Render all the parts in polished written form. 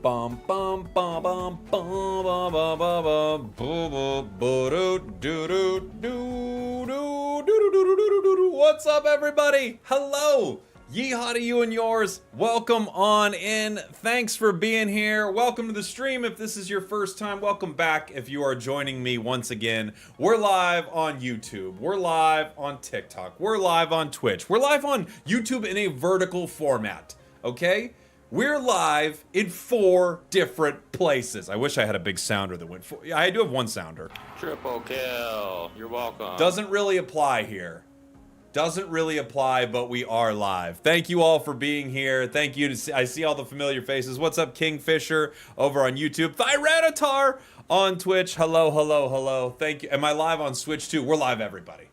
bum bum bum bum bum bum bum bum bum. What's up, everybody? Hello. Yeehaw to you and yours. Welcome on in. Thanks for being here. Welcome to the stream if this is your first time. Welcome back if you are joining me once again. We're live on YouTube. We're live on TikTok. We're live on Twitch. We're live on YouTube in a vertical format. Okay? We're live in 4 different places. I wish I had a big sounder that went for. I do have one sounder. Triple kill. You're welcome. Doesn't really apply here. Doesn't really apply, but we are live. Thank you all for being here. Thank you. I see all the familiar faces. What's up, Kingfisher over on YouTube? Tyranitar on Twitch. Hello, hello, hello. Thank you. Am I live on Switch too? We're live, everybody.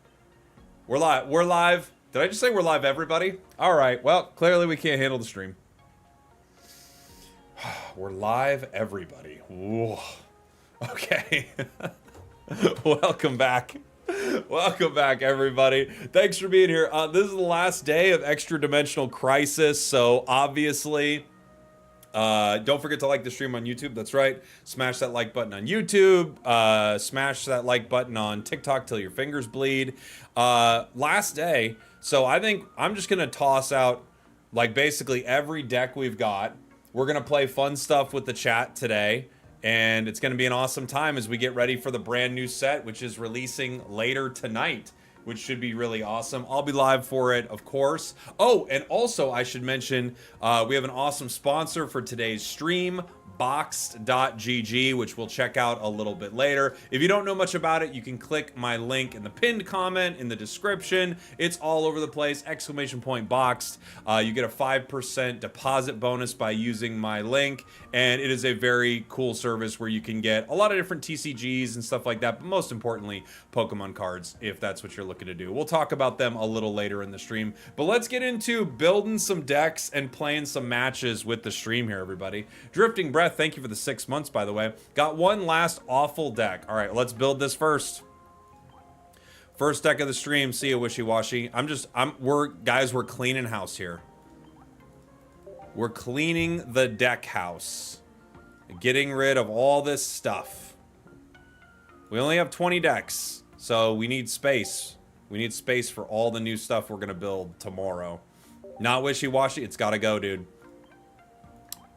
We're live. We're live. Did I just say we're live, everybody? All right. Well, clearly we can't handle the stream. We're live, everybody. Ooh. Okay. Welcome back. Welcome back, everybody. Thanks for being here. This is the last day of Extra Dimensional Crisis, so obviously, don't forget to like the stream on YouTube. That's right. Smash that like button on YouTube. Smash that like button on TikTok till your fingers bleed. Last day, so I think I'm just gonna toss out like basically every deck we've got. We're gonna play fun stuff with the chat today, and it's gonna be an awesome time as we get ready for the brand new set, which is releasing later tonight, which should be really awesome. I'll be live for it, of course. Oh, and also I should mention, we have an awesome sponsor for today's stream, boxed.gg, which we'll check out a little bit later. If you don't know much about it, you can click my link in the pinned comment in the description. It's all over the place, exclamation point boxed. You get a 5% deposit bonus by using my link, and it is a very cool service where you can get a lot of different TCGs and stuff like that, but most importantly, Pokemon cards, if that's what you're looking to do. We'll talk about them a little later in the stream, but let's get into building some decks and playing some matches with the stream here, everybody. Drifting Breath, thank you for the 6 months, by the way. Got one last awful deck. All right, let's build this first. First deck of the stream. See you, Wishy-Washy. We're cleaning house here. We're cleaning the deck house. Getting rid of all this stuff. We only have 20 decks, so we need space. We need space for all the new stuff we're gonna build tomorrow. Not Wishy-Washy, it's gotta go, dude.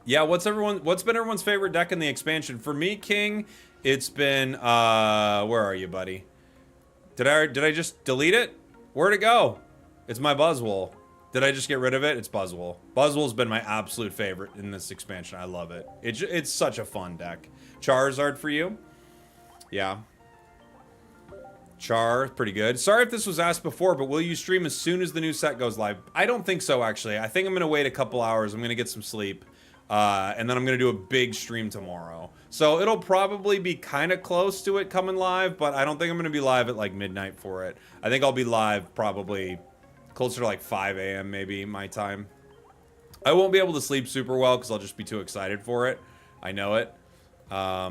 Yeah, what's been everyone's favorite deck in the expansion? For me, King, it's been, where are you, buddy? Did I just delete it? Where'd it go? It's my Buzzwole. Did I just get rid of it? It's Buzzwole. Buzzwole's been my absolute favorite in this expansion. I love it. It's such a fun deck. Charizard for you? Yeah. Char, pretty good. Sorry if this was asked before, but will you stream as soon as the new set goes live? I don't think so, actually. I think I'm going to wait a couple hours. I'm going to get some sleep. And then I'm going to do a big stream tomorrow. So it'll probably be kind of close to it coming live, but I don't think I'm going to be live at like midnight for it. I think I'll be live probably closer to like 5 a.m. maybe my time. I won't be able to sleep super well because I'll just be too excited for it. I know it. I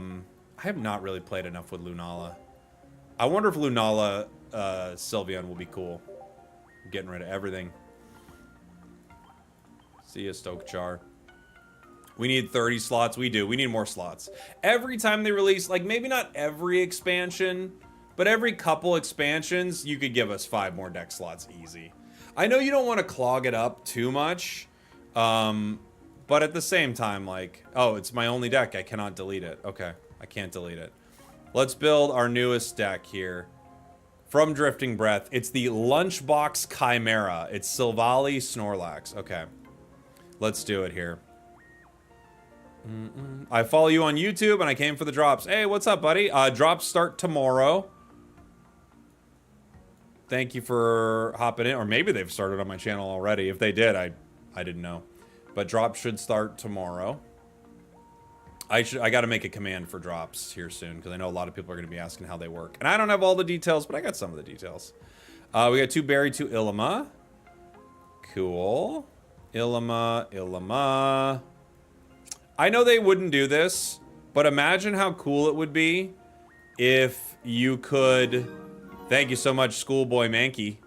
have not really played enough with Lunala. I wonder if Lunala Sylveon will be cool. I'm getting rid of everything. See ya, Stokechar. We need 30 slots. We do. We need more slots. Every time they release, like maybe not every expansion, but every couple expansions, you could give us 5 more deck slots easy. I know you don't want to clog it up too much, but at the same time, like, oh, it's my only deck. I cannot delete it. Okay, I can't delete it. Let's build our newest deck here. From Drifting Breath, it's the Lunchbox Chimera. It's Silvally Snorlax. Okay, let's do it here. I follow you on YouTube and I came for the drops. Hey, what's up, buddy? Drops start tomorrow. Thank you for hopping in. Or maybe they've started on my channel already. If they did, I didn't know. But drops should start tomorrow. I got to make a command for drops here soon because I know a lot of people are going to be asking how they work. And I don't have all the details, but I got some of the details. We got 2 Berry, 2 Ilima. Cool. Ilima. I know they wouldn't do this, but imagine how cool it would be if you could... Thank you so much, Schoolboy Mankey,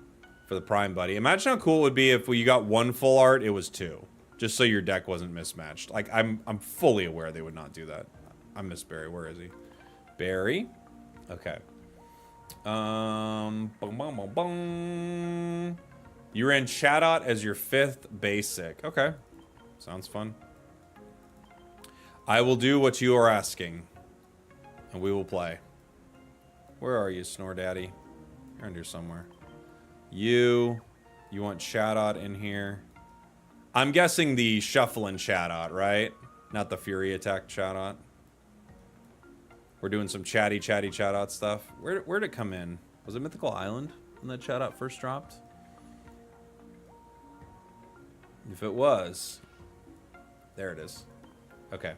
for the Prime, buddy. Imagine how cool it would be if you got 1 full art, it was 2. Just so your deck wasn't mismatched. Like, I'm fully aware they would not do that. I miss Barry. Where is he? Barry? Okay. Bum, bum, bum, bum. You ran Chatot as your 5th basic. Okay. Sounds fun. I will do what you are asking. And we will play. Where are you, Snore Daddy? You're in here somewhere. You want Chatot in here. I'm guessing the Shuffling Chatot, right? Not the Fury Attack Chatot. We're doing some chatty Chatot stuff. Where'd it come in? Was it Mythical Island when that Chatot first dropped? If it was, there it is. Okay.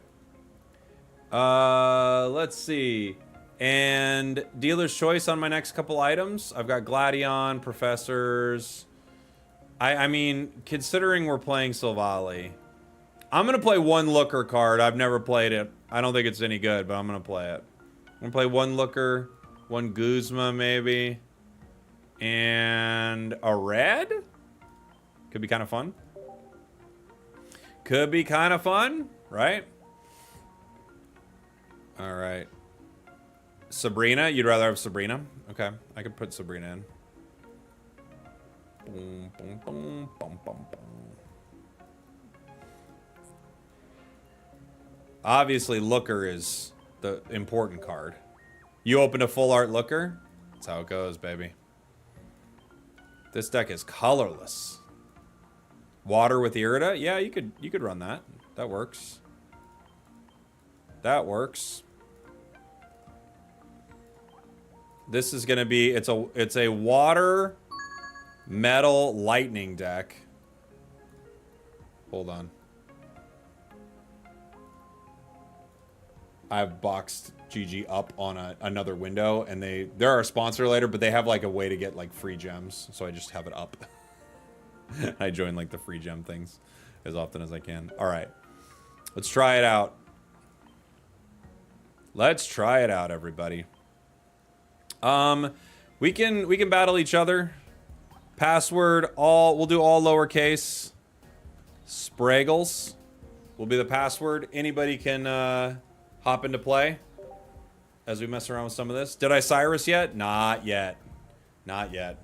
Let's see. And dealer's choice on my next couple items. I've got Gladion, Professors. I mean, considering we're playing Sylvali, I'm going to play one Looker card. I've never played it. I don't think it's any good, but I'm going to play it. I'm going to play one Looker, one Guzma maybe, and a red? Could be kind of fun. Could be kind of fun, right? All right. Sabrina, you'd rather have Sabrina? Okay, I could put Sabrina in. Boom, boom, boom, boom, boom, boom. Obviously, Looker is the important card. You opened a full art Looker? That's how it goes, baby. This deck is colorless. Water with Irida? Yeah, you could run that. That works. That works. This is gonna be it's a water metal lightning deck. Hold on. I've boxed GG up on another window, and they're our sponsor later, but they have like a way to get like free gems, so I just have it up. I join like the free gem things as often as I can. All right, let's try it out. Let's try it out, everybody. We can battle each other. Password we'll do all lowercase. Spragels will be the password. Anybody can hop into play as we mess around with some of this. Did I Cyrus yet? Not yet. Not yet.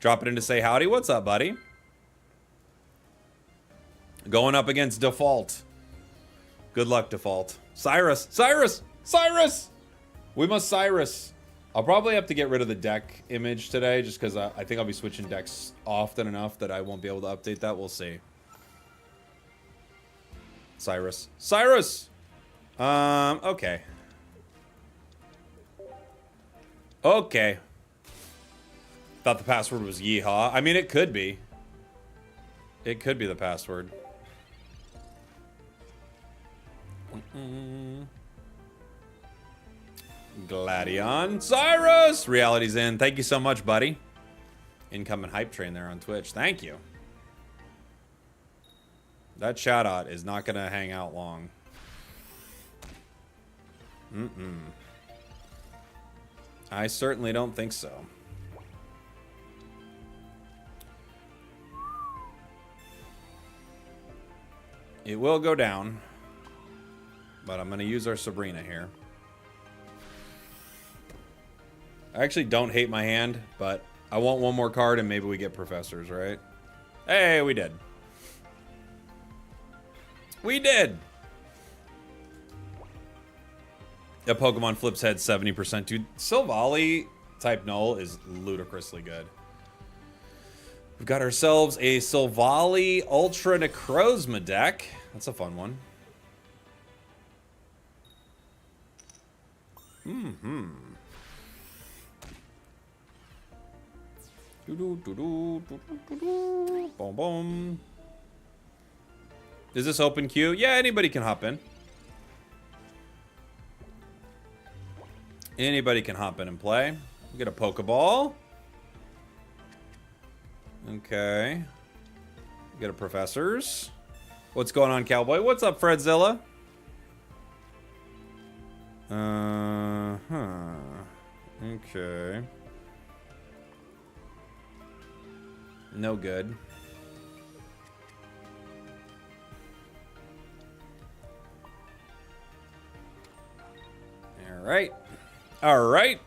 Drop it in to say howdy. What's up, buddy? Going up against Default. Good luck, Default. Cyrus! Cyrus! Cyrus! We must Cyrus. I'll probably have to get rid of the deck image today just because I think I'll be switching decks often enough that I won't be able to update that. We'll see. Cyrus. Cyrus! Okay. Okay. Thought the password was yeehaw. I mean, it could be. It could be the password. Gladion. Cyrus! Reality's in. Thank you so much, buddy. Incoming hype train there on Twitch. Thank you. That shout-out is not going to hang out long. I certainly don't think so. It will go down. But I'm going to use our Sabrina here. I actually don't hate my hand, but I want one more card and maybe we get Professors, right? Hey, we did. We did! A Pokemon flips head 70%. Dude, Sylvali type null is ludicrously good. We've got ourselves a Sylvali Ultra Necrozma deck. That's a fun one. Boom, boom. Is this open queue? Yeah, anybody can hop in. Anybody can hop in and play. We get a Pokeball. Okay. We get a Professors. What's going on, Cowboy? What's up, Fredzilla? Okay. No good. All right. All right.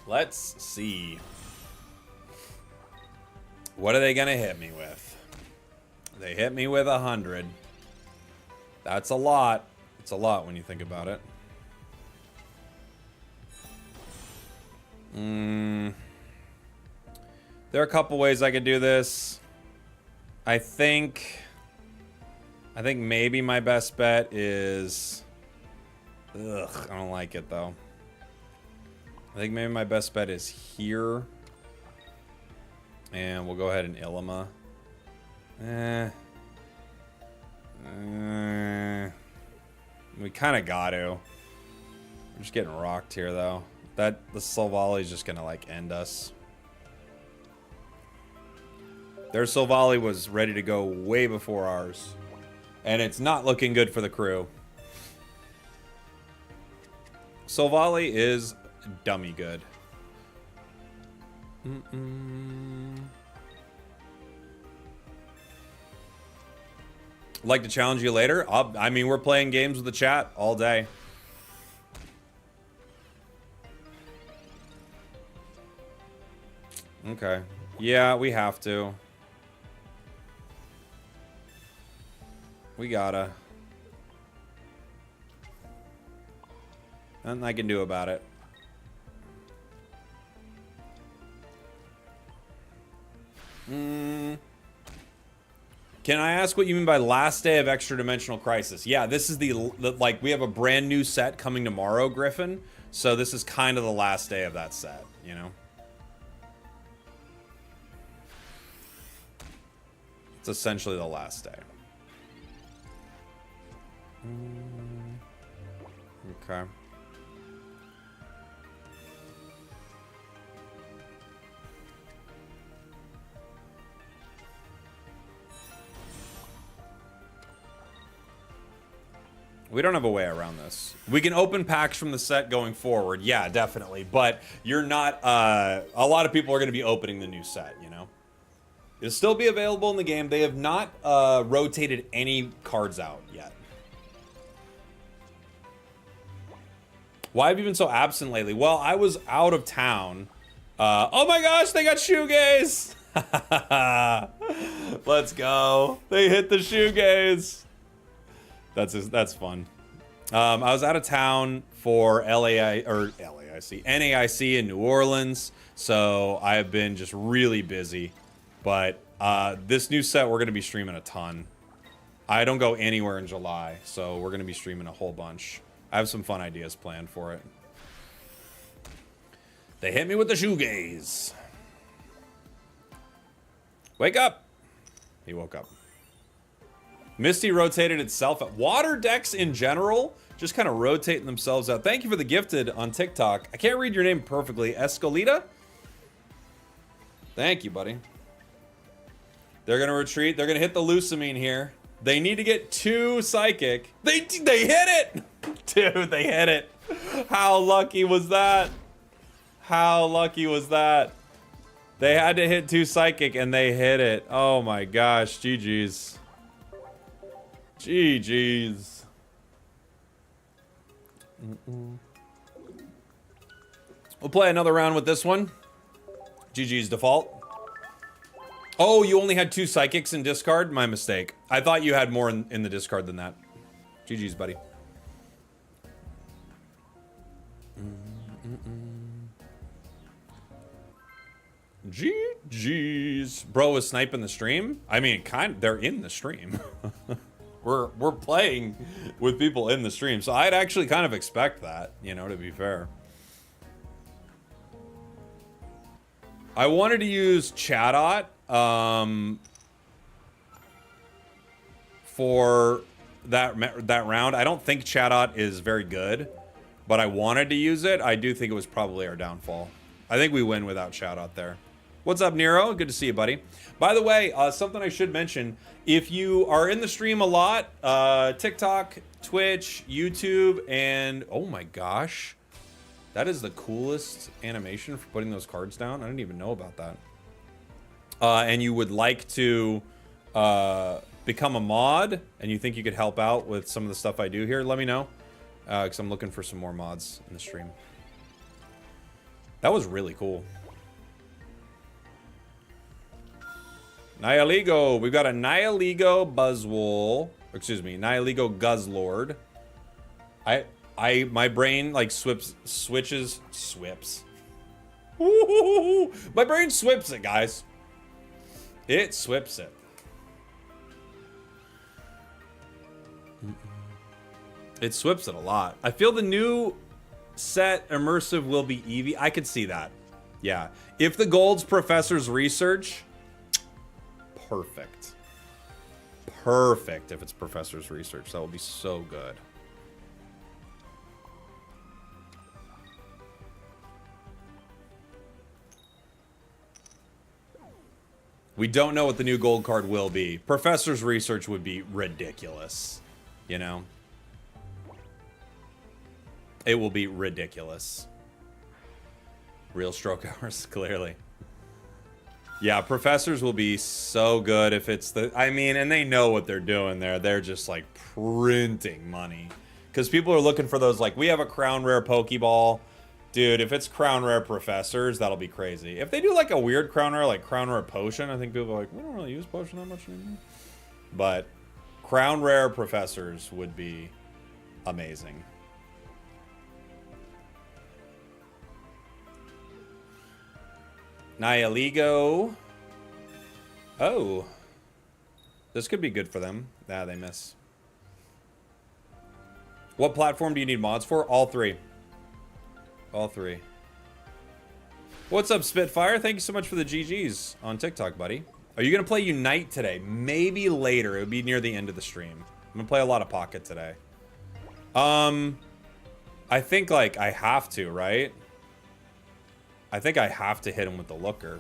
Let's see. What are they gonna hit me with? They hit me with 100. That's a lot. It's a lot when you think about it. There are a couple ways I could do this. I think maybe my best bet is... Ugh, I don't like it though. I think maybe my best bet is here. And we'll go ahead and Illima. We kind of got to. We're just getting rocked here though. The Silvally is just gonna like end us. Their Silvally was ready to go way before ours. And it's not looking good for the crew. Silvally is dummy good. Like to challenge you later? I mean, we're playing games with the chat all day. Okay. Yeah, we have to. We gotta. Nothing I can do about it. Can I ask what you mean by last day of Extra Dimensional Crisis? Yeah, this is the like, we have a brand new set coming tomorrow, Griffin. So this is kind of the last day of that set, you know? It's essentially the last day. Okay. We don't have a way around this. We can open packs from the set going forward. Yeah, definitely. But you're not... a lot of people are going to be opening the new set, you know? It'll still be available in the game. They have not rotated any cards out yet. Why have you been so absent lately? Well, I was out of town. Oh my gosh, they got shoegaze! Let's go. They hit the shoegaze. That's fun. I was out of town for NAIC in New Orleans, so I have been just really busy. But this new set, we're going to be streaming a ton. I don't go anywhere in July, so we're going to be streaming a whole bunch. I have some fun ideas planned for it. They hit me with the shoegaze. Wake up! He woke up. Misty rotated itself at water decks in general, just kind of rotating themselves out. Thank you for the gifted on TikTok. I can't read your name perfectly. Escolita? Thank you, buddy. They're going to retreat. They're going to hit the Lucamine here. They need to get 2 psychic. They hit it! Dude, they hit it. How lucky was that? How lucky was that? They had to hit 2 psychic and they hit it. Oh my gosh, GG's. GG's. We'll play another round with this one. GG's default. Oh, you only had 2 psychics in discard? My mistake. I thought you had more in the discard than that. GG's, buddy. GG's. Bro was sniping the stream? I mean, they're in the stream. We're playing with people in the stream, so I'd actually kind of expect that, you know, to be fair. I wanted to use Chatot for that round. I don't think Chatot is very good, but I wanted to use it. I do think it was probably our downfall. I think we win without Chatot there. What's up, Nero? Good to see you, buddy. By the way, something I should mention, if you are in the stream a lot, TikTok, Twitch, YouTube, and oh my gosh, that is the coolest animation for putting those cards down. I didn't even know about that. And you would like to become a mod, and you think you could help out with some of the stuff I do here, let me know. Because I'm looking for some more mods in the stream. That was really cool. Nihiligo. We've got a Nihiligo Buzzwole. Excuse me, Nihiligo Guzzlord. My brain like switches. Ooh, my brain swips it, guys. It swips it. It swips it a lot. I feel the new set immersive will be Eevee. I could see that. Yeah. If the gold's Professor's Research, perfect. Perfect if it's Professor's Research. That will be so good. We don't know what the new gold card will be. Professor's Research would be ridiculous. You know? It will be ridiculous. Real stroke hours, clearly. Yeah, professors will be so good if it's the... I mean, and they know what they're doing there. They're just, like, printing money. Because people are looking for those, like, we have a Crown Rare Pokeball. Dude, if it's Crown Rare Professors, that'll be crazy. If they do, like, a weird Crown Rare, like Crown Rare Potion, I think people are like, we don't really use Potion that much anymore. But Crown Rare Professors would be amazing. Nihiligo. Oh. This could be good for them. Ah, they miss. What platform do you need mods for? All three. All three. What's up, Spitfire? Thank you so much for the GGs on TikTok, buddy. Are you going to play Unite today? Maybe later. It would be near the end of the stream. I'm going to play a lot of Pocket today. I think, like, I have to, right? I think I have to hit him with the looker.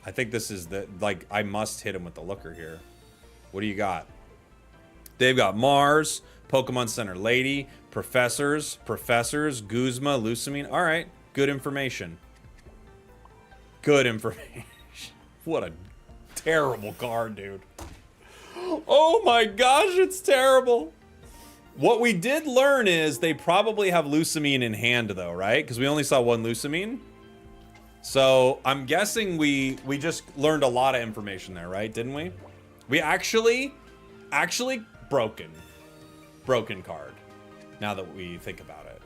I think this is the, like, I must hit him with the looker here. What do you got? They've got Mars, Pokemon Center Lady, Professors, Guzma, Lusamine. All right, good information. Good information. What a terrible card, dude. Oh my gosh, it's terrible. What we did learn is they probably have Lusamine in hand, though, right? Because we only saw one Lusamine. So I'm guessing we just learned a lot of information there, right? Didn't we? We actually broken card. Now that we think about it.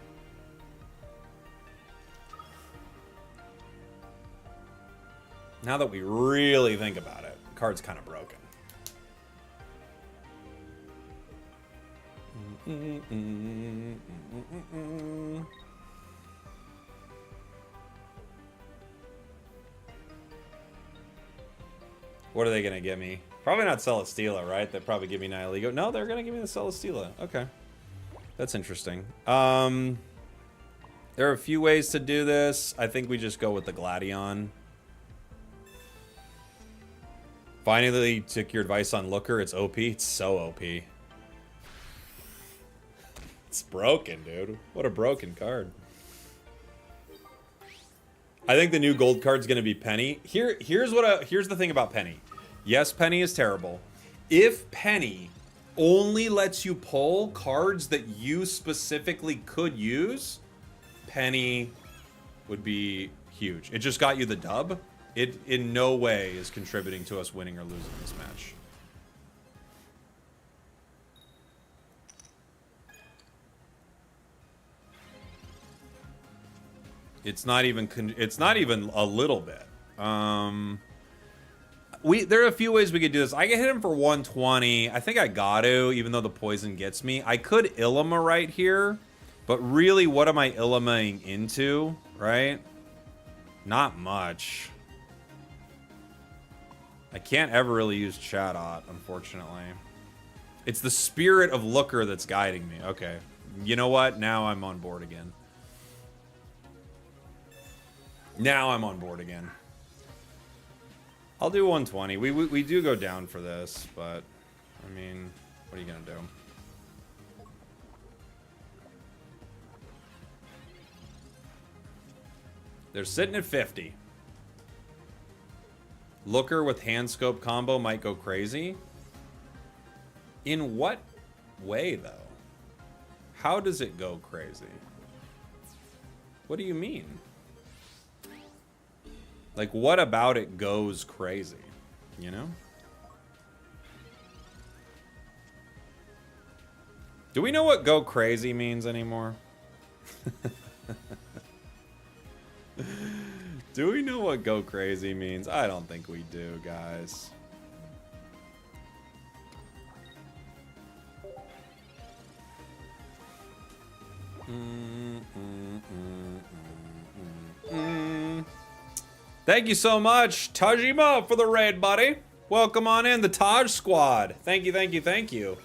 Now that we really think about it, card's kind of broken. What are they gonna give me? Probably not Celesteela, right? They'll probably give me Nihiligo. No, they're gonna give me the Celesteela. Okay. That's interesting. There are a few ways to do this. I think we just go with the Gladion. Finally took your advice on Looker. It's OP. It's so OP. It's broken, dude. What a broken card. I think the new gold card's gonna be Penny. Here's the thing about Penny. Yes, Penny is terrible. If Penny only lets you pull cards that you specifically could use, Penny would be huge. It just got you the dub. It in no way is contributing to us winning or losing this match. It's not even a little bit. There are a few ways we could do this. I can hit him for 120. I think I got to, even though the poison gets me. I could Illima right here, but really, what am I Illimaing into, right? Not much. I can't ever really use Chatot, unfortunately. It's the spirit of Looker that's guiding me. Okay. You know what? Now I'm on board again. Now I'm on board again. I'll do 120. We do go down for this, but I mean, what are you gonna do? They're sitting at 50. Looker with hand scope combo might go crazy. In what way, though? How does it go crazy? What do you mean? Like, what about it goes crazy? You know? Do we know what go crazy means anymore? Do we know what go crazy means? I don't think we do, guys. Thank you so much, Tajima, for the raid, buddy. Welcome on in, the Taj Squad. Thank you, thank you, thank you.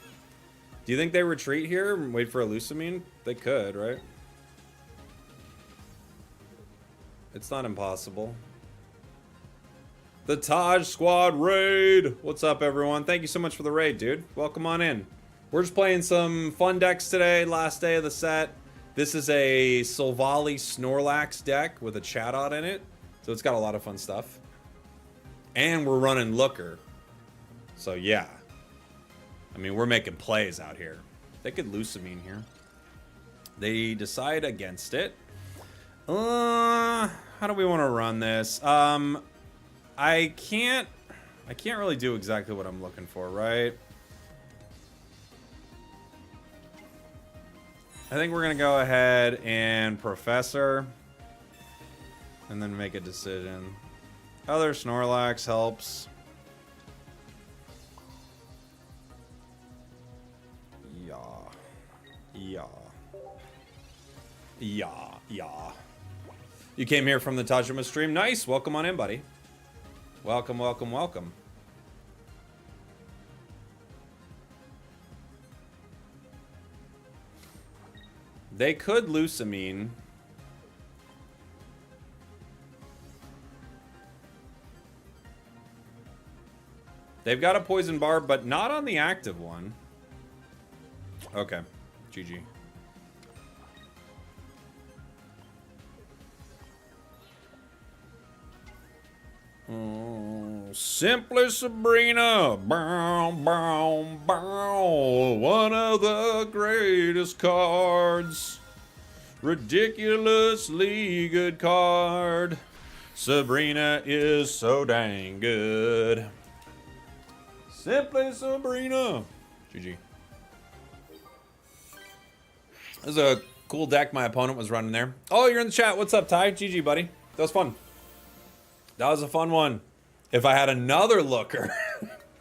Do you think they retreat here and wait for a Lusamine? They could, right? It's not impossible. The Taj Squad raid. What's up, everyone? Thank you so much for the raid, dude. Welcome on in. We're just playing some fun decks today, last day of the set. This is a Silvally Snorlax deck with a Chatot in it. So it's got a lot of fun stuff. And we're running Looker. So yeah. I mean, we're making plays out here. They could Lusamine here. They decide against it. How do we want to run this? I can't really do exactly what I'm looking for, right? I think we're gonna go ahead and Professor, and then make a decision. Other Snorlax helps. Yeah. You came here from the Tajima stream. Nice. Welcome on in, buddy. Welcome, welcome, welcome. They could Lusamine. They've got a Poison Barb, but not on the active one. Okay. GG. Simply Sabrina, bow, bow, bow. One of the greatest cards. Ridiculously good card. Sabrina is so dang good. Simply Sabrina. GG. This is a cool deck my opponent was running there. Oh, you're in the chat. What's up, Ty? GG, buddy. That was fun. That was a fun one. If I had another Looker,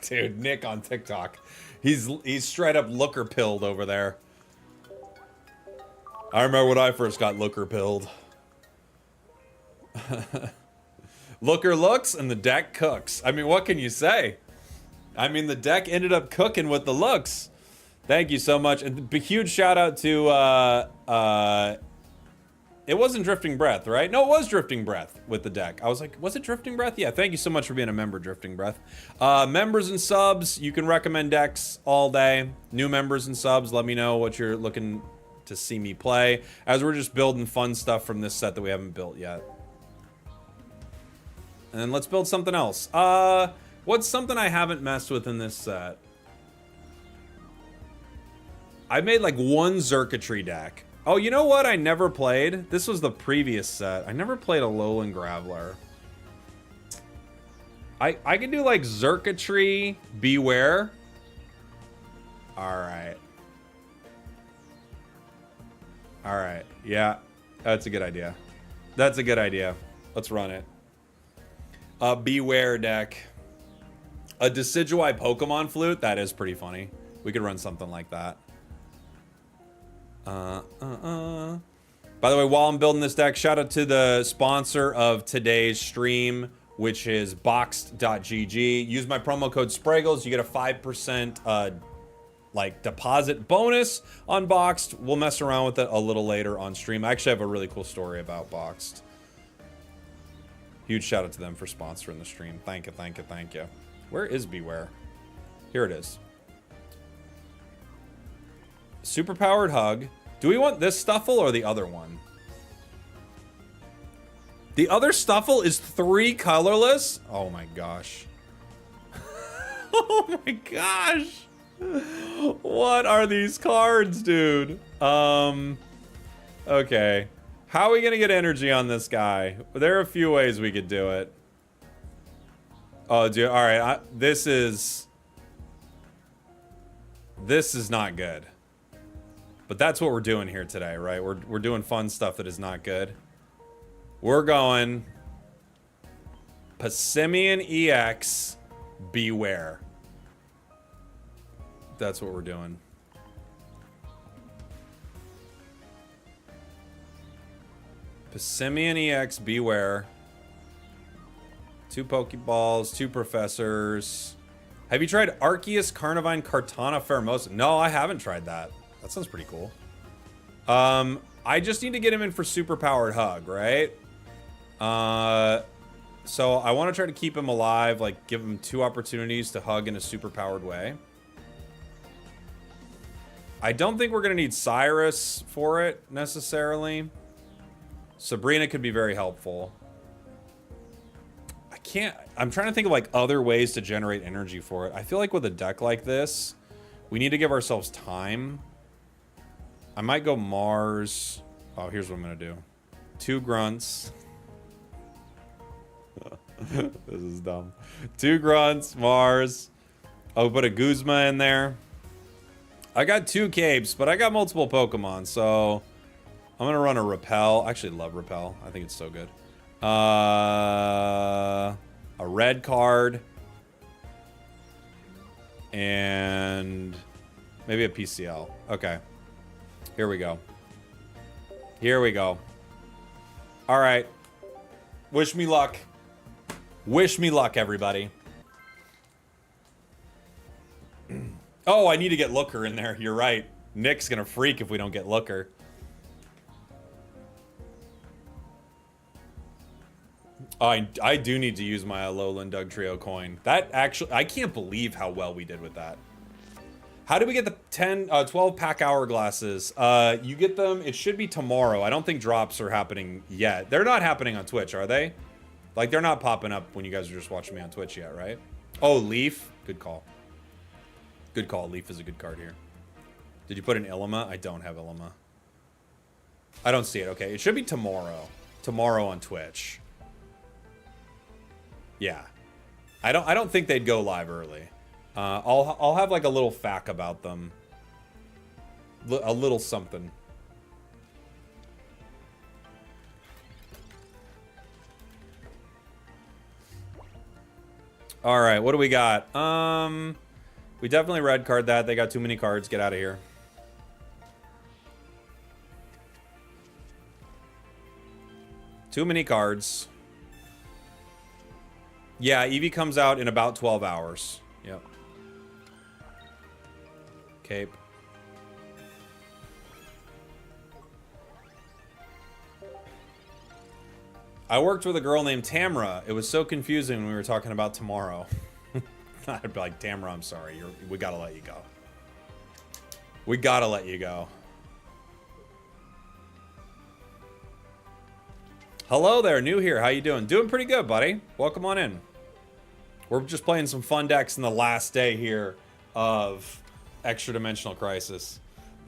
dude, Nick on TikTok, he's straight up Looker pilled over there. I remember when I first got Looker pilled. Looker looks and the deck cooks. I mean, what can you say? I mean, the deck ended up cooking with the looks. Thank you so much. And a huge shout out to it wasn't Drifting Breath, right? No, it was Drifting Breath with the deck. I was like, was it Drifting Breath? Yeah, thank you so much for being a member, Drifting Breath. Members and subs, you can recommend decks all day. New members and subs, let me know what you're looking to see me play, as we're just building fun stuff from this set that we haven't built yet. And then let's build something else. What's something I haven't messed with in this set? I made like one Xurkitree deck. Oh, you know what I never played? This was the previous set. I never played a Alolan Graveler. I can do like Xurkitree, Beware. Alright. Alright, yeah. That's a good idea. That's a good idea. Let's run it. A Beware deck. A Decidueye Pokemon Flute? That is pretty funny. We could run something like that. By the way, while I'm building this deck, shout out to the sponsor of today's stream, which is boxed.gg. Use my promo code spragels. You get a 5% like deposit bonus on Boxed. We'll mess around with it a little later on stream. I actually have a really cool story about Boxed. Huge shout out to them for sponsoring the stream. Thank you, thank you, thank you. Where is Beware? Here it is. Superpowered Hug. Do we want this Stuffle or the other one? The other Stuffle is 3 colorless? Oh my gosh. Oh my gosh. What are these cards, dude? Okay. How are we gonna get energy on this guy? There are a few ways we could do it. Oh, dude. All right. This is not good. But that's what we're doing here today, right? We're doing fun stuff that is not good. We're going Passimian EX Beware. That's what we're doing. Passimian EX Beware. 2 Pokeballs, 2 Professors. Have you tried Arceus, Carnivine, Kartana, Pheromosa? No, I haven't tried that. That sounds pretty cool. I just need to get him in for Superpowered Hug, right? So I want to try to keep him alive, like give him 2 opportunities to hug in a superpowered way. I don't think we're going to need Cyrus for it, necessarily. Sabrina could be very helpful. I'm trying to think of like other ways to generate energy for it. I feel like with a deck like this, we need to give ourselves time. I might go Mars. Oh, here's what I'm going to do. 2 Grunts. This is dumb. 2 Grunts, Mars. I'll put a Guzma in there. I got 2 Capes, but I got multiple Pokemon, so I'm going to run a Repel. I actually love Repel. I think it's so good. A red card. And maybe a PCL. Okay. Here we go. Here we go. All right. Wish me luck. Wish me luck, everybody. Oh, I need to get Looker in there. You're right. Nick's gonna freak if we don't get Looker. I do need to use my Alolan Dugtrio coin. That actually, I can't believe how well we did with that. How do we get the 12 pack hourglasses? You get them, it should be tomorrow. I don't think drops are happening yet. They're not happening on Twitch, are they? Like, they're not popping up when you guys are just watching me on Twitch yet, right? Oh, Leaf. Good call. Good call. Leaf is a good card here. Did you put in Ilima? I don't have Ilima. I don't see it. Okay, it should be tomorrow. Tomorrow on Twitch. Yeah. I don't think they'd go live early. I'll have like a little fact about them. A little something. All right, what do we got? We definitely red card that. They got too many cards. Get out of here. Too many cards. Yeah, Eevee comes out in about 12 hours. Yep. Cape. I worked with a girl named Tamra. It was so confusing when we were talking about tomorrow. I'd be like, Tamra, I'm sorry. We gotta let you go. We gotta let you go. Hello there, new here. How you doing? Doing pretty good, buddy. Welcome on in. We're just playing some fun decks in the last day here of Extra Dimensional Crisis.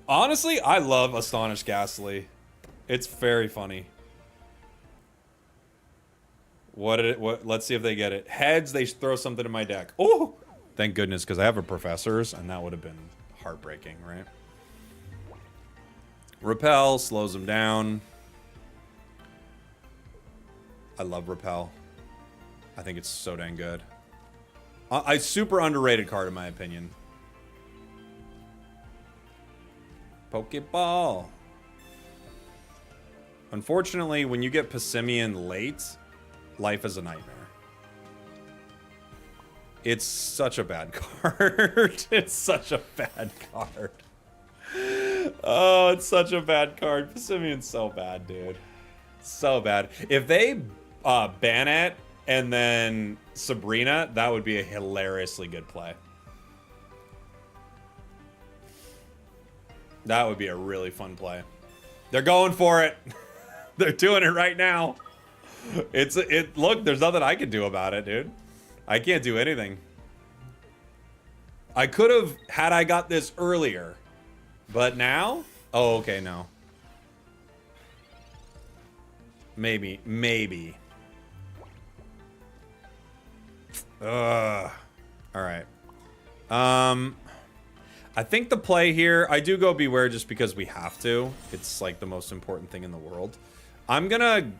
Honestly, I love Astonished Ghastly. It's very funny. What? Let's see if they get it. Heads, they throw something in my deck. Oh, thank goodness, because I have a Professor's, and that would have been heartbreaking, right? Repel slows them down. I love Repel. I think it's so dang good. A super underrated card, in my opinion. Pokeball. Unfortunately, when you get Passimian late, life is a nightmare. It's such a bad card. It's such a bad card. Oh, it's such a bad card. Passimian's so bad, dude. So bad. If they Banette and then Sabrina, that would be a hilariously good play. That would be a really fun play. They're going for it. They're doing it right now. Look, there's nothing I can do about it, dude. I can't do anything. I could have had I got this earlier. But now? Oh, okay, no. Maybe. All right. I think the play here, I do go Beware just because we have to. It's like the most important thing in the world. I'm gonna...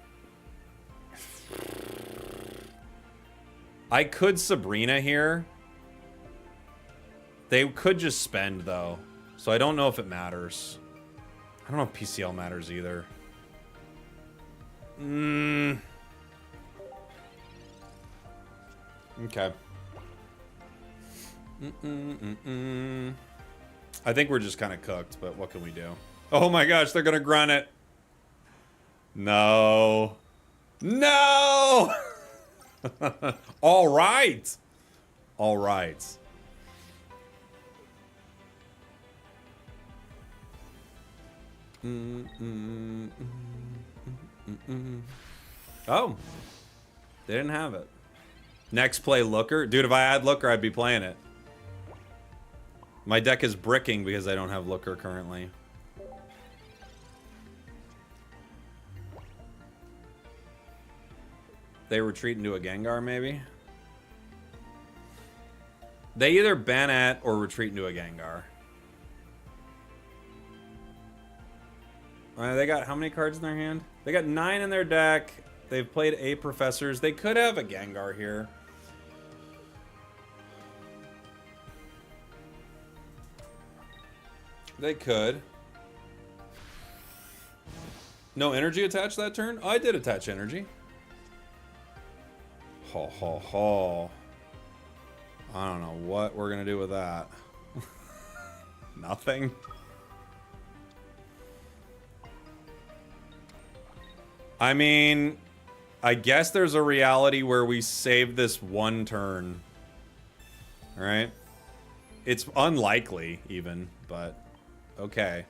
I could Sabrina here. They could just spend, though. So I don't know if it matters. I don't know if PCL matters either. Okay. I think we're just kind of cooked, but what can we do? Oh my gosh, they're gonna grunt it. No. No! All right. All right. Oh. They didn't have it. Next play, Looker. Dude, if I had Looker, I'd be playing it. My deck is bricking because I don't have Looker currently. They retreat into a Gengar, maybe? They either ban at or retreat into a Gengar. They got how many cards in their hand? They got 9 in their deck. They've played 8 Professors. They could have a Gengar here. They could. No energy attached that turn? Oh, I did attach energy. Ho, ho, ho. I don't know what we're going to do with that. Nothing. I mean, I guess there's a reality where we save this one turn. All right? It's unlikely, even, but okay.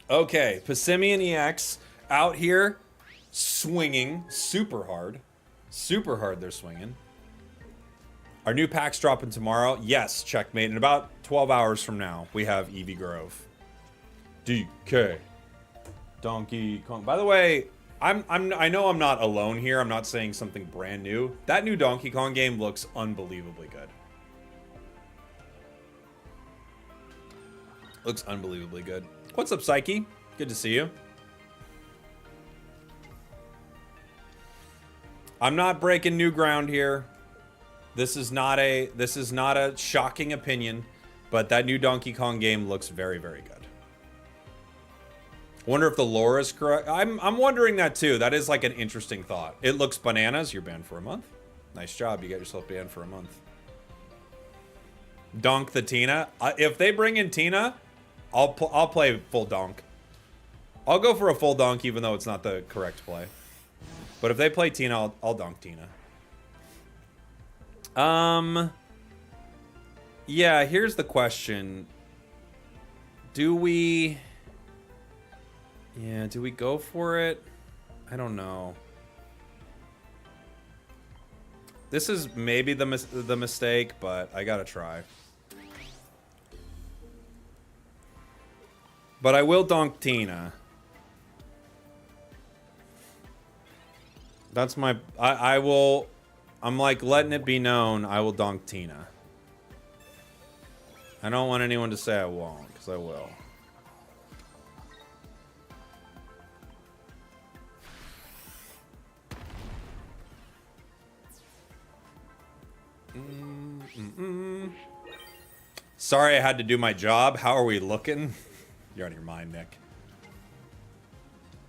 Okay, Passimian EX out here swinging super hard. Super hard they're swinging. Our new pack's dropping tomorrow. Yes, checkmate. In about 12 hours from now, we have Eevee Grove. DK. Donkey Kong. By the way, I know I'm not alone here. I'm not saying something brand new. That new Donkey Kong game looks unbelievably good. Looks unbelievably good. What's up, Psyche? Good to see you. I'm not breaking new ground here. This is not a shocking opinion, but that new Donkey Kong game looks very, very good. Wonder if the lore is correct. I'm wondering that too. That is like an interesting thought. It looks bananas. You're banned for a month. Nice job. You got yourself banned for a month. Donk the Tina. If they bring in Tina, I'll play full donk. I'll go for a full donk even though it's not the correct play. But if they play Tina, I'll donk Tina. Yeah, here's the question. Do we go for it? I don't know. This is maybe the mistake, but I gotta try. But I will donk Tina. That's my... I will... I'm like letting it be known I will donk Tina. I don't want anyone to say I won't, because I will. Sorry I had to do my job. How are we looking? You're out of your mind, Nick.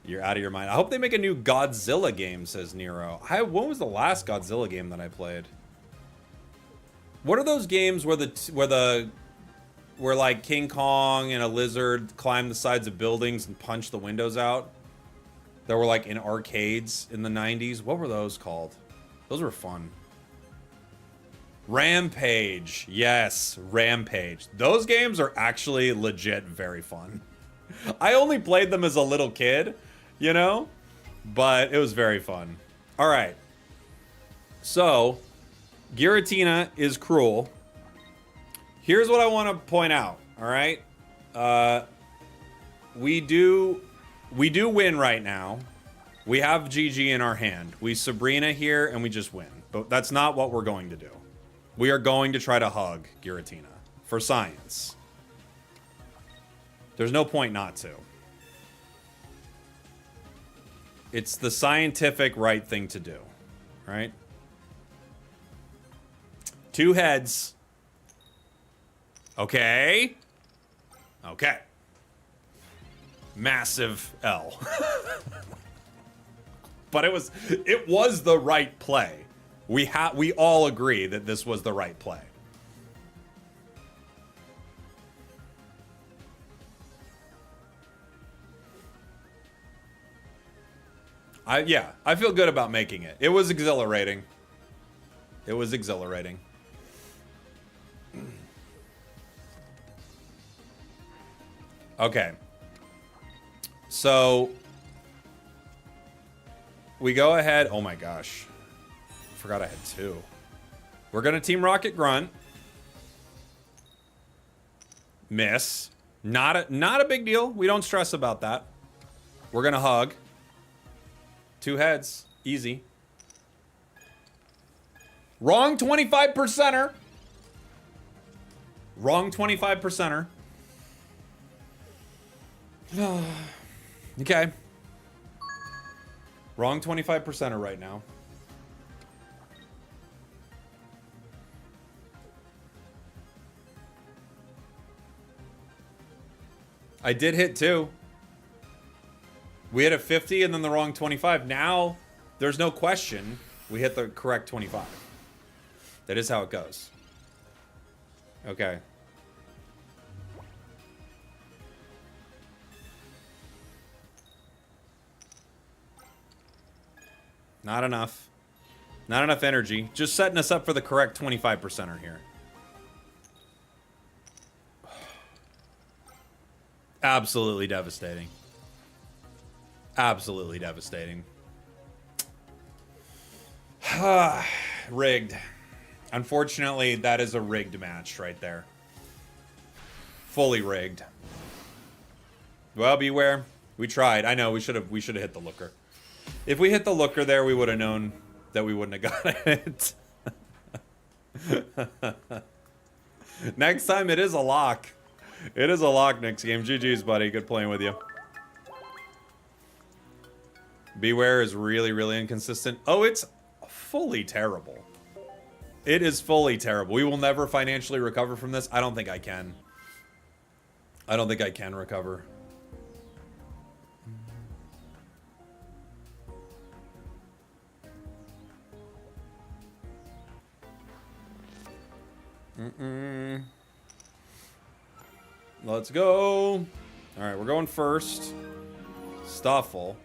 You're out of your mind. I hope they make a new Godzilla game, says Nero. When was the last Godzilla game that I played? What are those games where like King Kong and a lizard climb the sides of buildings and punch the windows out? that were like in arcades in the 90s. What were those called? Those were fun. Rampage. Yes, Rampage. Those games are actually legit very fun. I only played them as a little kid, you know? But it was very fun. All right. So, Giratina is cruel. Here's what I want to point out, all right? We do win right now. We have GG in our hand. We Sabrina here, and we just win. But that's not what we're going to do. We are going to try to hug Giratina for science. There's no point not to. It's the scientific right thing to do, right? 2 heads. Okay. Okay. Massive L. But it was the right play. We all agree that this was the right play. Yeah, I feel good about making it. It was exhilarating. It was exhilarating. Okay. So we go ahead. Oh my gosh. I forgot I had 2. We're going to Team Rocket Grunt. Miss. Not a big deal. We don't stress about that. We're going to hug. 2 heads. Easy. Wrong 25%er. Wrong 25%er. Okay. Wrong 25%er right now. I did hit 2. We hit a 50 and then the wrong 25. Now, there's no question we hit the correct 25. That is how it goes. Okay. Not enough. Not enough energy. Just setting us up for the correct 25%er here. Absolutely devastating. Absolutely devastating. Rigged. Unfortunately, that is a rigged match right there. Fully rigged. Well, beware. We tried. I know we should have hit the looker. If we hit the looker there, we would have known that we wouldn't have got it. Next time, it is a lock. It is a lock next game. GG's, buddy. Good playing with you. Beware is really, really inconsistent. Oh, it's fully terrible. It is fully terrible. We will never financially recover from this. I don't think I can. I don't think I can recover. Let's go. All right, we're going first. Stuffle.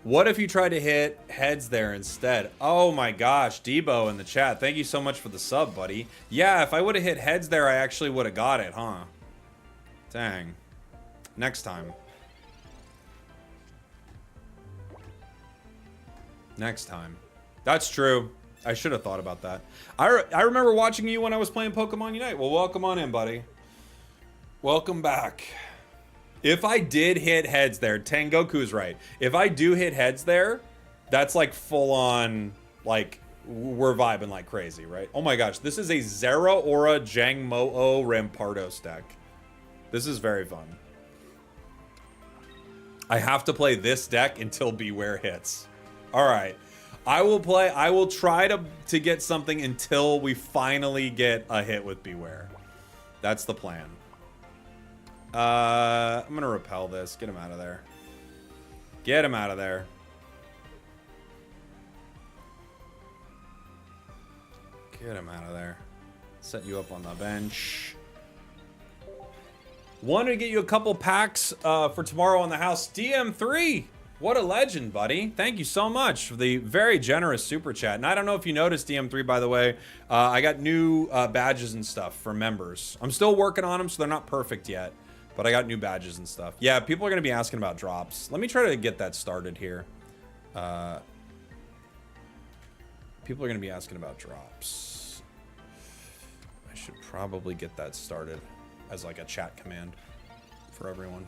What if you tried to hit heads there instead? Oh my gosh, Debo in the chat. Thank you so much for the sub, buddy. Yeah, if I would have hit heads there, I actually would have got it, huh? Dang. Next time. Next time. That's true. I should have thought about that. I remember watching you when I was playing Pokemon Unite. Well, welcome on in, buddy. Welcome back. If I did hit heads there, Tengoku's right. If I do hit heads there, that's like full on, like, we're vibing like crazy, right? Oh my gosh, this is a Zera Aura Jangmo-O Rampardos deck. This is very fun. I have to play this deck until Beware hits. All right. I will try to get something until we finally get a hit with Beware. That's the plan. I'm gonna repel this. Get him out of there. Get him out of there. Get him out of there. Set you up on the bench. Wanted to get you a couple packs for tomorrow on the house. DM3, what a legend, buddy. Thank you so much for the very generous super chat. And I don't know if you noticed, DM3, by the way, I got new badges and stuff for members. I'm still working on them, so they're not perfect yet. But I got new badges and stuff. Yeah, people are going to be asking about drops. Let me try to get that started here. People are going to be asking about drops. I should probably get that started as like a chat command for everyone.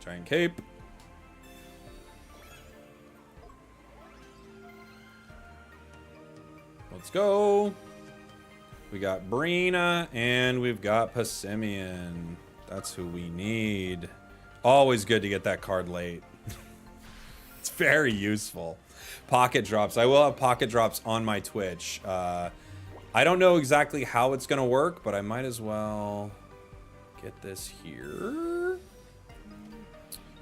Giant cape. Let's go. We got Brina and we've got Passimian. That's who we need. Always good to get that card late. It's very useful. Pocket drops. I will have pocket drops on my Twitch. I don't know exactly how it's going to work, but I might as well get this here.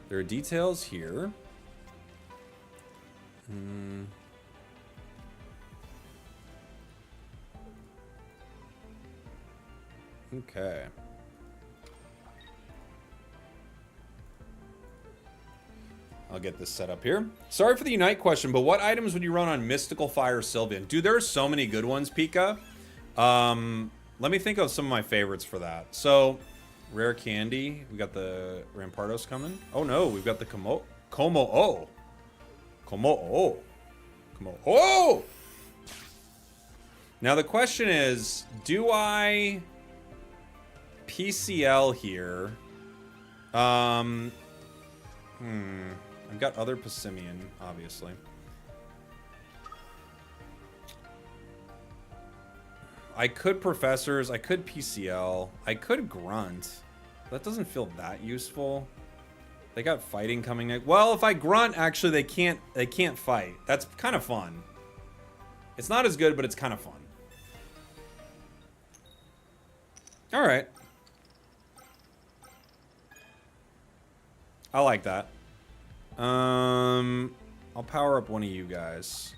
There are details here. Okay. I'll get this set up here. Sorry for the Unite question, but what items would you run on Mystical Fire Sylveon? Dude, there are so many good ones, Pika. Let me think of some of my favorites for that. So, Rare Candy. We got the Rampardos coming. Oh no, we've got the Como-O. Now the question is, do I PCL here? I've got other Passimian, obviously. I could Professors, I could PCL, I could Grunt. That doesn't feel that useful. They got fighting coming next. Well, if I Grunt, actually they can't fight. That's kind of fun. It's not as good, but it's kind of fun. All right. I like that. I'll power up one of you guys.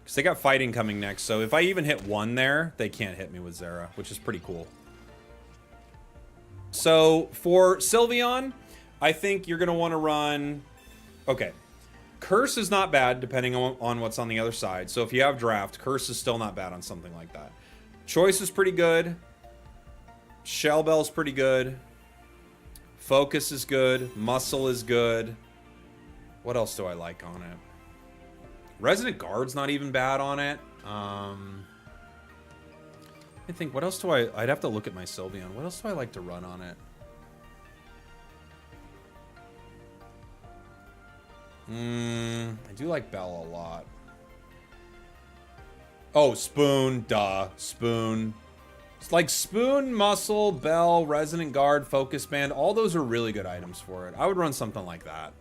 Because they got fighting coming next, so if I even hit one there, they can't hit me with Zera, which is pretty cool. So, for Sylveon, I think you're going to want to run... Okay. Curse is not bad, depending on what's on the other side. So if you have Draft, Curse is still not bad on something like that. Choice is pretty good. Shell Bell's pretty good. Focus is good. Muscle is good. What else do I like on it? Resonant Guard's not even bad on it. I think, what else do I'd have to look at my Sylveon. What else do I like to run on it? I do like Bell a lot. Oh, Spoon, duh. Spoon. It's like Spoon, Muscle, Bell, Resonant Guard, Focus Band. All those are really good items for it. I would run something like that.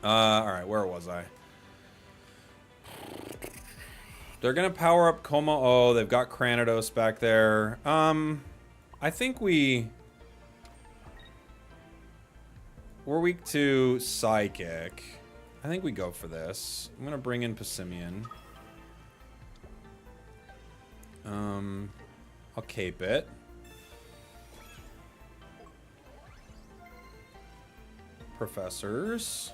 Alright, where was I? They're gonna power up Como-O. They've got Cranidos back there. I think we're weak to Psychic. I think we go for this. I'm gonna bring in Passimian. I'll cape it. Professors.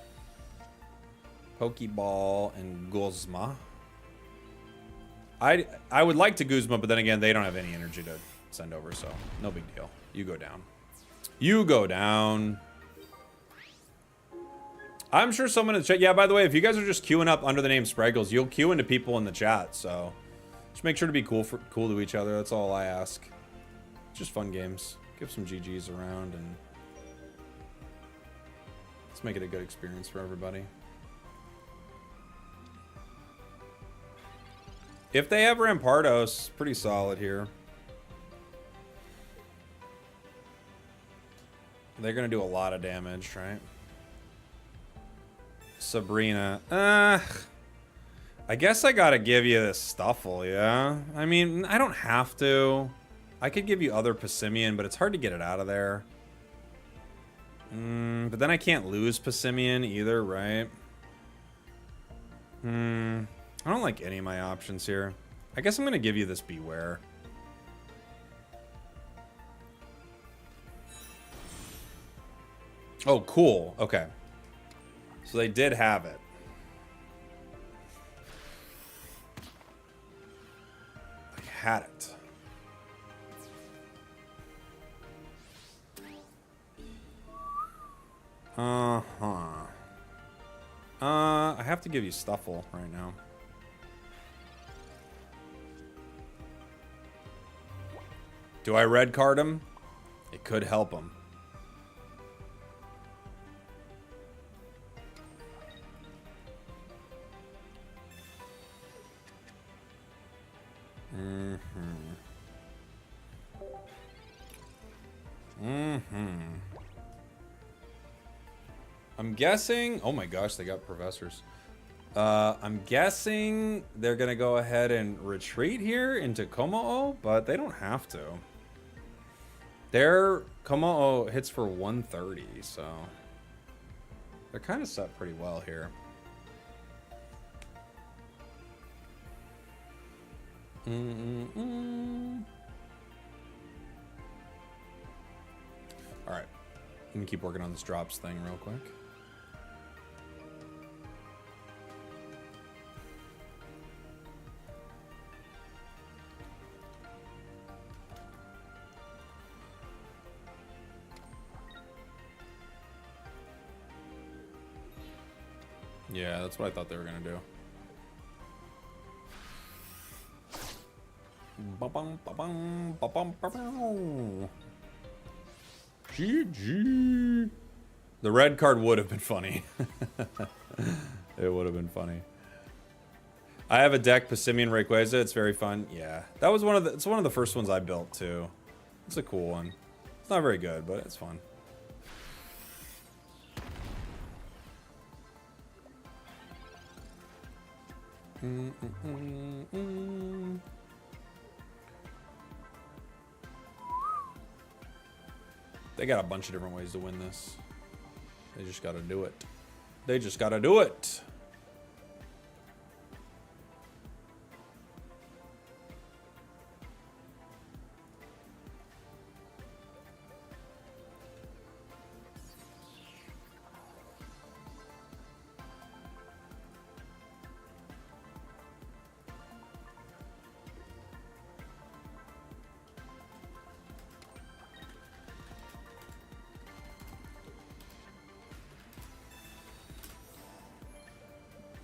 Pokeball and Guzma. I would like to Guzma, but then again, they don't have any energy to send over, so no big deal. You go down. You go down. I'm sure someone in the chat... Yeah, by the way, if you guys are just queuing up under the name Spragels, you'll queue into people in the chat, so... Just make sure to be cool to each other. That's all I ask. Just fun games. Give some GGs around, and... Let's make it a good experience for everybody. If they have Rampardos, pretty solid here. They're going to do a lot of damage, right? Sabrina. I guess I got to give you this Stuffle, yeah? I mean, I don't have to. I could give you other Passimian, but it's hard to get it out of there. But then I can't lose Passimian either, right? I don't like any of my options here. I guess I'm going to give you this Beware. Oh, cool. Okay. So they did have it. They had it. Uh-huh. I have to give you Stuffle right now. Do I red card him? It could help him. I'm guessing... Oh my gosh, they got professors. I'm guessing they're going to go ahead and retreat here into Komo'o, but they don't have to. Their Komo'o hits for 130, so... They're kind of set pretty well here. Alright. Let me keep working on this drops thing real quick. Yeah, that's what I thought they were gonna do. GG. The red card would have been funny. It would have been funny. I have a deck, Passimian Rayquaza. It's very fun. Yeah, that was it's one of the first ones I built too. It's a cool one. It's not very good, but it's fun. They got a bunch of different ways to win this. They just gotta do it. They just gotta do it.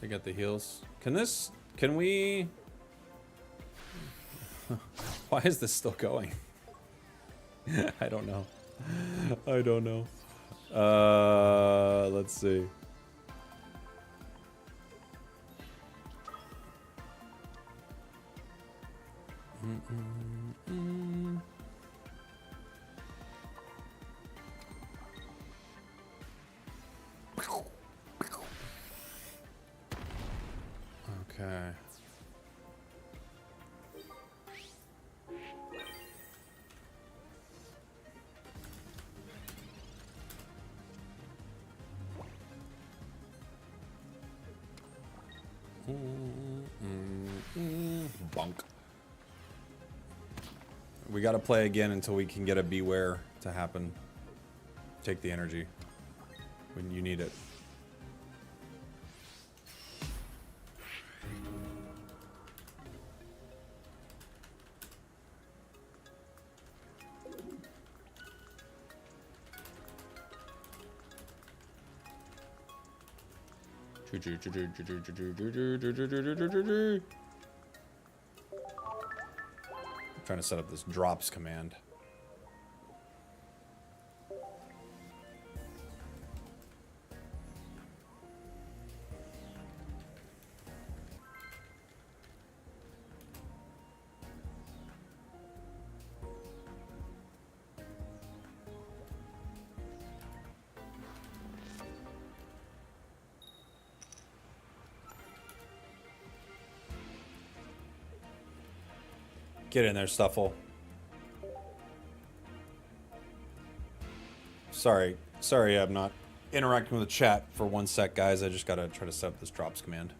They got the heals. Can we... Why is this still going? I don't know. I don't know. Let's see. Okay. Bonk. We gotta play again until we can get a Beware to happen. Take the energy when you need it. I'm trying to set up this drops command. Get in there, Stuffle. Sorry, I'm not interacting with the chat for 1 sec, guys. I just gotta try to set up this drops command.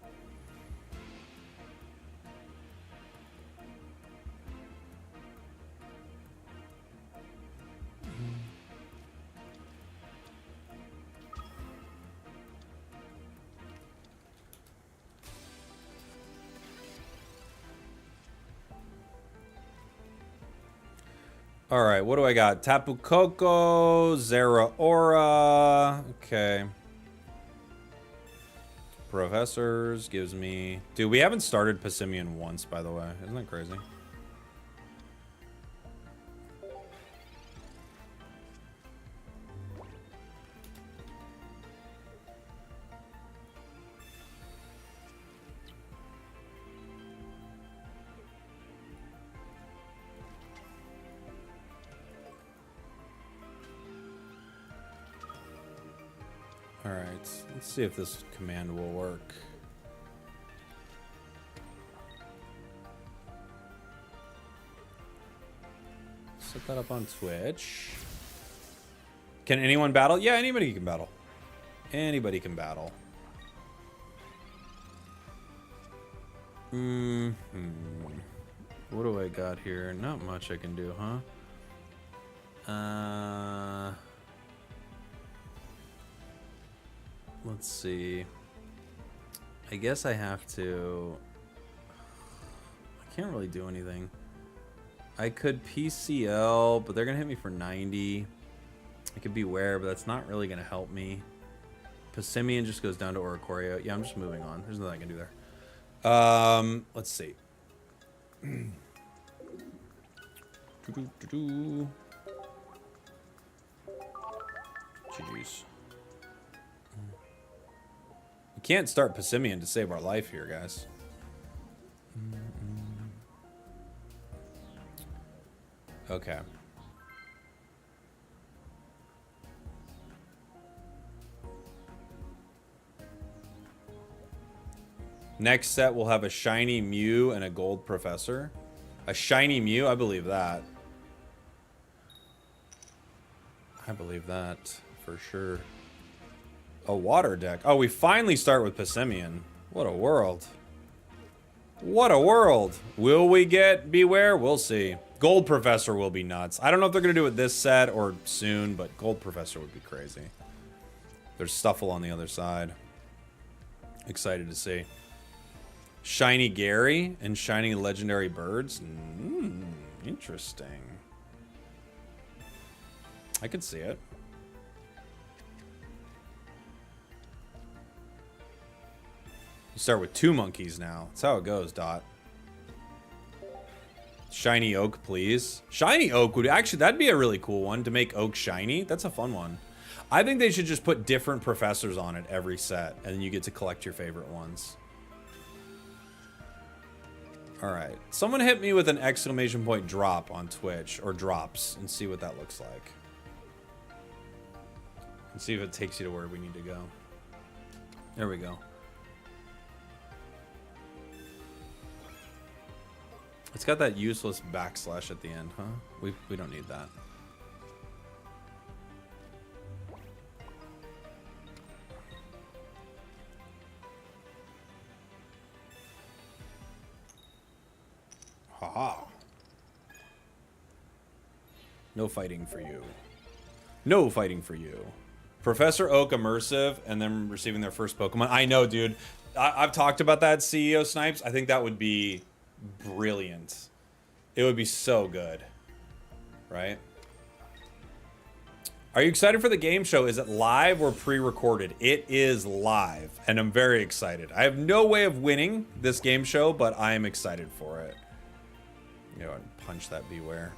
All right, what do I got? Tapu Koko, Zeraora. Okay. Professors gives me... Dude, we haven't started Passimian once, by the way. Isn't that crazy? All right, let's see if this command will work. Set that up on Twitch. Can anyone battle? Yeah, anybody can battle. Anybody can battle. What do I got here? Not much I can do, huh? Let's see. I guess I have to... I can't really do anything. I could PCL, but they're going to hit me for 90. I could Beware, but that's not really going to help me. Passimian just goes down to Oricorio. Yeah, I'm just moving on. There's nothing I can do there. Let's see. GG's. We can't start Passimian to save our life here, guys. Okay. Next set, we'll have a shiny Mew and a gold Professor. A shiny Mew? I believe that. I believe that for sure. A water deck. Oh, we finally start with Passimian. What a world. What a world. Will we get Beware? We'll see. Gold Professor will be nuts. I don't know if they're going to do it this set or soon, but Gold Professor would be crazy. There's Stuffle on the other side. Excited to see. Shiny Gary and shiny legendary birds. Interesting. I could see it. You start with 2 monkeys now. That's how it goes, Dot. Shiny Oak, please. Shiny Oak would actually, that'd be a really cool one to make Oak shiny. That's a fun one. I think they should just put different professors on it every set, and then you get to collect your favorite ones. All right. Someone hit me with an exclamation point drop on Twitch, or drops, and see what that looks like. And see if it takes you to where we need to go. There we go. It's got that useless backslash at the end, huh? We don't need that. Haha. No fighting for you. No fighting for you. Professor Oak immersive and then receiving their first Pokemon. I know, dude. I've talked about that, CEO Snipes. I think that would be brilliant. It would be so good. Right? Are you excited for the game show? Is it live or pre-recorded? It is live, and I'm very excited. I have no way of winning this game show, but I am excited for it. You know, punch that Beware.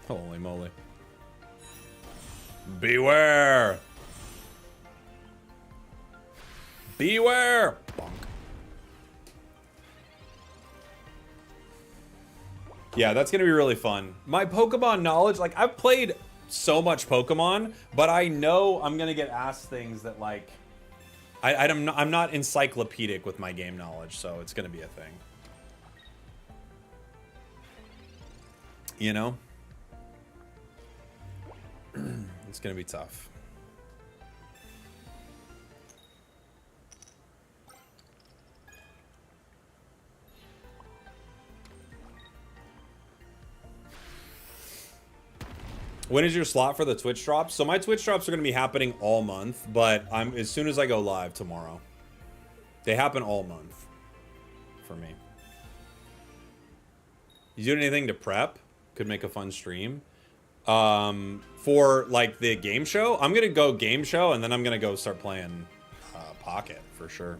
Holy moly. Beware! Beware! Bonk. Yeah, that's gonna be really fun. My Pokemon knowledge, like, I've played so much Pokemon, but I know I'm gonna get asked things that, like, I'm not encyclopedic with my game knowledge, so it's gonna be a thing. You know? It's gonna be tough. When is your slot for the Twitch drops? So my Twitch drops are going to be happening all month, but I'm as soon as I go live tomorrow. They happen all month for me. You doing anything to prep? Could make a fun stream. For like the game show, I'm going to go game show and then I'm going to go start playing Pocket for sure.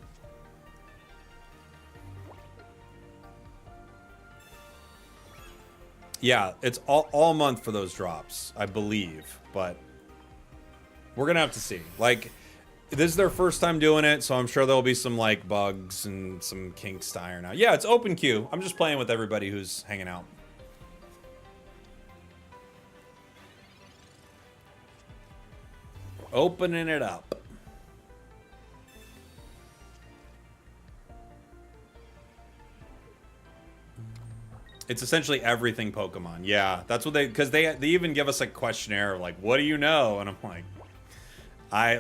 Yeah, it's all month for those drops, I believe, but we're gonna have to see. Like, this is their first time doing it, so I'm sure there'll be some like bugs and some kinks to iron out. Yeah, it's open queue. I'm just playing with everybody who's hanging out. Opening it up. It's essentially everything Pokemon. Yeah, that's what because they even give us a questionnaire of like, what do you know? And I'm like, I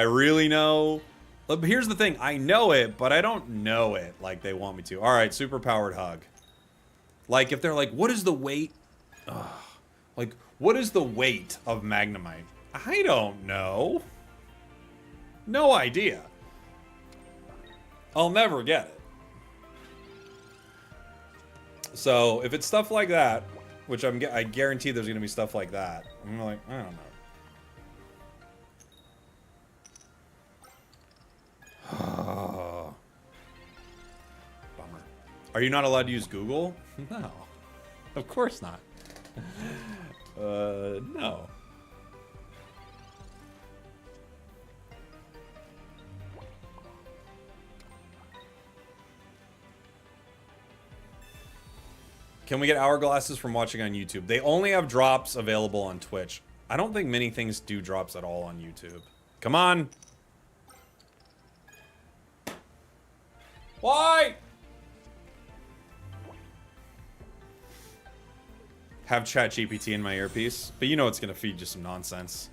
really know. But here's the thing, I know it, but I don't know it like they want me to. All right, super powered hug. Like if they're like, what is the weight? Like, what is the weight of Magnemite? I don't know. No idea. I'll never get it. So if it's stuff like that, which I guarantee there's gonna be stuff like that, I'm like, I don't know. Bummer. Are you not allowed to use Google? No, of course not. No. Can we get hourglasses from watching on YouTube? They only have drops available on Twitch. I don't think many things do drops at all on YouTube. Come on. Why? Have ChatGPT in my earpiece, but you know it's gonna feed you some nonsense.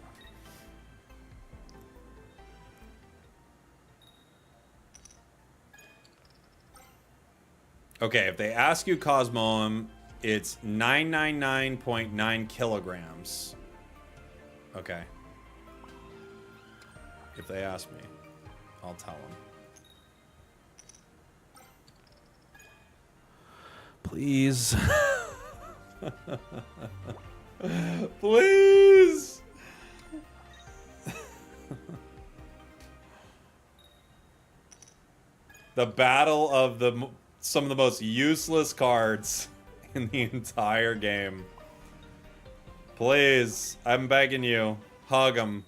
Okay, if they ask you Cosmoem, it's 999.9 kilograms. Okay. If they ask me, I'll tell them. Please. Please. The battle of some of the most useless cards in the entire game. Please, I'm begging you, hug them.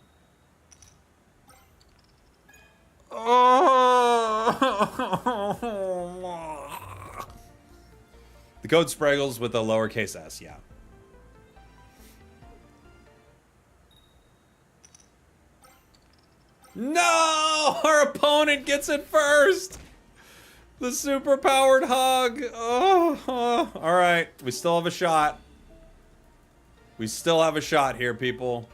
The code spragels with a lowercase s, yeah. No! Our opponent gets it first! The super powered hug. Oh, all right. We still have a shot. We still have a shot here, people.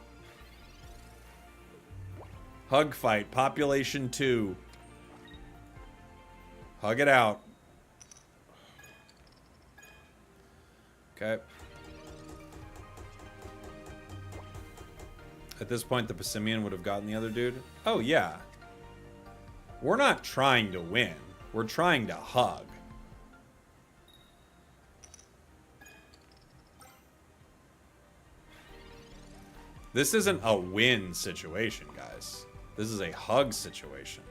Hug fight. Population 2. Hug it out. Okay. At this point, the Passimian would have gotten the other dude. Oh, yeah. We're not trying to win. We're trying to hug. This isn't a win situation, guys. This is a hug situation.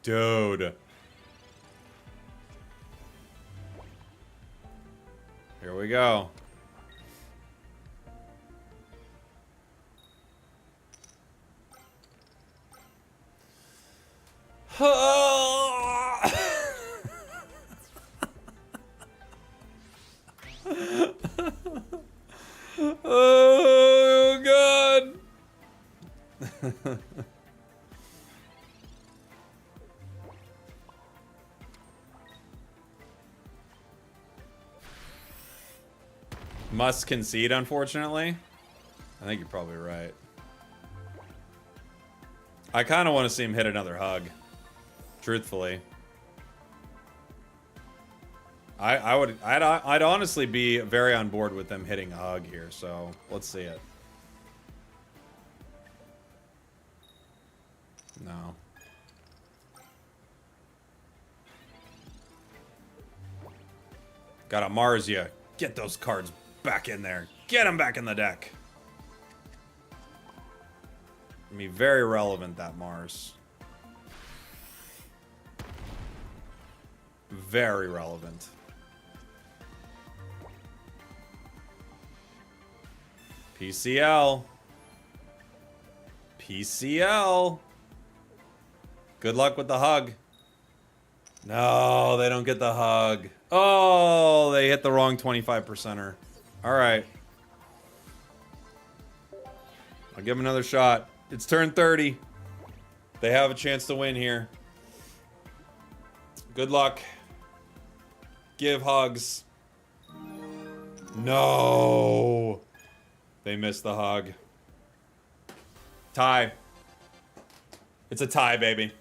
Dude. Here we go. Oh, God. Must concede, unfortunately. I think you're probably right. I kind of want to see him hit another hug. Truthfully. I'd honestly be very on board with them hitting a hug here. So let's see it. No. Gotta Mars ya. Get those cards back in there. Get them back in the deck. I mean, very relevant, that Mars. Very relevant. PCL. PCL. Good luck with the hug. No, they don't get the hug. Oh, they hit the wrong 25%er. All right. I'll give them another shot. It's turn 30. They have a chance to win here. Good luck. Give hugs. No. They missed the hug. Tie. It's a tie, baby.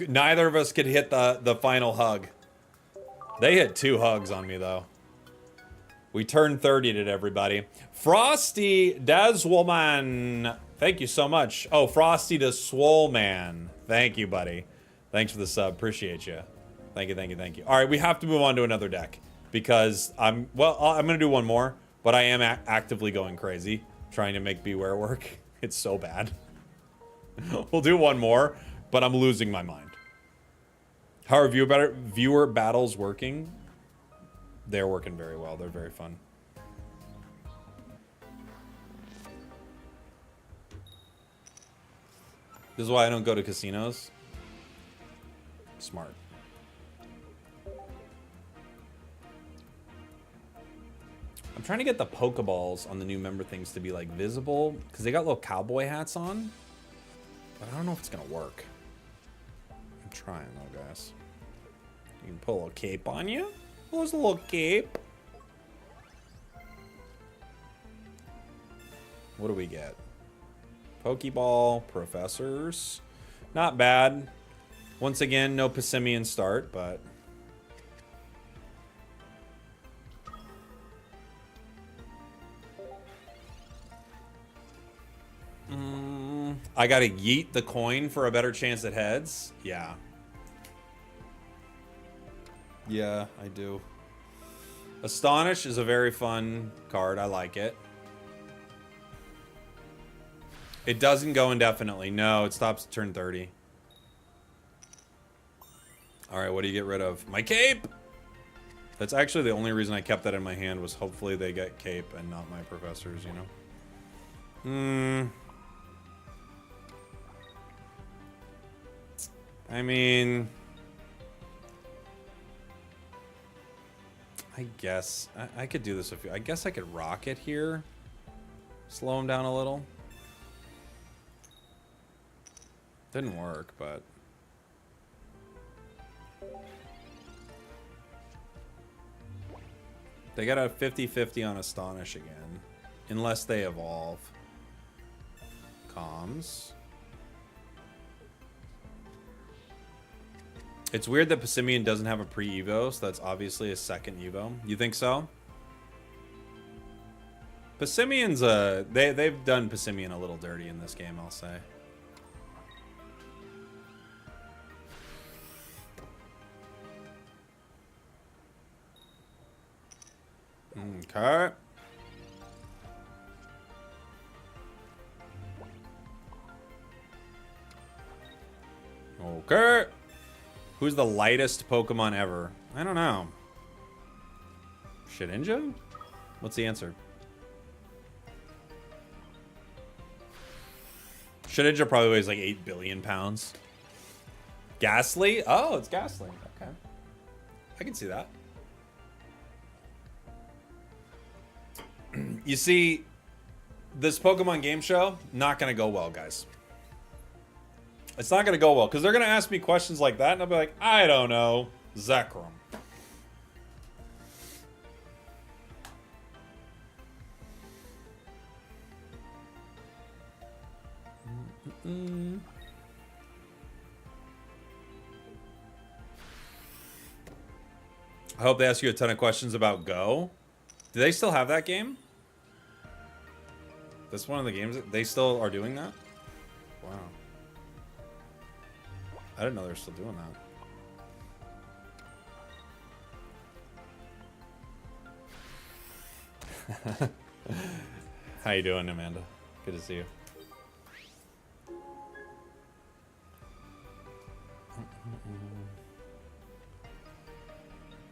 Neither of us could hit the final hug. They hit 2 hugs on me, though. We turned 30'd it, everybody. Frosty Daswolman. Thank you so much. Oh, Frosty Daswolman. Thank you, buddy. Thanks for the sub. Appreciate you. Thank you, thank you, thank you. All right, we have to move on to another deck. Because I'm going to do one more. But I am actively going crazy. Trying to make Beware work. It's so bad. We'll do one more. But I'm losing my mind. How are viewer battles working? They're working very well. They're very fun. This is why I don't go to casinos. Smart. I'm trying to get the Pokeballs on the new member things to be like visible because they got little cowboy hats on. But I don't know if it's gonna work. I'm trying though, guys. You can put a little cape on you. There's a little cape. What do we get? Pokeball, professors. Not bad. Once again, no Passimian start, but... I gotta yeet the coin for a better chance at heads? Yeah. Yeah, I do. Astonish is a very fun card. I like it. It doesn't go indefinitely. No, it stops at turn 30. Alright, what do you get rid of? My cape! That's actually the only reason I kept that in my hand was hopefully they get cape and not my professors, you know? I mean... I guess I could do this if I guess I could rock it here. Slow him down a little. Didn't work, but they got a 50-50 on Astonish again. Unless they evolve. Comms. It's weird that Passimian doesn't have a pre-Evo, so that's obviously a second Evo. You think so? Passimian's they've done Passimian a little dirty in this game, I'll say. Okay. Okay. Who's the lightest Pokemon ever? I don't know. Shedinja? What's the answer? Shedinja probably weighs like 8 billion pounds. Ghastly? Oh, it's Ghastly. Okay. I can see that. You see, this Pokemon game show, not going to go well, guys. It's not going to go well, because they're going to ask me questions like that, and I'll be like, I don't know. Zekrom. I hope they ask you a ton of questions about Go. Do they still have that game? That's one of the games that they still are doing that? Wow. I didn't know they were still doing that. How you doing, Amanda? Good to see you.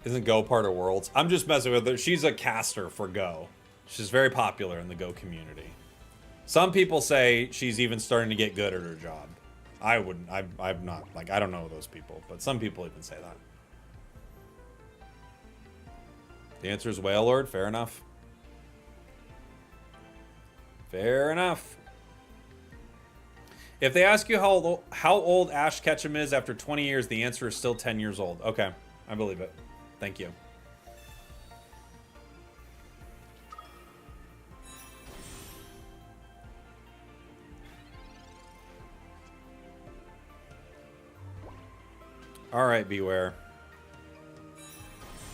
Isn't Go part of Worlds? I'm just messing with her. She's a caster for Go. She's very popular in the Go community. Some people say she's even starting to get good at her job. I wouldn't. I'm not. Like, I don't know those people, but some people even say that. The answer is Whale Lord. Fair enough. Fair enough. If they ask you how old Ash Ketchum is after 20 years, the answer is still 10 years old. Okay, I believe it. Thank you. All right, Beware.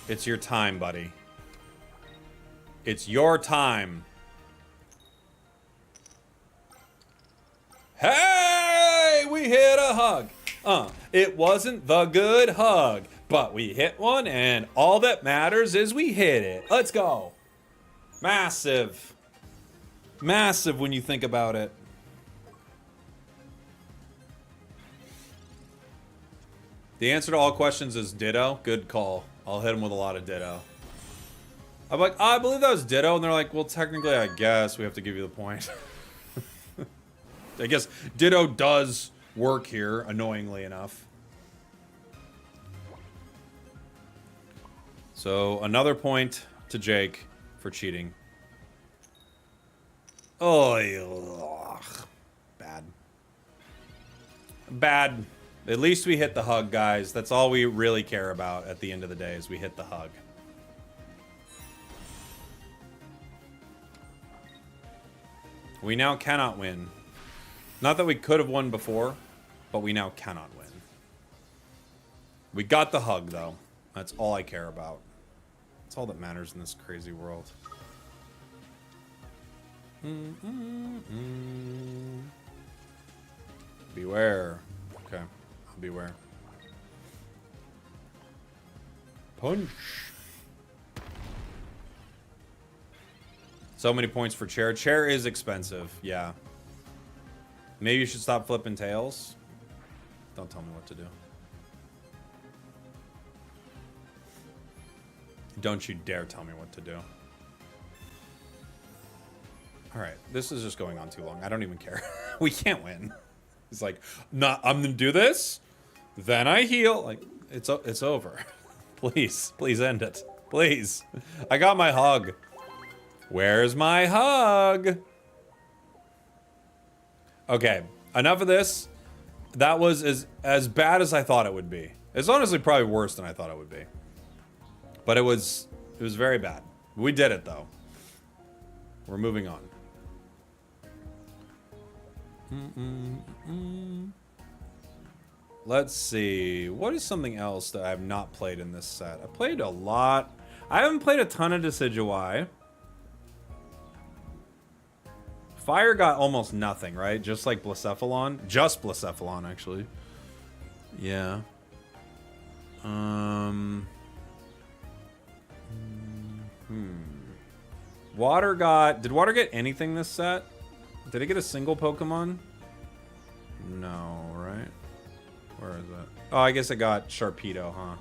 It's your time, buddy. It's your time. Hey, we hit a hug. It wasn't the good hug, but we hit one, and all that matters is we hit it. Let's go. Massive. Massive when you think about it. The answer to all questions is ditto. Good call. I'll hit him with a lot of ditto. I'm like, oh, I believe that was ditto. And they're like, well, technically, I guess we have to give you the point. I guess ditto does work here, annoyingly enough. So, another point to Jake for cheating. Oh, ugh. Bad. Bad. At least we hit the hug, guys. That's all we really care about at the end of the day, is we hit the hug. We now cannot win. Not that we could have won before, but we now cannot win. We got the hug, though. That's all I care about. That's all that matters in this crazy world. Beware. Okay. Beware. Punch. So many points for chair. Chair is expensive. Yeah. Maybe you should stop flipping tails. Don't tell me what to do. Don't you dare tell me what to do. All right. This is just going on too long. I don't even care. We can't win. It's like, nah, I'm gonna do this. Then I heal. Like, it's over. Please end it. Please. I got my hug. Where's my hug? Okay, enough of this. That was as bad as I thought it would be. It's honestly probably worse than I thought it would be. But it was very bad. We did it though. We're moving on. Let's see. What is something else that I have not played in this set? I played a lot. I haven't played a ton of Decidueye. Fire got almost nothing, right? Just like Blacephalon. Just Blacephalon, actually. Yeah. Water got... Did Water get anything this set? Did it get a single Pokemon? No, right? Where is it? Oh, I guess it got Sharpedo, huh?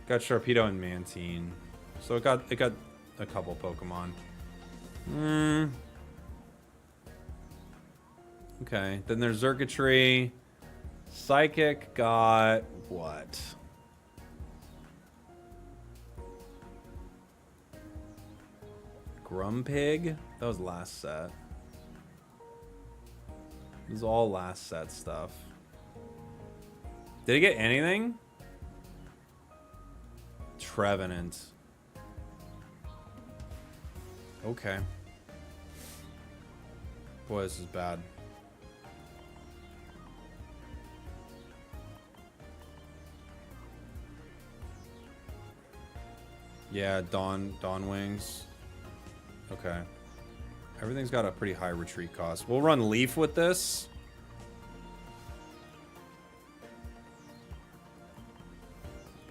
Got Sharpedo and Mantine. So it got a couple Pokemon. Okay, then there's Xurkitree. Psychic got what? Grumpig? That was last set. This is all last set stuff. Did it get anything? Trevenant. Okay. Boy, this is bad. Yeah, Dawn Wings. Okay. Everything's got a pretty high retreat cost. We'll run Leaf with this.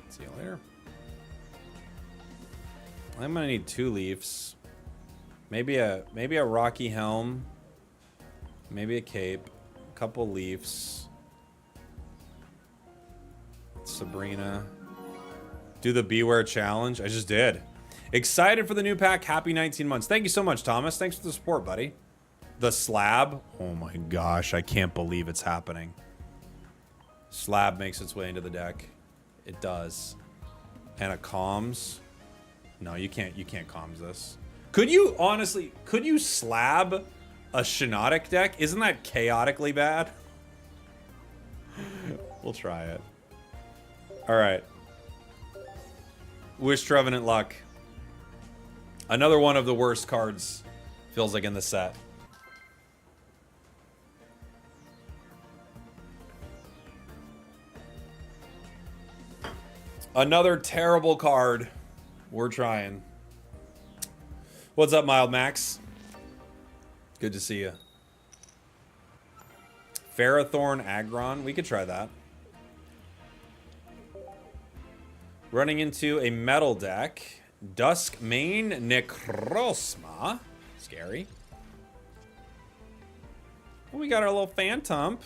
See you later. I'm gonna need 2 Leafs. Maybe a Rocky Helm. Maybe a Cape. A couple Leafs. Sabrina. Do the Beware Challenge. I just did. Excited for the new pack. Happy 19 months. Thank you so much, Thomas. Thanks for the support, buddy. The Slab. Oh my gosh, I can't believe it's happening. Slab makes its way into the deck. It does. And a Comms. No, you can't Comms this. Could you, honestly, could you Slab a Shiinotic deck? Isn't that chaotically bad? We'll try it. Alright. Wish Trevenant luck. Another one of the worst cards, feels like, in the set. Another terrible card. We're trying. What's up, Mild Max? Good to see you. Ferrothorn Aggron. We could try that. Running into a metal deck. Duskmane Necrozma. Scary. We got our little Phantump.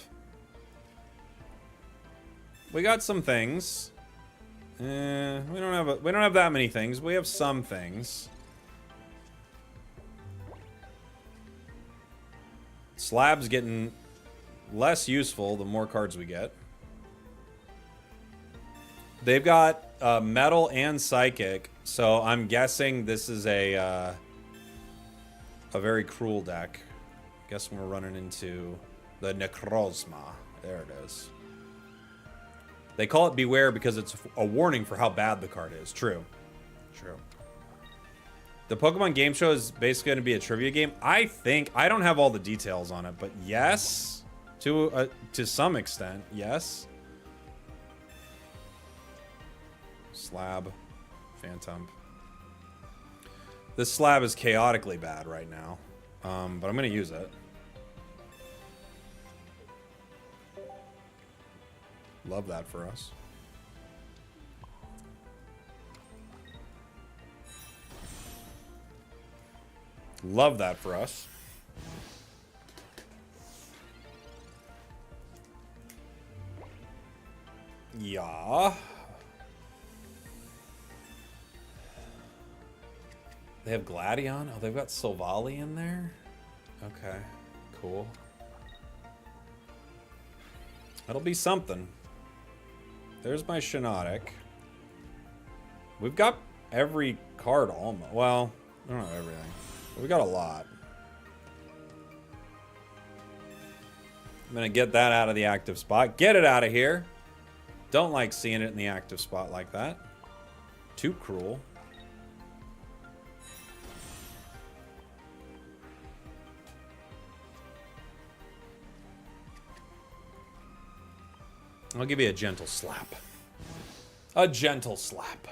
We got some things. We don't have that many things. We have some things. Slab's getting less useful the more cards we get. They've got metal and psychic, so I'm guessing this is a very cruel deck. Guess we're running into the Necrozma. There it is. They call it Beware because it's a warning for how bad the card is. True. True. The Pokemon Game Show is basically going to be a trivia game. I think, I don't have all the details on it, but yes, to some extent, yes. Slab, Phantump. This Slab is chaotically bad right now, but I'm going to use it. Love that for us. Love that for us. Yeah. They have Gladion? Oh, they've got Silvally in there? Okay, cool. That'll be something. There's my Shiinotic. We've got every card almost. Well, I don't know everything. But we got a lot. I'm gonna get that out of the active spot. Get it out of here. Don't like seeing it in the active spot like that. Too cruel. I'll give you a gentle slap. A gentle slap.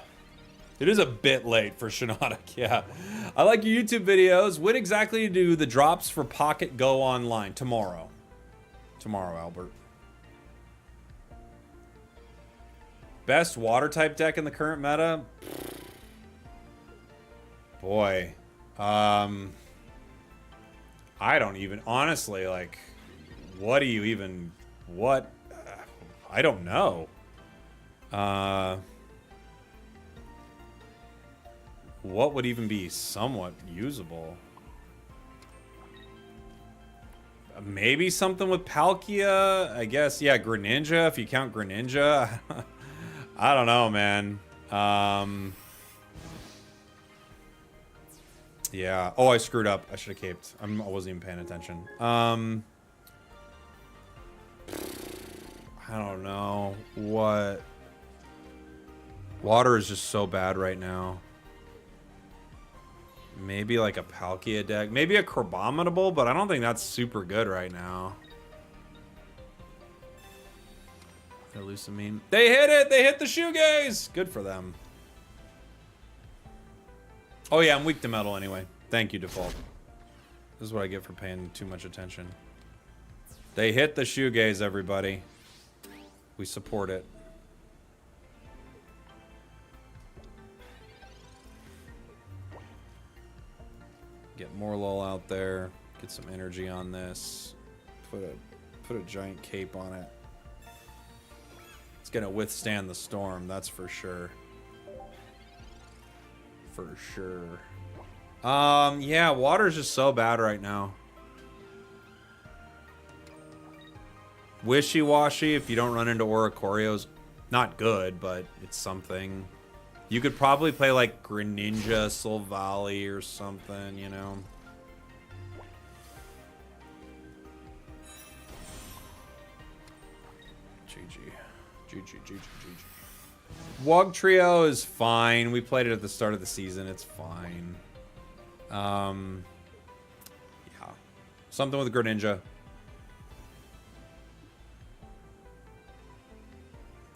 It is a bit late for Shiinotic, yeah. I like your YouTube videos. When exactly do the drops for Pocket go online? Tomorrow. Tomorrow, Albert. Best water type deck in the current meta? Boy. I don't even, honestly, like, what do you even, what? I don't know. What would even be somewhat usable? Maybe something with Palkia, I guess. Yeah, Greninja, if you count Greninja. I don't know, man. Yeah. Oh, I screwed up. I should have caped. I wasn't even paying attention. I don't know. What? Water is just so bad right now. Maybe like a Palkia deck. Maybe a Crabominable, but I don't think that's super good right now. Illusamine. They hit it! They hit the shoegaze! Good for them. Oh yeah, I'm weak to metal anyway. Thank you, default. This is what I get for paying too much attention. They hit the shoegaze, everybody. We support it. Get more lol out there. Get some energy on this. Put a giant cape on it. It's gonna withstand the storm, that's for sure. For sure. Yeah, water's just so bad right now. Wishy-washy if you don't run into Oricorios. Not good, but it's something. You could probably play like Greninja, Silvally or something, you know. GG. Wug Trio is fine. We played it at the start of the season. It's fine. Yeah. Something with Greninja.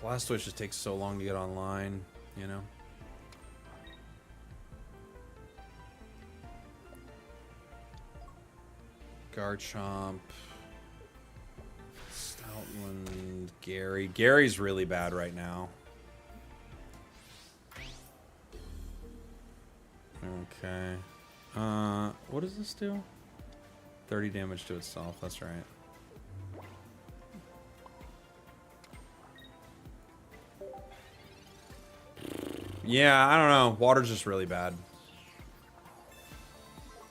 Blastoise just takes so long to get online, you know? Garchomp. Stoutland. Gary. Gary's really bad right now. Okay. What does this do? 30 damage to itself, that's right. Yeah, I don't know. Water's just really bad.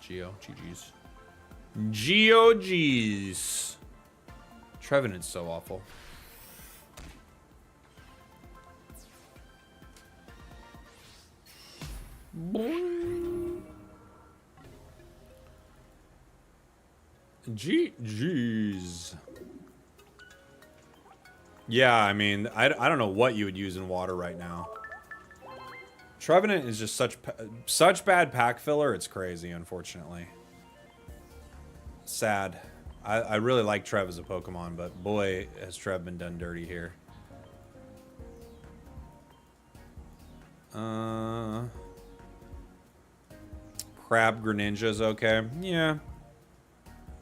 GG's. GOG's. Trevenant's so awful. GG's. Yeah, I mean, I don't know what you would use in water right now. Trevenant is just such bad pack filler, it's crazy, unfortunately. Sad. I really like Trev as a Pokemon, but boy, has Trev been done dirty here. Crab Greninja's okay. Yeah.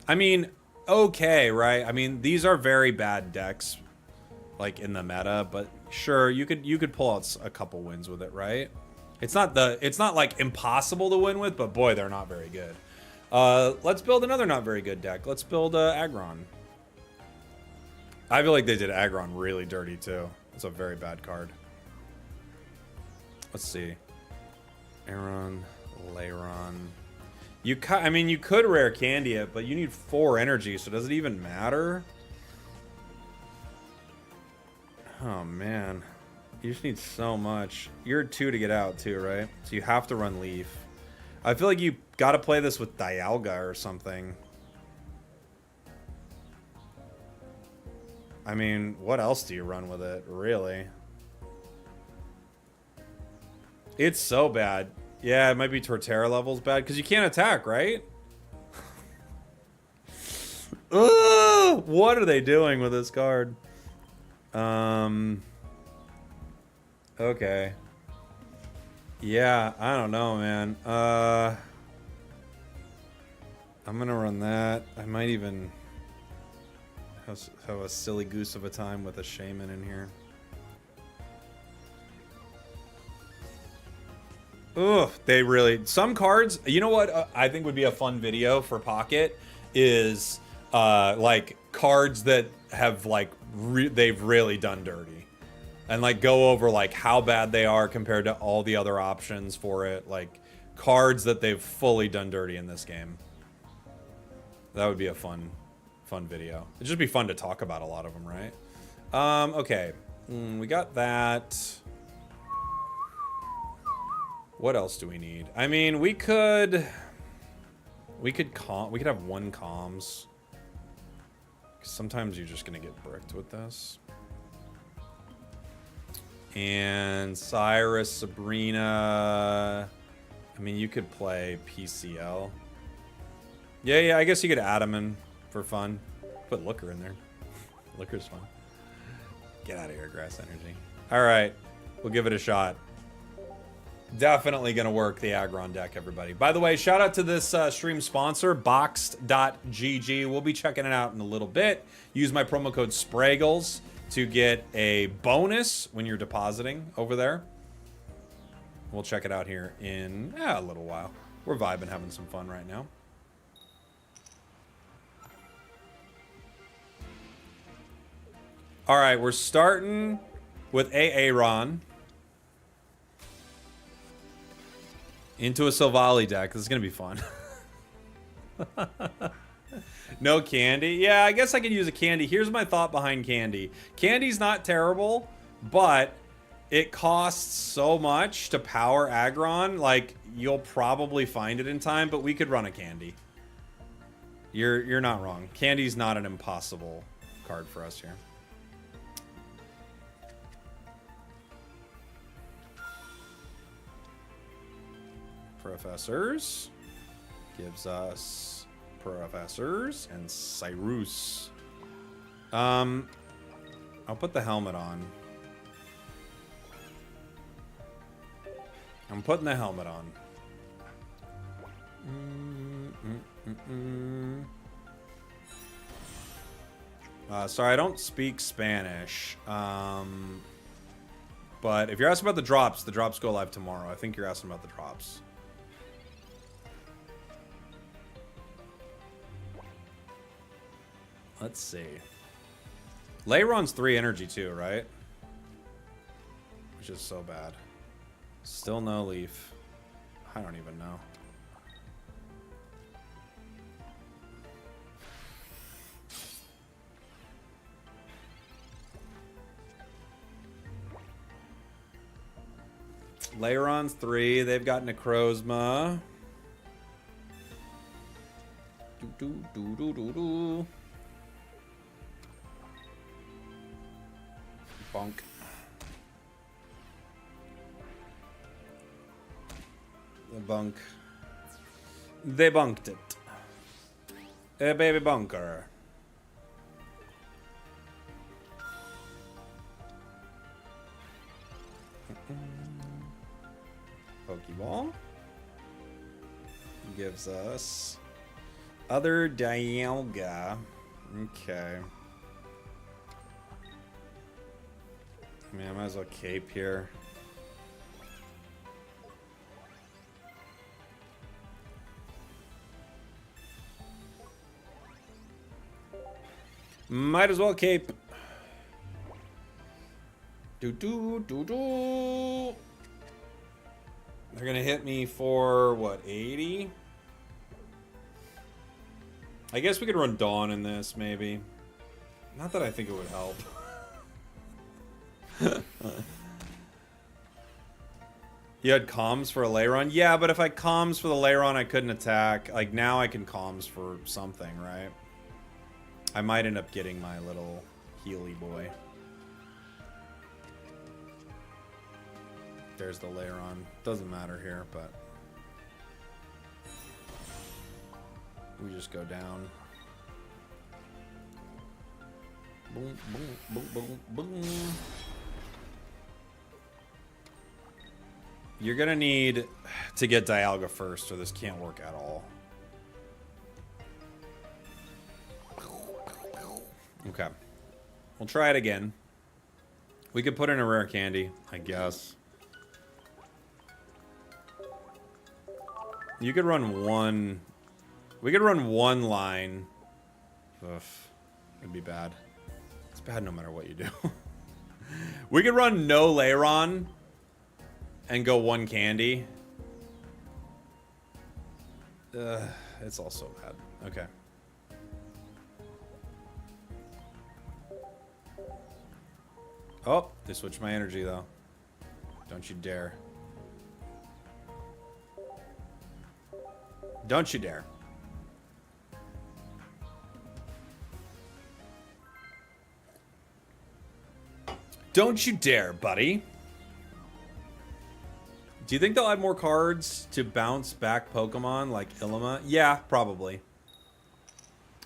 I mean, okay, right? I mean, these are very bad decks, like in the meta, but sure, you could pull out a couple wins with it, right? It's not like impossible to win with, but boy, they're not very good. Let's build another not very good deck. Let's build Aggron. I feel like they did Aggron really dirty too. It's a very bad card. Let's see. Aron, Lairon. I mean, you could rare candy it, but you need 4 energy, so does it even matter? Oh man. You just need so much. You're 2 to get out too, right? So you have to run Leaf. I feel like you gotta play this with Dialga or something. I mean, what else do you run with it, really? It's so bad. Yeah, it might be Torterra levels bad, because you can't attack, right? Ugh, what are they doing with this card? Okay. Yeah, I don't know, man. I'm gonna run that. I might even have a silly goose of a time with a shaman in here. Ugh, they really... Some cards... You know what I think would be a fun video for Pocket is, like, cards that have, like, they've really done dirty. And, like, go over, like, how bad they are compared to all the other options for it. Like, cards that they've fully done dirty in this game. That would be a fun video. It'd just be fun to talk about a lot of them, right? Okay. We got that. What else do we need? I mean, we could have 1 comms. Sometimes you're just gonna get bricked with this. And Cyrus, Sabrina. I mean, you could play PCL. Yeah, I guess you could add them in for fun. Put Looker in there. Looker's fun. Get out of here, Grass Energy. All right, we'll give it a shot. Definitely going to work the Aggron deck, everybody. By the way, shout out to this stream sponsor, boxed.gg. We'll be checking it out in a little bit. Use my promo code spragels to get a bonus when you're depositing over there. We'll check it out here in a little while. We're vibing, having some fun right now. All right, we're starting with Aaron. Into a Silvally deck. This is going to be fun. No candy. Yeah, I guess I could use a candy. Here's my thought behind candy. Candy's not terrible, but it costs so much to power Aggron. Like, you'll probably find it in time, but we could run a candy. You're not wrong. Candy's not an impossible card for us here. Professors gives us Professors and Cyrus. I'll put the helmet on. I'm putting the helmet on. Sorry, I don't speak Spanish. But if you're asking about the drops go live tomorrow. I think you're asking about the drops. Let's see. Leiron's 3 energy too, right? Which is so bad. Still no leaf. I don't even know. Leiron's 3. They've got Necrozma. Do. Bunk. The bunk. They bunked it. A baby bunker. Pokeball gives us other Dialga. Okay. I mean, I might as well cape here. Might as well cape. Do. They're gonna hit me for what, 80? I guess we could run Dawn in this, maybe. Not that I think it would help. You had comms for a Leiron? Yeah, but if I comms for the Leiron, I couldn't attack. Like, now I can comms for something, right? I might end up getting my little Healy boy. There's the Leiron. Doesn't matter here, but we just go down. Boom, boom, boom, boom, boom. You're gonna need to get Dialga first, or this can't work at all. Okay. We'll try it again. We could put in a rare candy, I guess. You could run one... We could run one line. Ugh. It'd be bad. It's bad no matter what you do. We could run no Leiron and go one candy. It's all so bad. Okay. Oh, they switched my energy though. Don't you dare. Don't you dare. Don't you dare, buddy. Do you think they'll add more cards to bounce back Pokemon like Ilima? Yeah, probably.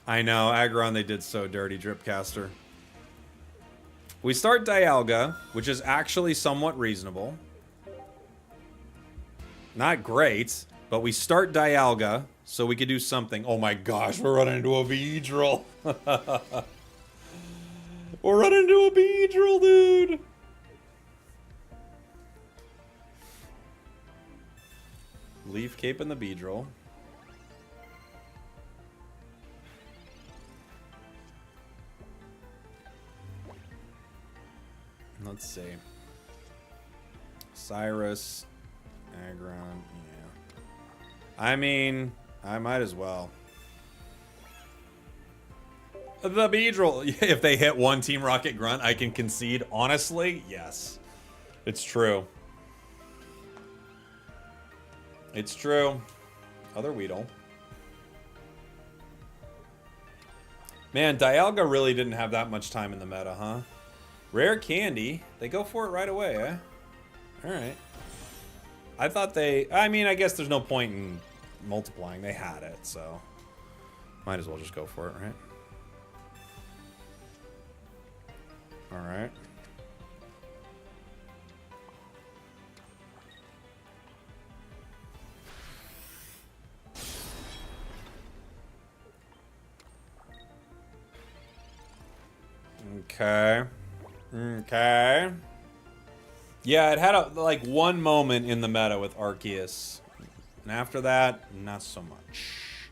I know, Aggron, they did so dirty, Dripcaster. We start Dialga, which is actually somewhat reasonable. Not great, but we start Dialga, so we could do something. Oh my gosh, we're running into a Beedrill. We're running into a Beedrill, dude. Leaf Cape and the Beedrill. Let's see. Cyrus, Aggron, yeah. I mean, I might as well. The Beedrill. If they hit one Team Rocket Grunt, I can concede. Honestly, yes. It's true. It's true. Other Weedle. Man, Dialga really didn't have that much time in the meta, huh? Rare Candy. They go for it right away, eh? Alright. I thought they... I mean, I guess there's no point in multiplying. They had it, so... Might as well just go for it, right? Alright. Okay. Okay. Yeah, it had like one moment in the meta with Arceus. And after that, not so much.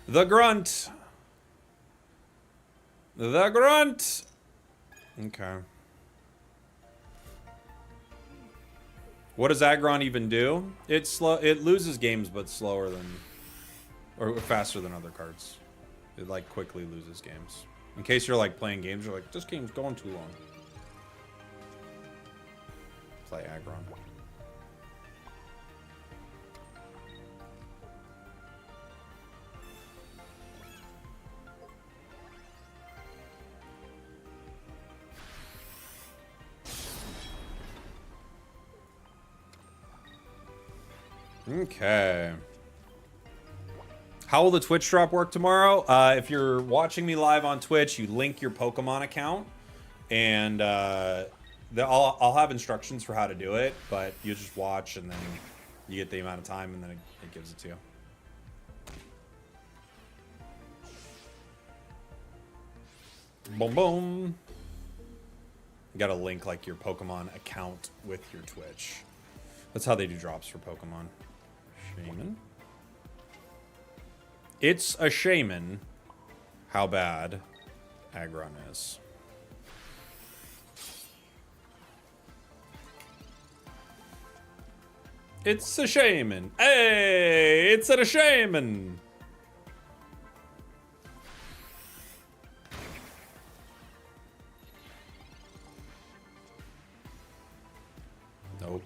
The Grunt. The Grunt. Okay. What does Aggron even do? It's slow. It loses games, but slower than, or faster than other cards. It like quickly loses games. In case you're like playing games, you're like, this game's going too long. Play Aggron. Okay. How will the Twitch drop work tomorrow? If you're watching me live on Twitch, you link your Pokemon account, and I'll have instructions for how to do it, but you just watch, and then you get the amount of time, and then it gives it to you. Boom, boom. You gotta link like your Pokemon account with your Twitch. That's how they do drops for Pokemon. Shaman. It's a shaman how bad Aggron is. It's a shaman. Hey, it's a shaman. Nope.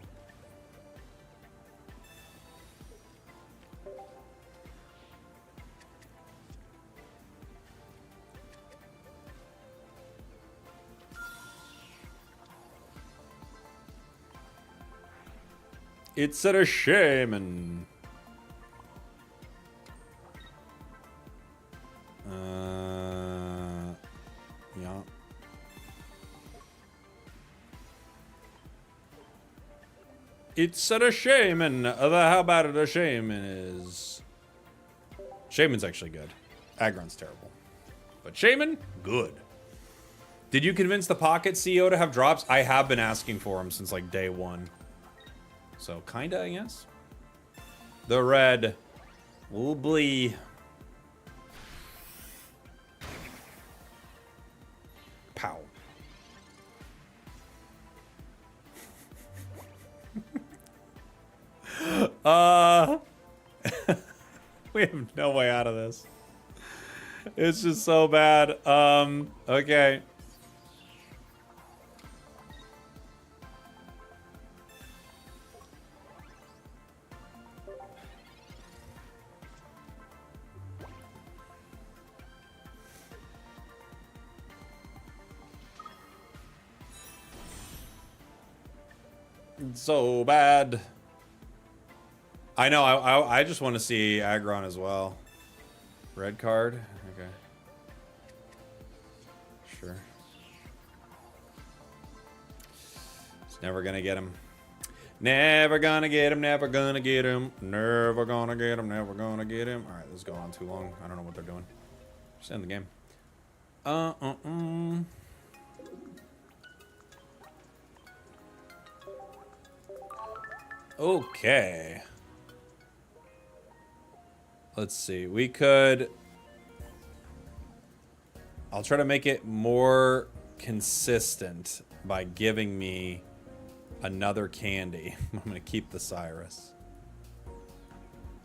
It's a shaman. Yeah. It's a shaman. How bad a shaman is. Shaman's actually good. Aggron's terrible. But shaman, good. Did you convince the Pocket CEO to have drops? I have been asking for him since like day one. So, kinda, I guess. The red will bleed. Pow. We have no way out of this. It's just so bad. Okay. So bad. I know, I just want to see Aggron as well. Red card? Okay. Sure. It's never gonna get him. Never gonna get him, never gonna get him. Never gonna get him, never gonna get him. Alright, this is going on too long. I don't know what they're doing. Just end the game. Okay. Let's see. We could... I'll try to make it more consistent by giving me another candy. I'm going to keep the Cyrus.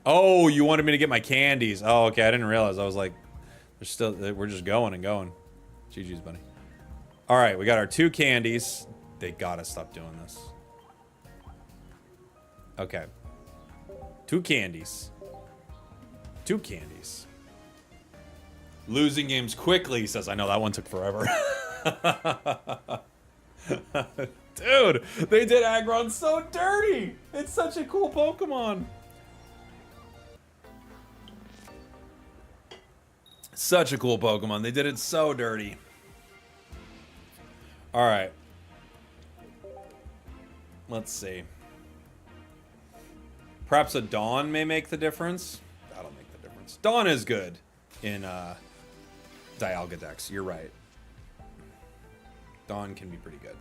Oh, you wanted me to get my candies. Oh, okay. I didn't realize. I was like, we're just going and going. GG's, buddy. All right. We got our 2 candies. They got to stop doing this. Okay. 2 candies. 2 candies. Losing games quickly, he says. I know, that one took forever. Dude, they did Aggron so dirty. It's such a cool Pokemon. Such a cool Pokemon. They did it so dirty. All right. Let's see. Perhaps a Dawn may make the difference. That'll make the difference. Dawn is good in Dialga decks. You're right. Dawn can be pretty good.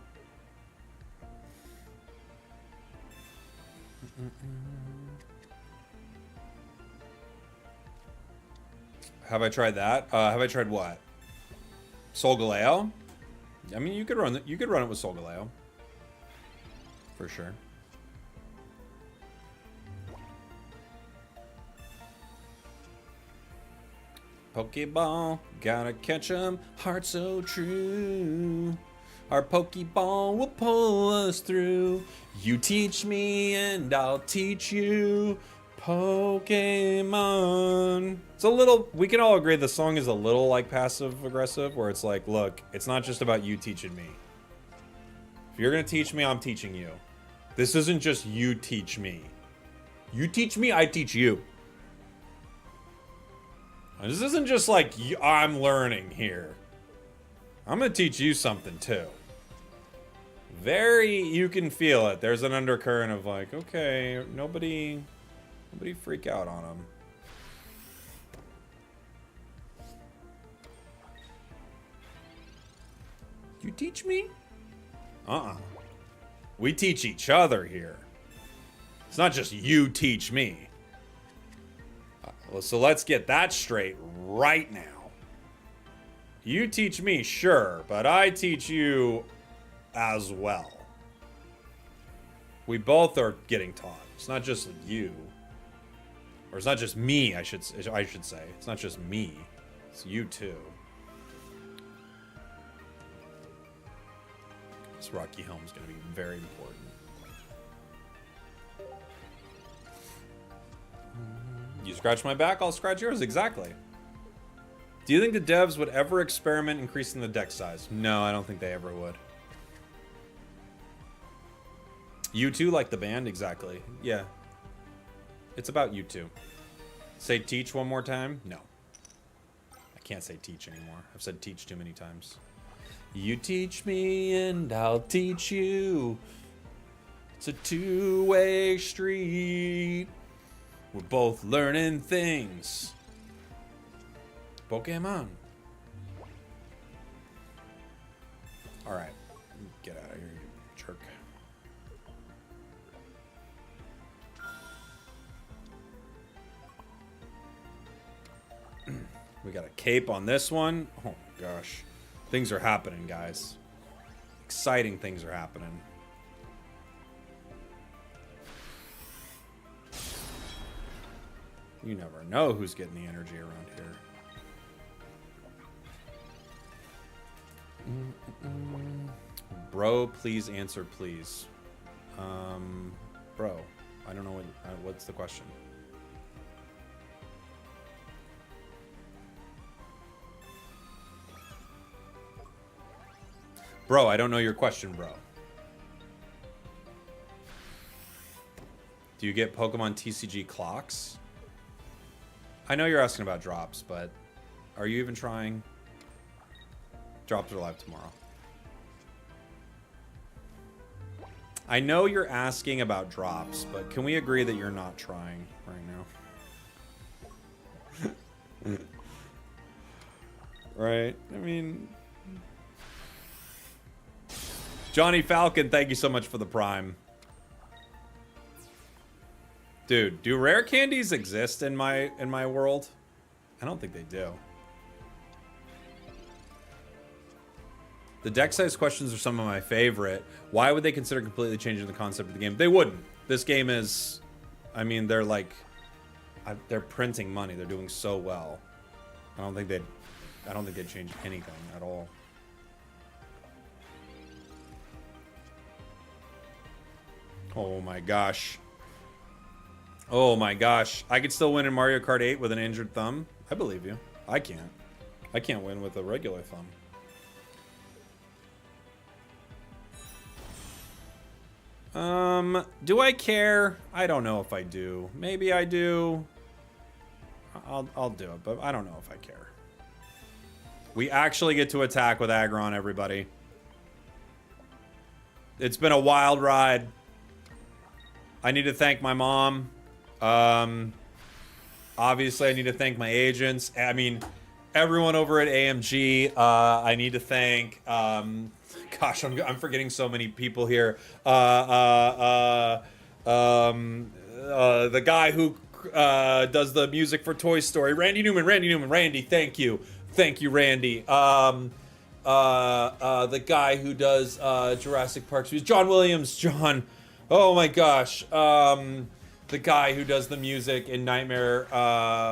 Have I tried that? Have I tried what? Solgaleo? I mean, you could run it with Solgaleo. For sure. Pokeball, gotta catch 'em, heart so true. Our Pokeball will pull us through. You teach me and I'll teach you. Pokemon. It's a little, we can all agree the song is a little like passive aggressive, where it's like, look, it's not just about you teaching me. If you're gonna teach me, I'm teaching you. This isn't just you teach me. You teach me, I teach you. This isn't just like, I'm learning here. I'm gonna teach you something too. Very, you can feel it. There's an undercurrent of like, okay, nobody freak out on him. You teach me? We teach each other here. It's not just you teach me. So let's get that straight right now. You teach me, sure, but I teach you as well. We both are getting taught. It's not just you. Or it's not just me, I should say. It's not just me. It's you too. This Rocky Helm is going to be very important. You scratch my back, I'll scratch yours. Exactly. Do you think the devs would ever experiment increasing the deck size? No, I don't think they ever would. You two, like the band? Exactly. Yeah. It's about you two. Say teach one more time? No. I can't say teach anymore. I've said teach too many times. You teach me and I'll teach you. It's a two-way street. We're both learning things. Pokemon. Alright. Get out of here, you jerk. We got a cape on this one. Oh my gosh. Things are happening, guys. Exciting things are happening. You never know who's getting the energy around here. Bro, please answer, please. Bro, I don't know what's the question. Bro, I don't know your question, bro. Do you get Pokemon TCG clocks? I know you're asking about drops, but are you even trying? Drops are live tomorrow. I know you're asking about drops, but can we agree that you're not trying right now? Right? I mean... Johnny Falcon, thank you so much for the Prime. Dude, do rare candies exist in my world? I don't think they do. The deck size questions are some of my favorite. Why would they consider completely changing the concept of the game? They wouldn't. This game is... I mean, they're like... they're printing money. They're doing so well. I don't think they'd change anything at all. Oh my gosh. Oh my gosh. I could still win in Mario Kart 8 with an injured thumb. I believe you. I can't. I can't win with a regular thumb. Do I care? I don't know if I do. Maybe I do. I'll do it, but I don't know if I care. We actually get to attack with Aggron, everybody. It's been a wild ride. I need to thank my mom. Obviously, I need to thank my agents. I mean, everyone over at AMG. I need to thank... gosh, I'm forgetting so many people here. The guy who does the music for Toy Story. Randy Newman. Randy, thank you. Thank you, Randy. The guy who does Jurassic Park. John Williams. John. Oh my gosh. The guy who does the music in Nightmare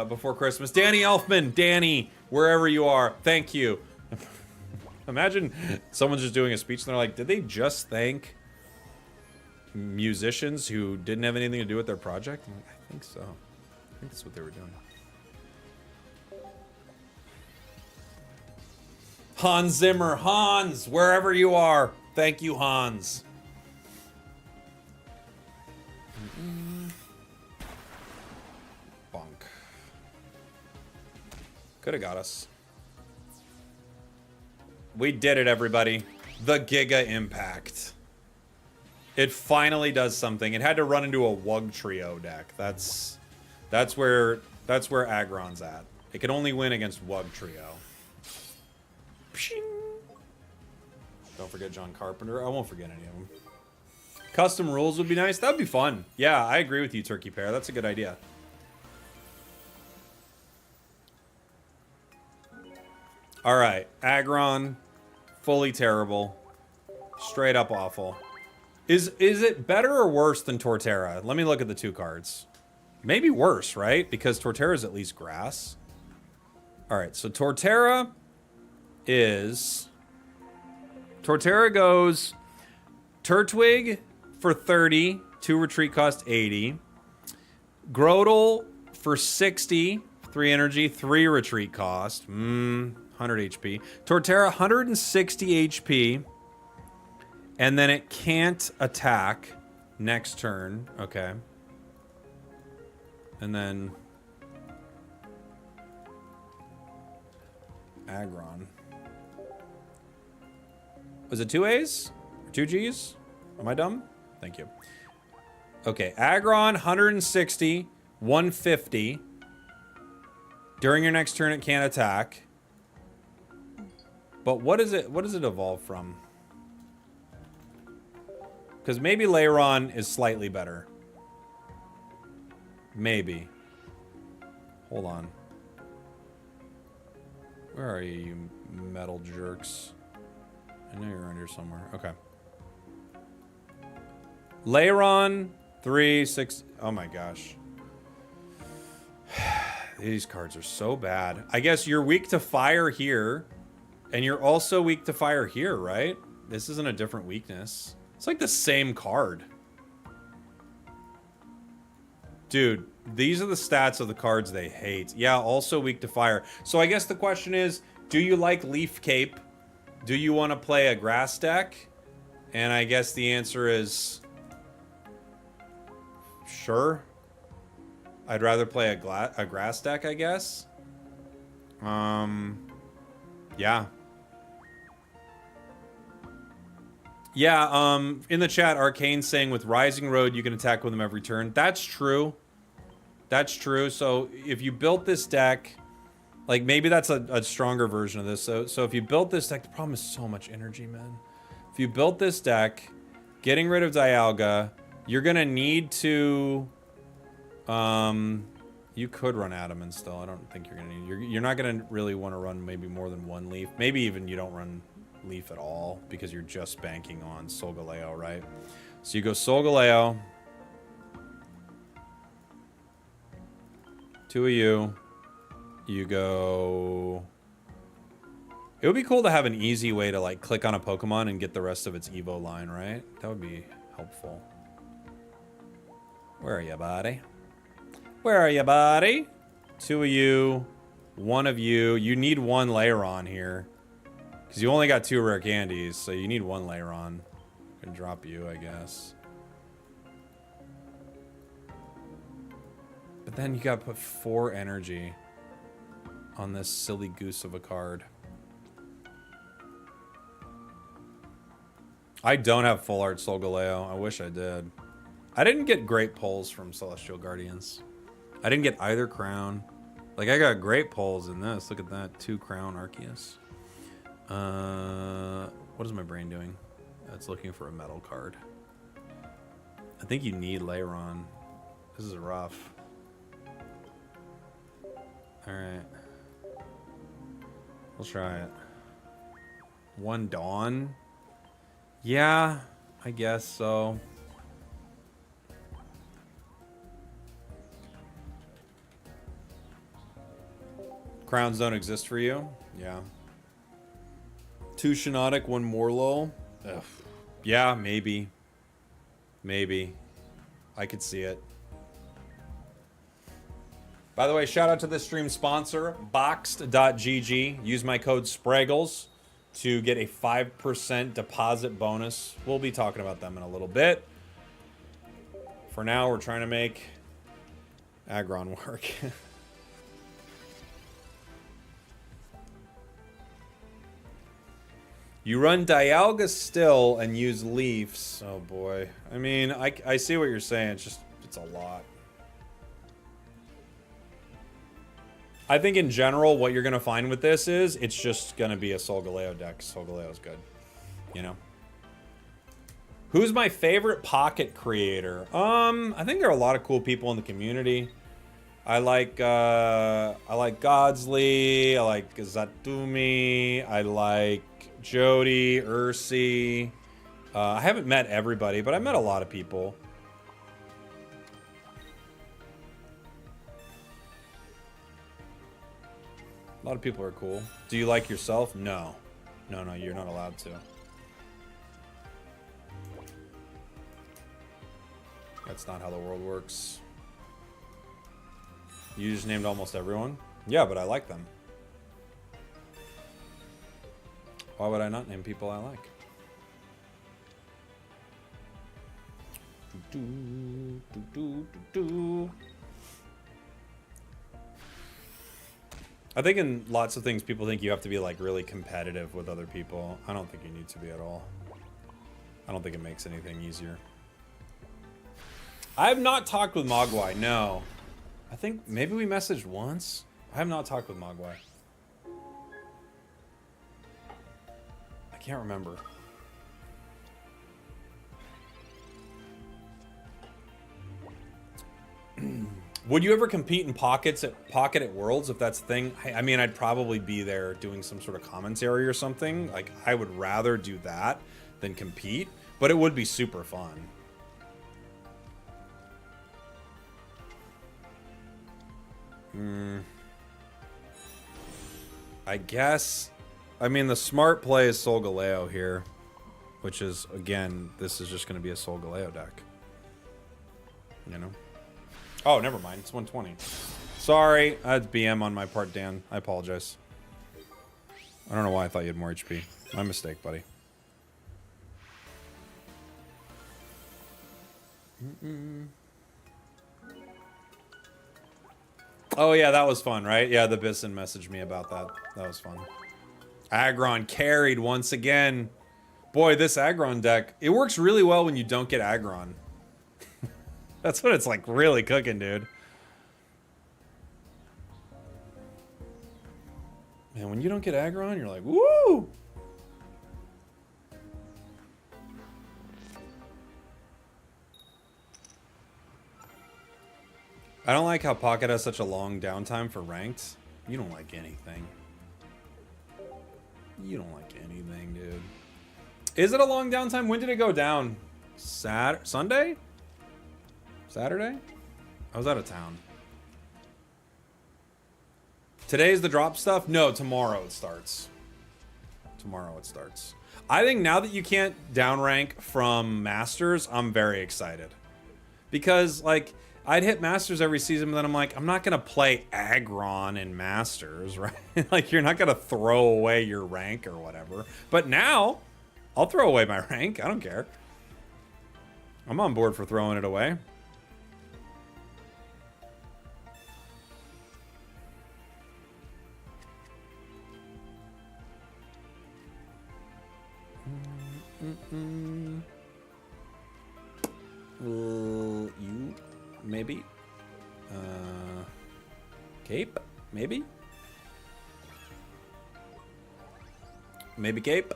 Before Christmas. Danny Elfman. Danny, wherever you are. Thank you. Imagine someone's just doing a speech and they're like, did they just thank musicians who didn't have anything to do with their project? I'm like, I think so. I think that's what they were doing. Hans Zimmer. Hans, wherever you are. Thank you, Hans. Bonk. Could have got us. We did it, everybody. The Giga Impact. It finally does something. It had to run into a Wug Trio deck. That's where Aggron's at. It can only win against Wug Trio. Pshing. Don't forget John Carpenter. I won't forget any of them. Custom rules would be nice. That'd be fun. Yeah, I agree with you, Turkey Pear. That's a good idea. All right, Aggron, fully terrible, straight up awful. Is it better or worse than Torterra? Let me look at the two cards. Maybe worse, right? Because Torterra is at least grass. All right, so Torterra goes Turtwig for 30, 2 retreat cost 80. Grotle for 60, 3 energy, 3 retreat cost. 100 HP. Torterra, 160 HP. And then it can't attack next turn. Okay. And then... Aggron. Was it 2 A's? Or 2 G's? Am I dumb? Thank you. Okay, Aggron, 160, 150. During your next turn, it can't attack. But what does it evolve from? Because maybe Leiron is slightly better. Maybe. Hold on. Where are you, you metal jerks? I know you're around here somewhere. Okay. Leiron, 3, 6. Oh my gosh. These cards are so bad. I guess you're weak to fire here. And you're also weak to fire here, right? This isn't a different weakness. It's like the same card. Dude, these are the stats of the cards they hate. Yeah, also weak to fire. So I guess the question is, do you like Leaf Cape? Do you want to play a grass deck? And I guess the answer is... Sure. I'd rather play a grass deck, I guess. Yeah. Yeah, in the chat, Arcane saying with Rising Road, you can attack with them every turn. That's true. That's true. So if you built this deck, like maybe that's a stronger version of this. So if you built this deck, the problem is so much energy, man. If you built this deck, getting rid of Dialga, you're gonna need to, you could run Adamant still. I don't think you're gonna need, you're not gonna really want to run maybe more than one Leaf. Maybe even you don't run Leaf at all because you're just banking on Solgaleo, right? So you go Solgaleo. Two of you. You go... It would be cool to have an easy way to like click on a Pokemon and get the rest of its Evo line, right? That would be helpful. Where are you, buddy? Where are you, buddy? Two of you. One of you. You need one Lairon here. Because you only got 2 rare candies, so you need one Lairon. I can drop you, I guess. But then you gotta put 4 energy on this silly goose of a card. I don't have full art Solgaleo. I wish I did. I didn't get great pulls from Celestial Guardians. I didn't get either crown. Like, I got great pulls in this. Look at that. 2 crown Arceus. What is my brain doing? It's looking for a metal card. I think you need Lairon. This is rough. Alright. We'll try it. 1 Dawn? Yeah, I guess so. Crowns don't exist for you? Yeah. 2 Shiinotic, 1 Morlo? Ugh. Yeah, maybe. Maybe. I could see it. By the way, shout out to this stream sponsor, Boxed.gg. Use my code SPRAGELS to get a 5% deposit bonus. We'll be talking about them in a little bit. For now, we're trying to make Aggron work. You run Dialga still and use Leafs. Oh boy. I mean, I see what you're saying. It's a lot. I think in general, what you're going to find with this is it's just going to be a Solgaleo deck. Solgaleo's good. You know? Who's my favorite pocket creator? I think there are a lot of cool people in the community. I like Godsley. I like Zatumi. I like Jody, Ursi. I haven't met everybody, but I met a lot of people. A lot of people are cool. Do you like yourself? No. No, you're not allowed to. That's not how the world works. You just named almost everyone? Yeah, but I like them. Why would I not name people I like? I think in lots of things, people think you have to be like really competitive with other people. I don't think you need to be at all. I don't think it makes anything easier. I have not talked with Mogwai, no. I think maybe we messaged once. I have not talked with Mogwai. I can't remember. Would you ever compete in Pocket at Worlds if that's the thing? I mean, I'd probably be there doing some sort of commentary or something. Like, I would rather do that than compete, but it would be super fun. I guess. I mean, the smart play is Solgaleo here, which is, again, this is just going to be a Solgaleo deck. You know? Oh, never mind. It's 120. Sorry. That's BM on my part, Dan. I apologize. I don't know why I thought you had more HP. My mistake, buddy. Oh, yeah, that was fun, right? Yeah, the Bison messaged me about that. That was fun. Aggron carried once again. Boy, this Aggron deck, it works really well when you don't get Aggron. That's when it's like really cooking, dude. Man, when you don't get Aggron, you're like, woo! I don't like how Pocket has such a long downtime for ranked. You don't like anything. You don't like anything, dude. Is it a long downtime? When did it go down? Sunday? Saturday? I was out of town. Today's the drop stuff? No, tomorrow it starts. Tomorrow it starts. I think now that you can't downrank from Masters, I'm very excited. Because, like, I'd hit Masters every season, but then I'm like, I'm not going to play Aggron in Masters, right? Like, you're not going to throw away your rank or whatever. But now, I'll throw away my rank. I don't care. I'm on board for throwing it away. You maybe Cape, maybe Cape.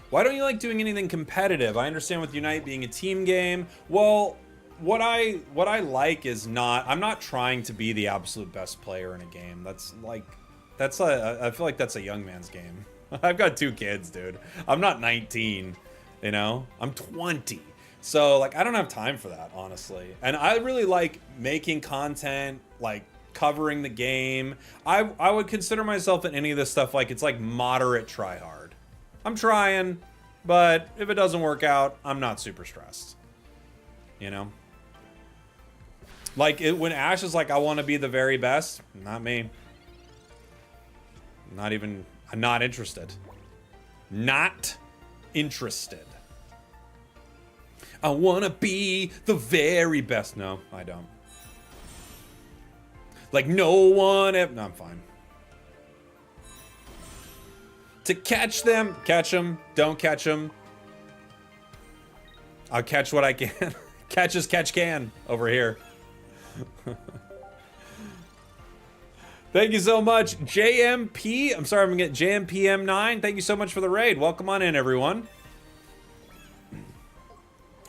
Why don't you like doing anything competitive? I understand with Unite being a team game. Well, what I like is I'm not trying to be the absolute best player in a game. I feel like that's a young man's game. I've got 2 kids, dude. I'm not 19, you know? I'm 20. So, like, I don't have time for that, honestly. And I really like making content, like, covering the game. I would consider myself in any of this stuff, like, it's like moderate try hard. I'm trying, but if it doesn't work out, I'm not super stressed. You know? Like, when Ash is like, I want to be the very best, not me. I'm not interested. Not interested. I want to be the very best. No, I don't. Like, no one ever. No, I'm fine. To catch them, catch them. Don't catch them. I'll catch what I can. Catch as catch can over here. Thank you so much, JMP. I'm sorry, I'm gonna get JMPM9. Thank you so much for the raid. Welcome on in, everyone.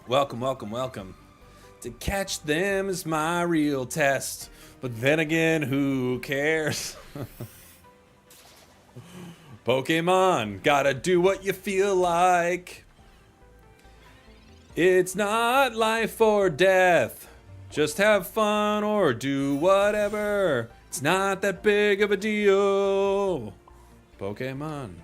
Welcome, welcome, welcome. To catch them is my real test. But then again, who cares? Pokemon, gotta do what you feel like. It's not life or death. Just have fun or do whatever. It's not that big of a deal. Pokemon.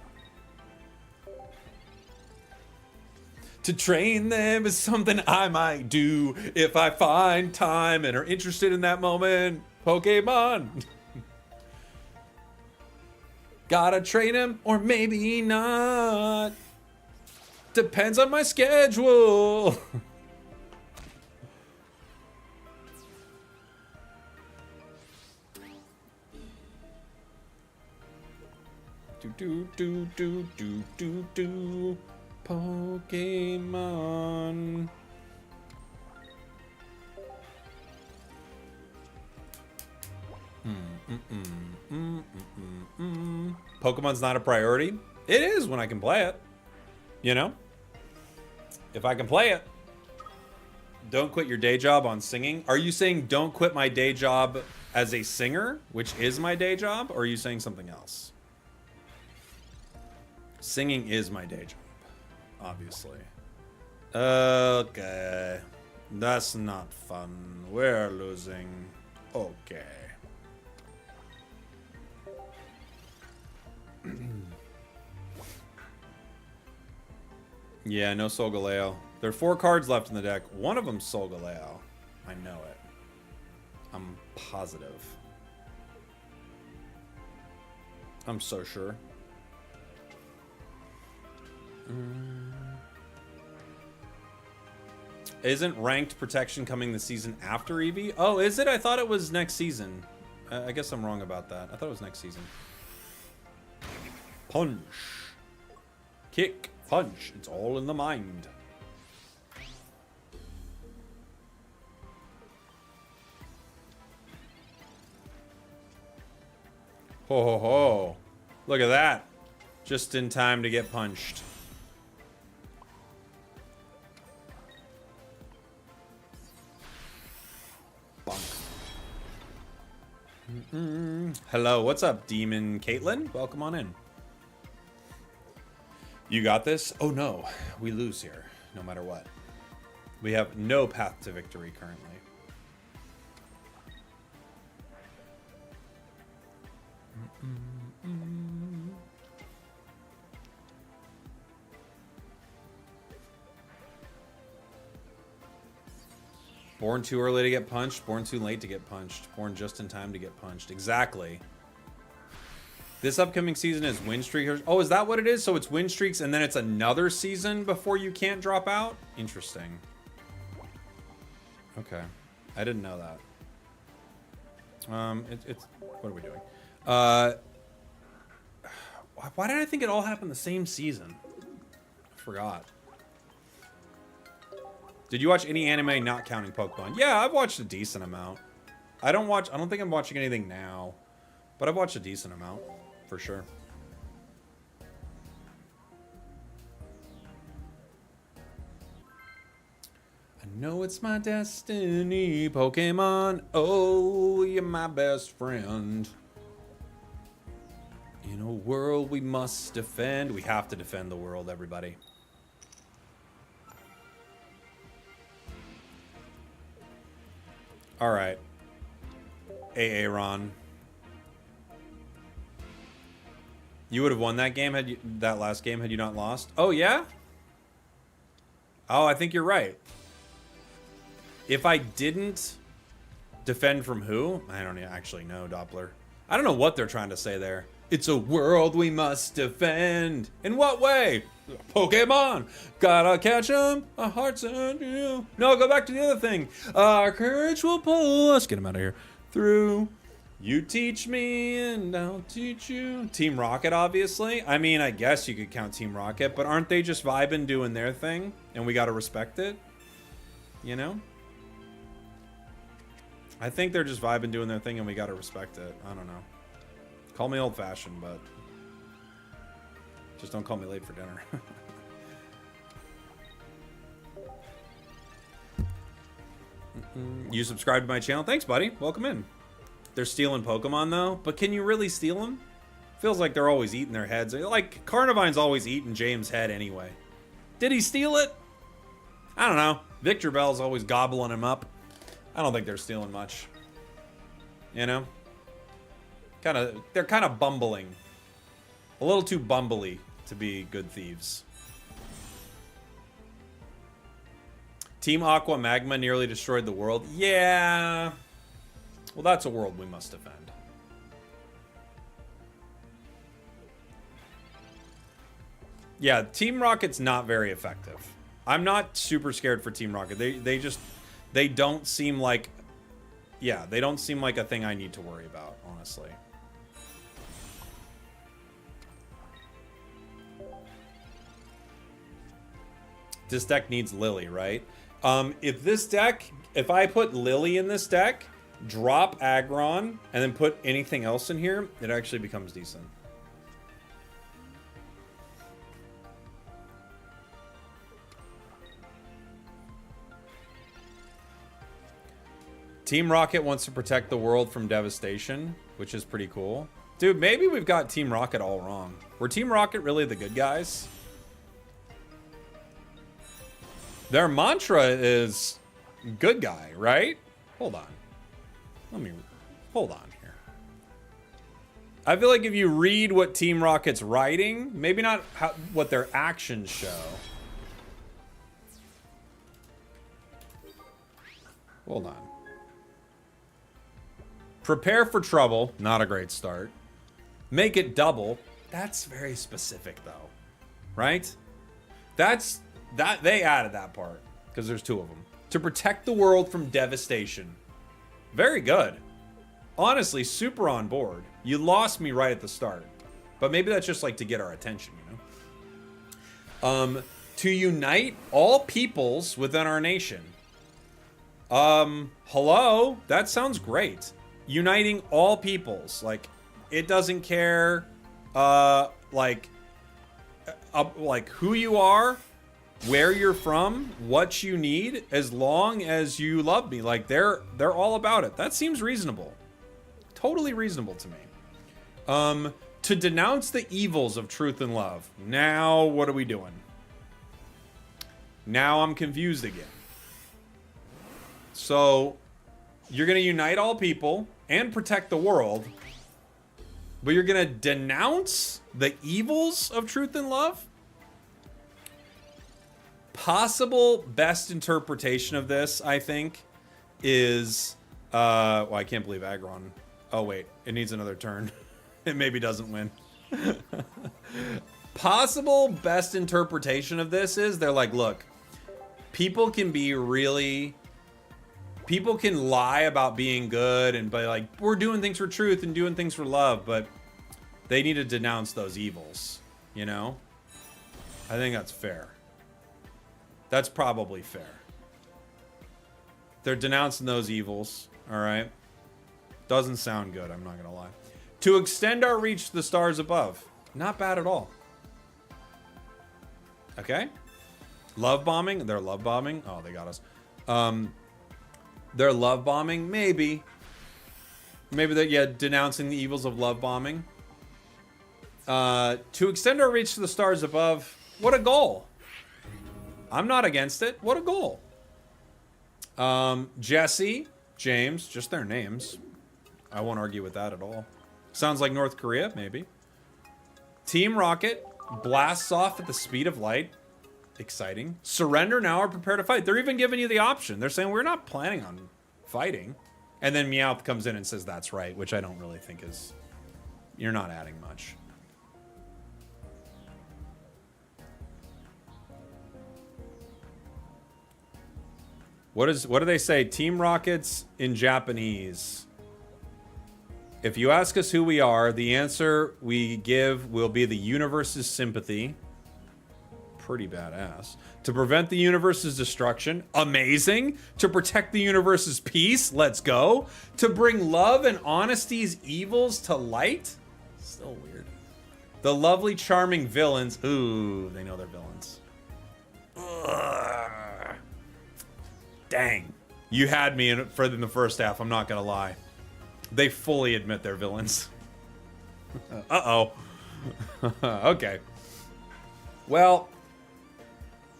To train them is something I might do if I find time and are interested in that moment. Pokemon. Gotta train him or maybe not. Depends on my schedule. Do. Pokemon. Pokemon's not a priority. It is when I can play it. You know? If I can play it. Don't quit your day job on singing. Are you saying don't quit my day job as a singer, which is my day job? Or are you saying something else? Singing is my day job. Obviously. Okay. That's not fun. We're losing. Okay. Yeah, no Solgaleo. There are 4 cards left in the deck. One of them's Solgaleo. I know it. I'm positive. I'm so sure. Isn't ranked protection coming the season after Eevee? Oh, is it? I thought it was next season. I guess I'm wrong about that. I thought it was next season. Punch. Kick. Punch. It's all in the mind. Ho ho ho. Look at that. Just in time to get punched. Hello, what's up, Demon Caitlin? Welcome on in. You got this? Oh no, we lose here, no matter what. We have no path to victory currently. Born too early to get punched, born too late to get punched, born just in time to get punched. Exactly. This upcoming season is win streak. Oh, is that what it is? So it's win streaks and then it's another season before you can't drop out? Interesting. Okay. I didn't know that. What are we doing? Why did I think it all happened the same season? I forgot. Did you watch any anime not counting Pokemon? Yeah, I've watched a decent amount. I don't think I'm watching anything now, but I've watched a decent amount, for sure. I know it's my destiny, Pokemon. Oh, you're my best friend. In a world we must defend. We have to defend the world, everybody. All right. Aaron. You would have won that game had you, that last game had you not lost. Oh, yeah? Oh, I think you're right. If I didn't defend from who? I don't actually know, Doppler. I don't know what they're trying to say there. It's a world we must defend. In what way? Pokemon. Gotta catch 'em. Our hearts on you. No, go back to the other thing. Our courage will pull us. Get him out of here. Through. You teach me and I'll teach you. Team Rocket, obviously. I mean, I guess you could count Team Rocket, but aren't they just vibing doing their thing? And we gotta respect it? You know? I think they're just vibing doing their thing and we gotta respect it. I don't know. Call me old-fashioned, but just don't call me late for dinner. You subscribed to my channel? Thanks, buddy. Welcome in. They're stealing Pokemon, though. But can you really steal them? Feels like they're always eating their heads. Like, Carnivine's always eating James' head anyway. Did he steal it? I don't know. Victor Bell's always gobbling him up. I don't think they're stealing much. You know? They're kind of bumbling. A little too bumbly to be good thieves. Team Aqua Magma nearly destroyed the world. Yeah. Well, that's a world we must defend. Yeah, Team Rocket's not very effective. I'm not super scared for Team Rocket. They don't seem like... Yeah, they don't seem like a thing I need to worry about, honestly. This deck needs Lily, right? If I put Lily in this deck, drop Aggron, and then put anything else in here, it actually becomes decent. Team Rocket wants to protect the world from devastation, which is pretty cool. Dude, maybe we've got Team Rocket all wrong. Were Team Rocket really the good guys? Their mantra is good guy, right? Hold on. Hold on here. I feel like if you read what Team Rocket's writing, maybe not what their actions show. Hold on. Prepare for trouble, not a great start. Make it double. That's very specific though. Right? They added that part because there's two of them. To protect the world from devastation. Very good. Honestly, super on board. You lost me right at the start. But maybe that's just like to get our attention, you know? To unite all peoples within our nation. Hello? That sounds great. Uniting all peoples. Like, it doesn't care, like who you are, where you're from, what you need, as long as you love me. Like, they're all about it. That seems reasonable. Totally reasonable to me. To denounce the evils of truth and love. Now, what are we doing? Now I'm confused again. So, you're going to unite all people and protect the world, but you're going to denounce the evils of truth and love? Possible best interpretation of this, I think, is... well, I can't believe Aggron... Oh, wait. It needs another turn. It maybe doesn't win. Possible best interpretation of this is they're like, look, people can be really... People can lie about being good and be like, we're doing things for truth and doing things for love, but they need to denounce those evils, you know? I think that's fair. That's probably fair. They're denouncing those evils, all right? Doesn't sound good, I'm not gonna lie. To extend our reach to the stars above. Not bad at all. Okay. Love bombing? They're love bombing? Oh, they got us. They're love bombing? Maybe. Maybe they're, yeah, denouncing the evils of love bombing. To extend our reach to the stars above. What a goal. I'm not against it. What a goal. Jesse, James, just their names. I won't argue with that at all. Sounds like North Korea, maybe. Team Rocket blasts off at the speed of light. Exciting. Surrender now or prepare to fight. They're even giving you the option. They're saying we're not planning on fighting. And then Meowth comes in and says that's right, which I don't really think is... You're not adding much. What do they say? Team Rockets in Japanese. If you ask us who we are, the answer we give will be the universe's sympathy. Pretty badass. To prevent the universe's destruction. Amazing. To protect the universe's peace. Let's go. To bring love and honesty's evils to light. Still weird. The lovely, charming villains. Ooh, they know they're villains. Ugh. Dang. You had me in the first half, I'm not gonna lie. They fully admit they're villains. Uh-oh. Okay. Well,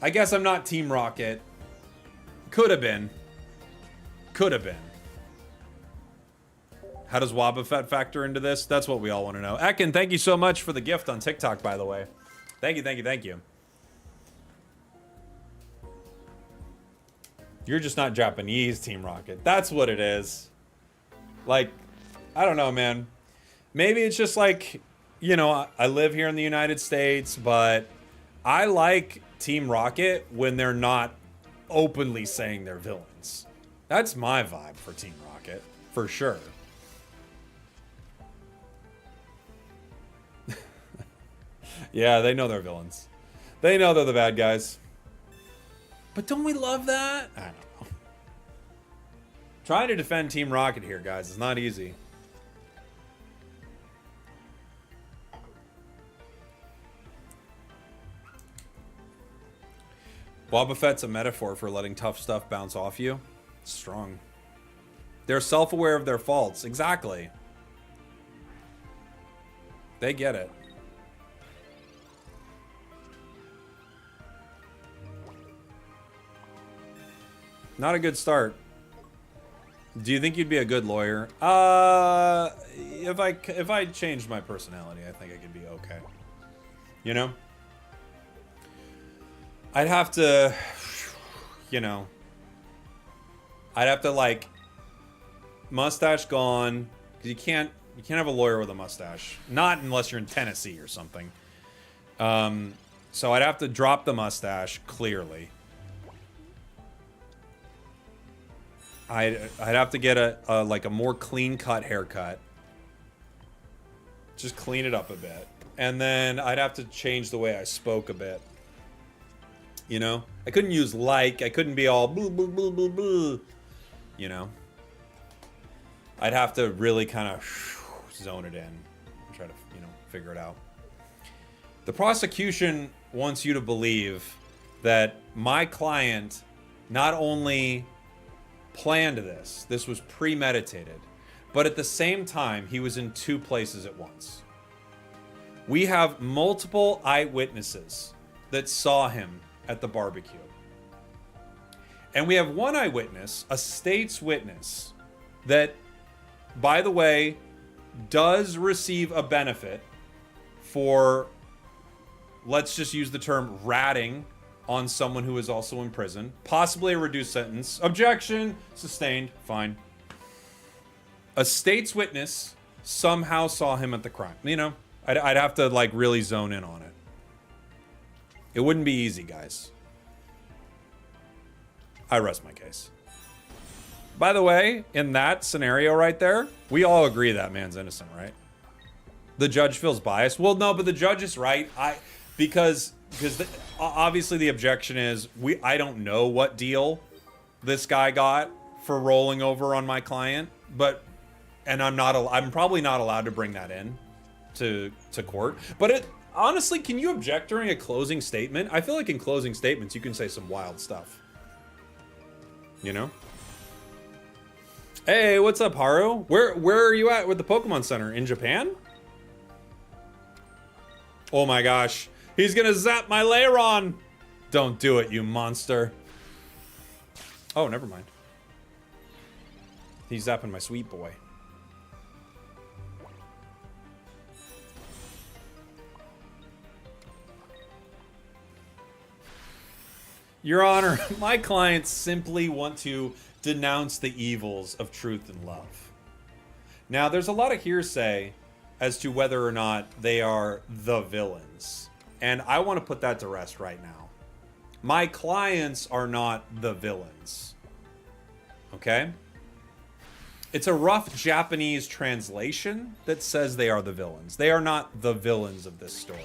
I guess I'm not Team Rocket. Could have been. Could have been. How does Wobbuffet factor into this? That's what we all want to know. Ekin, thank you so much for the gift on TikTok, by the way. Thank you, thank you, thank you. You're just not Japanese, Team Rocket. That's what it is. Like, I don't know, man. Maybe it's just like, you know, I live here in the United States, but I like Team Rocket when they're not openly saying they're villains. That's my vibe for Team Rocket, for sure. Yeah, they know they're villains. They know they're the bad guys. But don't we love that? I don't know. Trying to defend Team Rocket here, guys, is not easy. Wobbuffet's a metaphor for letting tough stuff bounce off you. It's strong. They're self-aware of their faults. Exactly. They get it. Not a good start. Do you think you'd be a good lawyer? If I changed my personality, I think I could be okay. You know? I'd have to, you know, I'd have to like mustache gone, because you can't have a lawyer with a mustache, not unless you're in Tennessee or something. So I'd have to drop the mustache clearly. I'd have to get a like a more clean cut haircut. Just clean it up a bit. And then I'd have to change the way I spoke a bit. You know? I couldn't use like. I couldn't be all boo, boo, boo, boo, boo. You know? I'd have to really kind of zone it in and try to, you know, figure it out. The prosecution wants you to believe that my client not only planned this was premeditated, but at the same time, he was in two places at once. We have multiple eyewitnesses that saw him at the barbecue. And we have one eyewitness, a state's witness, that, by the way, does receive a benefit for, let's just use the term ratting on someone who is also in prison. Possibly a reduced sentence. Objection. Sustained. Fine. A state's witness somehow saw him at the crime. You know, I'd have to, like, really zone in on it. It wouldn't be easy, guys. I rest my case. By the way, in that scenario right there, we all agree that man's innocent, right? The judge feels biased. Well, no, but the judge is right. Because obviously the objection is I don't know what deal this guy got for rolling over on my client, and I'm probably not allowed to bring that in to court. But honestly, can you object during a closing statement? I feel like in closing statements you can say some wild stuff. You know? Hey, what's up, Haru? Where are you at with the Pokemon Center? In Japan? Oh my gosh. He's gonna zap my Lairon! Don't do it, you monster. Oh, never mind. He's zapping my sweet boy. Your Honor, my clients simply want to denounce the evils of truth and love. Now, there's a lot of hearsay as to whether or not they are the villains. And I want to put that to rest right now. My clients are not the villains. Okay? It's a rough Japanese translation that says they are the villains. They are not the villains of this story.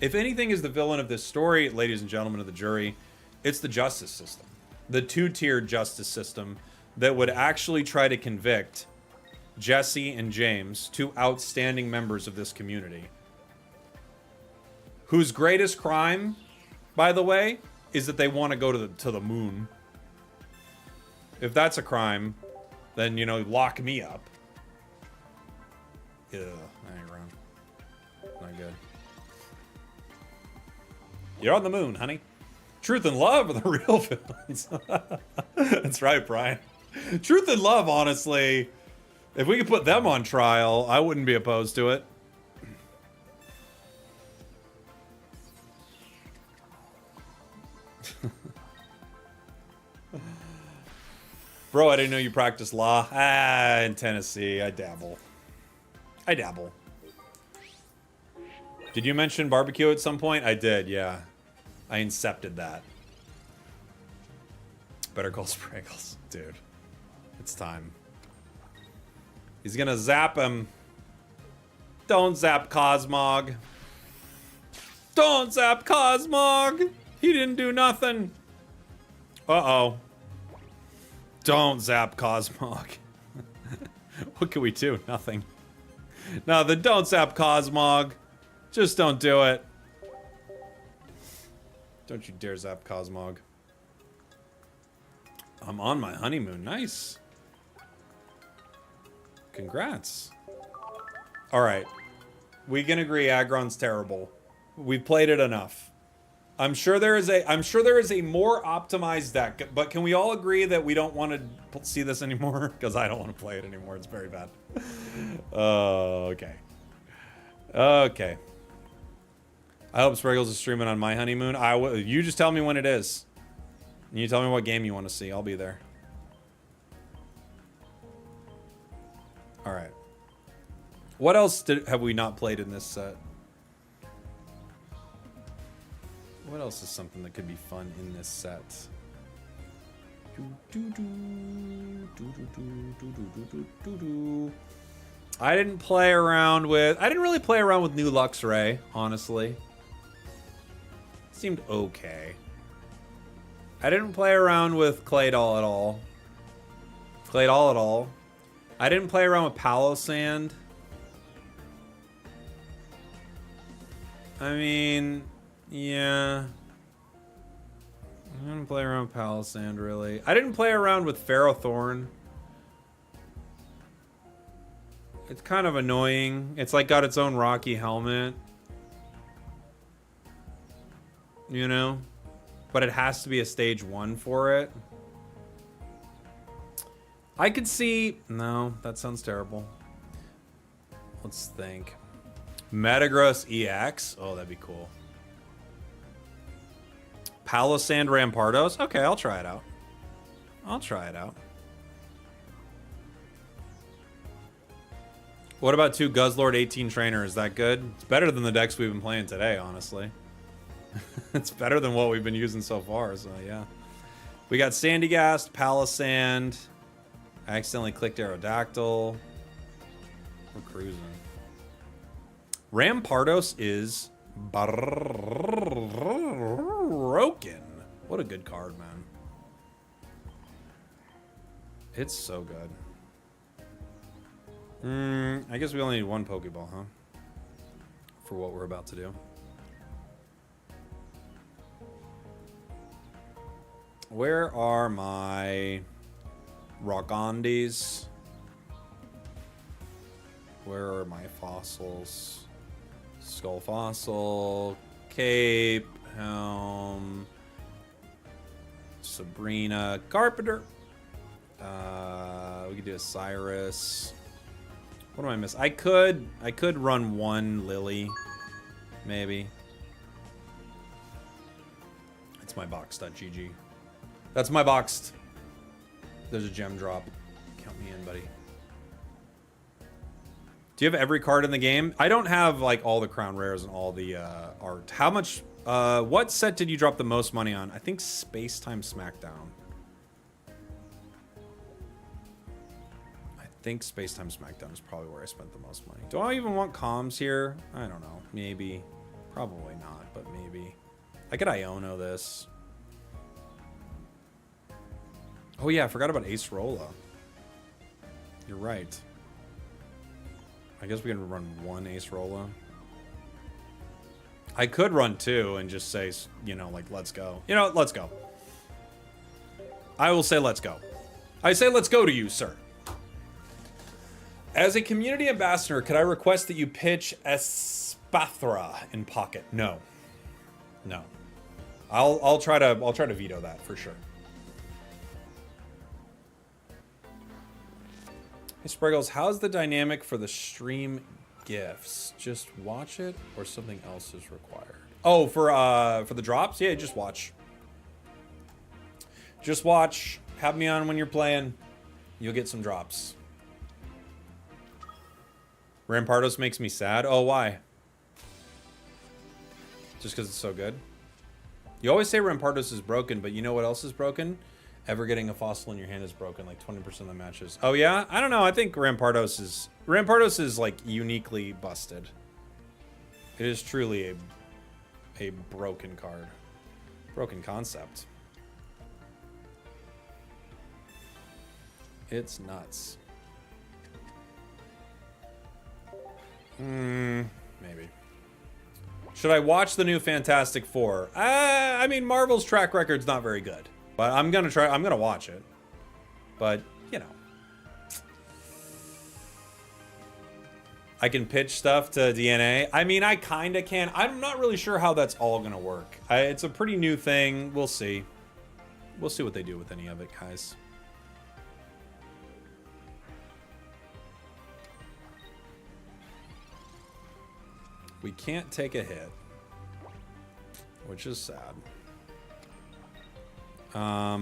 If anything is the villain of this story, ladies and gentlemen of the jury, it's the justice system. The two-tiered justice system that would actually try to convict Jesse and James, two outstanding members of this community, whose greatest crime, by the way, is that they want to go to the moon. If that's a crime, then, you know, lock me up. Ugh, I ain't around. Not good. You're on the moon, honey. Truth and love are the real villains. That's right, Brian. Truth and love, honestly, if we could put them on trial, I wouldn't be opposed to it. Bro, I didn't know you practiced law. In Tennessee, I dabble. Did you mention barbecue at some point? I did, yeah. I incepted that. Better call Spragels. Dude, it's time. He's gonna zap him. Don't zap Cosmog. Don't zap Cosmog! He didn't do nothing. Uh-oh. Don't zap Cosmog. What can we do? Nothing. No, don't zap Cosmog. Just don't do it. Don't you dare zap Cosmog. I'm on my honeymoon. Nice. Congrats. Alright. We can agree Aggron's terrible. We've played it enough. I'm sure there is a more optimized deck, but can we all agree that we don't want to see this anymore? Because I don't want to play it anymore. It's very bad. Okay. Okay. I hope Spragels is streaming on my honeymoon. You just tell me when it is. And you tell me what game you want to see. I'll be there. Alright. What else have we not played in this set? What else is something that could be fun in this set? I didn't really play around with new Luxray, honestly. Seemed okay. I didn't play around with Claydol at all. Claydol at all. I didn't play around with Palo Sand. I mean, yeah. I didn't play around with Palo Sand, really. I didn't play around with Ferrothorn. It's kind of annoying. It's like got its own rocky helmet. You know? But it has to be a stage 1 for it. I could see... No, that sounds terrible. Let's think. Metagross EX? Oh, that'd be cool. Palossand Rampardos? Okay, I'll try it out. I'll try it out. What about 2 Guzzlord 18 Trainer? Is that good? It's better than the decks we've been playing today, honestly. It's better than what we've been using so far, so yeah. We got Sandygast, Palossand. I accidentally clicked Aerodactyl. We're cruising. Rampardos is broken. What a good card, man. It's so good. I guess we only need 1 Pokeball, huh? For what we're about to do. Where are my Rogandis? Where are my fossils? Skull Fossil, Cape, Helm, Sabrina, Carpenter. We could do a Cyrus. What do I miss? I could run 1 Lily, maybe. It's my boxed.gg. That's my boxed. There's a gem drop. Count me in, buddy. Do you have every card in the game? I don't have like all the crown rares and all the art. How much? What set did you drop the most money on? I think Space Time Smackdown. I think Space Time Smackdown is probably where I spent the most money. Do I even want comms here? I don't know. Maybe. Probably not, but maybe. I could Iono this. Oh yeah, I forgot about Ace Rolla. You're right. I guess we can run 1 Ace Rolla. I could run 2 and just say, you know, like, let's go. You know, let's go. I will say let's go. I say let's go to you, sir. As a community ambassador, could I request that you pitch Espathra in pocket? No. No. I'll try to veto that for sure. Hey Spragels, how's the dynamic for the stream gifts? Just watch it or something else is required? Oh, for the drops? Yeah, just watch. Just watch. Have me on when you're playing. You'll get some drops. Rampardos makes me sad. Oh, why? Just because it's so good? You always say Rampardos is broken, but you know what else is broken? Ever getting a fossil in your hand is broken, like 20% of the matches. Oh yeah? I don't know. I think Rampardos is like uniquely busted. It is truly a broken card. Broken concept. It's nuts. Maybe. Should I watch the new Fantastic Four? I mean, Marvel's track record's not very good. But I'm gonna watch it. But, you know. I can pitch stuff to DNA. I mean, I kinda can. I'm not really sure how that's all gonna work. It's a pretty new thing. We'll see. We'll see what they do with any of it, guys. We can't take a hit. Which is sad. I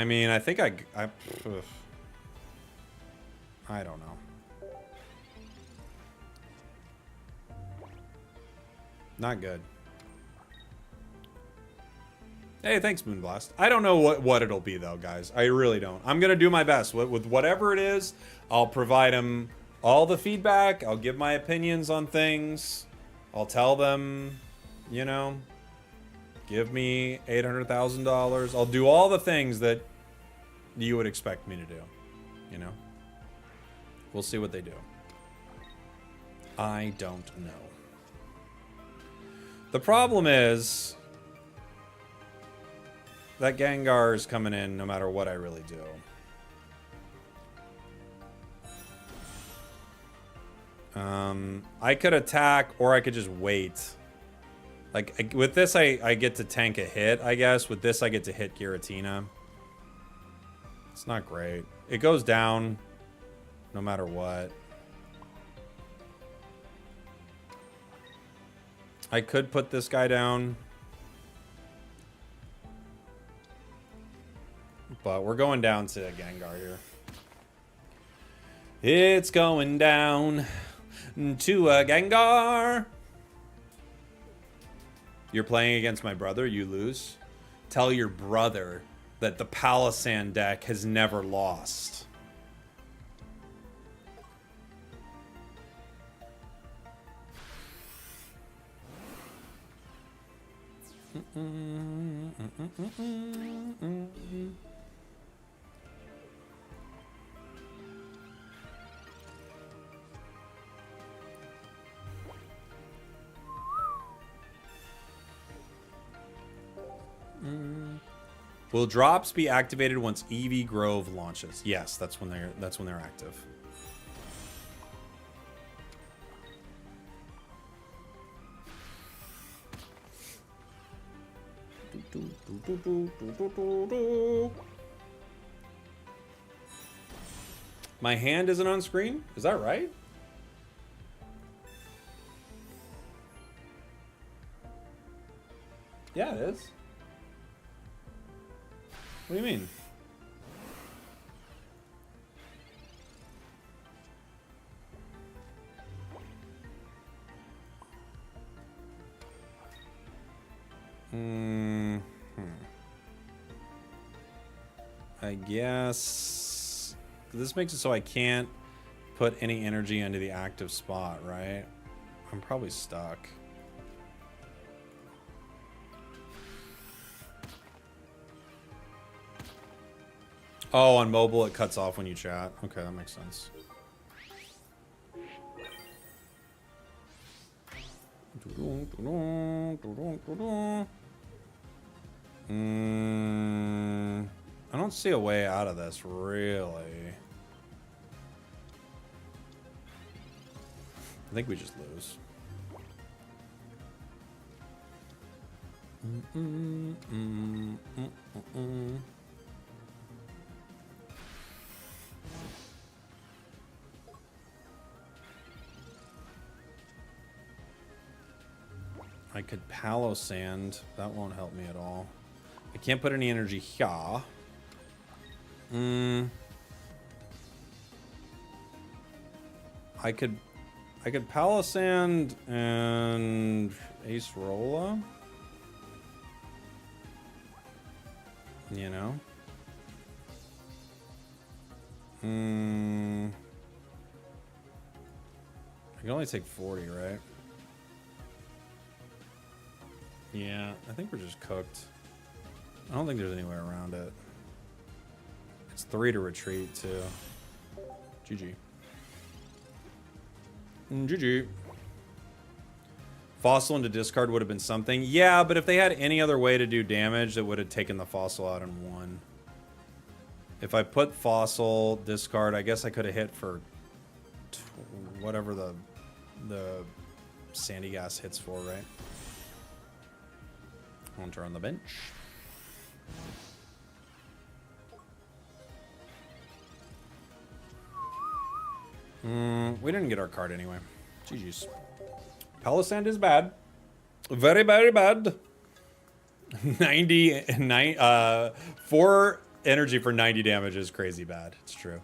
mean, I think I don't know. Not good. Hey, thanks, Moonblast. I don't know what it'll be, though, guys. I really don't. I'm going to do my best. With whatever it is, I'll provide them all the feedback. I'll give my opinions on things. I'll tell them, you know, give me $800,000. I'll do all the things that you would expect me to do. You know? We'll see what they do. I don't know. The problem is that Gengar is coming in no matter what I really do. I could attack or I could just wait. Like, with this, I get to tank a hit, I guess. With this, I get to hit Giratina. It's not great. It goes down no matter what. I could put this guy down. But we're going down to Gengar here. It's going down to a Gengar. You're playing against my brother, you lose. Tell your brother that the Palossand deck has never lost. Will drops be activated once Eevee Grove launches? Yes, that's when they're active. My hand isn't on screen? Is that right? Yeah, it is. What do you mean? I guess this makes it so I can't put any energy into the active spot, right? I'm probably stuck. Oh, on mobile it cuts off when you chat. Okay, that makes sense. I don't see a way out of this, really. I think we just lose. I could Palossand. That won't help me at all. I can't put any energy here. I could Palossand and Ace Rolla. You know? I can only take 40, right? Yeah, I think we're just cooked. I don't think there's any way around it. It's 3 to retreat, too. GG. GG. Fossil into discard would have been something. Yeah, but if they had any other way to do damage, it would have taken the fossil out in one. If I put fossil, discard, I guess I could have hit for whatever the sandy gas hits for, right? Hunter on the bench. We didn't get our card anyway. GG's. Palossand is bad. Very, very bad. 4 energy for 90 damage is crazy bad. It's true.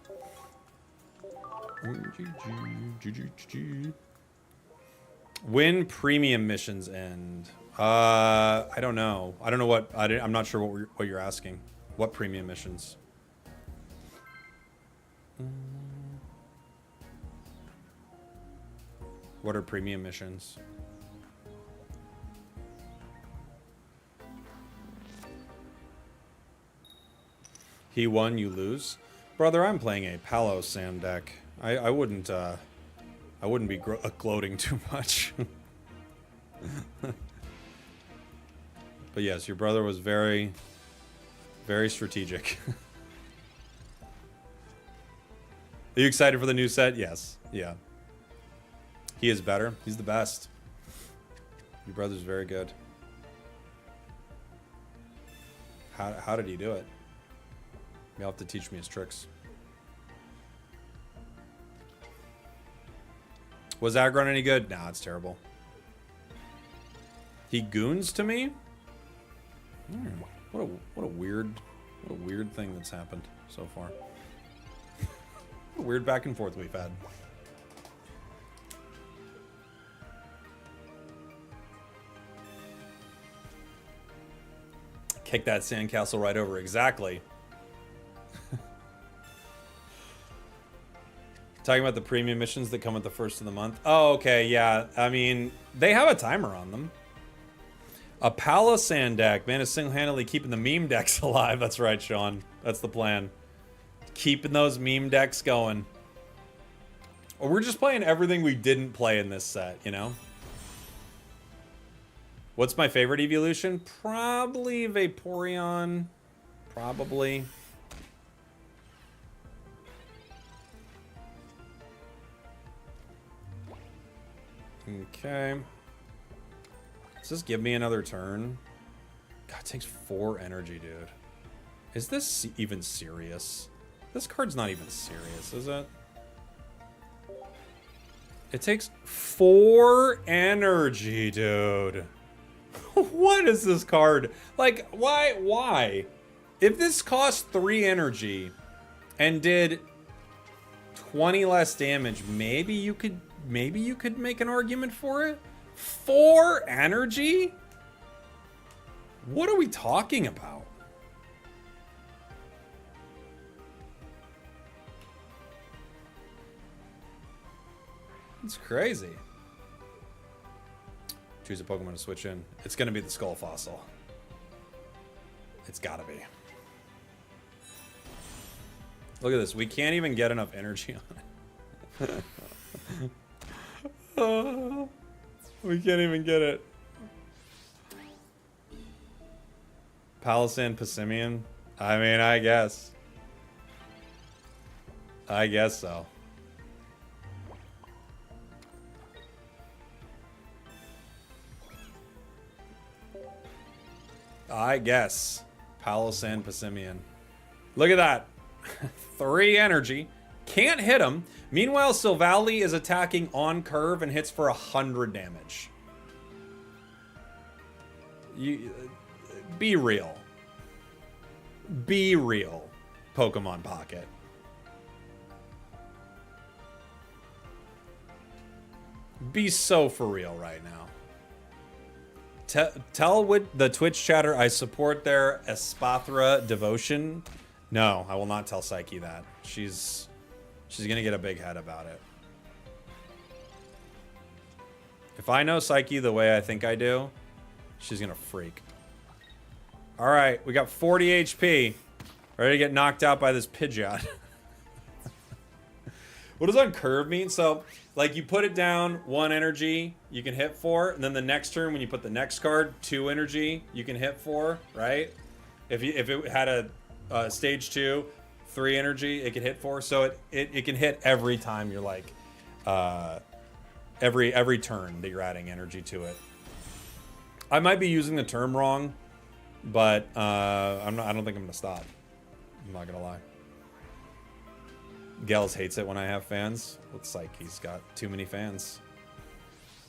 When premium missions end? I don't know. I don't know what... I'm not sure what you're asking. What premium missions? What are premium missions? He won, you lose. Brother, I'm playing a Palo Sand deck. I wouldn't be gloating too much. But yes, your brother was very, very strategic. Are you excited for the new set? Yes. Yeah. He is better. He's the best. Your brother's very good. How did he do it? You'll have to teach me his tricks. Was aggron any good? Nah, it's terrible. He goons to me? What a weird thing that's happened so far. What a weird back and forth we've had. Kick that sandcastle right over. Exactly. Talking about the premium missions that come at the first of the month. Oh, okay, yeah. I mean, they have a timer on them. A Palisand deck. Man is single-handedly keeping the meme decks alive. That's right, Sean. That's the plan. Keeping those meme decks going. Or we're just playing everything we didn't play in this set, you know? What's my favorite evolution? Probably Vaporeon. Probably. Okay. Does this give me another turn? God, it takes 4 energy, dude. Is this even serious? This card's not even serious, is it? It takes 4 energy, dude. What is this card? Like, why? If this cost 3 energy and did 20 less damage, maybe you could make an argument for it. 4 energy? What are we talking about? It's crazy. Choose a Pokemon to switch in. It's gonna be the Skull Fossil. It's gotta be. Look at this. We can't even get enough energy on it. We can't even get it. Palisand Passimian? I mean, I guess. I guess so. I guess. Palisand Passimian. Look at that. 3 energy. Can't hit him. Meanwhile, Silvally is attacking on curve and hits for 100 damage. Be real. Be real, Pokemon Pocket. Be so for real right now. Tell the Twitch chatter I support their Espathra devotion. No, I will not tell Psyche that. She's gonna get a big head about it. If I know Psyche the way I think I do, she's gonna freak. Alright, we got 40 HP. Ready to get knocked out by this Pidgeot. What does on curve mean? So, like, you put it down, 1 energy, you can hit 4, and then the next turn, when you put the next card, 2 energy, you can hit 4, right? If it had a stage 2, 3 energy, it could hit 4. So it can hit every time you're like, every turn that you're adding energy to it. I might be using the term wrong, but I don't think I'm gonna stop. I'm not gonna lie. Gels hates it when I have fans. Looks like he's got too many fans.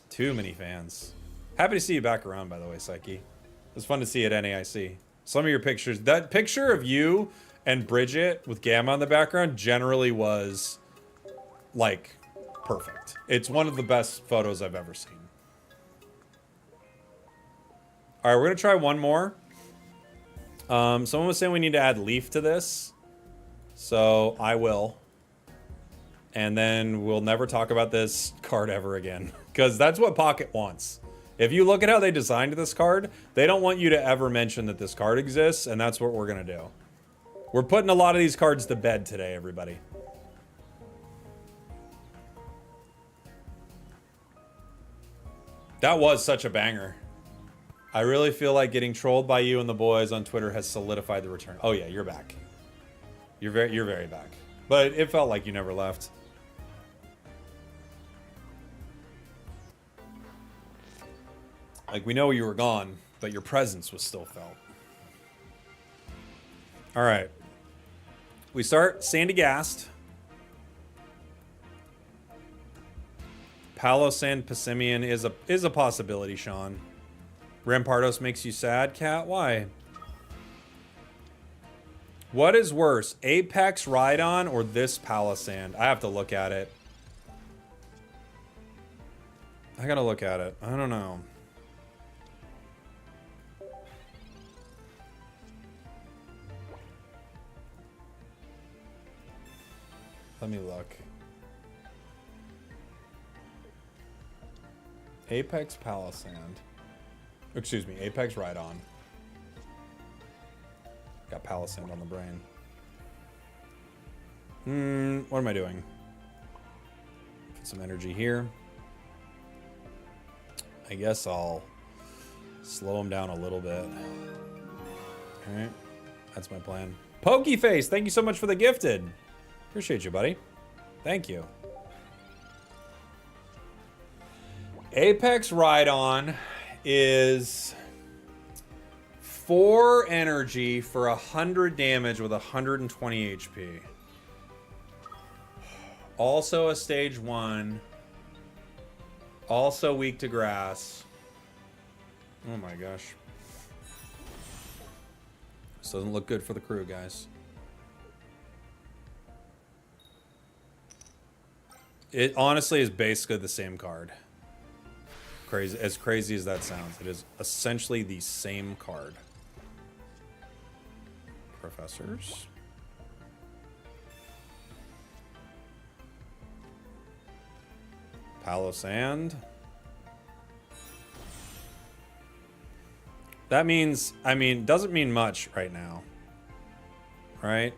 Too many fans. Happy to see you back around, by the way, Psyche. It was fun to see you at NAIC. Some of your pictures, that picture of you and Bridget with Gamma in the background generally was, like, perfect. It's one of the best photos I've ever seen. All right, we're gonna try one more. Someone was saying we need to add Leaf to this. So I will. And then we'll never talk about this card ever again. Because that's what Pocket wants. If you look at how they designed this card, they don't want you to ever mention that this card exists, and that's what we're going to do. We're putting a lot of these cards to bed today, everybody. That was such a banger. I really feel like getting trolled by you and the boys on Twitter has solidified the return. Oh yeah, you're back. You're very back. But it felt like you never left. Like, we know you were gone, but your presence was still felt. All right. We start Sandy Gast. Palossand Passimian is a possibility, Sean. Rampardos makes you sad, Cat? Why? What is worse, Apex Rhydon or this Palossand? I have to look at it. I gotta look at it. I don't know. Let me look. Apex Palossand. Excuse me, Apex Rhydon. Got Palossand on the brain. What am I doing? Put some energy here. I guess I'll slow him down a little bit. Alright. That's my plan. Pokeface, thank you so much for the gifted. Appreciate you, buddy. Thank you. Apex Rhydon is 4 energy for 100 damage with 120 HP. Also a stage 1. Also weak to grass. Oh my gosh. This doesn't look good for the crew, guys. It honestly is basically the same card. As crazy as that sounds, it is essentially the same card. Professors. Palossand. That means, I mean, doesn't mean much right now. Right?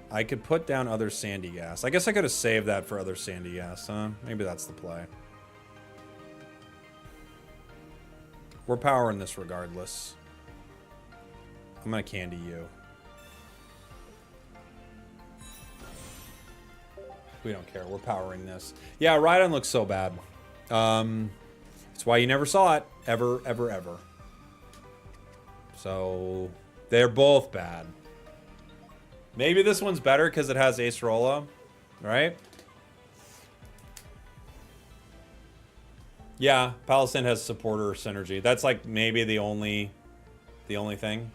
I could put down other Sandy Gas. I guess I could have saved that for other Sandy Gas, huh? Maybe that's the play. We're powering this regardless. I'm gonna candy you. We don't care. We're powering this. Yeah, Rhydon looks so bad. That's why you never saw it. Ever, ever, ever. So, they're both bad. Maybe this one's better because it has Ace Rolla, right? Yeah, Palossand has supporter synergy. That's like maybe the only thing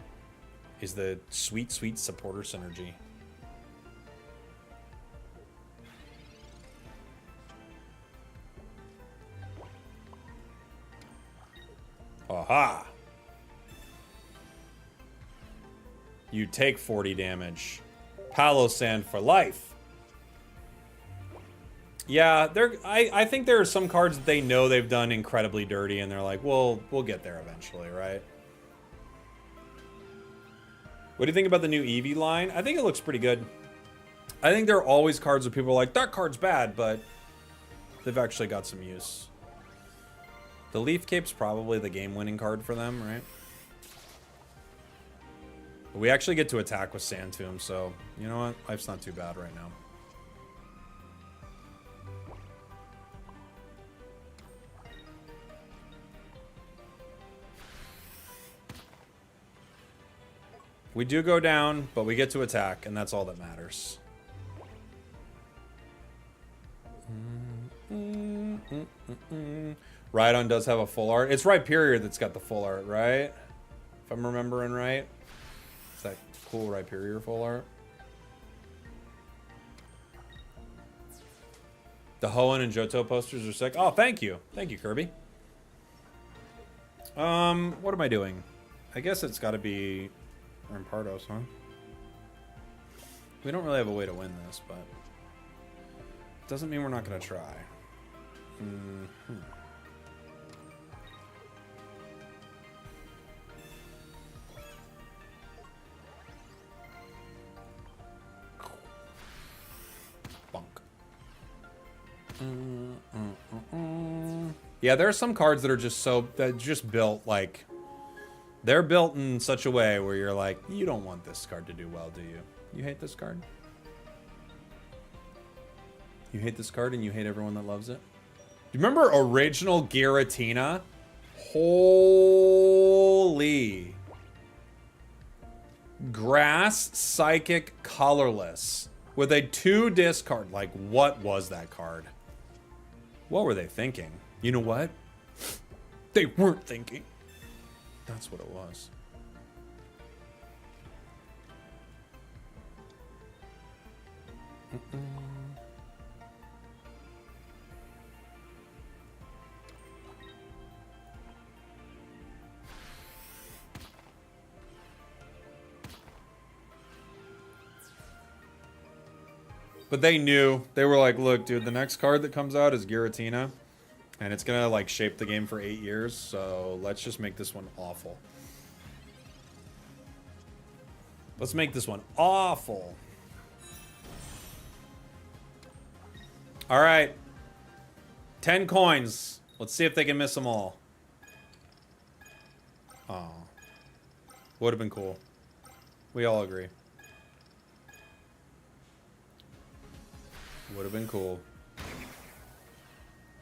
is the sweet supporter synergy. Aha! You take 40 damage. Palossand for life. Yeah, I think there are some cards that they know they've done incredibly dirty, and they're like, well, we'll get there eventually, right? What do you think about the new Eevee line? I think it looks pretty good. I think there are always cards where people are like, that card's bad, but they've actually got some use. The Leaf Cape's probably the game-winning card for them, right? But we actually get to attack with Sand Tomb, so you know what? Life's not too bad right now. We do go down, but we get to attack, and that's all that matters. Rhydon does have a full art. It's Rhyperior that's got the full art, right? If I'm remembering right. It's that cool Rhyperior full art. The Hoenn and Johto posters are sick. Oh, thank you. Thank you, Kirby. What am I doing? I guess it's got to be Rampardos, huh? We don't really have a way to win this, but doesn't mean we're not going to try. Yeah, there are some cards that are just built like, they're built in such a way where you're like, you don't want this card to do well, do you? You hate this card? You hate this card and you hate everyone that loves it? Do you remember original Giratina? Holy. Grass, Psychic, Colorless. With a 2 discard. Like, what was that card? What were they thinking? You know what? They weren't thinking. That's what it was. But they knew. They were like, look, dude, the next card that comes out is Giratina. And it's going to, like, shape the game for 8 years. So let's just make this one awful. Let's make this one awful. All right. 10 coins. Let's see if they can miss them all. Oh. Would have been cool. We all agree. Would have been cool.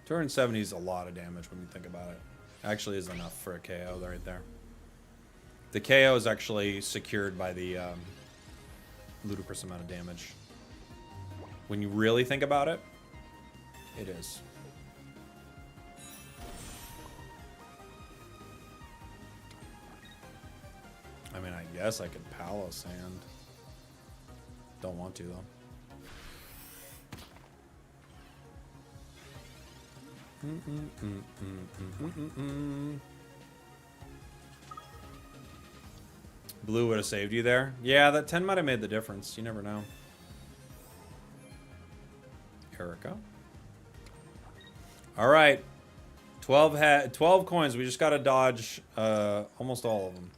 270 is a lot of damage when you think about it. Actually is enough for a KO right there. The KO is actually secured by the ludicrous amount of damage. When you really think about it, it is. I mean, I guess I could Palo Sand. Don't want to, though. Blue would have saved you there. Yeah, that 10 might have made the difference. You never know. Erica. All right. 12 coins. We just got to dodge almost all of them.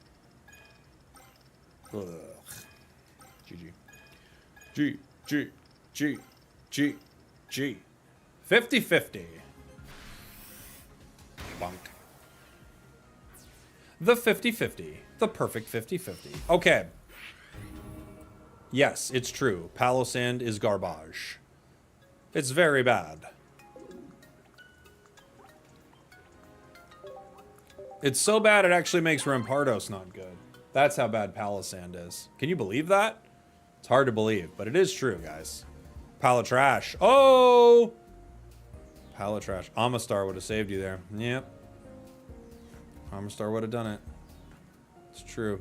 Ugh. GG. G, G, G, G, G. 50-50. Bunk. The 50-50. The perfect 50-50. Okay. Yes, it's true. Palo Sand is garbage. It's very bad. It's so bad it actually makes Rampardos not good. That's how bad Palo Sand is. Can you believe that? It's hard to believe, but it is true, guys. Palo Trash. Oh! Palo Trash. Amistar would have saved you there. Yep. Amistar would have done it. It's true.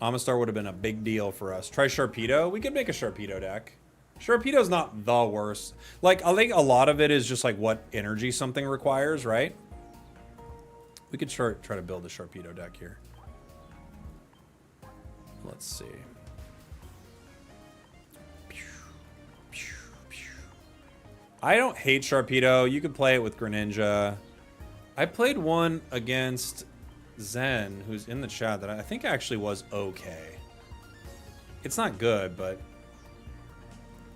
Amistar would have been a big deal for us. Try Sharpedo. We could make a Sharpedo deck. Sharpedo's not the worst. Like, I think a lot of it is just like what energy something requires, right? We could try to build a Sharpedo deck here. Let's see. I don't hate Sharpedo. You could play it with Greninja. I played one against Zen, who's in the chat, that I think actually was okay. It's not good, but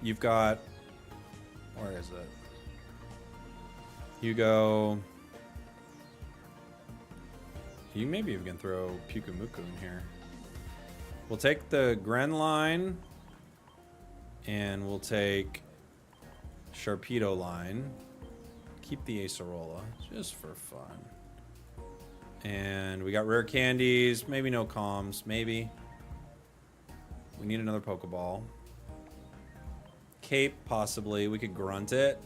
you've got... Where is it? Hugo. You maybe even can throw Pukumuku in here. We'll take the Gren line, and we'll take Sharpedo line. Keep the Acerola, just for fun. And we got rare candies, maybe no comms, maybe. We need another Pokeball. Cape, possibly. We could grunt it.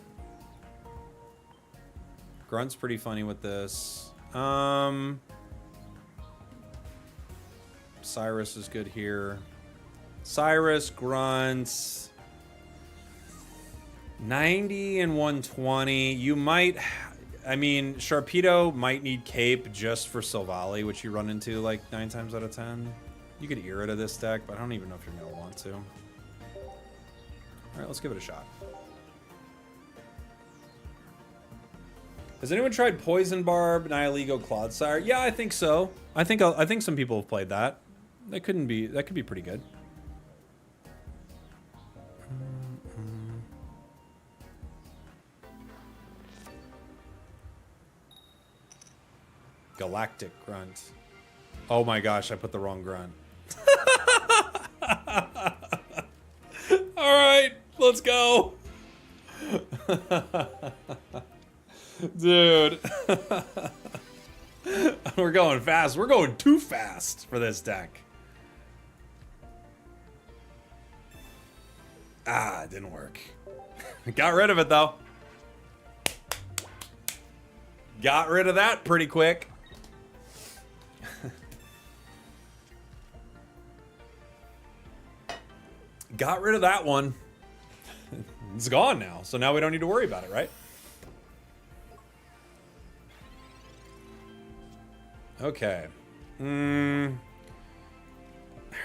Grunt's pretty funny with this. Cyrus is good here. Cyrus, grunts. 90 and 120. You might... I mean, Sharpedo might need Cape just for Silvally, which you run into like 9 times out of 10. You could Irida this deck, but I don't even know if you're going to want to. Alright, let's give it a shot. Has anyone tried Poison Barb, Nihilego, Clodsire? Yeah, I think so. I think some people have played that. That could be pretty good. Galactic Grunt. Oh my gosh, I put the wrong grunt. Alright, let's go. Dude. We're going fast. We're going too fast for this deck. Ah, it didn't work. Got rid of it, though. Got rid of that pretty quick. Got rid of that one. It's gone now, so now we don't need to worry about it, right? Okay. There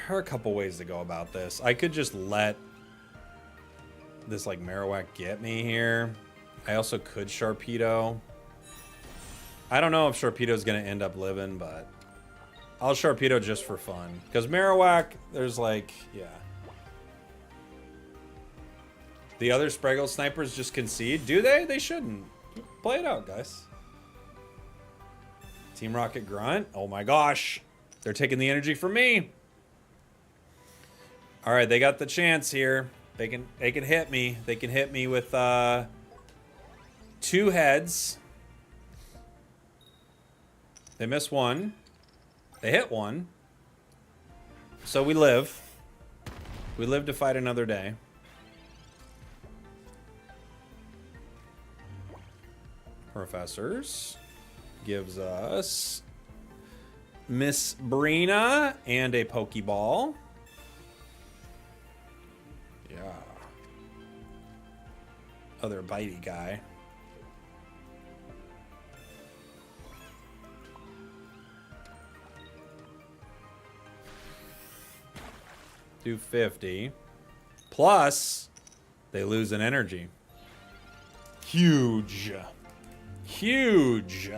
are a couple ways to go about this. I could just let this, like, Marowak get me here. I also could Sharpedo. I don't know if Sharpedo's going to end up living, but I'll Sharpedo just for fun. Because Marowak, there's, like, yeah. The other Spraggle snipers just concede. Do they? They shouldn't. Play it out, guys. Team Rocket Grunt. Oh my gosh. They're taking the energy from me. All right, they got the chance here. They can hit me. They can hit me with 2 heads. They miss 1. They hit 1. So we live. We live to fight another day. Professors gives us Miss Brina and a Pokeball. Yeah. Other bitey guy. Do 50. Plus, they lose an energy. Huge. Huge.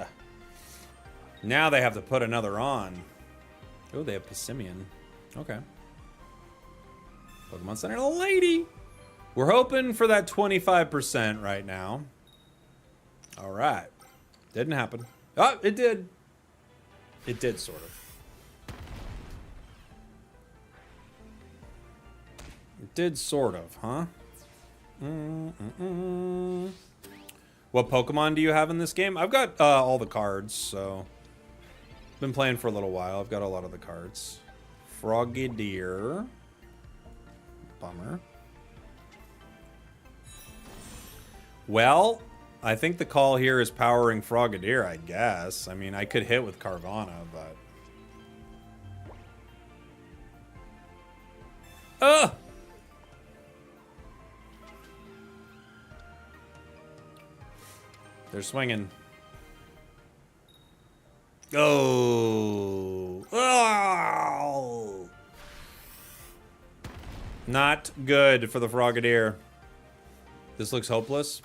Now they have to put another on. Oh, they have Passimian. Okay. Pokemon Center lady. We're hoping for that 25% right now. All right. Didn't happen. Oh, it did. It did, sort of. It did, sort of, huh? What Pokemon do you have in this game? I've got all the cards, so... Been playing for a little while. I've got a lot of the cards. Frogadier. Bummer. Well, I think the call here is powering Frogadier, I guess. I mean, I could hit with Carvana, but... Ugh! They're swinging. Oh. Oh. Not good for the Frogadier. This looks hopeless.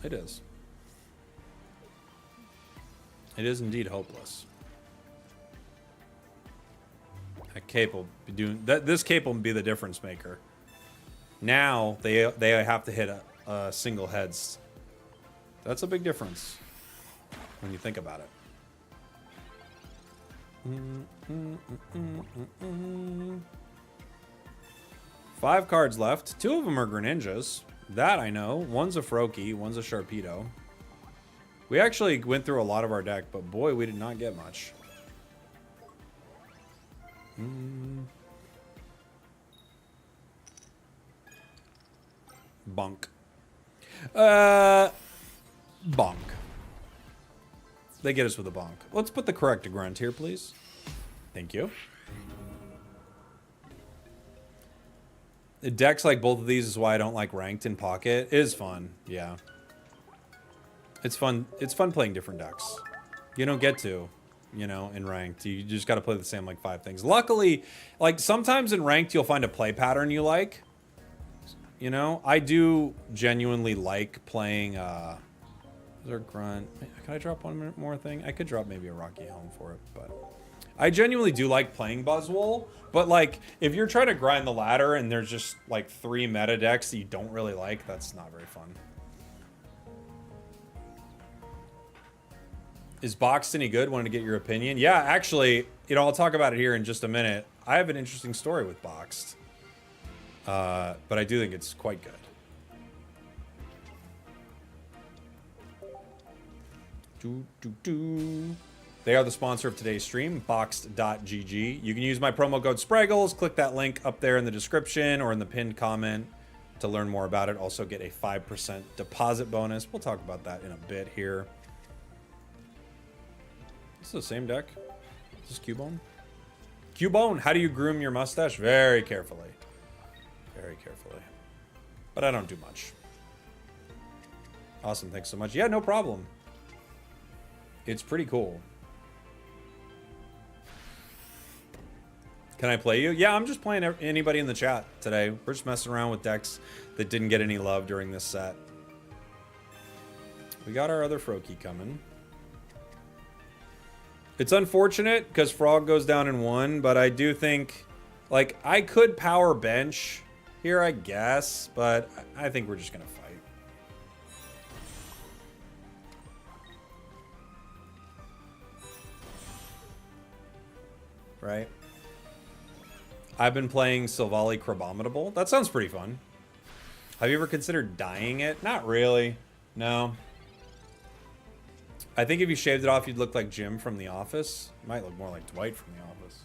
It is. It is indeed hopeless. That cape will be doing that. This cape will be the difference maker. Now they have to hit a single heads. That's a big difference when you think about it. 5 cards left. 2 of them are Greninjas. That I know. One's a Froakie, one's a Sharpedo. We actually went through a lot of our deck, but boy, we did not get much. Bonk. Bonk. They get us with a bonk. Let's put the correct grunt here, please. Thank you. The decks like both of these is why I don't like ranked in pocket. It is fun, yeah. It's fun. It's fun playing different decks. You don't get to, you know, in ranked. You just got to play the same like 5 things. Luckily, like sometimes in ranked you'll find a play pattern you like. You know, I do genuinely like playing. Is there a grunt? Can I drop one more thing? I could drop maybe a Rocky Helm for it, but I genuinely do like playing Buzzwole. But like, if you're trying to grind the ladder and there's just like 3 meta decks that you don't really like, that's not very fun. Is Boxed any good? Wanted to get your opinion. Yeah, actually, I'll talk about it here in just a minute. I have an interesting story with Boxed. But I do think it's quite good. They are the sponsor of today's stream, boxed.gg. You can use my promo code spragels. Click that link up there in the description or in the pinned comment to learn more about it. Also get a 5% deposit bonus. We'll talk about that in a bit here. This is the same deck. Is this Cubone? Cubone, how do you groom your mustache? Very carefully. Very carefully. But I don't do much. Awesome, thanks so much. Yeah, no problem. It's pretty cool. Can I play you? Yeah, I'm just playing anybody in the chat today. We're just messing around with decks that didn't get any love during this set. We got our other Froakie coming. It's unfortunate because Frog goes down in 1, but I do think, like, I could power bench here, I guess, but I think we're just going to fight. Right? I've been playing Silvally Crabominable. That sounds pretty fun. Have you ever considered dyeing it? Not really. No. I think if you shaved it off, you'd look like Jim from The Office. You might look more like Dwight from The Office.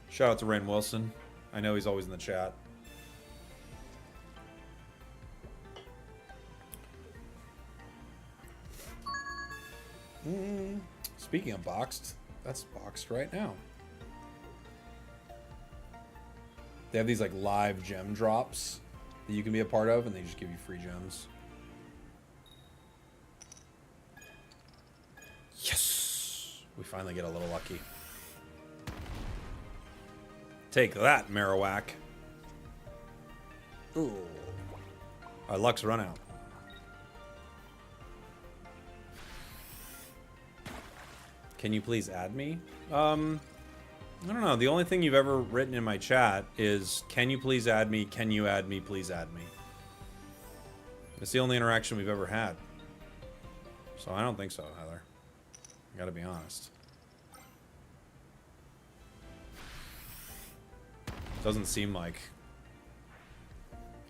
Shout out to Rainn Wilson. I know he's always in the chat. Speaking of boxed, that's boxed right now. They have these like live gem drops that you can be a part of, and they just give you free gems. Yes! We finally get a little lucky. Take that, Marowak. Ooh. Our luck's run out. Can you please add me? I don't know. The only thing you've ever written in my chat is, can you please add me? Can you add me? Please add me. It's the only interaction we've ever had. So I don't think so, Heather. I gotta be honest. Doesn't seem like...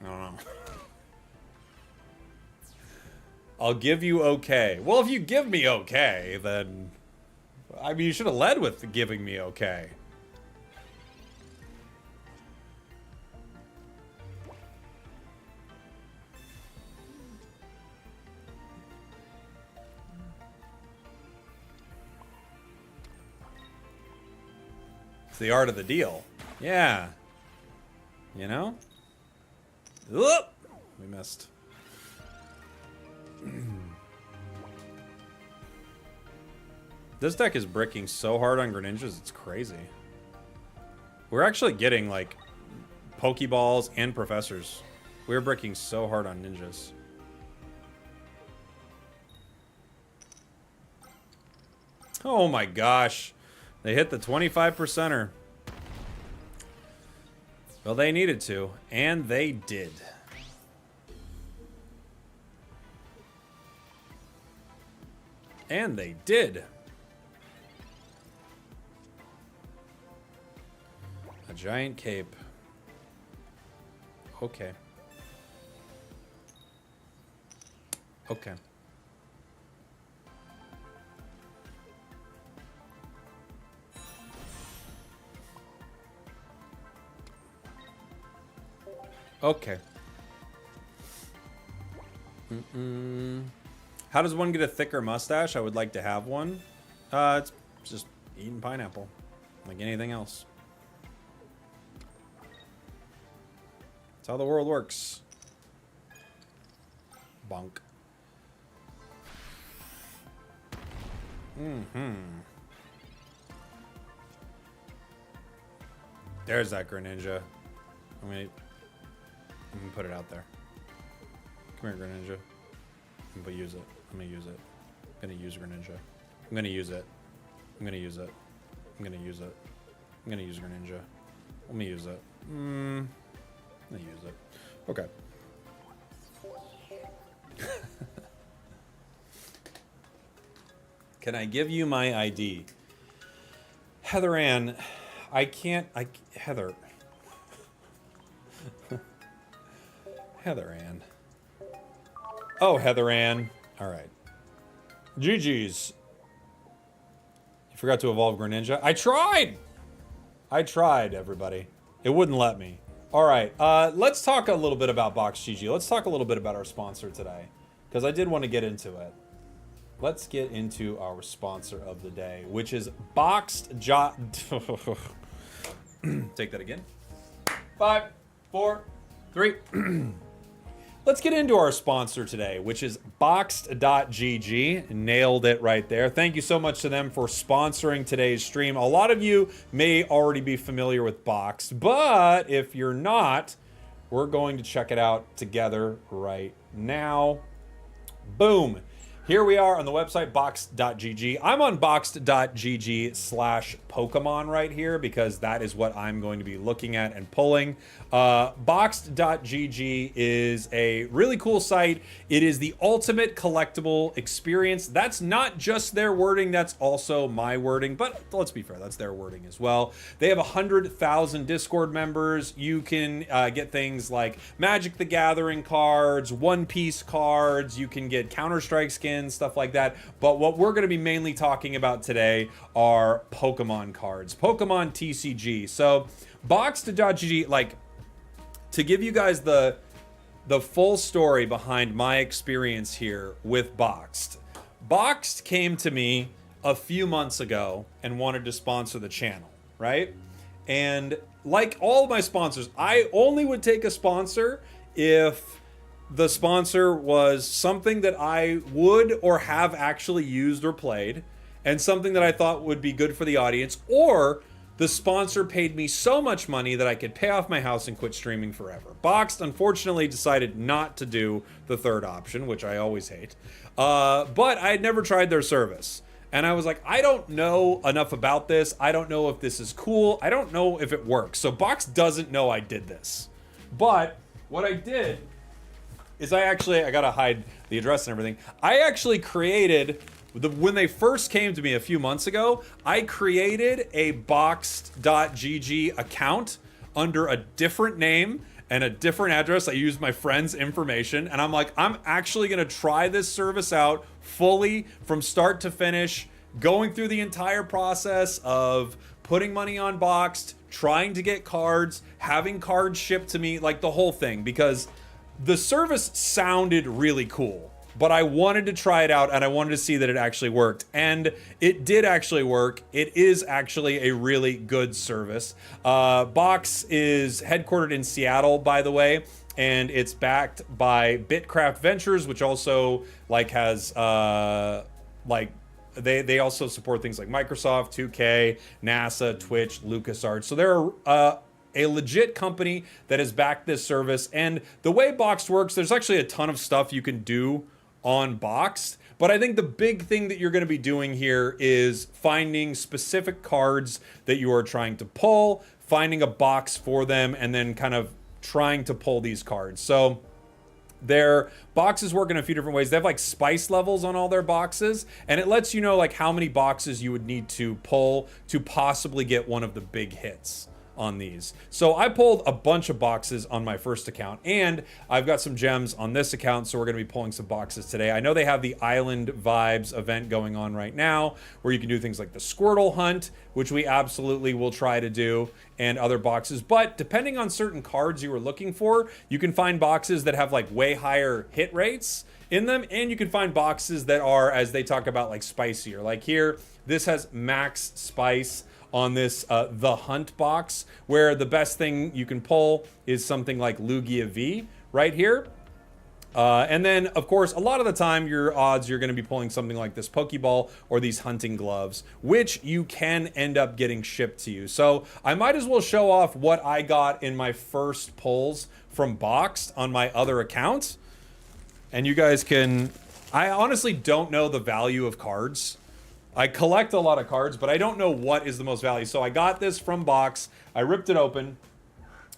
I don't know. I'll give you okay. Well, if you give me okay, then... I mean, you should have led with giving me okay. It's the art of the deal. Yeah. You know? Oop! We missed. This deck is bricking so hard on Greninjas, it's crazy. We're actually getting, like, Pokeballs and Professors. We're bricking so hard on ninjas. Oh my gosh. They hit the 25%er. Well, they needed to, and they did. And they did. A giant cape. Okay. Okay. Okay. How does one get a thicker mustache? I would like to have one. It's just eating pineapple, like anything else. That's how the world works. Bonk. There's that Greninja. I'm gonna put it out there. Come here, Greninja. I'm gonna use it. I'm gonna use it. I'm gonna use Greninja. I'm gonna use it. I'm gonna use it. I'm gonna use it. I'm gonna use Greninja. Let me use it. I'm gonna use it. Okay. Can I give you my ID? Heather Ann, I can't, Heather. Heather Ann. Oh, Heather Ann. All right. GG's. You forgot to evolve Greninja? I tried, everybody. It wouldn't let me. All right, let's talk a little bit about Box GG. Let's talk a little bit about our sponsor today, because I did want to get into it. Let's get into our sponsor of the day, which is Boxed Jot. Take that again. 5, 4, 3. Let's get into our sponsor today, which is Boxed.gg. Nailed it right there. Thank you so much to them for sponsoring today's stream. A lot of you may already be familiar with Boxed, but if you're not, we're going to check it out together right now. Boom. Here we are on the website, boxed.gg. I'm on boxed.gg/Pokemon right here because that is what I'm going to be looking at and pulling. Boxed.gg is a really cool site. It is the ultimate collectible experience. That's not just their wording, that's also my wording, but let's be fair, that's their wording as well. They have 100,000 Discord members. You can get things like Magic the Gathering cards, One Piece cards, you can get Counter-Strike skins, stuff like that. But what we're going to be mainly talking about today are Pokemon cards, Pokemon TCG. So Boxed.gg, like, to give you guys the full story behind my experience here with Boxed. Boxed came to me a few months ago and wanted to sponsor the channel, right? And like all of my sponsors, I only would take a sponsor if the sponsor was something that I would or have actually used or played, and something that I thought would be good for the audience, or the sponsor paid me so much money that I could pay off my house and quit streaming forever. Boxed, unfortunately, decided not to do the third option, which I always hate. But I had never tried their service. And I was like, I don't know enough about this. I don't know if this is cool. I don't know if it works. So Boxed doesn't know I did this. But what I did is I gotta hide the address and everything. I actually created, when they first came to me a few months ago, I created a Boxed.gg account under a different name and a different address. I used my friend's information, and I'm like, I'm actually gonna try this service out fully from start to finish, going through the entire process of putting money on Boxed, trying to get cards, having cards shipped to me, like the whole thing, because the service sounded really cool, but I wanted to try it out and I wanted to see that it actually worked. And it did actually work. It is actually a really good service. Box is headquartered in Seattle, by the way, and it's backed by Bitcraft Ventures, which also has they also support things like Microsoft, 2K, NASA, Twitch, LucasArts. So they're a legit company that has backed this service. And the way Boxed works, there's actually a ton of stuff you can do on Boxed. But I think the big thing that you're going to be doing here is finding specific cards that you are trying to pull, finding a box for them, and then kind of trying to pull these cards. So their boxes work in a few different ways. They have like spice levels on all their boxes, and it lets you know like how many boxes you would need to pull to possibly get one of the big hits on these. So I pulled a bunch of boxes on my first account, and I've got some gems on this account, so we're going to be pulling some boxes today. I know they have the Island Vibes event going on right now, where you can do things like the Squirtle Hunt, which we absolutely will try to do, and other boxes. But depending on certain cards you were looking for, you can find boxes that have like way higher hit rates in them, and you can find boxes that are, as they talk about, like spicier. Like here, this has max spice on this The Hunt box, where the best thing you can pull is something like Lugia V right here. And then, of course, a lot of the time, your odds you're going to be pulling something like this Pokeball or these hunting gloves, which you can end up getting shipped to you. So I might as well show off what I got in my first pulls from Boxed on my other account. And you guys can... I honestly don't know the value of cards. I collect a lot of cards, but I don't know what is the most value. So I got this from Box. I ripped it open.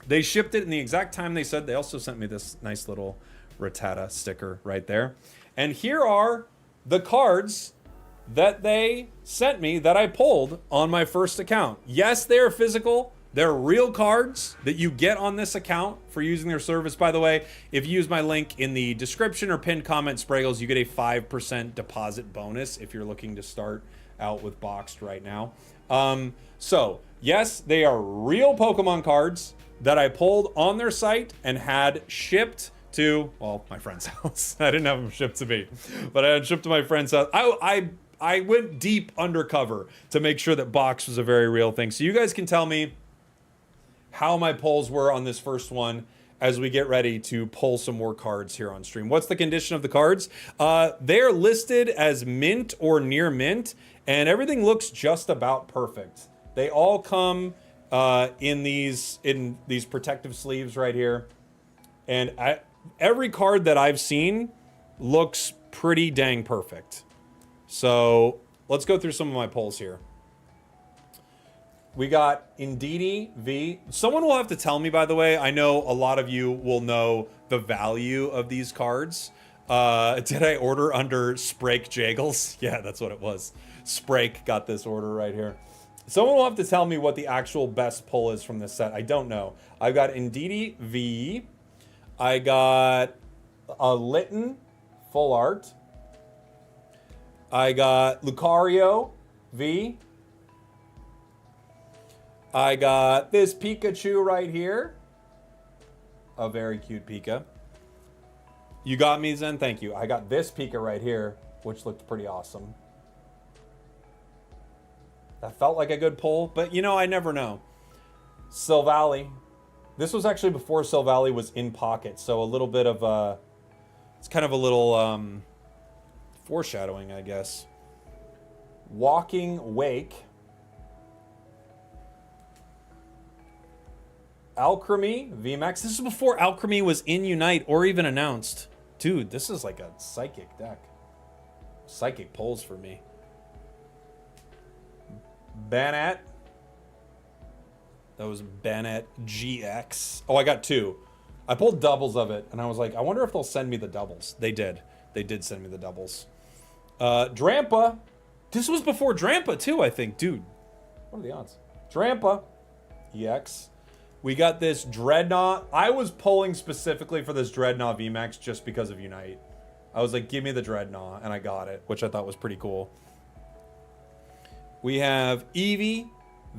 They shipped it in the exact time they said. They also sent me this nice little Rattata sticker right there. And here are the cards that they sent me that I pulled on my first account. Yes, they're physical. They're real cards that you get on this account for using their service. By the way, if you use my link in the description or pinned comment, Spragels, you get a 5% deposit bonus if you're looking to start out with Boxed right now. So, yes, they are real Pokemon cards that I pulled on their site and had shipped to, well, my friend's house. I didn't have them shipped to me, but I had shipped to my friend's house. I went deep undercover to make sure that Box was a very real thing. So you guys can tell me how my pulls were on this first one as we get ready to pull some more cards here on stream. What's the condition of the cards? They're listed as mint or near mint, and everything looks just about perfect. They all come in these protective sleeves right here, and every card that I've seen looks pretty dang perfect. So let's go through some of my pulls here. We got Indeedee V. Someone will have to tell me, by the way. I know a lot of you will know the value of these cards. Did I order under spragels? Yeah, that's what it was. Sprake got this order right here. Someone will have to tell me what the actual best pull is from this set. I don't know. I've got Indeedee V. I got a Litten Full Art. I got Lucario V. I got this Pikachu right here. A very cute Pika. You got me, Zen? Thank you. I got this Pika right here, which looked pretty awesome. That felt like a good pull, but you know, I never know. Silvally. This was actually before Silvally was in pocket, so a little bit of a... It's kind of a little foreshadowing, I guess. Walking Wake. Alchemy VMAX. This is before Alchemy was in Unite or even announced. Dude, this is like a psychic deck. Psychic pulls for me. Banat. That was Banat GX. Oh, I got two. I pulled doubles of it, and I was like, I wonder if they'll send me the doubles. They did. They did send me the doubles. Drampa. This was before Drampa, too, I think. Dude, what are the odds? Drampa. EX. We got this Dreadnought. I was pulling specifically for this Dreadnought VMAX just because of Unite. I was like, give me the Dreadnought, and I got it, which I thought was pretty cool. We have Eevee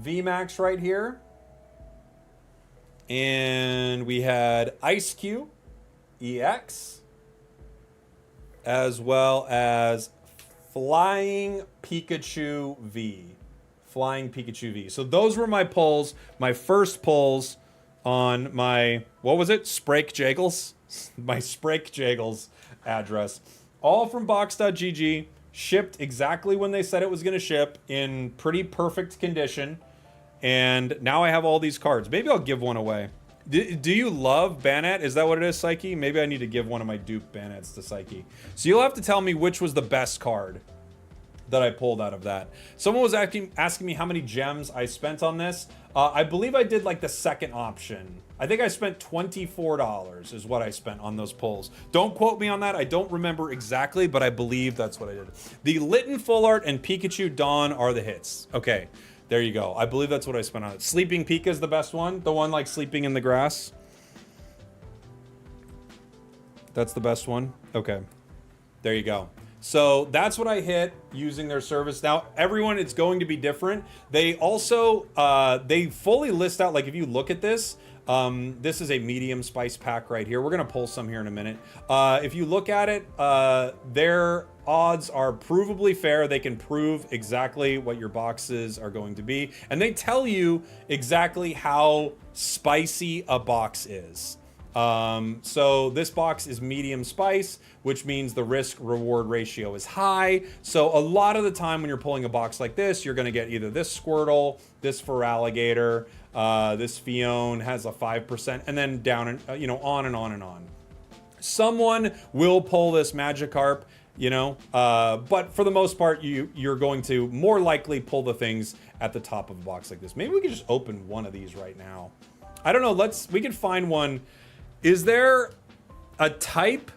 VMAX right here. And we had Ice Cube EX. As well as Flying Pikachu V. Flying Pikachu V. So those were my pulls, my first pulls on my, what was it? Spragels? My Spragels address. All from box.gg, shipped exactly when they said it was going to ship, in pretty perfect condition. And now I have all these cards. Maybe I'll give one away. Do you love Banat? Is that what it is, Psyche? Maybe I need to give one of my dupe Banats to Psyche. So you'll have to tell me which was the best card that I pulled out of that. Someone was asking me how many gems I spent on this. I believe I did like the second option. I think I spent $24 is what I spent on those pulls. Don't quote me on that. I don't remember exactly, but I believe that's what I did. The Litten Full Art and Pikachu Dawn are the hits. Okay, there you go. I believe that's what I spent on it. Sleeping Pika is the best one. The one like sleeping in the grass. That's the best one. Okay, there you go. So that's what I hit using their service. Now, everyone, it's going to be different. They also, they fully list out, like if you look at this, this is a medium spice pack right here. We're going to pull some here in a minute. If you look at it, their odds are provably fair. They can prove exactly what your boxes are going to be. And they tell you exactly how spicy a box is. So this box is medium spice, which means the risk reward ratio is high. So a lot of the time when you're pulling a box like this, you're going to get either this Squirtle, this Feraligatr, this Fione has a 5%, and then down and, you know, on and on and on. Someone will pull this Magikarp, you know, but for the most part, you're going to more likely pull the things at the top of a box like this. Maybe we could just open one of these right now. I don't know. We could find one. Is there a type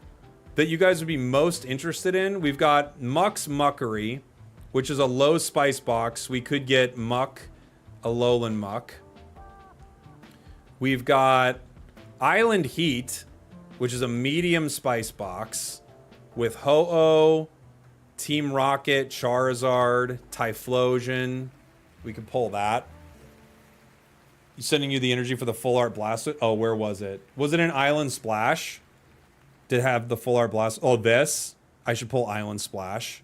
that you guys would be most interested in? We've got Muck's Muckery, which is a low spice box. We could get Muck, a Lowland Muck. We've got Island Heat, which is a medium spice box with Ho-Oh, Team Rocket, Charizard, Typhlosion. We could pull that. Sending you the energy for the full art blast. Oh, where was it? Was it an Island Splash? Did have the full art blast? Oh, this. I should pull Island Splash.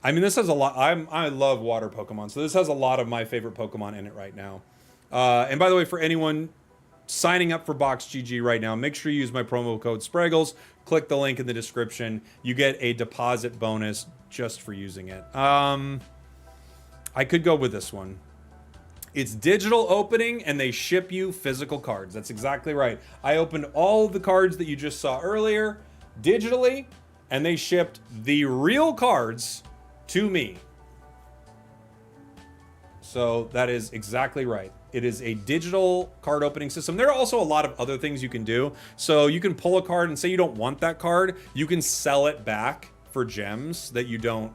I mean, this has a lot. I love water Pokemon, so this has a lot of my favorite Pokemon in it right now. And by the way, for anyone signing up for Box GG right now, make sure you use my promo code spragels. Click the link in the description. You get a deposit bonus just for using it. I could go with this one. It's digital opening, and they ship you physical cards. That's exactly right. I opened all the cards that you just saw earlier digitally, and they shipped the real cards to me. So that is exactly right. It is a digital card opening system. There are also a lot of other things you can do. So you can pull a card and say you don't want that card. You can sell it back for gems that you don't,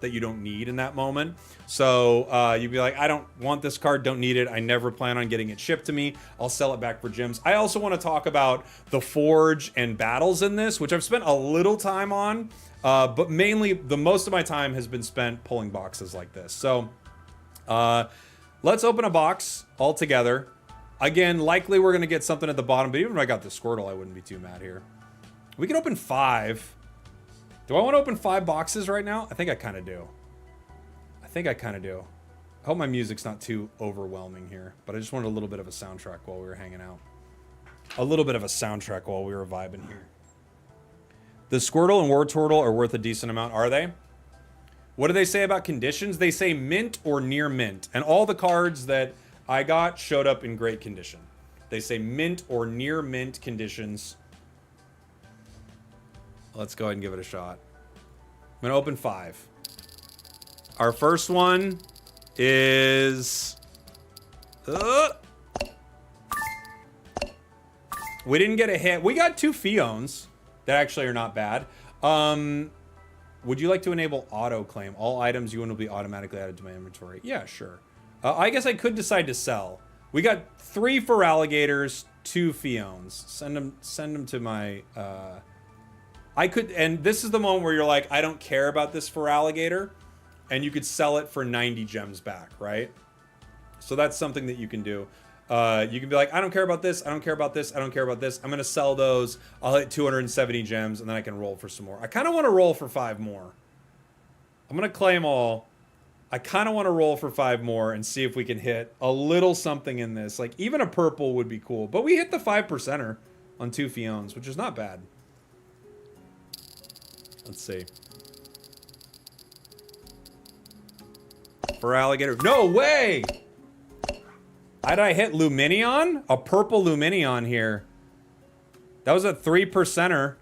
that you don't need in that moment. So you'd be like, I don't want this card, don't need it. I never plan on getting it shipped to me. I'll sell it back for gems. I also want to talk about the forge and battles in this, which I've spent a little time on, but mainly the most of my time has been spent pulling boxes like this. So let's open a box all together. Again, likely we're going to get something at the bottom, but even if I got the Squirtle, I wouldn't be too mad here. We can open 5. Do I want to open 5 boxes right now? I think I kind of do. I hope my music's not too overwhelming here, but I just wanted a little bit of a soundtrack while we were hanging out. A little bit of a soundtrack while we were vibing here. The Squirtle and Wartortle are worth a decent amount, are they? What do they say about conditions? They say mint or near mint. And all the cards that I got showed up in great condition. They say mint or near mint conditions. Let's go ahead and give it a shot. I'm going to open 5. Our first one is... we didn't get a hit. We got 2 Fiones that actually are not bad. Would you like to enable auto claim? All items you want will be automatically added to my inventory. Yeah, sure. I guess I could decide to sell. We got 3 for alligators, 2 Fiones. Send them to my... I could, and this is the moment where you're like, I don't care about this for alligator, and you could sell it for 90 gems back, right? So that's something that you can do. You can be like, I don't care about this, I don't care about this, I don't care about this. I'm going to sell those. I'll hit 270 gems, and then I can roll for some more. I kind of want to roll for 5 more. I'm going to claim all. I kind of want to roll for 5 more and see if we can hit a little something in this. Like, even a purple would be cool. But we hit the 5%er on 2 Fiones, which is not bad. Let's see. For alligator. No way! How did I hit Luminion? A purple Luminion here. That was a 3%er.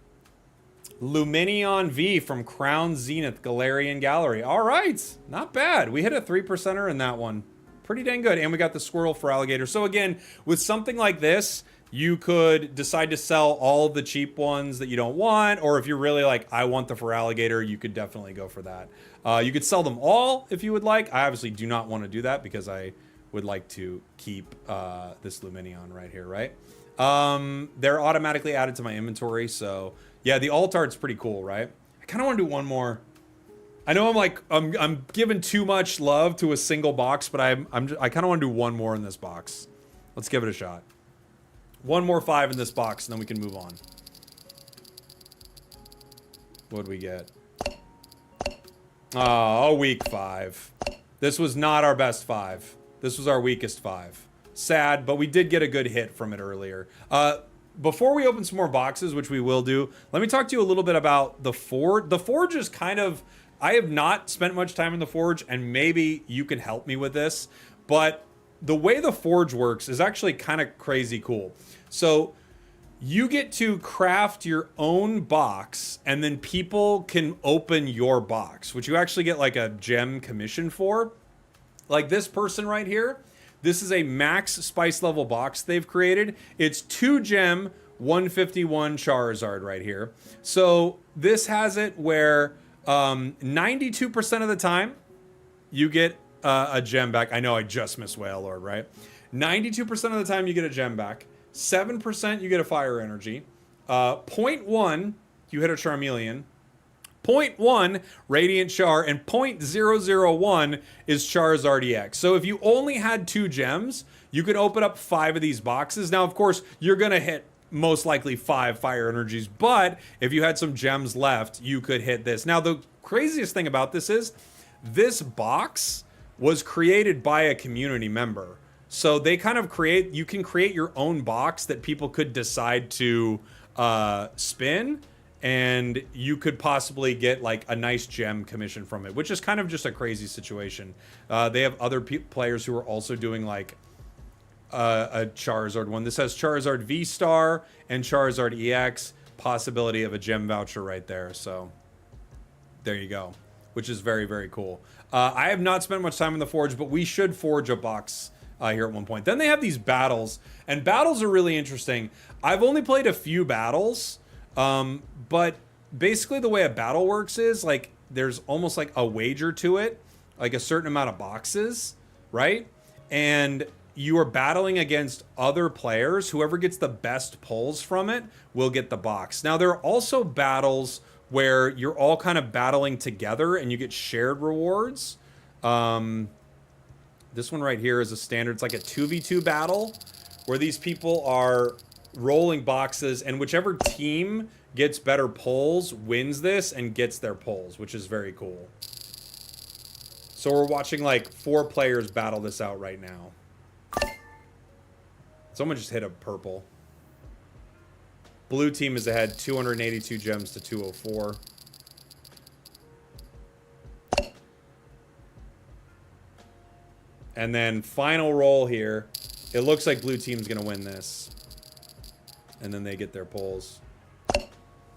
Luminion V from Crown Zenith Galarian Gallery. All right. Not bad. We hit a 3%er in that one. Pretty dang good. And we got the Squirrel for alligator. So again, with something like this, you could decide to sell all of the cheap ones that you don't want, or if you're really like, I want the for alligator, you could definitely go for that. You could sell them all if you would like. I obviously do not want to do that because I would like to keep this Luminion right here, right? They're automatically added to my inventory, so yeah, the alt art's pretty cool, right? I kind of want to do one more. I know I'm giving too much love to a single box, but I kind of want to do one more in this box. Let's give it a shot. One more 5 in this box, and then we can move on. What'd we get? Oh, a weak 5. This was not our best 5. This was our weakest 5. Sad, but we did get a good hit from it earlier. Before we open some more boxes, which we will do, let me talk to you a little bit about the Forge. The Forge is kind of... I have not spent much time in the Forge, and maybe you can help me with this, but the way the Forge works is actually kind of crazy cool. So you get to craft your own box, and then people can open your box, which you actually get like a gem commission for. Like this person right here, this is a max spice level box they've created. It's 2 gem, 151 Charizard right here. So this has it where 92% of the time, you get a gem back. I know I just missed Whale Lord, right? 92% of the time, you get a gem back. 7% you get a fire energy. 0.1, you hit a Charmeleon. 0.1 Radiant Char, and 0.001 is Charizard EX. So if you only had 2 gems, you could open up 5 of these boxes. Now, of course, you're going to hit most likely 5 fire energies, but if you had some gems left, you could hit this. Now, the craziest thing about this is this box was created by a community member. So they kind of you can create your own box that people could decide to spin, and you could possibly get like a nice gem commission from it, which is kind of just a crazy situation. They have other players who are also doing like a Charizard one. This has Charizard V-Star and Charizard EX, possibility of a gem voucher right there. So there you go, which is very, very cool. I have not spent much time in the Forge, but we should forge a box here at one point. Then they have these battles, and battles are really interesting. I've only played a few battles, but basically the way a battle works is like there's almost like a wager to it, like a certain amount of boxes, right? And you are battling against other players. Whoever gets the best pulls from it will get the box. Now, there are also battles where you're all kind of battling together and you get shared rewards. This one right here is a standard. It's like a 2v2 battle where these people are rolling boxes, and whichever team gets better pulls wins this and gets their pulls, which is very cool. So we're watching like 4 players battle this out right now. Someone just hit a purple. Blue team is ahead 282 gems to 204. And then final roll here. It looks like blue team's going to win this. And then they get their pulls.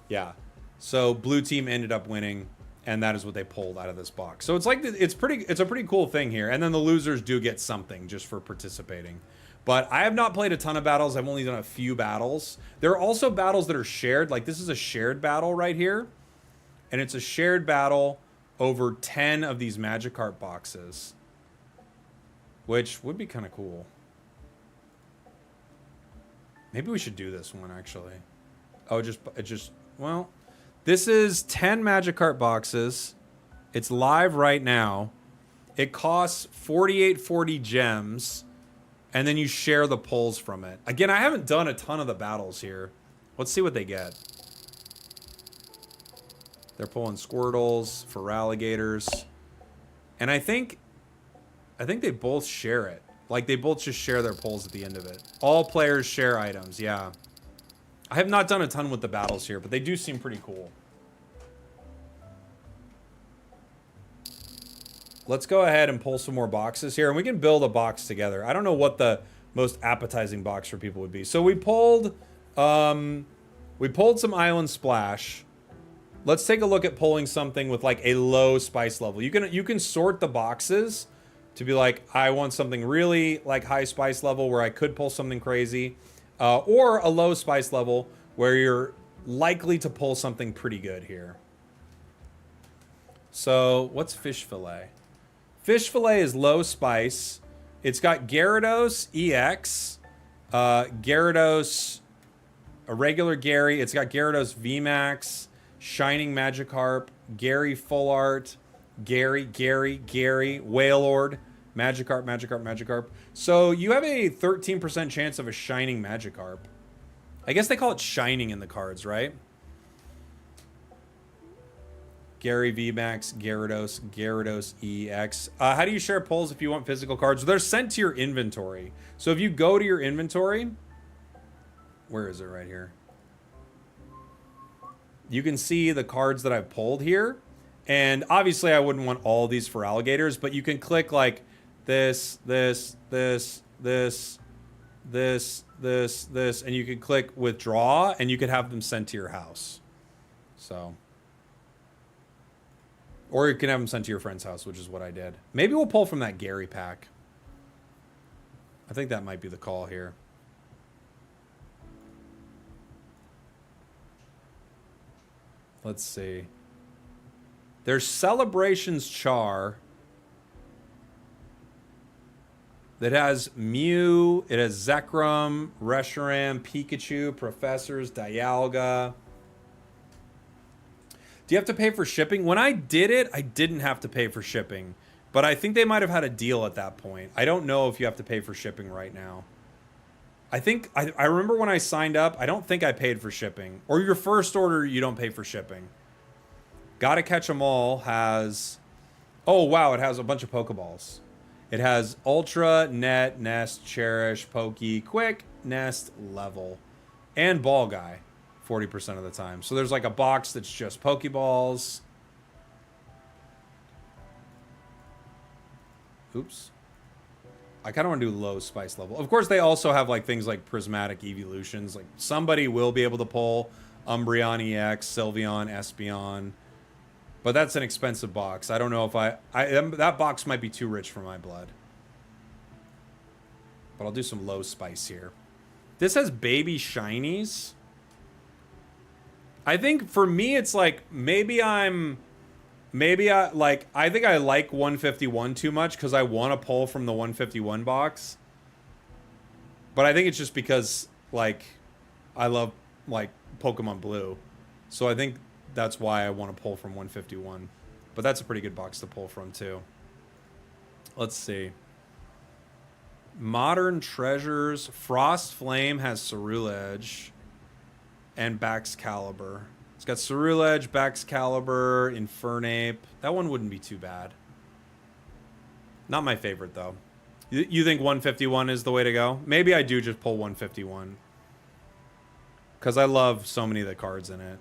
Yeah. So blue team ended up winning, and that is what they pulled out of this box. So it's like it's a pretty cool thing here. And then the losers do get something just for participating. But I have not played a ton of battles. I've only done a few battles. There are also battles that are shared. Like this is a shared battle right here. And it's a shared battle over 10 of these Magikarp boxes, which would be kind of cool. Maybe we should do this one, actually. Oh, well, this is 10 Magikarp boxes. It's live right now. It costs 4840 gems, and then you share the pulls from it. Again, I haven't done a ton of the battles here. Let's see what they get. They're pulling Squirtles, for alligators, and I think they both share it. Like, they both just share their pulls at the end of it. All players share items, yeah. I have not done a ton with the battles here, but they do seem pretty cool. Let's go ahead and pull some more boxes here, and we can build a box together. I don't know what the most appetizing box for people would be. So we pulled some Island Splash. Let's take a look at pulling something with like a low spice level. You can sort the boxes to be like, I want something really like high spice level where I could pull something crazy, or a low spice level where you're likely to pull something pretty good here. So what's Fish Fillet? Fish Fillet is low spice. It's got Gyarados EX, Gyarados, a regular Gary. It's got Gyarados VMAX, Shining Magikarp, Gary Full Art, Gary, Wailord, Magikarp. So you have a 13% chance of a Shining Magikarp. I guess they call it Shining in the cards, right? Gary VMAX, Gyarados EX. How do you share pulls if you want physical cards? They're sent to your inventory. So if you go to your inventory, where is it right here? You can see the cards that I've pulled here. And obviously I wouldn't want all these for alligators, but you can click like this, and you can click withdraw, and you could have them sent to your house. So, or you can have them sent to your friend's house, which is what I did. Maybe we'll pull from that Gary pack. I think that might be the call here. Let's see. There's Celebrations Char that has Mew, it has Zekrom, Reshiram, Pikachu, Professors, Dialga. Do you have to pay for shipping? When I did it, I didn't have to pay for shipping. But I think they might have had a deal at that point. I don't know if you have to pay for shipping right now. I remember when I signed up, I don't think I paid for shipping. Or your first order, you don't pay for shipping. Gotta Catch 'Em All has... Oh, wow, it has a bunch of Pokeballs. It has Ultra, Net, Nest, Cherish, Pokey, Quick, Nest, Level. And Ball Guy, 40% of the time. So there's like a box that's just Pokeballs. Oops. I kind of want to do low spice level. Of course, they also have like things like prismatic evolutions. Like somebody will be able to pull Umbreon EX, Sylveon, Espeon. But that's an expensive box. I don't know if that box might be too rich for my blood. But I'll do some low spice here. This has baby shinies. I think for me, it's like I think I like 151 too much because I want to pull from the 151 box. But I think it's just because, like, I love, like, Pokemon Blue. So I think that's why I want to pull from 151. But that's a pretty good box to pull from, too. Let's see. Modern Treasures. Frost Flame has Ceruledge and Baxcalibur. It's got Ceruledge, Baxcalibur, Infernape. That one wouldn't be too bad. Not my favorite, though. You think 151 is the way to go? Maybe I do just pull 151. Because I love so many of the cards in it.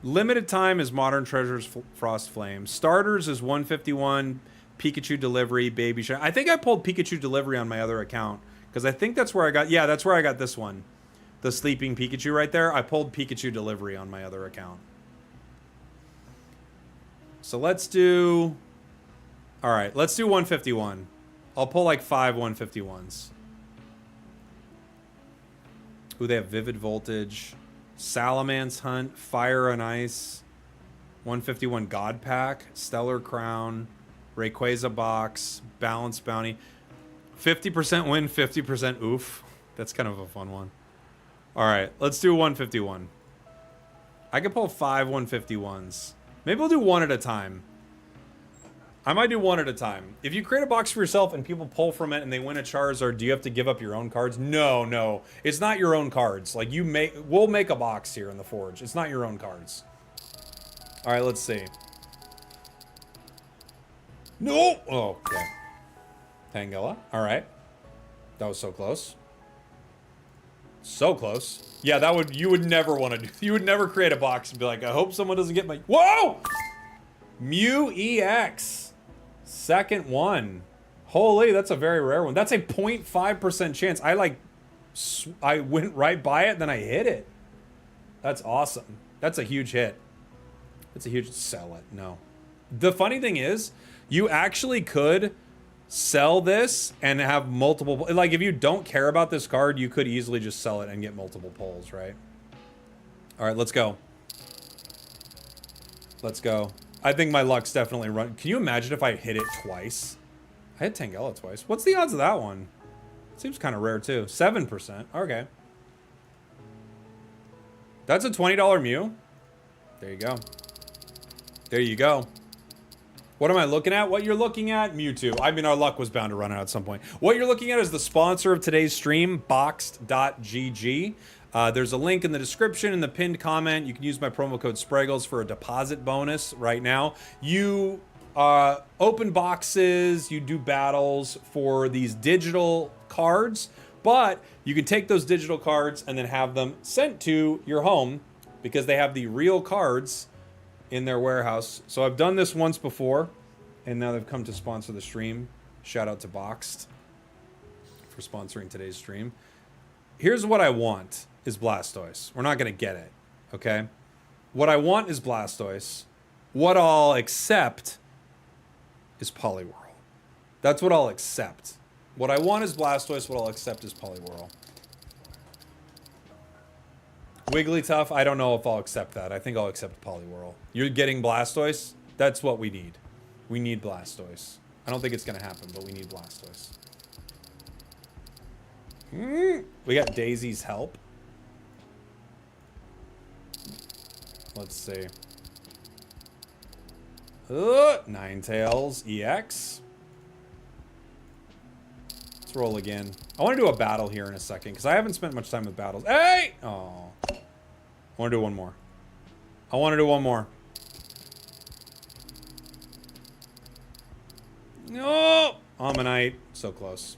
Limited time is Modern Treasures Frost Flame. Starters is 151, Pikachu Delivery, Baby Shine. I think I pulled Pikachu Delivery on my other account. Because I think that's where I got... Yeah, that's where I got this one. The Sleeping Pikachu right there. I pulled Pikachu Delivery on my other account. So let's do... Alright, let's do 151. I'll pull like 5 151s. Ooh, they have Vivid Voltage. Salamence Hunt. Fire and Ice. 151 God Pack. Stellar Crown. Rayquaza Box. Balance Bounty. 50% win, 50% oof. That's kind of a fun one. Alright, let's do 151. I could pull 5 151s. Maybe we'll do one at a time. I might do one at a time. If you create a box for yourself and people pull from it and they win a Charizard, do you have to give up your own cards? No, no. It's not your own cards. Like, we'll make a box here in the Forge. It's not your own cards. Alright, let's see. No! Oh, okay. Tangela. Alright. That was so close. So close. Yeah, you would never want to do. You would never create a box and be like, I hope someone doesn't get my... Whoa! Mew EX. Second one. Holy, that's a very rare one. That's a 0.5% chance. I went right by it, then I hit it. That's awesome. That's a huge hit. That's a huge... Sell it. No. The funny thing is, you actually could... sell this and have multiple... Like, if you don't care about this card, you could easily just sell it and get multiple pulls, right? Alright, let's go. Let's go. I think my luck's definitely run... Can you imagine if I hit it twice? I hit Tangela twice. What's the odds of that one? Seems kind of rare, too. 7%. Okay. That's a $20 Mew. There you go. There you go. What am I looking at? What you're looking at? Mewtwo. I mean, our luck was bound to run out at some point. What you're looking at is the sponsor of today's stream, boxed.gg. There's a link in the description, in the pinned comment. You can use my promo code spragels for a deposit bonus right now. You open boxes, you do battles for these digital cards, but you can take those digital cards and then have them sent to your home because they have the real cards in their warehouse. So I've done this once before, and now they've come to sponsor the stream. Shout out to Boxed for sponsoring today's stream. Here's what I want is Blastoise. We're not going to get it, okay? What I want is Blastoise. What I'll accept is Poliwhirl. That's what I'll accept. What I want is Blastoise. What I'll accept is Poliwhirl. Wigglytuff, I don't know if I'll accept that. I think I'll accept Poliwhirl. You're getting Blastoise? That's what we need. We need Blastoise. I don't think it's going to happen, but we need Blastoise. We got Daisy's help. Let's see. Ninetales EX. Let's roll again. I want to do a battle here in a second because I haven't spent much time with battles. Hey! Oh. I want to do one more. I want to do one more. No! Ammonite. So close.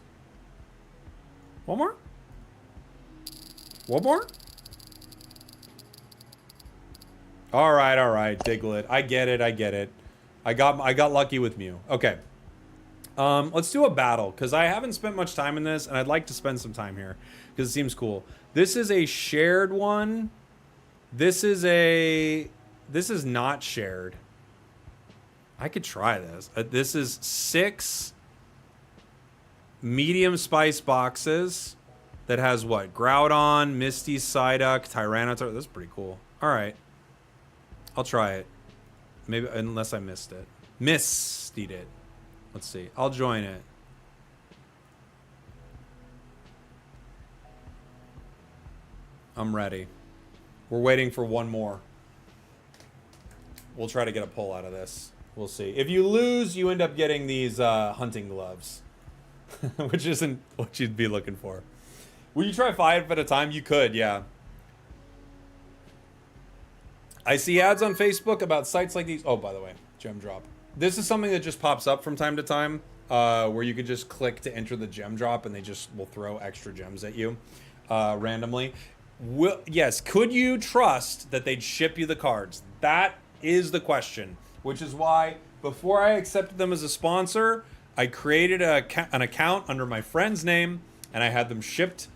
One more? One more? All right, all right. Diglett. I get it. I get it. I got lucky with Mew. Okay. Let's do a battle because I haven't spent much time in this and I'd like to spend some time here because it seems cool. This is a shared one. This is not shared. I could try this. This is 6 medium spice boxes that has what? Groudon, Misty, Psyduck, Tyranitar. This is pretty cool. All right. I'll try it. Maybe, unless I missed it. Misty did. Let's see. I'll join it. I'm ready. We're waiting for one more. We'll try to get a pull out of this. We'll see. If you lose, you end up getting these hunting gloves. Which isn't what you'd be looking for. Will you try 5 at a time? You could, yeah. I see ads on Facebook about sites like these. Oh, by the way, gem drop. This is something that just pops up from time to time, where you could just click to enter the gem drop and they just will throw extra gems at you randomly. Yes, could you trust that they'd ship you the cards? That is the question, which is why before I accepted them as a sponsor, I created an account under my friend's name and I had them shipped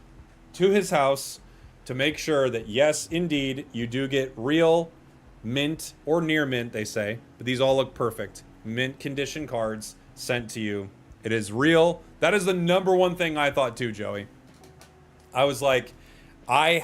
to his house to make sure that, yes, indeed, you do get real mint or near mint, they say, but these all look perfect. Mint condition cards sent to you. It is real. That is the number one thing I thought too, Joey. I was like, I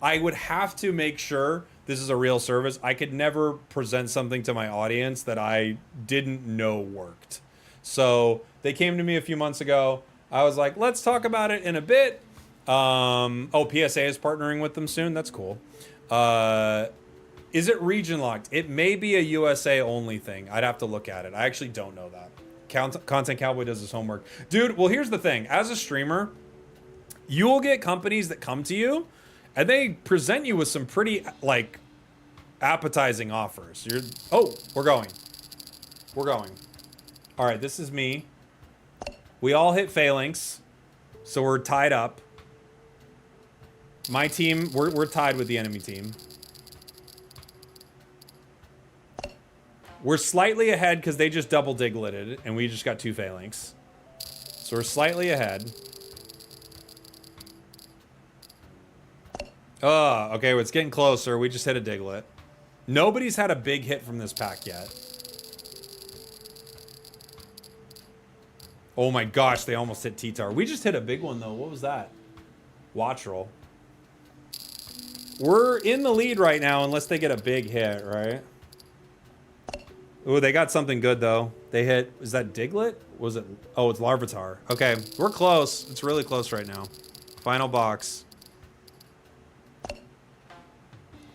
would have to make sure this is a real service. I could never present something to my audience that I didn't know worked. So they came to me a few months ago. I was like, let's talk about it in a bit. PSA is partnering with them soon. That's cool. Is it region locked? It may be a USA only thing. I'd have to look at it. I actually don't know that. Content Cowboy does his homework. Dude, well, here's the thing. As a streamer, you'll get companies that come to you and they present you with some pretty, like, appetizing offers. We're going. We're going. All right, this is me. We all hit phalanx, so we're tied up. My team, we're tied with the enemy team. We're slightly ahead because they just double digletted and we just got 2 phalanx. So we're slightly ahead. Okay, well, it's getting closer. We just hit a Diglett. Nobody's had a big hit from this pack yet. Oh my gosh, they almost hit T-Tar. We just hit a big one though. What was that? Watchroll. We're in the lead right now unless they get a big hit, right? Ooh, they got something good though. They hit, is that Diglett? Was it? Oh, it's Larvitar. Okay, we're close. It's really close right now. Final box.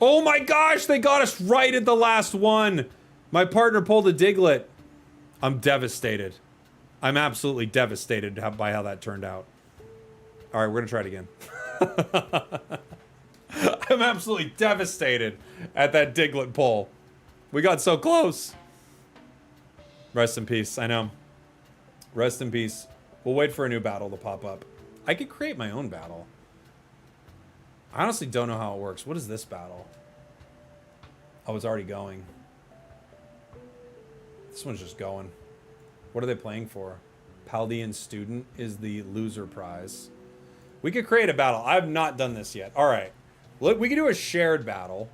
Oh my gosh, they got us right at the last one. My partner pulled a Diglett. I'm devastated. I'm absolutely devastated by how that turned out. All right, we're gonna try it again. I'm absolutely devastated at that Diglett pull. We got so close. Rest in peace, I know. Rest in peace. We'll wait for a new battle to pop up. I could create my own battle. I honestly don't know how it works. What is this battle? Oh, it's already going. This one's just going. What are they playing for? Paldean Student is the loser prize. We could create a battle. I've not done this yet. All right. Look, we could do a shared battle.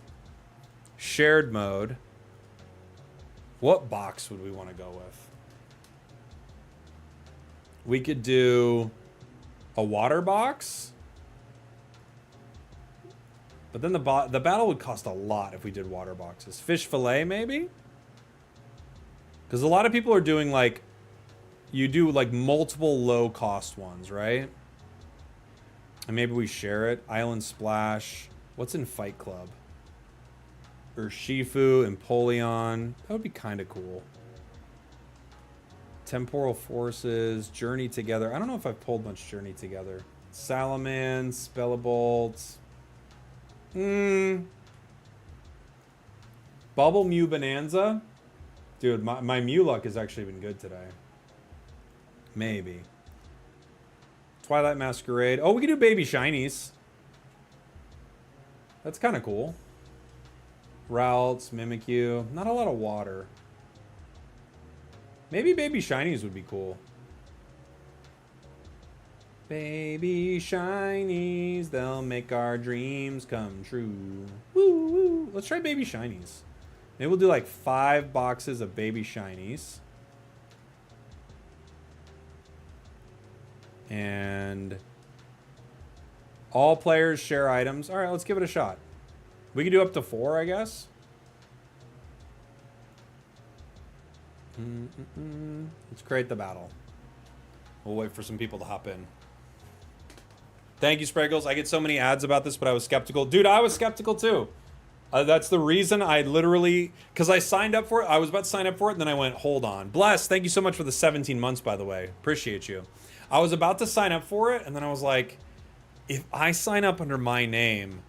Shared mode. What box would we want to go with? We could do a water box. But then the battle would cost a lot if we did water boxes. Fish fillet, maybe? Because a lot of people are doing, like, you do, like, multiple low-cost ones, right? And maybe we share it. Island Splash. What's in Fight Club? Urshifu, Empoleon. That would be kind of cool. Temporal Forces, Journey Together. I don't know if I've pulled much Journey Together. Salaman, Spellabolt. Bubble Mew Bonanza. Dude, my Mew luck has actually been good today. Maybe. Twilight Masquerade. Oh, we can do Baby Shinies. That's kind of cool. Routes, Mimikyu. Not a lot of water. Maybe Baby Shinies would be cool. Baby Shinies, they'll make our dreams come true. Woo, woo. Let's try Baby Shinies. Maybe we'll do like 5 boxes of Baby Shinies. And all players share items. All right, let's give it a shot. We can do up to 4, I guess. Let's create the battle. We'll wait for some people to hop in. Thank you, Spragels. I get so many ads about this, but I was skeptical. Dude, I was skeptical too. That's the reason I literally... Because I signed up for it. I was about to sign up for it, and then I went, hold on. Bless, thank you so much for the 17 months, by the way. Appreciate you. I was about to sign up for it, and then I was like, if I sign up under my name,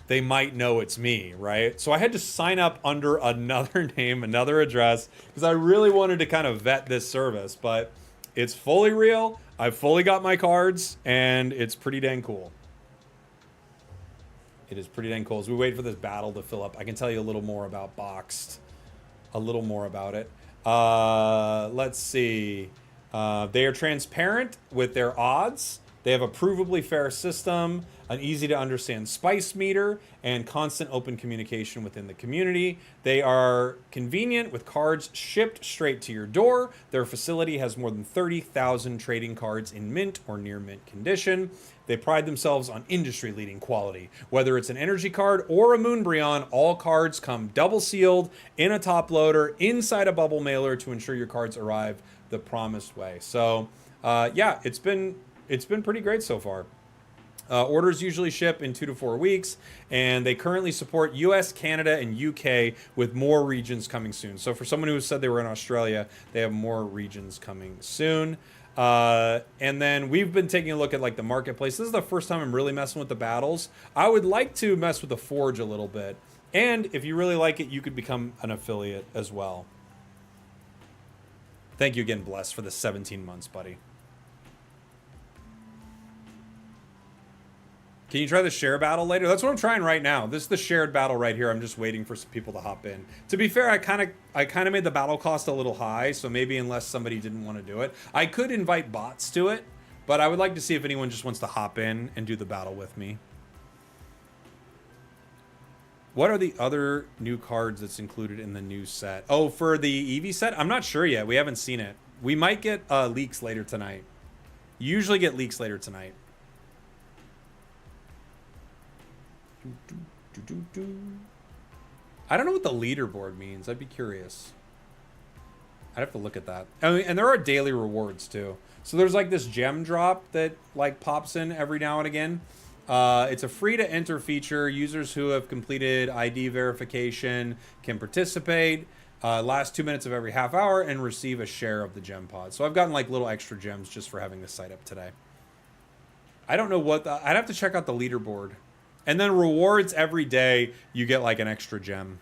they might know it's me, right? So I had to sign up under another name, another address, because I really wanted to kind of vet this service, but it's fully real. I've fully got my cards, and it's pretty dang cool. It is pretty dang cool. As we wait for this battle to fill up, I can tell you a little more about Boxed. A little more about it. Let's see. They are transparent with their odds. They have a provably fair system, an easy to understand spice meter, and constant open communication within the community. They are convenient with cards shipped straight to your door. Their facility has more than 30,000 trading cards in mint or near mint condition. They pride themselves on industry-leading quality. Whether it's an energy card or a Moonbreon, all cards come double sealed in a top loader inside a bubble mailer to ensure your cards arrive the promised way. So, yeah, it's been pretty great so far. Orders usually ship in 2 to 4 weeks, and they currently support US, Canada, and UK with more regions coming soon. So for someone who said they were in Australia, they have more regions coming soon. And then we've been taking a look at like the marketplace. This is the first time I'm really messing with the battles. I would like to mess with the Forge a little bit. And if you really like it, you could become an affiliate as well. Thank you again, Bless, for the 17 months, buddy. Can you try the share battle later? That's what I'm trying right now. This is the shared battle right here. I'm just waiting for some people to hop in. To be fair, I kind of made the battle cost a little high, so maybe unless somebody didn't want to do it. I could invite bots to it, but I would like to see if anyone just wants to hop in and do the battle with me. What are the other new cards that's included in the new set? Oh, for the Eevee set? I'm not sure yet. We haven't seen it. We might get leaks later tonight. You usually get leaks later tonight. I don't know what the leaderboard means. I'd be curious. I'd have to look at that. And there are daily rewards too. So there's like this gem drop that like pops in every now and again. It's a free to enter feature. Users who have completed ID verification can participate. Last 2 minutes of every half hour and receive a share of the gem pod. So I've gotten like little extra gems just for having this site up today. I don't know what I'd have to check out the leaderboard. And then rewards every day, you get like an extra gem.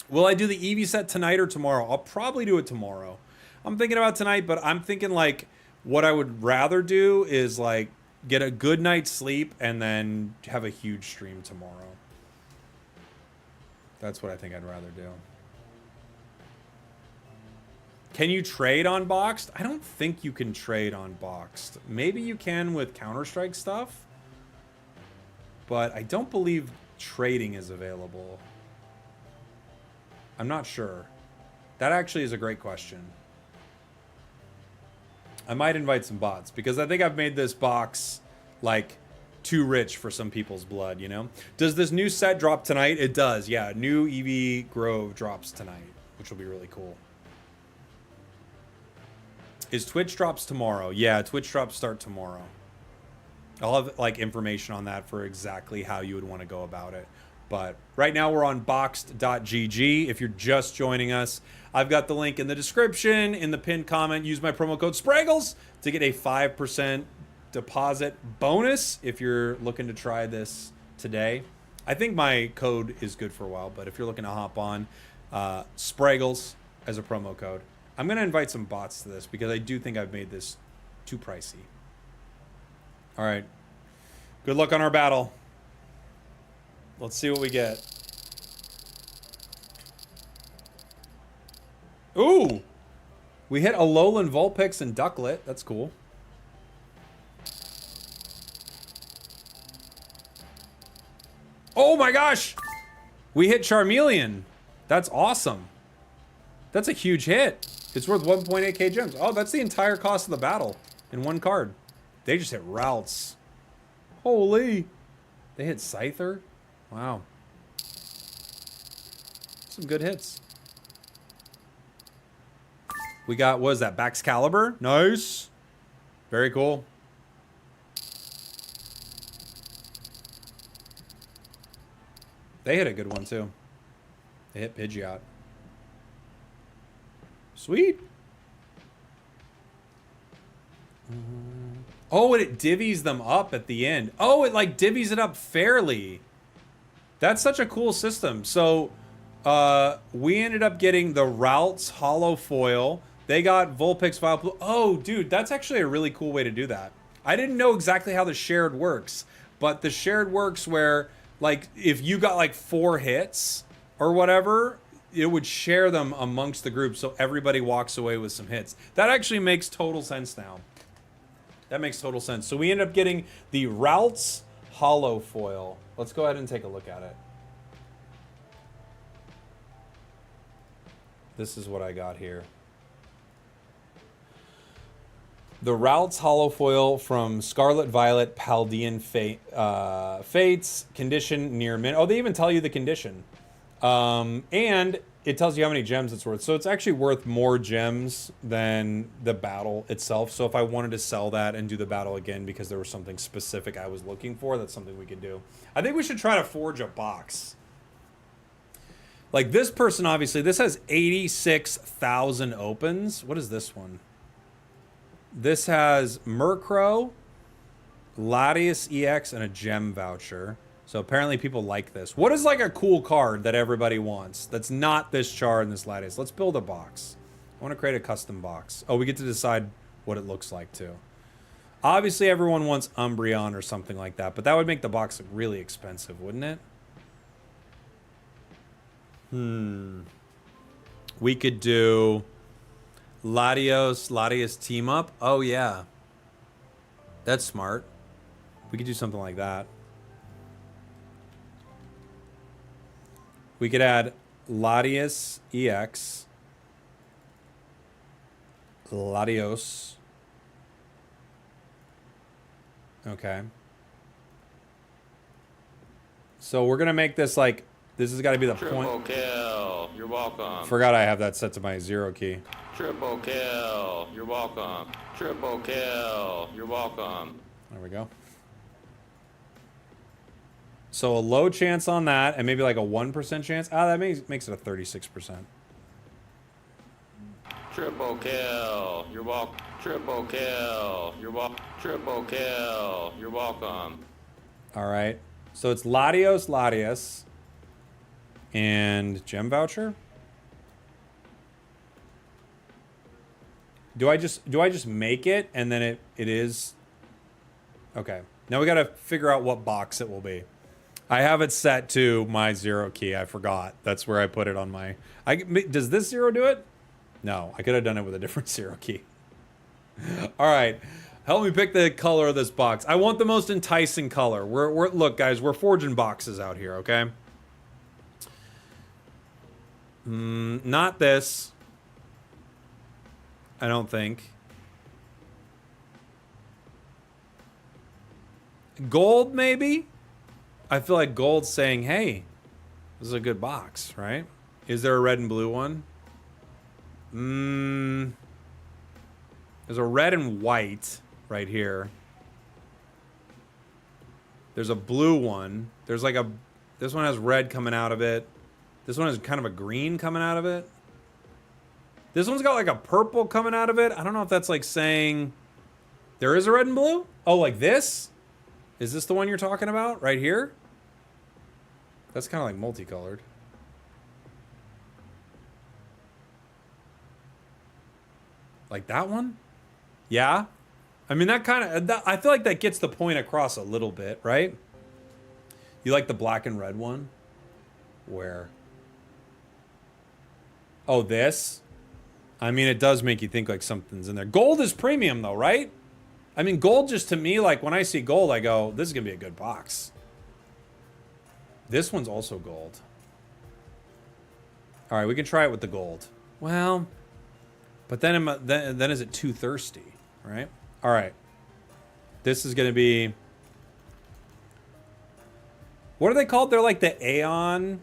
Will I do the Eevee set tonight or tomorrow? I'll probably do it tomorrow. I'm thinking about tonight, but I'm thinking like what I would rather do is like get a good night's sleep and then have a huge stream tomorrow. That's what I think I'd rather do. Can you trade on Boxed? I don't think you can trade on Boxed. Maybe you can with Counter-Strike stuff. But I don't believe trading is available. I'm not sure. That actually is a great question. I might invite some bots because I think I've made this box like too rich for some people's blood, you know? Does this new set drop tonight? It does, yeah. New EV Grove drops tonight, which will be really cool. Is Twitch drops tomorrow? Yeah, Twitch drops start tomorrow. I'll have like information on that for exactly how you would want to go about it. But right now we're on boxed.gg. If you're just joining us, I've got the link in the description, in the pinned comment. Use my promo code spragels to get a 5% deposit bonus if you're looking to try this today. I think my code is good for a while, but if you're looking to hop on, spragels as a promo code. I'm going to invite some bots to this because I do think I've made this too pricey. All right. Good luck on our battle. Let's see what we get. Ooh! We hit a Alolan Vulpix and Ducklet. That's cool. Oh my gosh! We hit Charmeleon. That's awesome. That's a huge hit. It's worth 1.8k gems. Oh, that's the entire cost of the battle in one card. They just hit Routes. Holy. They hit Scyther. Wow. Some good hits. We got, what is that? Baxcalibur? Nice. Very cool. They hit a good one too. They hit Pidgeot. Sweet. Oh, and it divvies them up at the end. Oh, it like divvies it up fairly. That's such a cool system. So we ended up getting the Routes Hollow Foil. They got Vulpix Vileplume. Oh, dude, that's actually a really cool way to do that. I didn't know exactly how the shared works, but the shared works where, like, if you got like 4 hits or whatever, it would share them amongst the group so everybody walks away with some hits. That actually makes total sense now. That makes total sense. So we end up getting the Routes Hollow Foil. Let's go ahead and take a look at it. This is what I got here. The Routes Hollow Foil from Scarlet Violet Paldean Fates. Condition near min. Oh, they even tell you the condition. And it tells you how many gems it's worth. So it's actually worth more gems than the battle itself. So if I wanted to sell that and do the battle again because there was something specific I was looking for, that's something we could do. I think we should try to forge a box. Like this person, obviously, this has 86,000 opens. What is this one? This has Murkrow, Latias EX, and a gem voucher. So apparently people like this. What is like a cool card that everybody wants that's not this Char and this Latias? Let's build a box. I want to create a custom box. Oh, we get to decide what it looks like too. Obviously everyone wants Umbreon or something like that, but that would make the box really expensive, wouldn't it? We could do Latias team up. Oh yeah. That's smart. We could do something like that. We could add Latias EX. Latios. Okay. So we're gonna make this like, this has got to be the point. Triple kill. You're welcome. Forgot I have that set to my 0 key. Triple kill. You're welcome. Triple kill. You're welcome. There we go. So a low chance on that, and maybe like a 1% chance. Ah, that makes it a 36%. Triple kill. You're welcome. Triple kill. You're welcome. Triple kill. You're welcome. All right. So it's Latias, and gem voucher. Do I just make it and then it is? Okay. Now we got to figure out what box it will be. I have it set to my 0 key. I forgot. That's where I put it on my... Does this 0 do it? No. I could have done it with a different 0 key. All right. Help me pick the color of this box. I want the most enticing color. Look, guys, we're forging boxes out here, okay? Not this. I don't think. Gold, maybe? I feel like gold's saying, hey, this is a good box, right? Is there a red and blue one? There's a red and white right here. There's a blue one. There's like a... This one has red coming out of it. This one has kind of a green coming out of it. This one's got like a purple coming out of it. I don't know if that's like saying there is a red and blue. Oh, like this? Is this the one you're talking about right here? That's kind of like multicolored. Like that one? Yeah. I mean, that kind of, I feel like that gets the point across a little bit, right? You like the black and red one? Where? Oh, this? I mean, it does make you think like something's in there. Gold is premium though, right? I mean, gold just to me, like when I see gold, I go, this is going to be a good box. This one's also gold. All right, we can try it with the gold. Well, but then is it too thirsty, right? All right. This is going to be... What are they called? They're like the Aeon...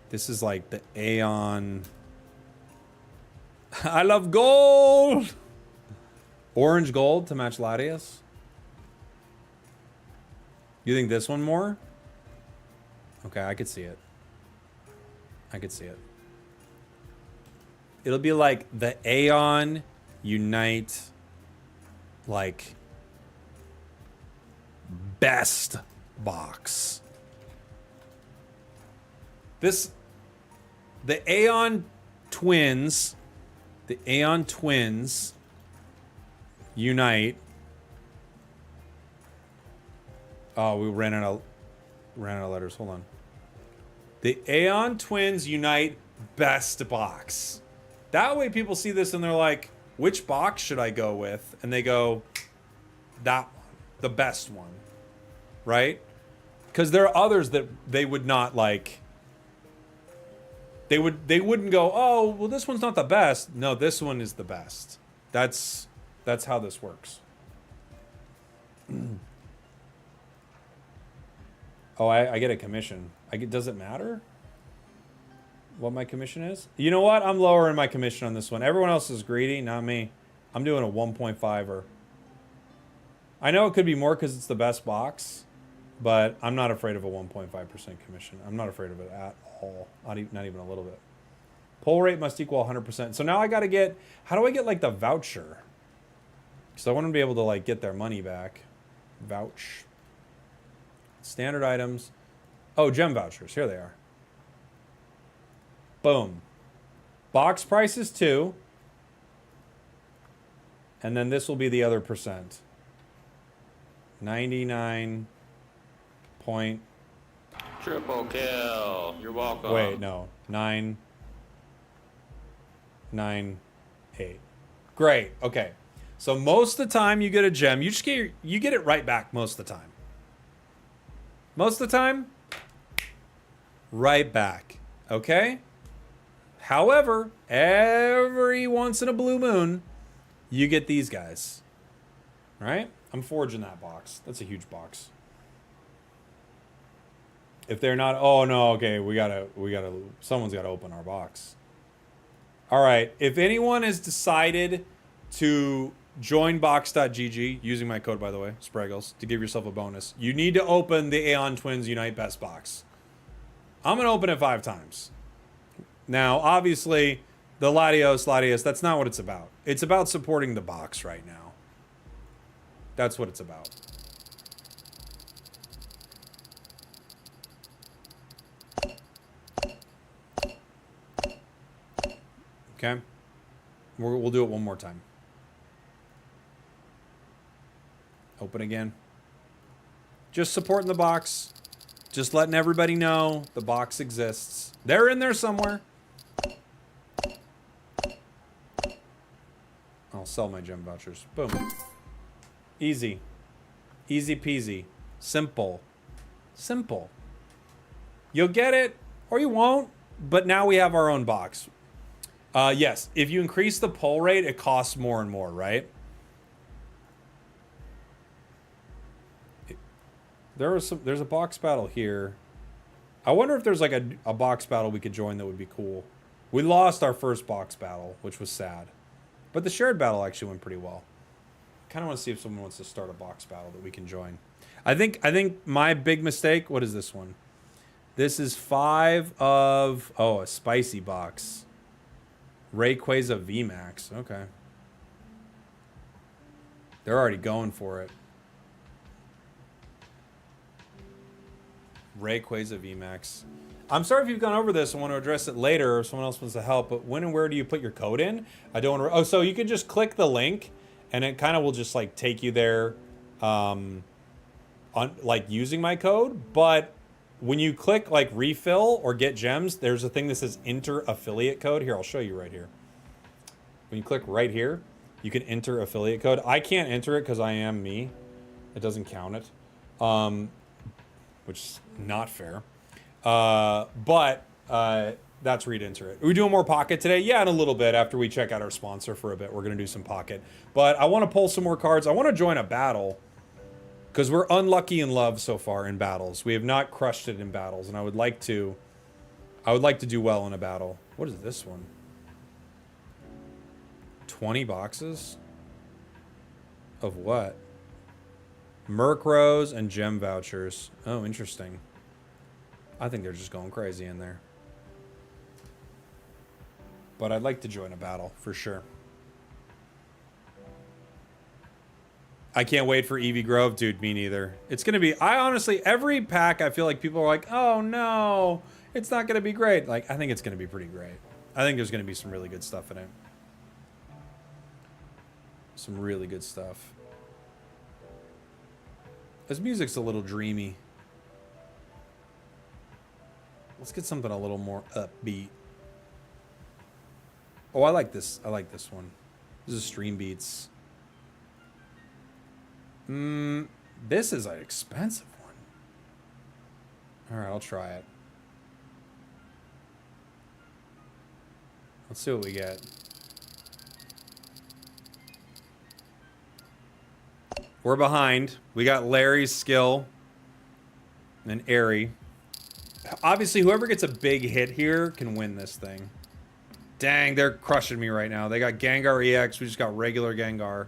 This is like the Aeon... I love gold! Orange gold to match Latias. You think this one more? Okay, I could see it. I could see it. It'll be like the Aeon Unite, like, best box. This, the Aeon Twins Unite. Oh, we ran out of letters. Hold on. The Aeon Twins Unite best box. That way people see this and they're like, which box should I go with? And they go, that one, the best one, right? Because there are others that they would not like. They wouldn't go, oh, well, this one's not the best. No, this one is the best. That's how this works. Oh, I get a commission. Does it matter what my commission is? You know what? I'm lowering my commission on this one. Everyone else is greedy, not me. I'm doing a 1.5er. I know it could be more because it's the best box, but I'm not afraid of a 1.5% commission. I'm not afraid of it at all. Not even a little bit. Pull rate must equal 100%. So now I got to get... How do I get, like, the voucher? Because I want to be able to, like, get their money back. Vouch. Standard items. Oh, gem vouchers. Here they are. Boom. Box price is 2. And then this will be the other percent. 99 point... Triple kill. You're welcome. Wait, no. 998. Great. Okay. So most of the time you get a gem, you get it right back most of the time. Most of the time, right back. Okay? However, every once in a blue moon, you get these guys. Right? I'm forging that box. That's a huge box. If they're not, oh no, okay, someone's gotta open our box. All right, if anyone has decided to join box.gg, using my code, by the way, spragels, to give yourself a bonus, you need to open the Aeon Twins Unite Best Box. I'm gonna open it 5 times. Now, obviously, the Latias, that's not what it's about. It's about supporting the box right now. That's what it's about. Okay, we'll do it one more time. Open again. Just supporting the box. Just letting everybody know the box exists. They're in there somewhere. I'll sell my gem vouchers. Boom. Easy. Easy peasy. Simple. Simple. You'll get it or you won't, but now we have our own box. Yes, if you increase the pull rate, it costs more and more, right? There's a box battle here. I wonder if there's like a box battle we could join that would be cool. We lost our first box battle, which was sad. But the shared battle actually went pretty well. Kind of want to see if someone wants to start a box battle that we can join. I think my big mistake, what is this one? This is 5 of, a spicy box. Rayquaza VMAX. Okay. They're already going for it. Rayquaza VMAX. I'm sorry if you've gone over this and want to address it later or someone else wants to help, but when and where do you put your code in? I don't want to... Oh, so you can just click the link and it kind of will just like take you there on like using my code. But when you click like refill or get gems, there's a thing that says enter affiliate code. Here, I'll show you right here. When you click right here, you can enter affiliate code. I can't enter it because I am me. It doesn't count it, which is not fair. But that's where you'd enter it. Are we doing more pocket today? Yeah, in a little bit after we check out our sponsor for a bit. We're going to do some pocket. But I want to pull some more cards. I want to join a battle because we're unlucky in love so far in battles. We have not crushed it in battles, and I would like to do well in a battle. What is this one? 20 boxes? Of what? Murkrows and gem vouchers. Oh, interesting. I think they're just going crazy in there. But I'd like to join a battle, for sure. I can't wait for Eevee Grove. Dude, me neither. It's going to be... I honestly, every pack, I feel like people are like, oh, no, it's not going to be great. Like, I think it's going to be pretty great. I think there's going to be some really good stuff in it. Some really good stuff. This music's a little dreamy. Let's get something a little more upbeat. Oh, I like this. I like this one. This is Stream Beats. This is an expensive one. All right, I'll try it. Let's see what we get. We're behind. We got Larry's skill and Airy. Obviously, whoever gets a big hit here can win this thing. Dang, they're crushing me right now. They got Gengar EX. We just got regular Gengar.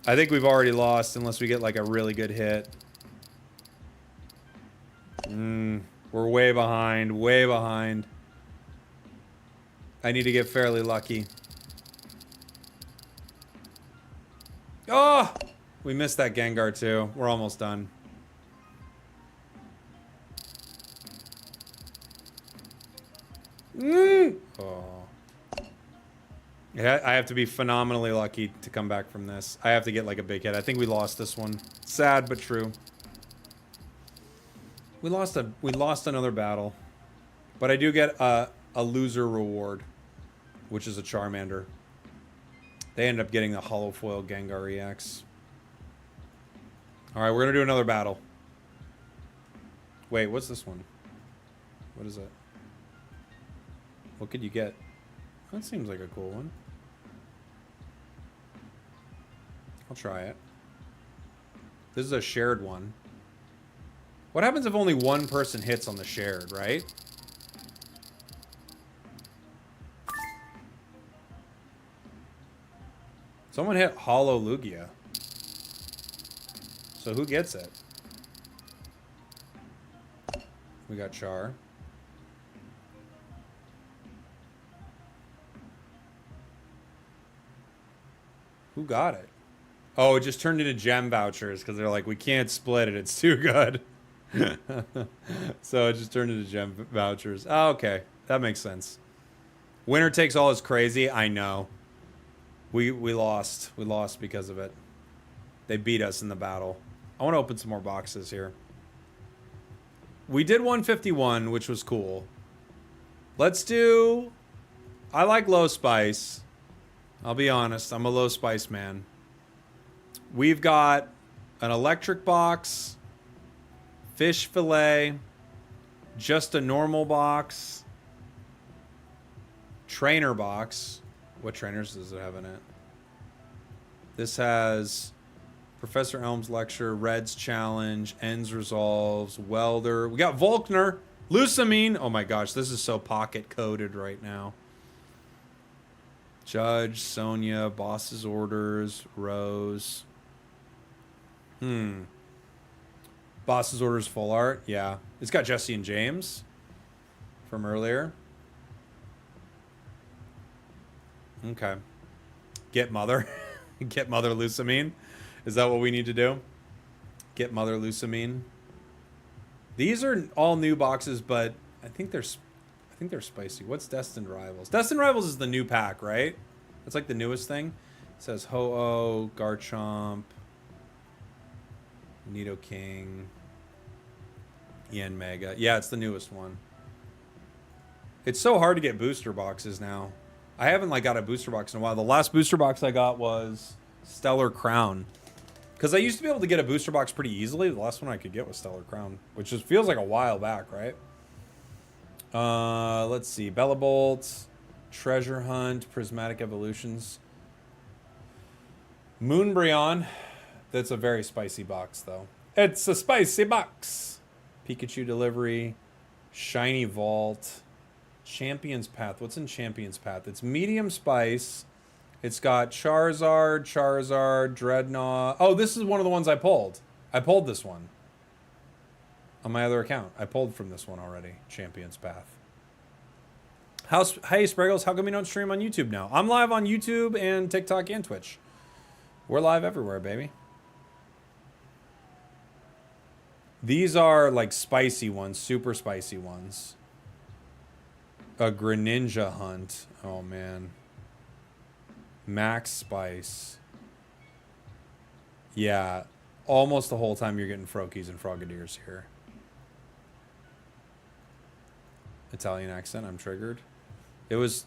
I think we've already lost unless we get like a really good hit. We're way behind. Way behind. I need to get fairly lucky. Oh! We missed that Gengar too. We're almost done. Oh. Yeah, I have to be phenomenally lucky to come back from this. I have to get like a big hit. I think we lost this one. Sad but true. We lost another battle. But I do get a loser reward, which is a Charmander. They end up getting the Hollow Foil Gengar EX. Alright, we're gonna do another battle. Wait, what's this one? What is it? What could you get? That seems like a cool one. I'll try it. This is a shared one. What happens if only one person hits on the shared, right? Someone hit Hollow Lugia. So who gets it? We got Char. Who got it? Oh, it just turned into gem vouchers because they're like, we can't split it. It's too good. So it just turned into gem vouchers. Oh, okay. That makes sense. Winner takes all is crazy. I know. We lost. We lost because of it. They beat us in the battle. I want to open some more boxes here. We did 151, which was cool. Let's do... I like low spice. I'll be honest. I'm a low spice man. We've got an electric box, fish fillet, just a normal box, trainer box. What trainers does it have in it? This has Professor Elm's lecture, Red's challenge, Ends resolves, Welder. We got Volkner, Lusamine. Oh my gosh, this is so pocket coded right now. Judge, Sonia, Boss's orders, Rose. Boss's orders, full art. Yeah, it's got Jesse and James from earlier. Okay. Get Mother. Get Mother Lusamine. Is that what we need to do? Get Mother Lusamine. These are all new boxes, but I think they're spicy. What's Destined Rivals? Destined Rivals is the new pack, right? That's like the newest thing. It says Ho-Oh, Garchomp, Nidoking, Yanmega. Yeah, it's the newest one. It's so hard to get booster boxes now. I haven't like got a booster box in a while. The last booster box I got was Stellar Crown. Because I used to be able to get a booster box pretty easily. The last one I could get was Stellar Crown, which just feels like a while back, right? Let's see. Bellabolt, Treasure Hunt, Prismatic Evolutions. Moonbryon. That's a very spicy box, though. It's a spicy box. Pikachu Delivery, Shiny Vault, Champion's Path. What's in Champion's Path? It's medium spice. It's got Charizard, Dreadnought. Oh, this is one of the ones I pulled. I pulled this one on my other account. I pulled from this one already. Champion's Path. Hey, Spragels, how come we don't stream on YouTube now? I'm live on YouTube and TikTok and Twitch. We're live everywhere, baby. These are like spicy ones, super spicy ones. A Greninja Hunt. Oh, man. Max Spice. Yeah. Almost the whole time you're getting Froakies and Frogadiers here. Italian accent, I'm triggered. It was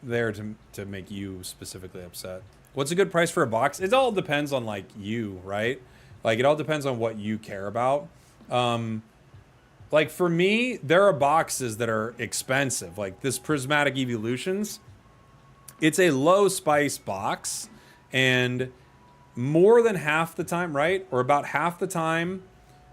there to make you specifically upset. What's a good price for a box? It all depends on like you, right? Like it all depends on what you care about. Like for me, there are boxes that are expensive. Like this Prismatic Evolutions, it's a low spice box, and more than half the time, right? Or about half the time,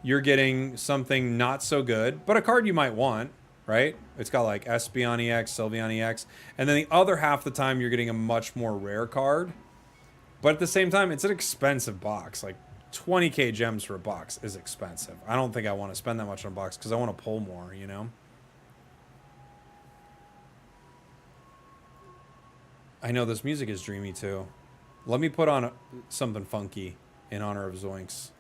you're getting something not so good, but a card you might want, right? It's got like Espeon EX, Sylveon EX, and then the other half the time you're getting a much more rare card. But at the same time, it's an expensive box. Like 20k gems for a box is expensive. I don't think I want to spend that much on a box because I want to pull more, you know? I know this music is dreamy too. Let me put on something funky in honor of Zoinks.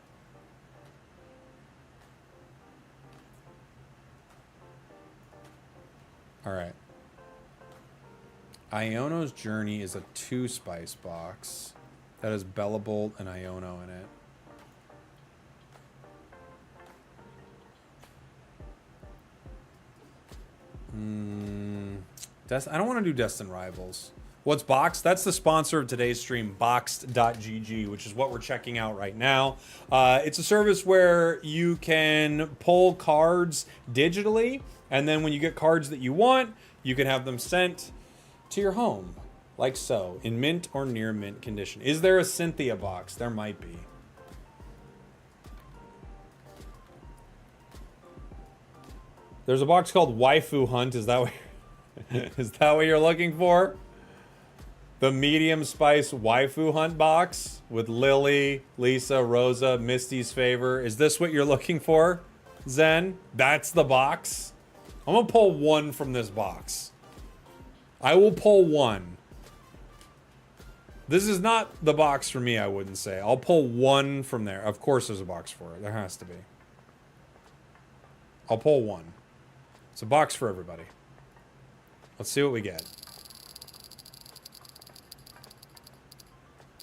All right. Iono's Journey is a 2-spice box that has Bellabolt and Iono in it. I don't want to do Destined Rivals. What's Boxed? That's the sponsor of today's stream, Boxed.gg, which is what we're checking out right now. It's a service where you can pull cards digitally, and then when you get cards that you want, you can have them sent to your home, like so, in mint or near mint condition. Is there a Cynthia box? There might be. There's a box called Waifu Hunt. Is that what you're looking for? The medium spice Waifu Hunt box with Lily, Lisa, Rosa, Misty's favor. Is this what you're looking for, Zen? That's the box. I'm gonna pull one from this box. I will pull one. This is not the box for me, I wouldn't say. I'll pull one from there. Of course there's a box for it. There has to be. I'll pull one. It's a box for everybody. Let's see what we get.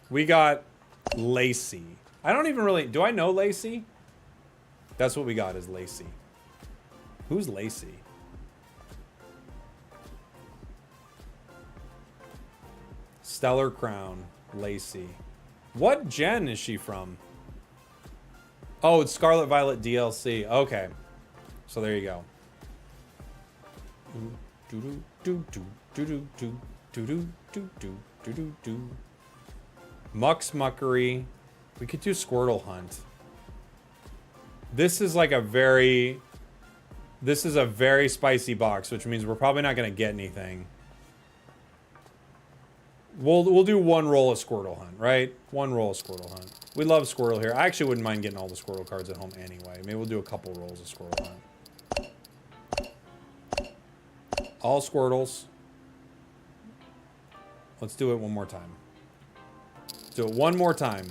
We got Lacey. I don't even really... Do I know Lacey? That's what we got is Lacey. Who's Lacey? Stellar Crown. Lacey. What gen is she from? Oh, it's Scarlet Violet DLC. Okay. So there you go. Mux Muckery. We could do Squirtle Hunt. This is like a very... This is a very spicy box, which means we're probably not going to get anything. We'll do one roll of Squirtle Hunt, right? One roll of Squirtle Hunt. We love Squirtle here. I actually wouldn't mind getting all the Squirtle cards at home anyway. Maybe we'll do a couple rolls of Squirtle Hunt. All Squirtles. Let's do it one more time. Let's do it one more time.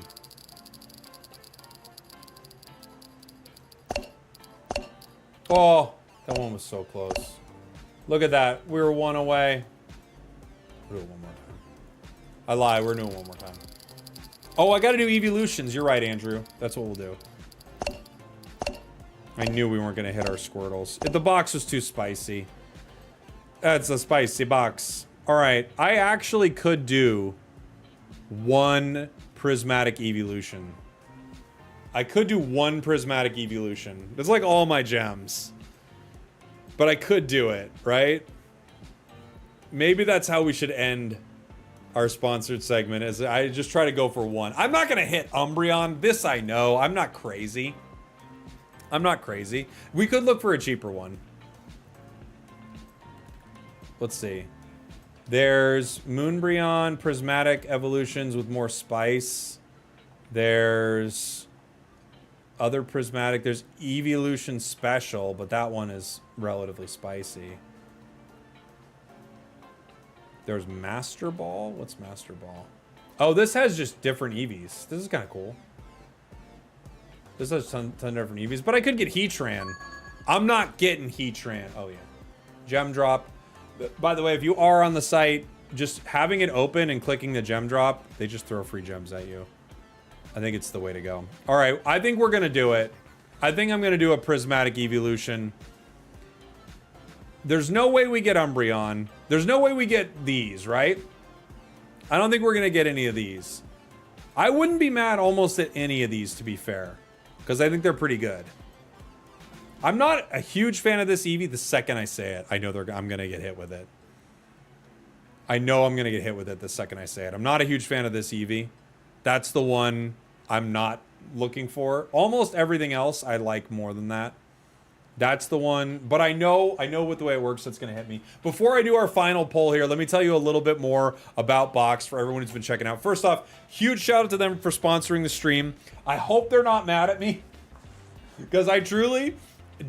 Oh, that one was so close. Look at that. We were one away. We'll do it one more time. I lie. We're doing it one more time. Oh, I got to do evolutions. You're right, Andrew. That's what we'll do. I knew we weren't going to hit our Squirtles. The box was too spicy. That's a spicy box. All right. I actually could do one prismatic evolution. I could do one prismatic evolution. It's like all my gems. But I could do it, right? Maybe that's how we should end our sponsored segment, is I just try to go for one. I'm not going to hit Umbreon. This I know. I'm not crazy. I'm not crazy. We could look for a cheaper one. Let's see. There's Moonbreon prismatic evolutions with more spice. There's other prismatic. There's Evolution Special, but that one is relatively spicy. There's Master Ball. What's Master Ball? Oh, this has just different Eevees. This is kind of cool. This has ton of different Eevees, but I could get Heatran. I'm not getting Heatran. Oh, yeah. Gem Drop. By the way, if you are on the site, just having it open and clicking the Gem Drop, they just throw free gems at you. I think it's the way to go. All right, I think we're going to do it. I think I'm going to do a Prismatic Evolution. There's no way we get Umbreon. There's no way we get these, right? I don't think we're going to get any of these. I wouldn't be mad almost at any of these, to be fair, because I think they're pretty good. I'm not a huge fan of this Eevee. The second I say it, I know I'm going to get hit with it. I know I'm going to get hit with it the second I say it. I'm not a huge fan of this Eevee. That's the one I'm not looking for. Almost everything else I like more than that. That's the one, but I know with the way it works, it's going to hit me. Before I do our final poll here, let me tell you a little bit more about Box for everyone who's been checking out. First off, huge shout out to them for sponsoring the stream. I hope they're not mad at me, because I truly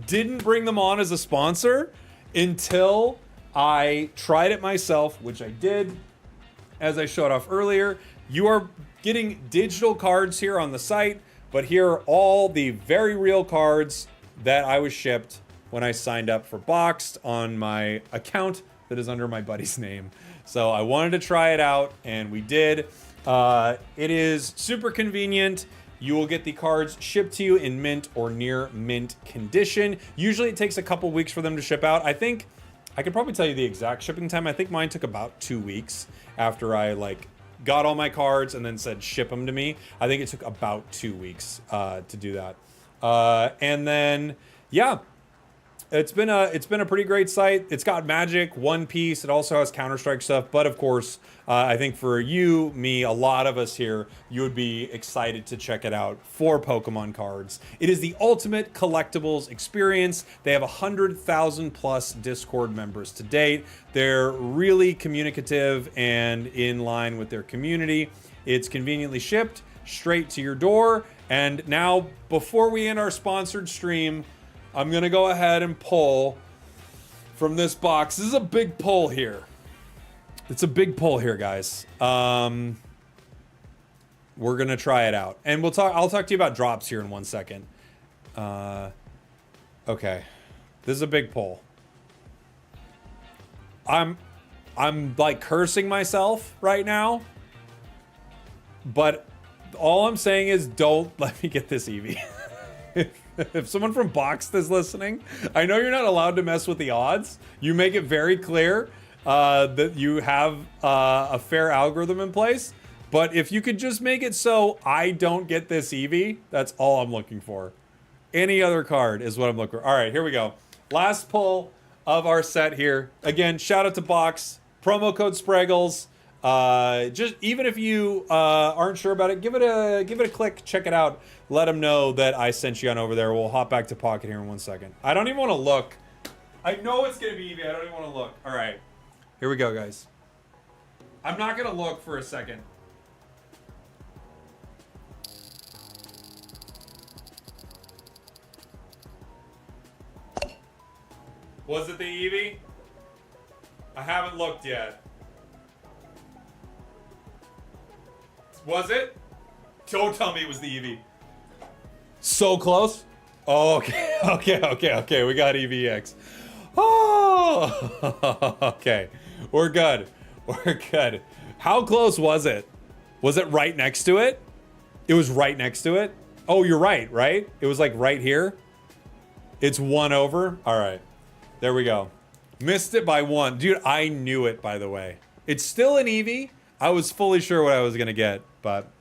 didn't bring them on as a sponsor until I tried it myself, which I did, as I showed off earlier. You are getting digital cards here on the site, but here are all the very real cards that I was shipped when I signed up for Boxed on my account that is under my buddy's name. So I wanted to try it out, and we did. It is super convenient. You will get the cards shipped to you in mint or near mint condition. Usually it takes a couple weeks for them to ship out. I think I could probably tell you the exact shipping time. I think mine took about 2 weeks after I got all my cards and then said ship them to me. I think it took about 2 weeks to do that. And then, yeah, it's been a pretty great site. It's got Magic, One Piece. It also has Counter-Strike stuff. But of course, I think for you, me, a lot of us here, you would be excited to check it out for Pokemon cards. It is the ultimate collectibles experience. They have 100,000 plus Discord members to date. They're really communicative and in line with their community. It's conveniently shipped straight to your door. And now, before we end our sponsored stream, I'm going to go ahead and pull from this box. This is a big pull here. It's a big pull here, guys. We're going to try it out. And I'll talk to you about drops here in 1 second. Okay. This is a big pull. I'm like cursing myself right now. But all I'm saying is don't let me get this Eevee. If someone from Boxed is listening, I know you're not allowed to mess with the odds. You make it very clear that you have a fair algorithm in place. But if you could just make it so I don't get this Eevee, that's all I'm looking for. Any other card is what I'm looking for. All right, here we go. Last pull of our set here. Again, shout out to Box. Promo code Spragels. Just even if you aren't sure about it, give it a click, check it out. Let them know that I sent you on over there. We'll hop back to Pocket here in 1 second. I don't even want to look. I know it's gonna be Eevee. I don't even want to look. All right, here we go, guys. I'm not gonna look for a second. Was it the Eevee? I haven't looked yet. Was it? Don't tell me it was the Eevee. So close. Oh, okay, okay. We got EVX. Oh, okay. We're good. We're good. How close was it? Was it right next to it? It was right next to it? Oh, you're right, right? It was like right here. It's 1 over. All right. There we go. Missed it by 1. Dude, I knew it, by the way. It's still an Eevee. I was fully sure what I was going to get, but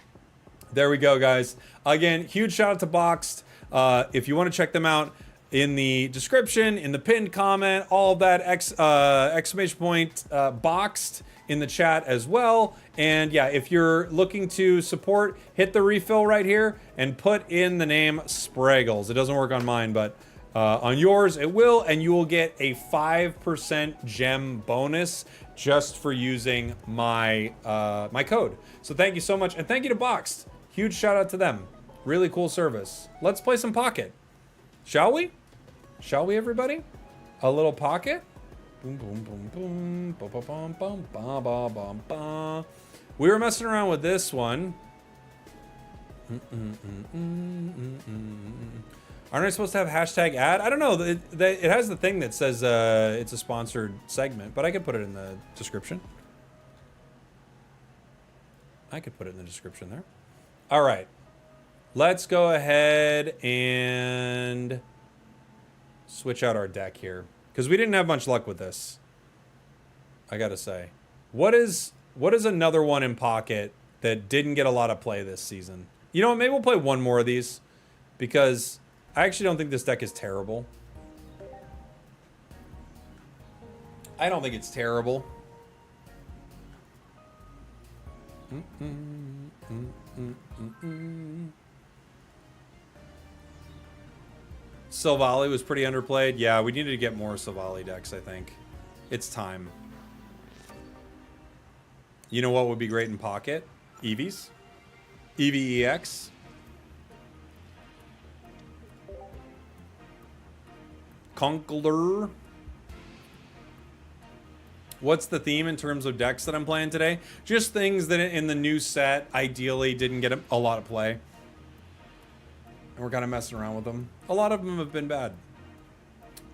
there we go, guys. Again, huge shout out to Boxed. If you want to check them out, in the description, in the pinned comment, all of that, exclamation point, Boxed in the chat as well. And yeah, if you're looking to support, hit the refill right here and put in the name Spragels. It doesn't work on mine, but on yours it will, and you will get a 5% gem bonus just for using my my code. So thank you so much, and thank you to Boxed. Huge shout out to them. Really cool service. Let's play some Pocket. Shall we? Shall we, everybody? A little Pocket? Boom, boom, boom, boom. Ba, ba, bum, bum, ba, ba, bum, ba. We were messing around with this one. Aren't I supposed to have hashtag ad? I don't know. It has the thing that says it's a sponsored segment, but I could put it in the description. I could put it in the description there. All right. Let's go ahead and switch out our deck here, because we didn't have much luck with this, I gotta say. What is another one in Pocket that didn't get a lot of play this season? You know what? Maybe we'll play one more of these, because I actually don't think this deck is terrible. I don't think it's terrible. Silvally was pretty underplayed. Yeah, we needed to get more Silvally decks, I think. It's time. You know what would be great in Pocket? Eevees. EVEX. Conkeldurr. What's the theme in terms of decks that I'm playing today? Just things that in the new set ideally didn't get a lot of play. And we're kind of messing around with them. A lot of them have been bad.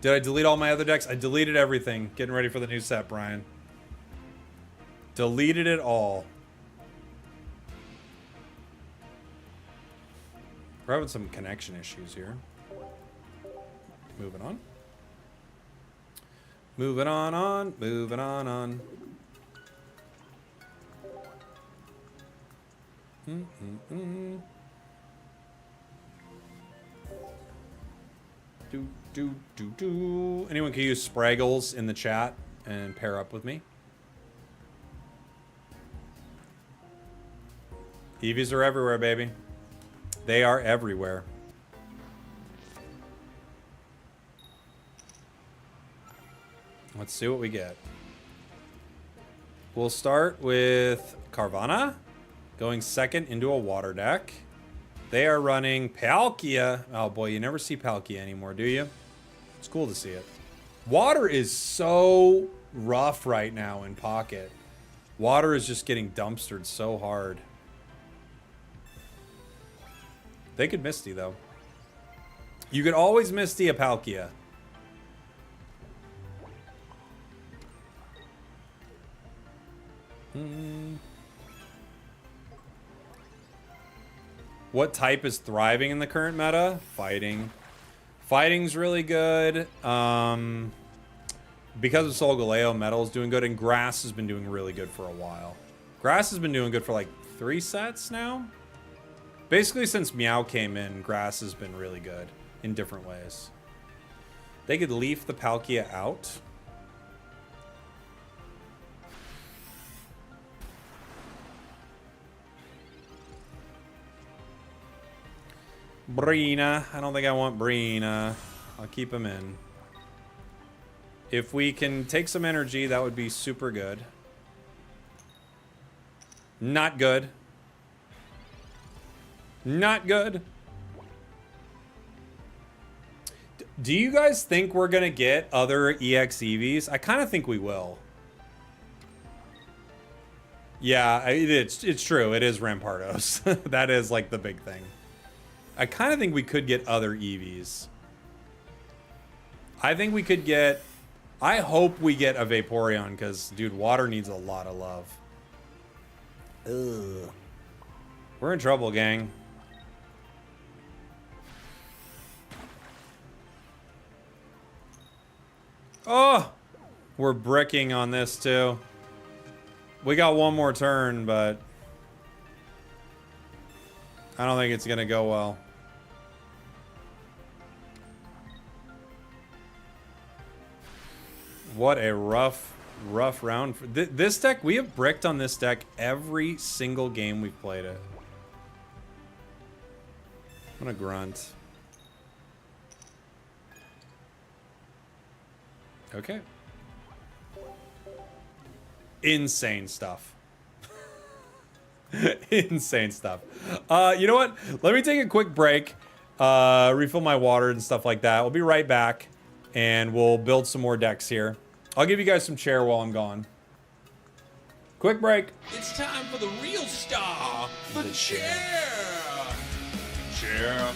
Did I delete all my other decks? I deleted everything. Getting ready for the new set, Brian. Deleted it all. We're having some connection issues here. Moving on. Moving on. Moving on. Do. Anyone can use Spragels in the chat and pair up with me. Eevees are everywhere, baby. They are everywhere. Let's see what we get. We'll start with Carvanha, going second into a water deck. They are running Palkia. Oh boy, you never see Palkia anymore, do you? It's cool to see it. Water is so rough right now in Pocket. Water is just getting dumpstered so hard. They could Misty, though. You could always Misty a Palkia. What type is thriving in the current meta? Fighting. Fighting's really good. Because of Solgaleo, Metal is doing good, and Grass has been doing really good for a while. Grass has been doing good for like 3 sets now. Basically, since Meow came in, Grass has been really good in different ways. They could leaf the Palkia out. Brina. I don't think I want Brina. I'll keep him in. If we can take some energy, that would be super good. Not good. Not good. Do you guys think we're going to get other EX EVs? I kind of think we will. Yeah, it's true. It is Rampardos. That is like the big thing. I kind of think we could get other EVs. I think we could get... I hope we get a Vaporeon because, dude, water needs a lot of love. Ugh. We're in trouble, gang. Oh! We're bricking on this, too. We got one more turn, but... I don't think it's going to go well. What a rough round. This deck, we have bricked on this deck every single game we've played it. I'm gonna grunt. Okay. Insane stuff. Insane stuff. You know what? Let me take a quick break. Refill my water and stuff like that. We'll be right back. And we'll build some more decks here. I'll give you guys some chair while I'm gone. Quick break. It's time for the real star, the chair. Chair.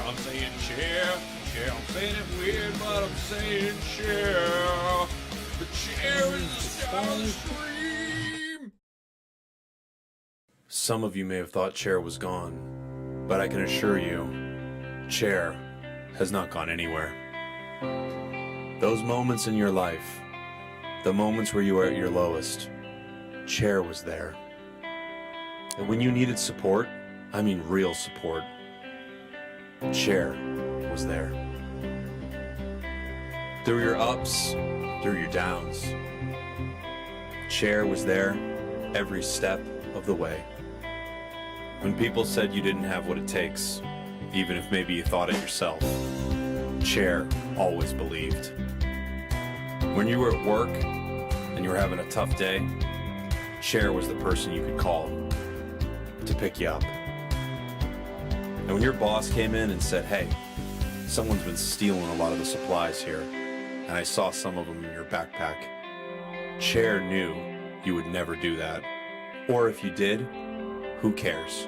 I'm saying chair. I'm saying it weird, but I'm saying chair. The chair is the star of the stream. Some of you may have thought chair was gone, but I can assure you, chair has not gone anywhere. Those moments in your life, the moments where you were at your lowest, chair was there. And when you needed support, I mean real support, chair was there. Through your ups, through your downs, chair was there every step of the way. When people said you didn't have what it takes, even if maybe you thought it yourself, chair always believed. When you were at work and you were having a tough day, chair was the person you could call to pick you up. And when your boss came in and said, hey, someone's been stealing a lot of the supplies here, and I saw some of them in your backpack, chair knew you would never do that. Or if you did, who cares?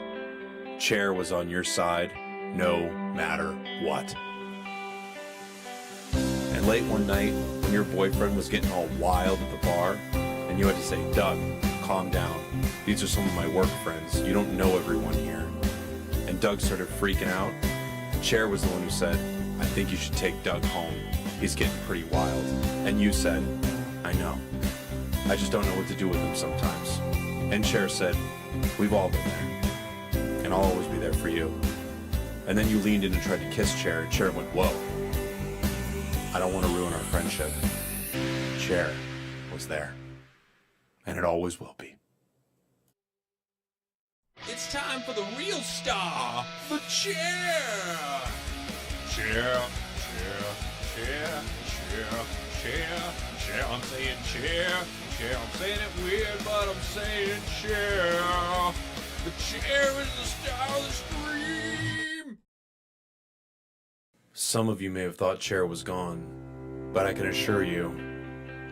Chair was on your side no matter what. And late one night, when your boyfriend was getting all wild at the bar, and you had to say, Doug, calm down. These are some of my work friends. You don't know everyone here. And Doug started freaking out. Chair was the one who said, I think you should take Doug home. He's getting pretty wild. And you said, I know. I just don't know what to do with him sometimes. And Chair said, we've all been there. And I'll always be there for you. And then you leaned in and tried to kiss Chair, and Chair went, whoa. I don't want to ruin our friendship. Chair was there. And it always will be. It's time for the real star, the chair. Chair. I'm saying chair. I'm saying it weird, but I'm saying chair. The chair is the star of the stream. Some of you may have thought chair was gone, but I can assure you,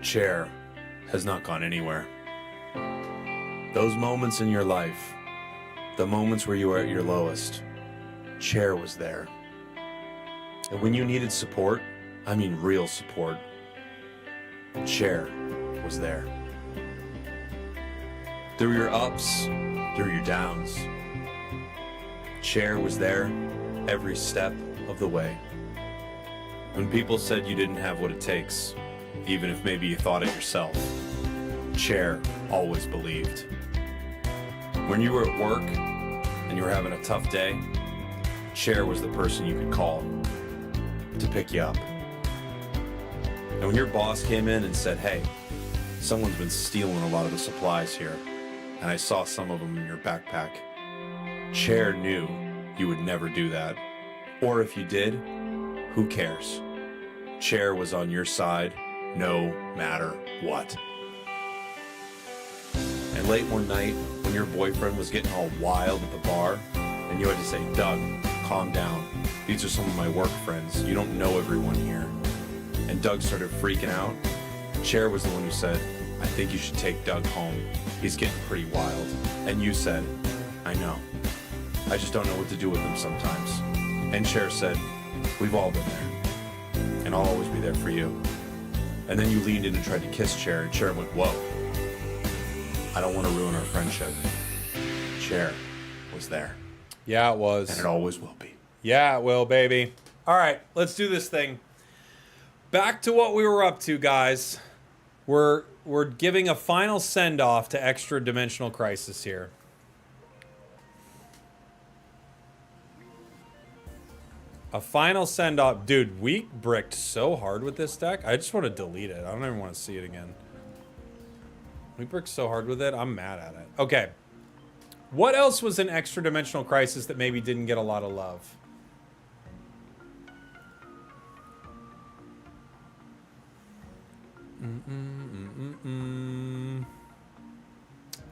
chair has not gone anywhere. Those moments in your life, the moments where you were at your lowest, chair was there. And when you needed support, I mean real support, chair was there. Through your ups, through your downs, chair was there every step of the way. When people said you didn't have what it takes, even if maybe you thought it yourself, chair always believed. When you were at work and you were having a tough day, chair was the person you could call to pick you up. And when your boss came in and said, hey, someone's been stealing a lot of the supplies here, and I saw some of them in your backpack, Chair knew you would never do that. Or if you did, who cares? Chair was on your side no matter what. And late one night, when your boyfriend was getting all wild at the bar, and you had to say, Doug, calm down. These are some of my work friends. You don't know everyone here. And Doug started freaking out. Chair was the one who said, I think you should take Doug home. He's getting pretty wild. And you said, I know. I just don't know what to do with him sometimes. And Chair said, we've all been there. And I'll always be there for you. And then you leaned in and tried to kiss Chair, and Chair went, whoa. I don't want to ruin our friendship. Chair was there. Yeah, it was. And it always will be. Yeah, it will, baby. All right, let's do this thing. Back to what we were up to, guys. We're giving a final send-off to Extra Dimensional Crisis here. A final send-off. Dude, we bricked so hard with this deck. I just want to delete it. I don't even want to see it again. We bricked so hard with it. I'm mad at it. Okay. What else was an Extra Dimensional Crisis that maybe didn't get a lot of love?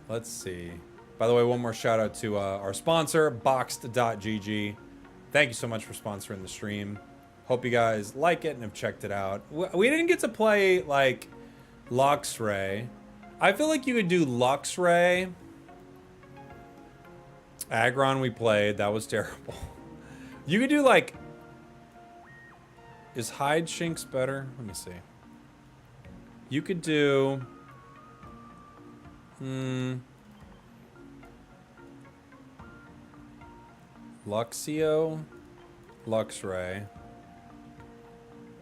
Let's see. By the way, one more shout out to our sponsor, Boxed.gg. Thank you so much for sponsoring the stream. Hope you guys like it and have checked it out. We didn't get to play, like, Luxray. I feel like you could do Luxray. Aggron we played. That was terrible. You could do, like... Is Hide Shinx better? Let me see. You could do... Luxio, Luxray.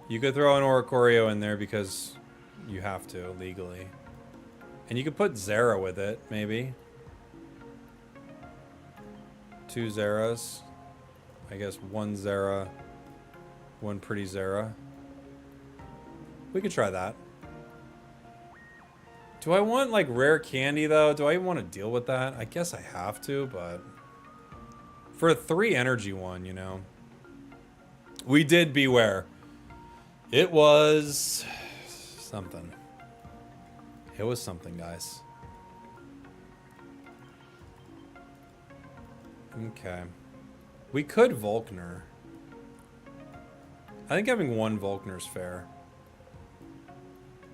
You could throw an Oricorio in there because you have to, legally. And you could put Zera with it, maybe. 2 Zeras. I guess 1 Zera, 1 pretty Zera. We could try that. Do I want, like, rare candy, though? Do I even want to deal with that? I guess I have to, but... For a 3 energy one, you know. We did beware. It was... something. It was something, guys. Okay. We could Volkner. I think having 1 Volkner is fair.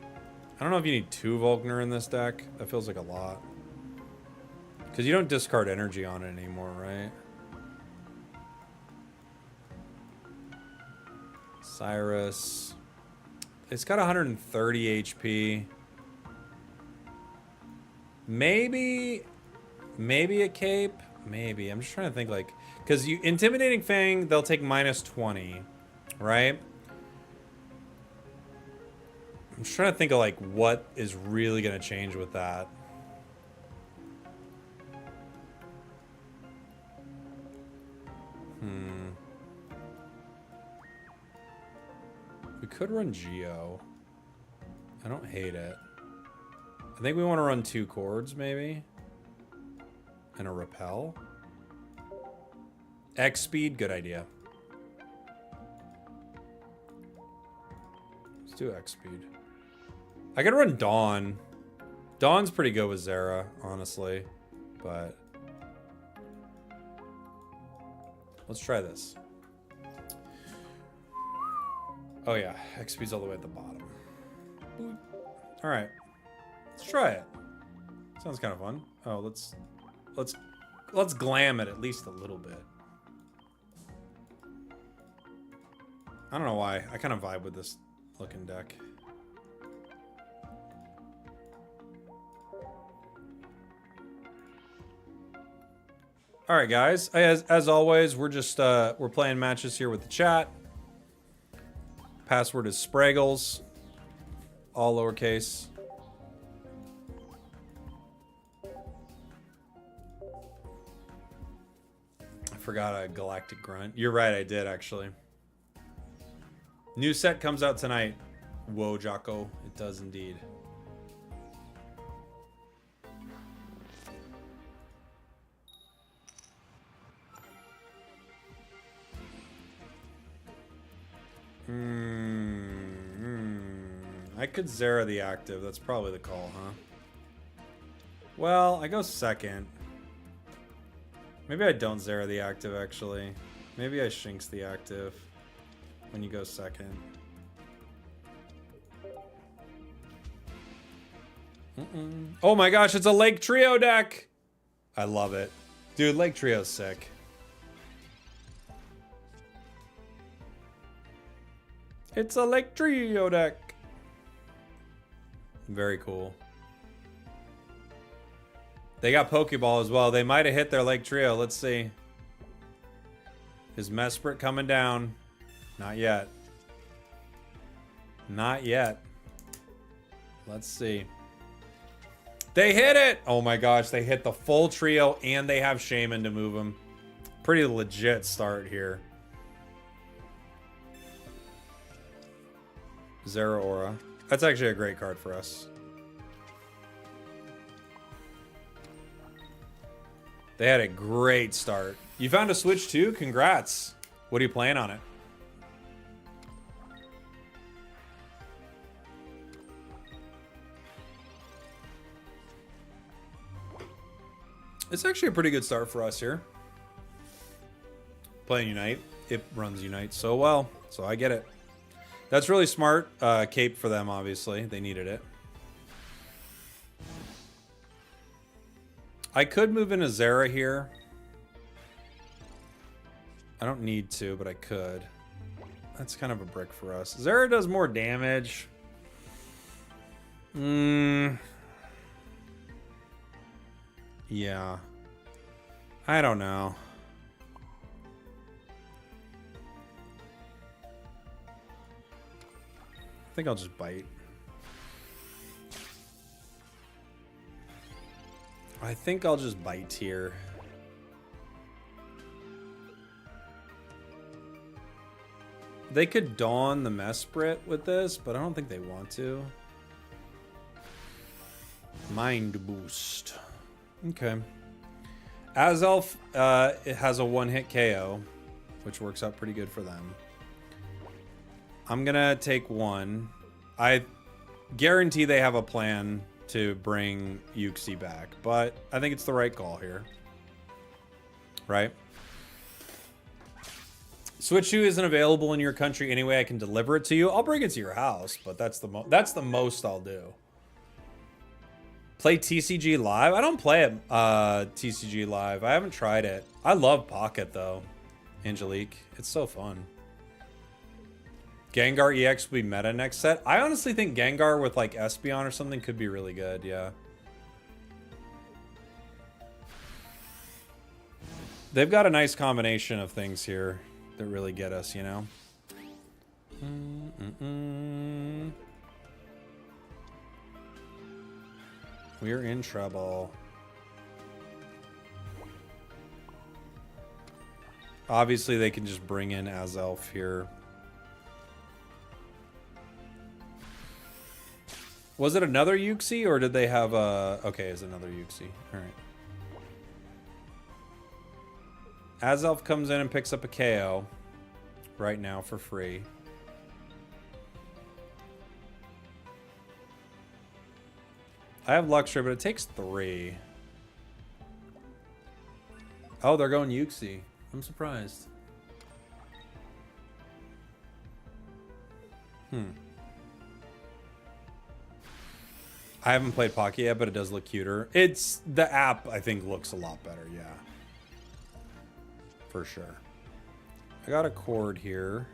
I don't know if you need 2 Volkner in this deck. That feels like a lot. Because you don't discard energy on it anymore, right? Cyrus. It's got 130 HP. Maybe a cape. Maybe. I'm just trying to think, like, because you Intimidating Fang, they'll take -20, right? I'm just trying to think of, like, what is really going to change with that. We could run Geo. I don't hate it. I think we want to run 2 chords, maybe. And a Repel. X speed, good idea. Let's do X speed. I could run Dawn. Dawn's pretty good with Zera, honestly. But let's try this. Oh yeah, X speed's all the way at the bottom. Boop. All right, let's try it. Sounds kind of fun. Oh, let's glam it at least a little bit. I don't know why. I kind of vibe with this looking deck. All right, guys. As always, we're just we're playing matches here with the chat. Password is spragels, all lowercase. I forgot a galactic grunt. You're right, I did actually. New set comes out tonight. Whoa, Jocko, it does indeed. I could Zera the active. That's probably the call, huh? Well, I go second. Maybe I don't Zera the active, actually. Maybe I Shinx the active when you go second. Oh my gosh, it's a Lake Trio deck! I love it. Dude, Lake Trio's sick. It's a Lake Trio deck. Very cool. They got Pokeball as well. They might have hit their Lake Trio. Let's see. Is Mesprit coming down? Not yet. Not yet. Let's see. They hit it! Oh my gosh, they hit the full trio and they have Shaman to move them. Pretty legit start here. Zeraora. That's actually a great card for us. They had a great start. You found a Switch too? Congrats. What are you playing on it? It's actually a pretty good start for us here. Playing Unite. It runs Unite so well, so I get it. That's really smart cape for them, obviously. They needed it. I could move in a Zera here. I don't need to, but I could. That's kind of a brick for us. Zera does more damage. Yeah. I don't know. I think I'll just bite. I think I'll just bite here. They could Dawn the Mesprit with this, but I don't think they want to. Mind Boost. Okay. Azelf, it has a one-hit KO, which works out pretty good for them. I'm gonna take one. I guarantee they have a plan to bring Yuxi back, but I think it's the right call here. Right? Switch 2 isn't available in your country anyway. I can deliver it to you. I'll bring it to your house, but that's the most I'll do. Play TCG Live? I don't play it TCG Live. I haven't tried it. I love Pocket though. Angelique. It's so fun. Gengar EX will be meta next set. I honestly think Gengar with like Espeon or something could be really good, yeah. They've got a nice combination of things here that really get us, you know? We're in trouble. Obviously, they can just bring in Azelf here. Was it another Yuxi, or did they have a... Okay, it's another Yuxi. Alright. Azelf comes in and picks up a KO right now for free. I have Luxray, but it takes 3. Oh, they're going Yuxi. I'm surprised. I haven't played Pocket yet, but it does look cuter. It's... The app, I think, looks a lot better, yeah. For sure. I got a cord here.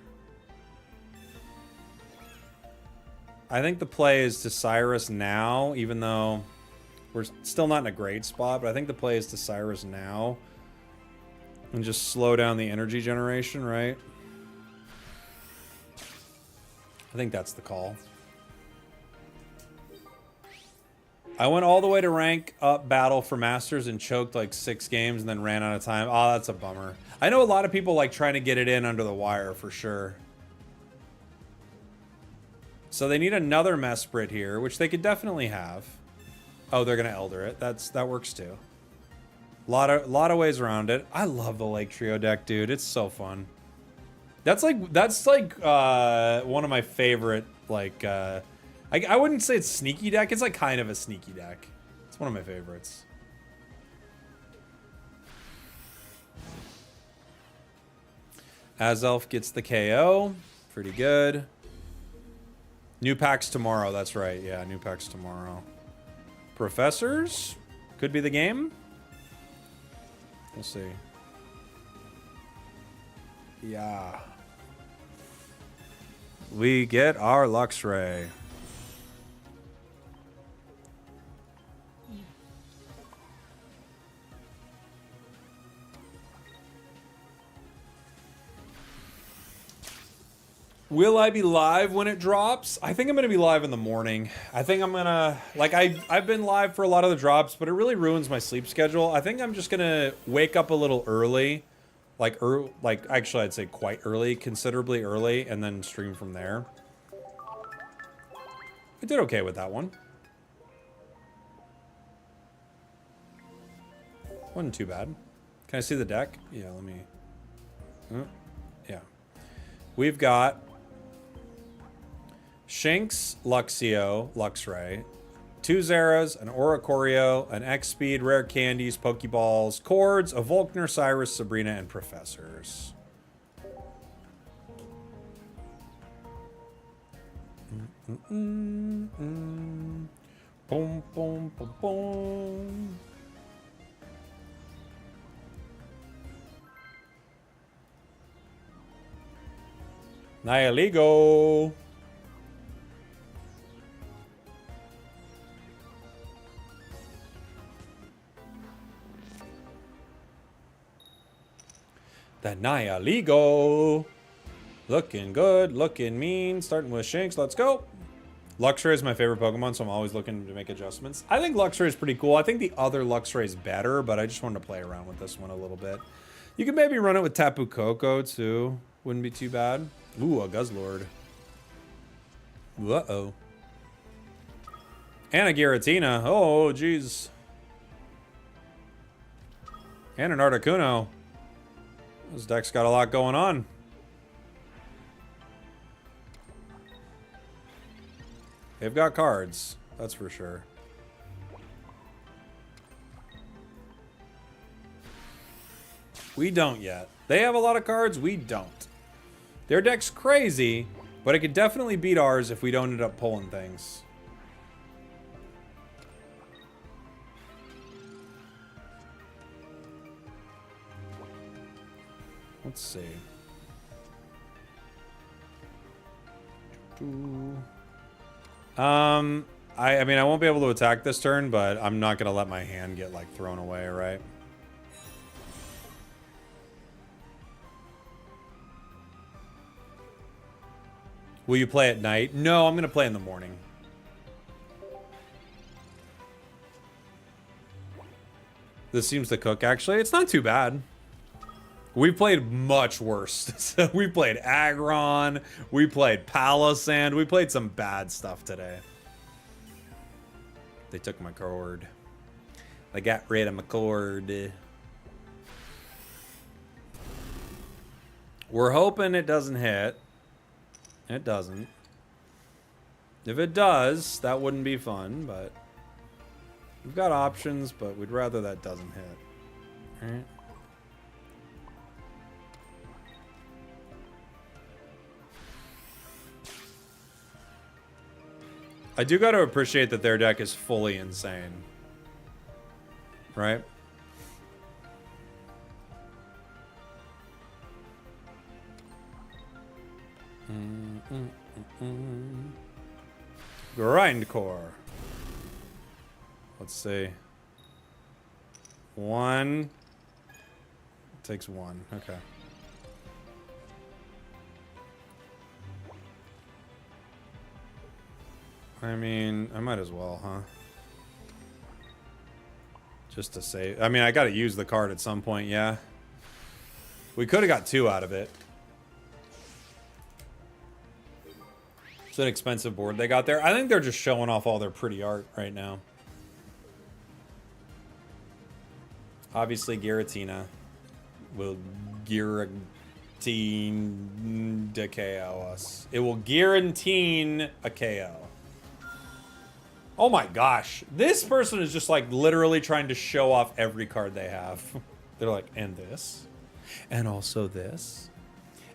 I think the play is to Cyrus now, even though we're still not in a great spot, but I think the play is to Cyrus now and just slow down the energy generation, right? I think that's the call. I went all the way to rank up battle for Masters and choked like 6 games and then ran out of time. Oh, that's a bummer. I know a lot of people like trying to get it in under the wire for sure. So they need another Mesprit here, which they could definitely have. Oh, they're gonna Elder it. That works too. Lot of ways around it. I love the Lake Trio deck, dude. It's so fun. That's like one of my favorite, like, I wouldn't say it's sneaky deck. It's like kind of a sneaky deck. It's one of my favorites. Azelf gets the KO. Pretty good. New packs tomorrow. That's right. Yeah, new packs tomorrow. Professors? Could be the game. We'll see. Yeah. We get our Luxray. Will I be live when it drops? I think I'm gonna be live in the morning. I think I'm gonna, like, I've been live for a lot of the drops, but it really ruins my sleep schedule. I think I'm just gonna wake up a little early, like actually I'd say quite early, considerably early, and then stream from there. I did okay with that one. Wasn't too bad. Can I see the deck? Yeah, let me. Yeah. We've got Shinx, Luxio, Luxray, 2 Zeras, an Oricorio, an X-Speed, Rare Candies, Pokeballs, Chords, a Volkner, Cyrus, Sabrina, and Professors. Boom, boom, boom, boom. Nihiligo. The Nihiligo. Looking good, looking mean. Starting with Shinx, let's go. Luxray is my favorite Pokemon, so I'm always looking to make adjustments. I think Luxray is pretty cool. I think the other Luxray is better, but I just wanted to play around with this one a little bit. You could maybe run it with Tapu Koko, too. Wouldn't be too bad. Ooh, a Guzzlord. Uh-oh. And a Giratina. Oh, jeez. And an Articuno. This deck's got a lot going on. They've got cards, that's for sure. We don't yet. They have a lot of cards, we don't. Their deck's crazy, but it could definitely beat ours if we don't end up pulling things. Let's see. I mean, I won't be able to attack this turn, but I'm not gonna let my hand get, like, thrown away, right? Will you play at night? No, I'm gonna play in the morning. This seems to cook, actually. It's not too bad. We played much worse. We played Aggron. We played Palisand. We played some bad stuff today. They took my cord. They got rid of my cord. We're hoping it doesn't hit. It doesn't. If it does, that wouldn't be fun, but we've got options, but we'd rather that doesn't hit. All right. I do got to appreciate that their deck is fully insane. Right? Grindcore. Let's see. 1. Takes 1. Okay. I mean, I might as well, huh? Just to save. I mean, I gotta use the card at some point, yeah. We could have got 2 out of it. It's an expensive board they got there. I think they're just showing off all their pretty art right now. Obviously, Giratina will to KO us. It will guarantee a KO. Oh my gosh. This person is just like literally trying to show off every card they have. They're like, and this, and also this.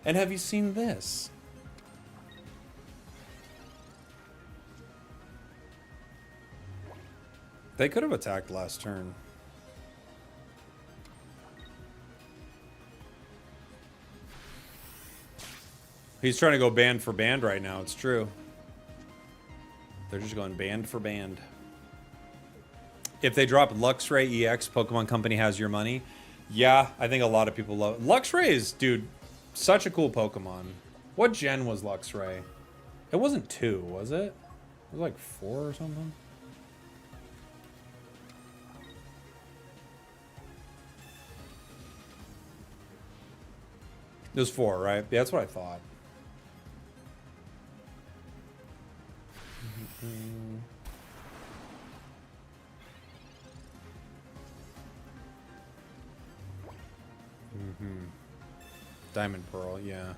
And have you seen this? They could have attacked last turn. He's trying to go band for band right now, it's true. They're just going band for band. If they drop Luxray EX, Pokemon Company has your money. Yeah, I think a lot of people love it. Luxray is, dude, such a cool Pokemon. What gen was Luxray? It wasn't 2, was it? It was like 4 or something. It was 4, right? Yeah, that's what I thought. Diamond Pearl, yeah.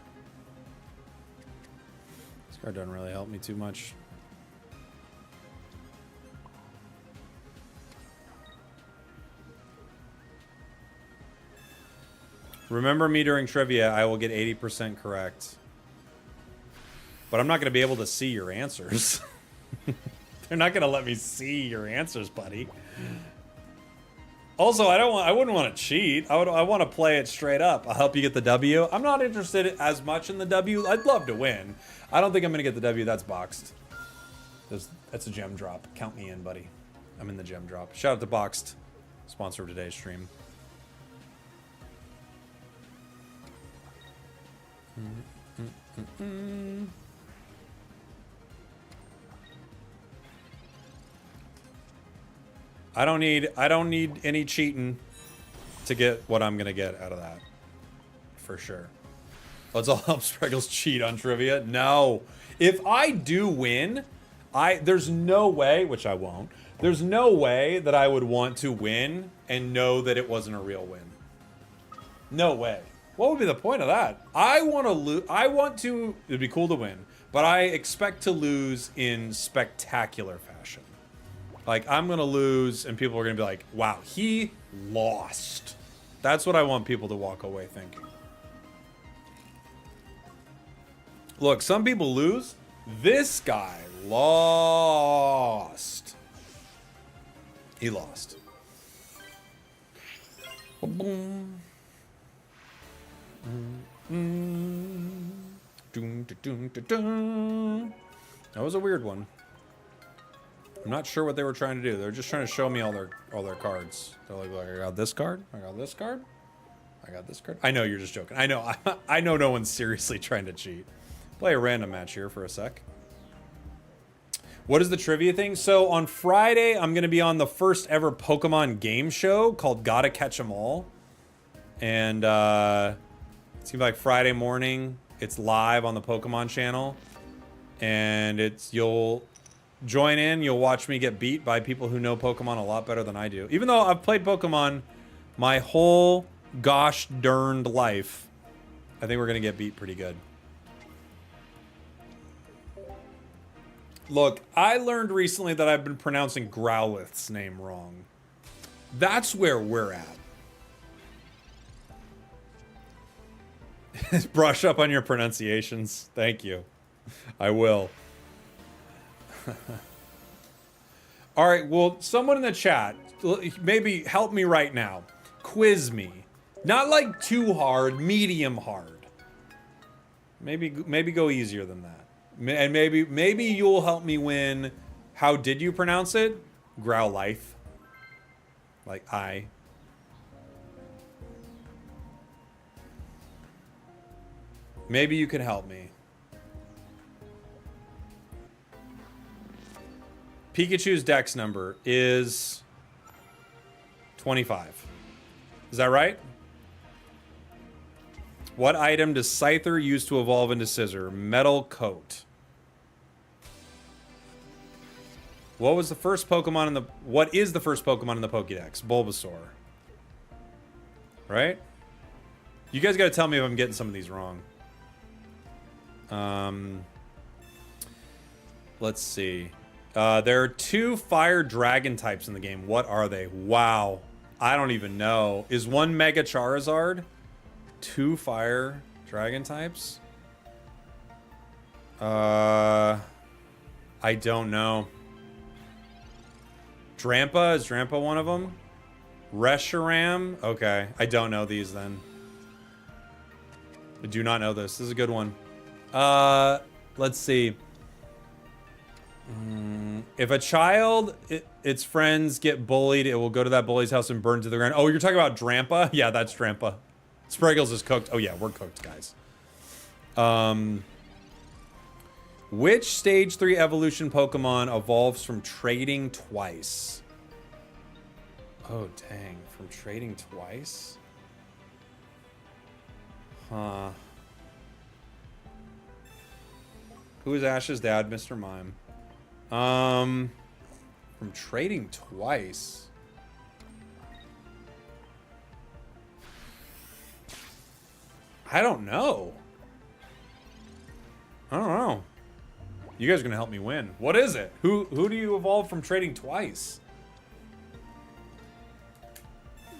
This card doesn't really help me too much. Remember me during trivia, I will get 80% correct. But I'm not going to be able to see your answers. They're not going to let me see your answers, buddy. Also, I wouldn't want to cheat. I want to play it straight up. I'll help you get the W. I'm not interested as much in the W. I'd love to win. I don't think I'm going to get the W. That's boxed. That's a gem drop. Count me in, buddy. I'm in the gem drop. Shout out to Boxed, sponsor of today's stream. I don't need any cheating to get what I'm gonna get out of that. For sure. Let's all help Spragels cheat on trivia. No. If I do win, there's no way, which I won't, there's no way that I would want to win and know that it wasn't a real win. No way. What would be the point of that? I want to lose. It'd be cool to win, but I expect to lose in spectacular fashion. Like, I'm going to lose and people are going to be like, wow, he lost. That's what I want people to walk away thinking. Look, some people lose. This guy lost. He lost. Boom. That was a weird one. I'm not sure what they were trying to do. They're just trying to show me all their cards. They're like, I got this card. I got this card. I got this card. I know you're just joking. I know. I know no one's seriously trying to cheat. Play a random match here for a sec. What is the trivia thing? So on Friday, I'm going to be on the first ever Pokemon game show called Gotta Catch 'Em All. And it's going to be like Friday morning. It's live on the Pokemon channel. And you'll join in. You'll watch me get beat by people who know Pokemon a lot better than I do. Even though I've played Pokemon my whole gosh darned life, I think we're going to get beat pretty good. Look, I learned recently that I've been pronouncing Growlithe's name wrong. That's where we're at. Brush up on your pronunciations. Thank you. I will. All right, well, someone in the chat, maybe help me right now. Quiz me. Not like too hard, medium hard. Maybe go easier than that. And maybe you'll help me win. How did you pronounce it? Growlithe. Like I. Maybe you can help me. Pikachu's dex number is 25. Is that right? What item does Scyther use to evolve into Scizor? Metal Coat. What is the first Pokemon in the Pokédex? Bulbasaur. Right? You guys got to tell me if I'm getting some of these wrong. Let's see. There are 2 fire dragon types in the game. What are they? Wow. I don't even know. Is one Mega Charizard? 2 fire dragon types? I don't know. Drampa? Is Drampa one of them? Reshiram? Okay. I don't know these then. I do not know this. This is a good one. Let's see. If a child, its friends get bullied, it will go to that bully's house and burn to the ground. Oh, you're talking about Drampa? Yeah, that's Drampa. Spragels is cooked. Oh yeah, we're cooked, guys. Which stage 3 evolution Pokemon evolves from trading twice? Oh, dang. From trading twice? Huh. Who is Ash's dad? Mr. Mime. From trading twice. I don't know. I don't know. You guys are gonna help me win. What is it? Who do you evolve from trading twice?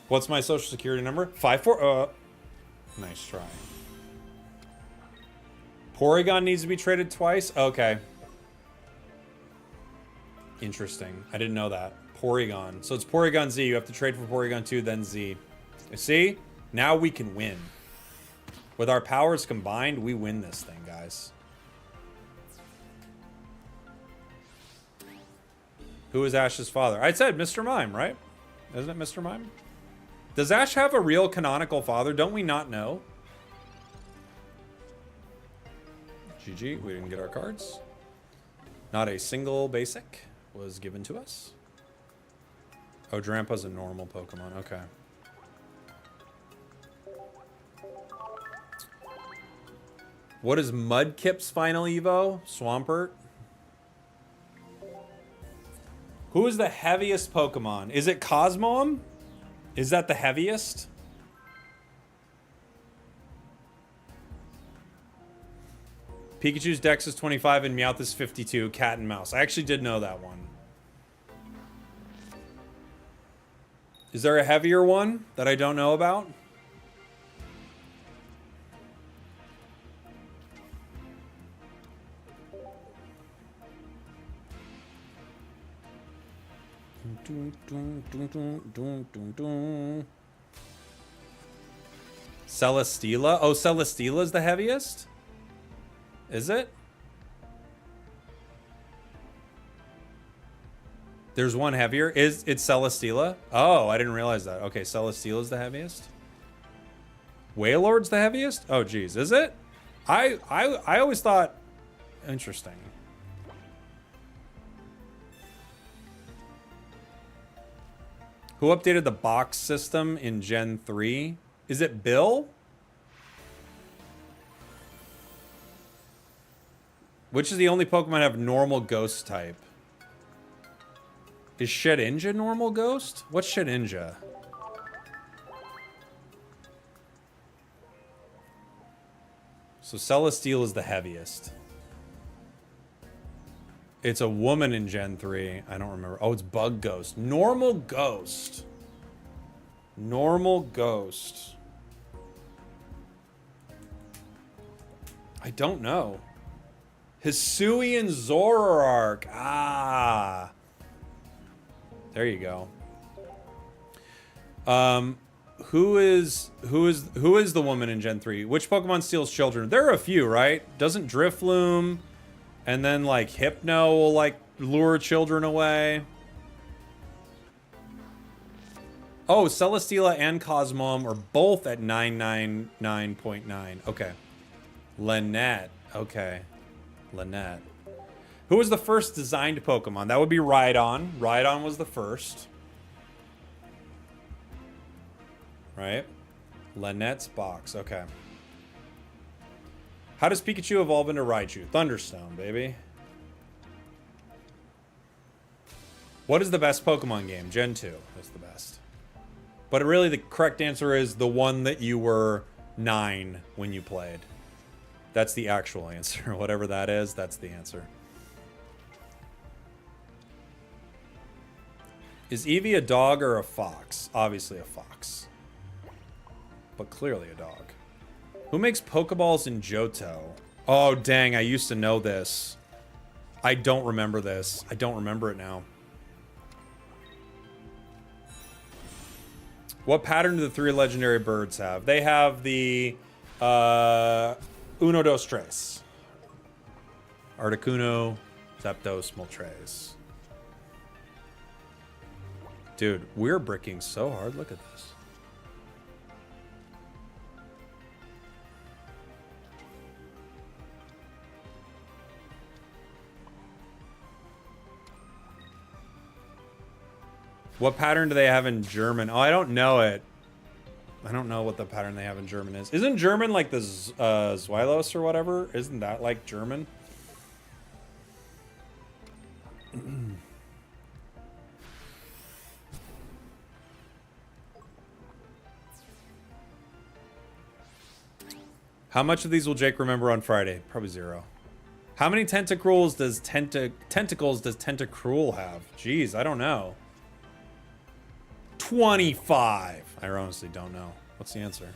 What's my social security number? 54. Nice try. Porygon needs to be traded twice? Okay. Interesting. I didn't know that. Porygon. So it's Porygon Z. You have to trade for Porygon 2, then Z. You see? Now we can win. With our powers combined, we win this thing, guys. Who is Ash's father? I said Mr. Mime, right? Isn't it Mr. Mime? Does Ash have a real canonical father? Don't we not know? GG, we didn't get our cards. Not a single basic was given to us. Oh, Drampa's a normal Pokemon. Okay. What is Mudkip's final Evo? Swampert? Who is the heaviest Pokemon? Is it Cosmoem? Is that the heaviest? Pikachu's Dex is 25 and Meowth is 52. Cat and mouse. I actually did know that one. Is there a heavier one that I don't know about? Celesteela? Oh, Celesteela is the heaviest? Is it? There's one heavier. It's Celesteela? Oh, I didn't realize that. Okay, Celesteela is the heaviest. Wailord's the heaviest? Oh, geez. Is it? I always thought... Interesting. Who updated the box system in Gen 3? Is it Bill? Which is the only Pokemon to have normal ghost type? Is Shedinja normal ghost? What's Shedinja? So Celesteela is the heaviest. It's a woman in Gen 3. I don't remember. Oh, it's Bug Ghost. Normal Ghost. Normal Ghost. I don't know. Hisuian Zoroark. Ah. There you go. Who is the woman in Gen 3? Which Pokemon steals children? There are a few, right? Doesn't Drifloon and then like Hypno will like lure children away? Oh, Celesteela and Cosmoem are both at 999.9. Okay. Lynette. Okay. Lynette. Who was the first designed Pokemon? That would be Rhydon. Rhydon was the first. Right? Lynette's box. Okay. How does Pikachu evolve into Raichu? Thunderstone, baby. What is the best Pokemon game? Gen 2 is the best. But really the correct answer is the one that you were 9 when you played. That's the actual answer. Whatever that is, that's the answer. Is Eevee a dog or a fox? Obviously a fox. But clearly a dog. Who makes Pokeballs in Johto? Oh, dang, I used to know this. I don't remember this. I don't remember it now. What pattern do the 3 legendary birds have? They have the Uno, dos, tres. Articuno, Zapdos, Moltres. Dude, we're bricking so hard. Look at this. What pattern do they have in German? Oh, I don't know it. I don't know what the pattern they have in German is. Isn't German like the Zweilos or whatever? Isn't that like German? How much of these will Jake remember on Friday? Probably 0. How many tentacles does Tentacruel have? Jeez, I don't know. 25. I honestly don't know. What's the answer?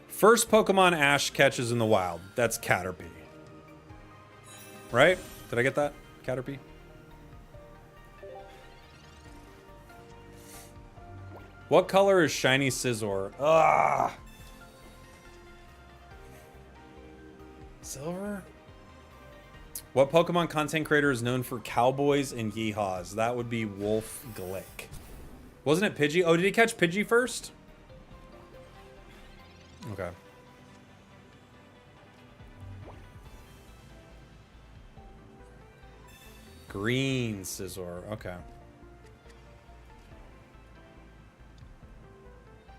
First Pokemon Ash catches in the wild. That's Caterpie. Right? Did I get that? Caterpie? What color is Shiny Scizor? Ah. Silver? What Pokemon content creator is known for cowboys and yeehaws? That would be Wolf Glick. Wasn't it Pidgey? Oh, did he catch Pidgey first? Okay. Green Scizor. Okay.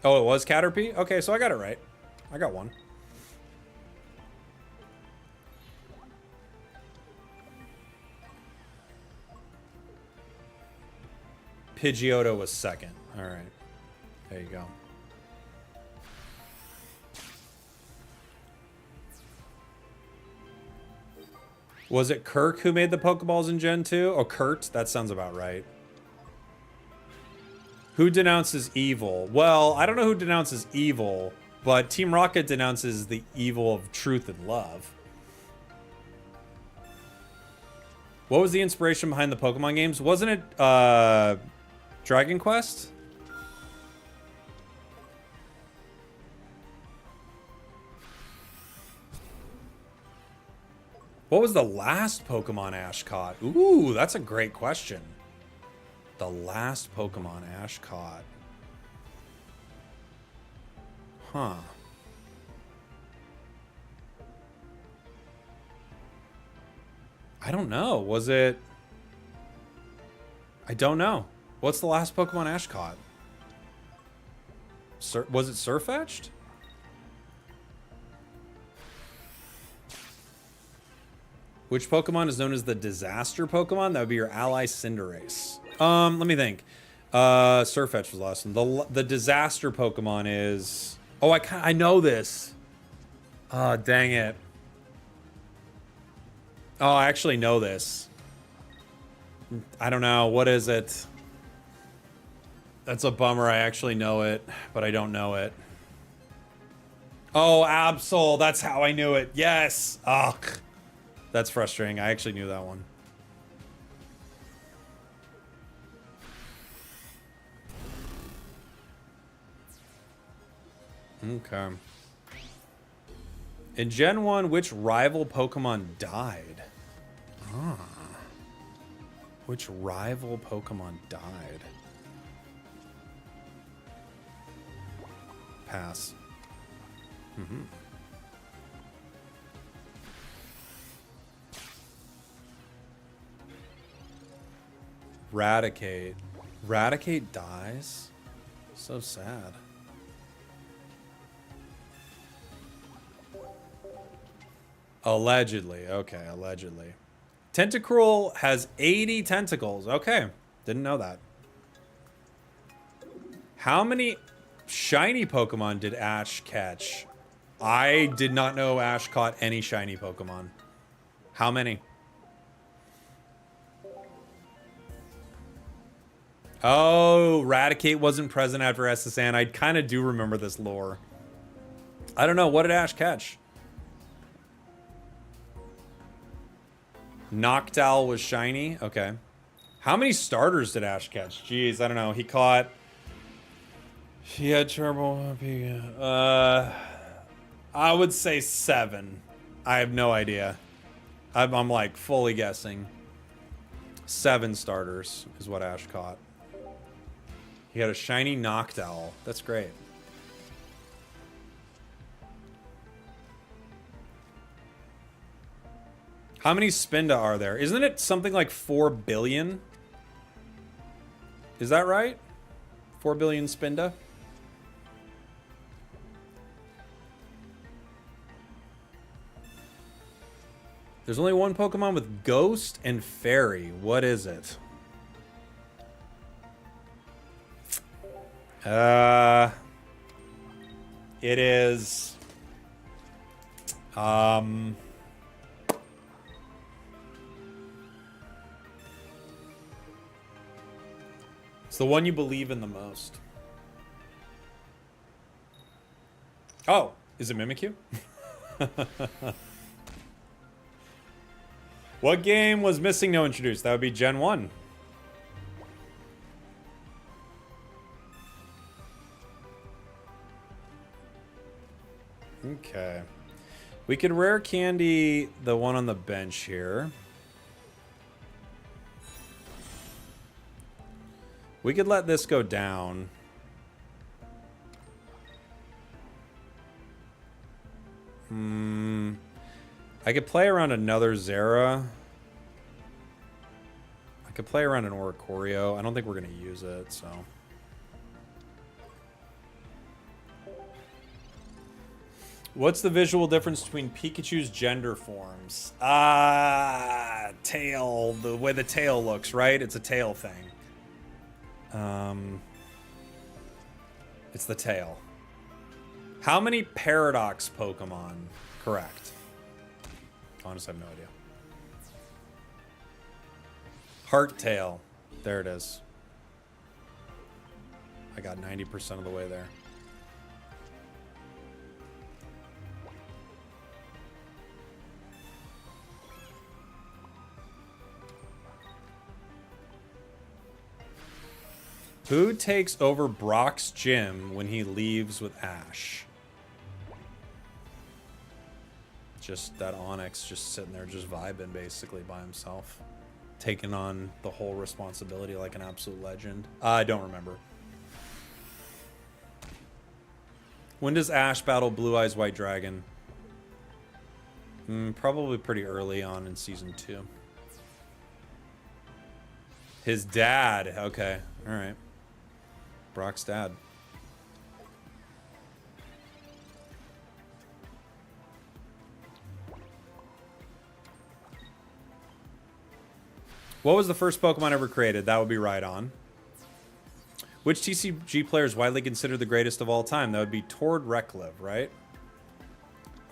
Oh, it was Caterpie? Okay, so I got it right. I got one. Pidgeotto was second. All right. There you go. Was it Kirk who made the Pokeballs in Gen 2? Oh, Kurt? That sounds about right. Who denounces evil? Well, I don't know who denounces evil, but Team Rocket denounces the evil of truth and love. What was the inspiration behind the Pokemon games? Wasn't it Dragon Quest? What was the last Pokemon Ash caught? Ooh, that's a great question. The last Pokemon Ash caught. Huh. I don't know. Was it... I don't know. What's the last Pokemon Ash caught? Was it Surfetched? Which Pokemon is known as the disaster Pokemon? That would be your ally Cinderace. Let me think. Surfetch was the last one. The disaster Pokemon is... Oh, I know this. Oh, dang it. Oh, I actually know this. I don't know. What is it? That's a bummer. I actually know it, but I don't know it. Oh, Absol. That's how I knew it. Yes. Ugh. That's frustrating. I actually knew that one. Okay. In Gen 1, which rival Pokemon died? Ah. Which rival Pokemon died? Pass. Mm-hmm. Raticate. Raticate dies? So sad. Allegedly. Okay, allegedly. Tentacruel has 80 tentacles. Okay. Didn't know that. How many shiny Pokemon did Ash catch? I did not know Ash caught any shiny Pokemon. How many? Oh, Raticate wasn't present after SSN. I kind of do remember this lore. I don't know. What did Ash catch? Noctowl was shiny. Okay. How many starters did Ash catch? Jeez, I don't know. He caught... He had Turbo... I would say 7. I have no idea. I'm like fully guessing. 7 starters is what Ash caught. He had a shiny Noctowl. That's great. How many Spinda are there? Isn't it something like 4 billion? Is that right? 4 billion Spinda? There's only one Pokemon with Ghost and Fairy. What is it? It is... It's the one you believe in the most. Oh, is it Mimikyu? What game was missing no introduced? That would be Gen 1. Okay. We could rare candy the one on the bench here. We could let this go down. I could play around another Zera. I could play around an Oricorio. I don't think we're going to use it, so... What's the visual difference between Pikachu's gender forms? Tail. The way the tail looks, right? It's a tail thing. It's the tail. How many Paradox Pokemon? Correct. Honestly, I have no idea. Heart Tail. There it is. I got 90% of the way there. Who takes over Brock's gym when he leaves with Ash? Just that Onyx just sitting there just vibing basically by himself. Taking on the whole responsibility like an absolute legend. I don't remember. When does Ash battle Blue Eyes White Dragon? Probably pretty early on in Season 2. His dad. Okay. Alright. Brock's dad. What was the first Pokemon ever created? That would be Rhydon. Which TCG player is widely considered the greatest of all time? That would be Tord Reklev, right?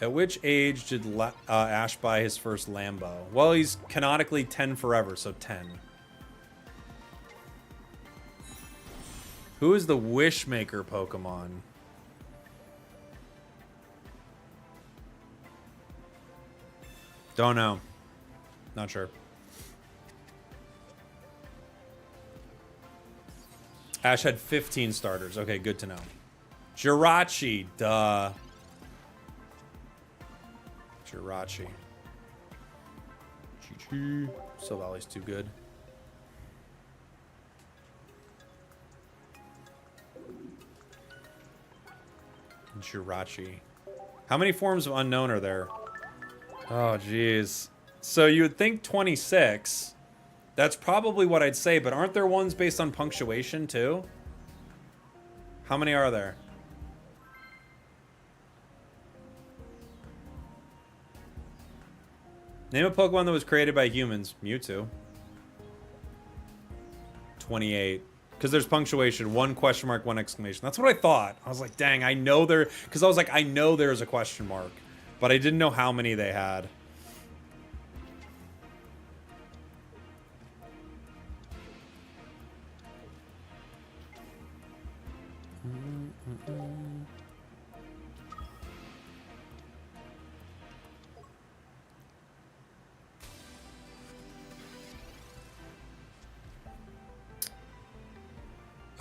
At which age did Ash buy his first Lambo? Well, he's canonically 10 forever, so 10. Who is the Wishmaker Pokemon? Don't know. Not sure. Ash had 15 starters. Okay, good to know. Jirachi, duh. Jirachi. Chi-chi. Silvalley's too good. Jirachi. How many forms of unknown are there? Oh, jeez. So you would think 26. That's probably what I'd say, but aren't there ones based on punctuation, too? How many are there? Name a Pokemon that was created by humans. Mewtwo. 28. Because there's punctuation. 1 question mark, 1 exclamation. That's what I thought. I was like, dang, I know there... Because I was like, I know there's a question mark. But I didn't know how many they had.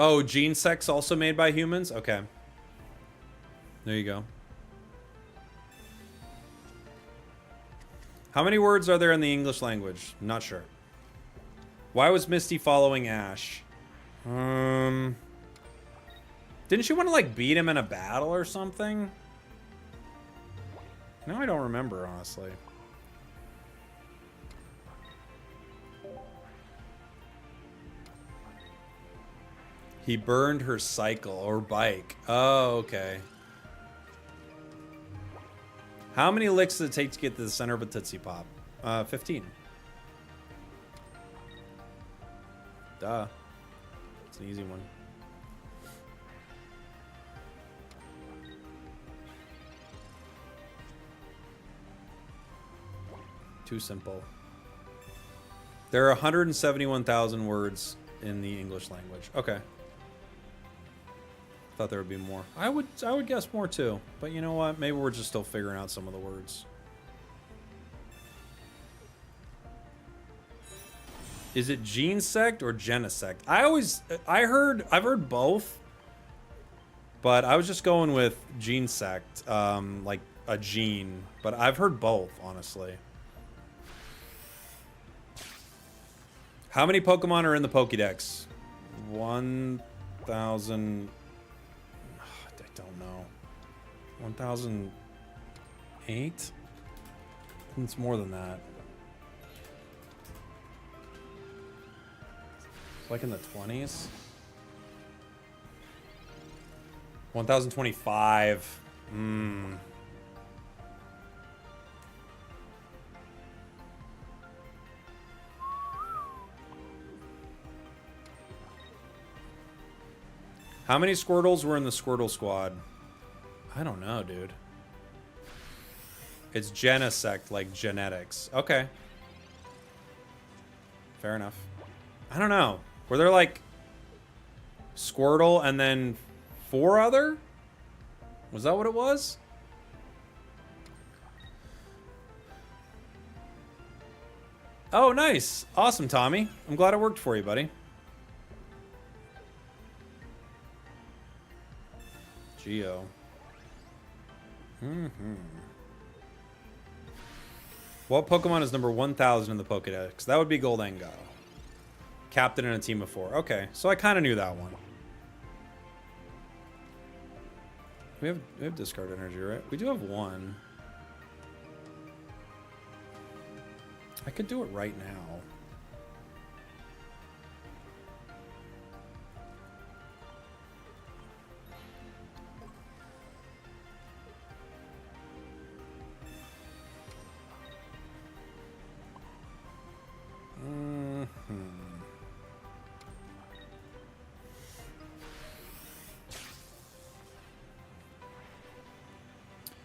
Oh, gene sex also made by humans? Okay. There you go. How many words are there in the English language? Not sure. Why was Misty following Ash? Didn't she want to, like, beat him in a battle or something? No, I don't remember, honestly. He burned her cycle or bike. Oh, okay. How many licks does it take to get to the center of a Tootsie Pop? 15. Duh. It's an easy one. Too simple. There are 171,000 words in the English language. Okay. Thought there would be more. I would guess more too. But you know what? Maybe we're just still figuring out some of the words. Is it Genesect or Genesect? I've heard both. But I was just going with Genesect, like a gene. But I've heard both, honestly. How many Pokemon are in the Pokédex? 1,000... I don't know. 1,008? It's more than that. It's like in the 20s. 1,025. How many Squirtles were in the Squirtle squad? I don't know, dude. It's Genesect, like genetics. Okay. Fair enough. I don't know. Were there like Squirtle and then 4 other? Was that what it was? Oh, nice. Awesome, Tommy. I'm glad it worked for you, buddy. Geo. What Pokemon is number 1,000 in the Pokédex? That would be Goldengo. Captain in a team of 4. Okay, so I kind of knew that one. We have discard energy, right? We do have 1. I could do it right now.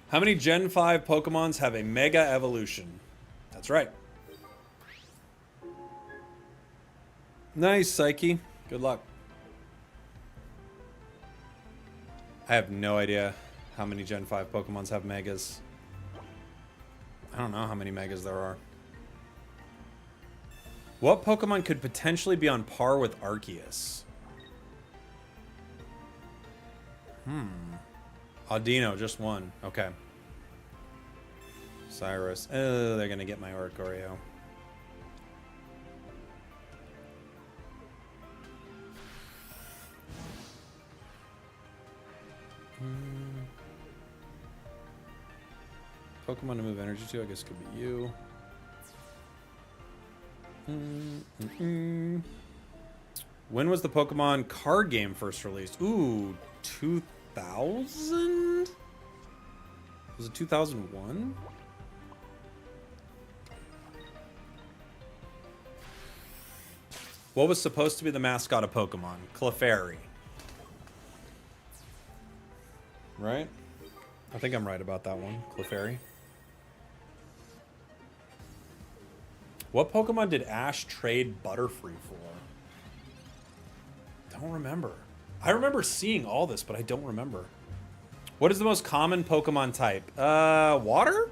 How many Gen 5 Pokemons have a Mega Evolution? That's right. Nice, Psyche. Good luck. I have no idea how many Gen 5 Pokemons have Megas. I don't know how many Megas there are. What Pokemon could potentially be on par with Arceus? Audino, just 1. Okay. Cyrus. Oh, they're gonna get my Oricorio. Pokemon to move energy to, I guess could be you. When was the Pokemon card game first released? Ooh, 2000? Was it 2001? What was supposed to be the mascot of Pokemon? Clefairy. Right? I think I'm right about that one. Clefairy. What Pokemon did Ash trade Butterfree for? Don't remember. I remember seeing all this, but I don't remember. What is the most common Pokemon type? Water?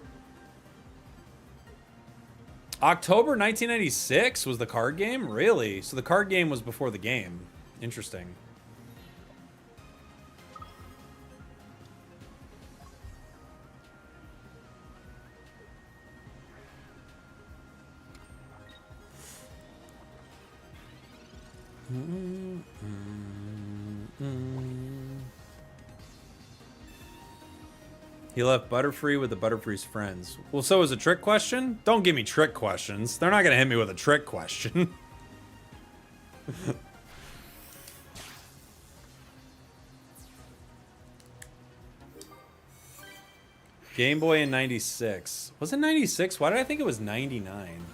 October 1996 was the card game? Really? So the card game was before the game. Interesting. He left Butterfree with the Butterfree's friends. Well, so is a trick question? Don't give me trick questions. They're not going to hit me with a trick question. Game Boy in 96. Was it 96? Why did I think it was 99?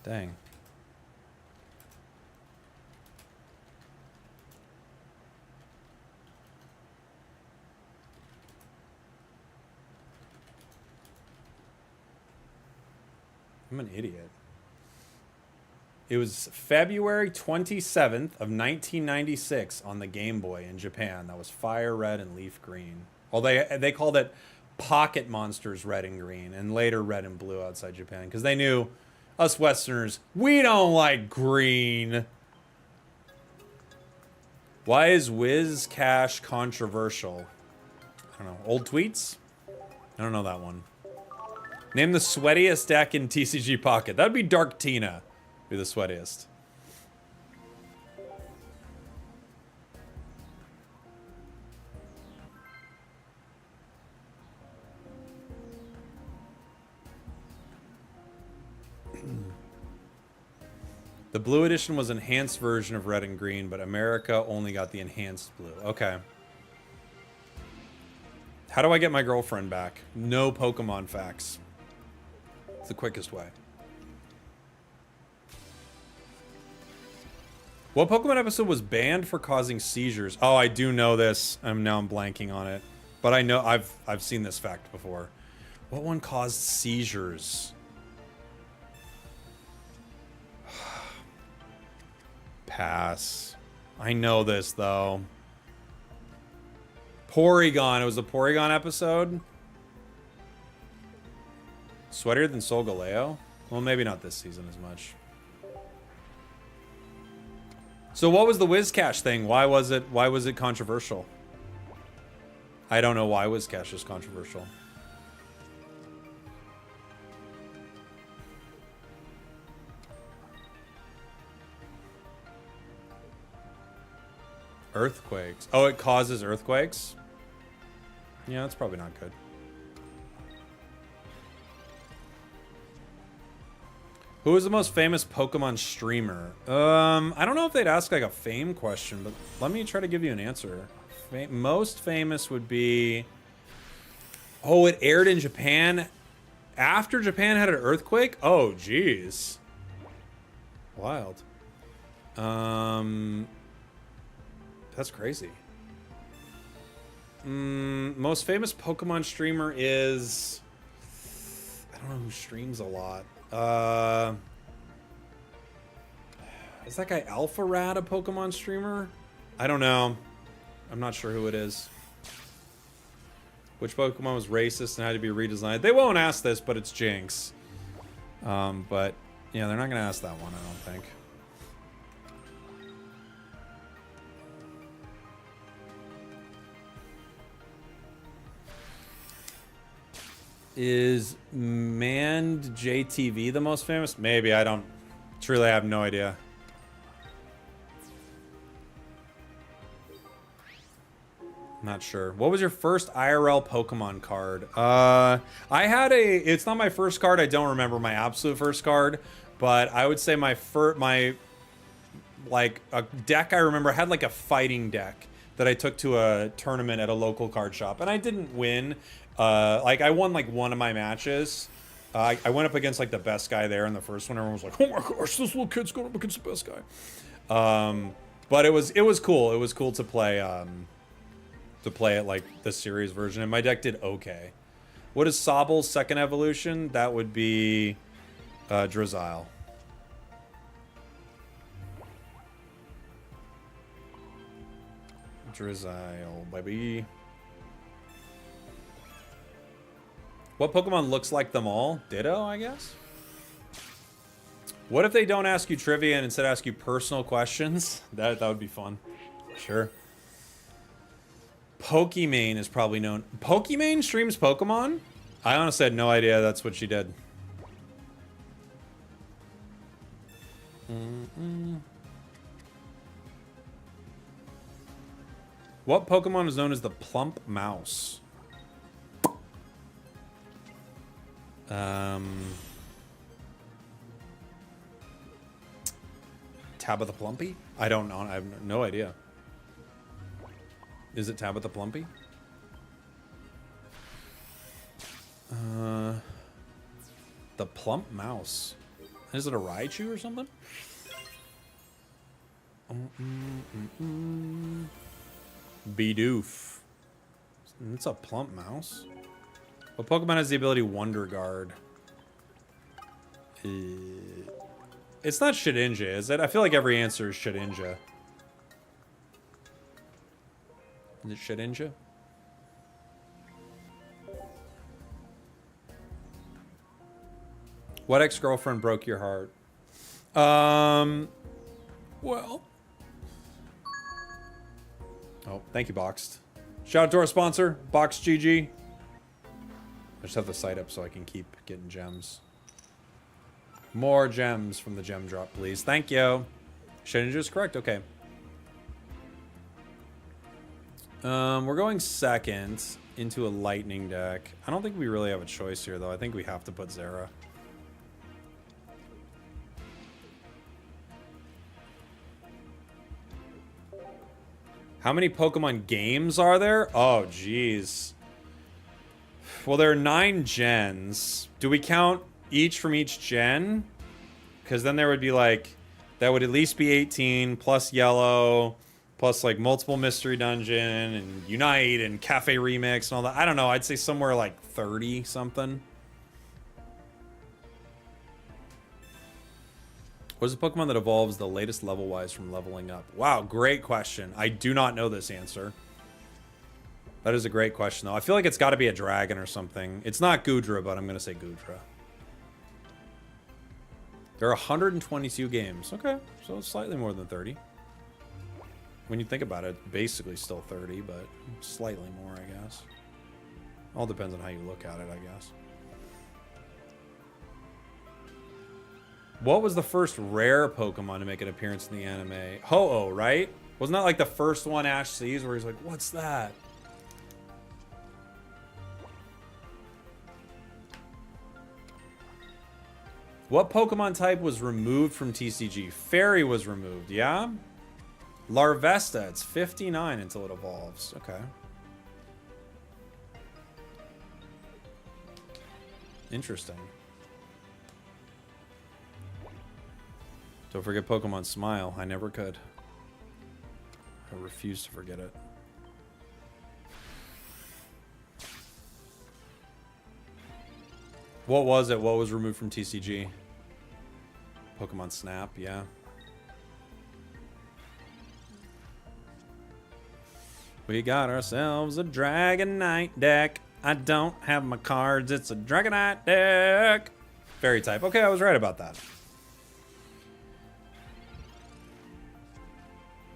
Dang. I'm an idiot. It was February 27th of 1996 on the Game Boy in Japan. That was Fire Red and Leaf Green. Well, they called it Pocket Monsters Red and Green, and later Red and Blue outside Japan, because they knew us Westerners, we don't like green. Why is Wiz Cash controversial? I don't know. Old tweets? I don't know that one. Name the sweatiest deck in TCG Pocket. That'd be Dark Tina. Be the sweatiest. The blue edition was enhanced version of red and green, but America only got the enhanced blue. Okay. How do I get my girlfriend back? No Pokemon facts. It's the quickest way. What Pokemon episode was banned for causing seizures? Oh, I do know this. I'm blanking on it. But I know I've seen this fact before. What one caused seizures? Pass. I know this though. Porygon. It was a Porygon episode. Sweatier than Solgaleo? Well, maybe not this season as much. So what was the Wizcash thing? Why was it controversial? I don't know why Wizcash is controversial. Earthquakes. Oh, it causes earthquakes? Yeah, that's probably not good. Who is the most famous Pokemon streamer? I don't know if they'd ask like a fame question, but let me try to give you an answer. Most famous would be... Oh, it aired in Japan after Japan had an earthquake? Oh, jeez. Wild. That's crazy. Most famous Pokemon streamer is... I don't know who streams a lot. Is that guy Alpha Rad a Pokemon streamer? I don't know. I'm not sure who it is. Which Pokemon was racist and had to be redesigned? They won't ask this, but it's Jinx. But yeah, they're not gonna ask that one, I don't think. Is Manned JTV the most famous? Maybe, I don't... Truly, I have no idea. Not sure. What was your first IRL Pokemon card? I had a... It's not my first card. I don't remember my absolute first card. But I would say my like, a deck I remember, I had like a fighting deck that I took to a tournament at a local card shop. And I didn't win. Like, I won like one of my matches. I went up against like the best guy there in the first one. Everyone was like, "Oh my gosh, this little kid's going up against the best guy." But it was cool. It was cool to play it like the series version, and my deck did okay. What is Sobble's second evolution? That would be Drizzile. Drizzile, baby. What Pokemon looks like them all? Ditto, I guess? What if they don't ask you trivia and instead ask you personal questions? That would be fun. Sure. Pokimane is probably known. Pokimane streams Pokemon? I honestly had no idea that's what she did. What Pokemon is known as the plump mouse? Tabitha Plumpy? I don't know. I have no idea. Is it Tabitha Plumpy? The plump mouse. Is it a Raichu or something? Bidoof. It's a plump mouse. What Pokemon has the ability Wonder Guard? It's not Shedinja, is it? I feel like every answer is Shedinja. Is it Shedinja? What ex-girlfriend broke your heart? Well. Oh, thank you, Boxed. Shout out to our sponsor, Boxed GG. I just have the site up so I can keep getting gems. More gems from the gem drop, please. Thank you. Shedinja is correct. Okay. We're going second into a lightning deck. I don't think we really have a choice here, though. I think we have to put Zera. How many Pokemon games are there? Oh, jeez. Well, there are 9 gens. Do we count each from each gen? Because then there would be like, that would at least be 18 plus yellow, plus like multiple mystery dungeon and unite and cafe remix and all that. I don't know. I'd say somewhere like 30 something. What is the Pokemon that evolves the latest level wise from leveling up? Wow, great question. I do not know this answer. That is a great question, though. I feel like it's got to be a dragon or something. It's not Goodra, but I'm going to say Goodra. There are 122 games. Okay, so it's slightly more than 30. When you think about it, basically still 30, but slightly more, I guess. All depends on how you look at it, I guess. What was the first rare Pokemon to make an appearance in the anime? Ho-Oh, right? Wasn't that like the first one Ash sees where he's like, what's that? What Pokemon type was removed from TCG? Fairy was removed, yeah? Larvesta, it's 59 until it evolves. Okay. Interesting. Don't forget Pokemon Smile. I never could. I refuse to forget it. What was it? What was removed from TCG? Pokemon Snap, yeah. We got ourselves a Dragonite deck. I don't have my cards. It's a Dragonite deck. Fairy type. Okay, I was right about that.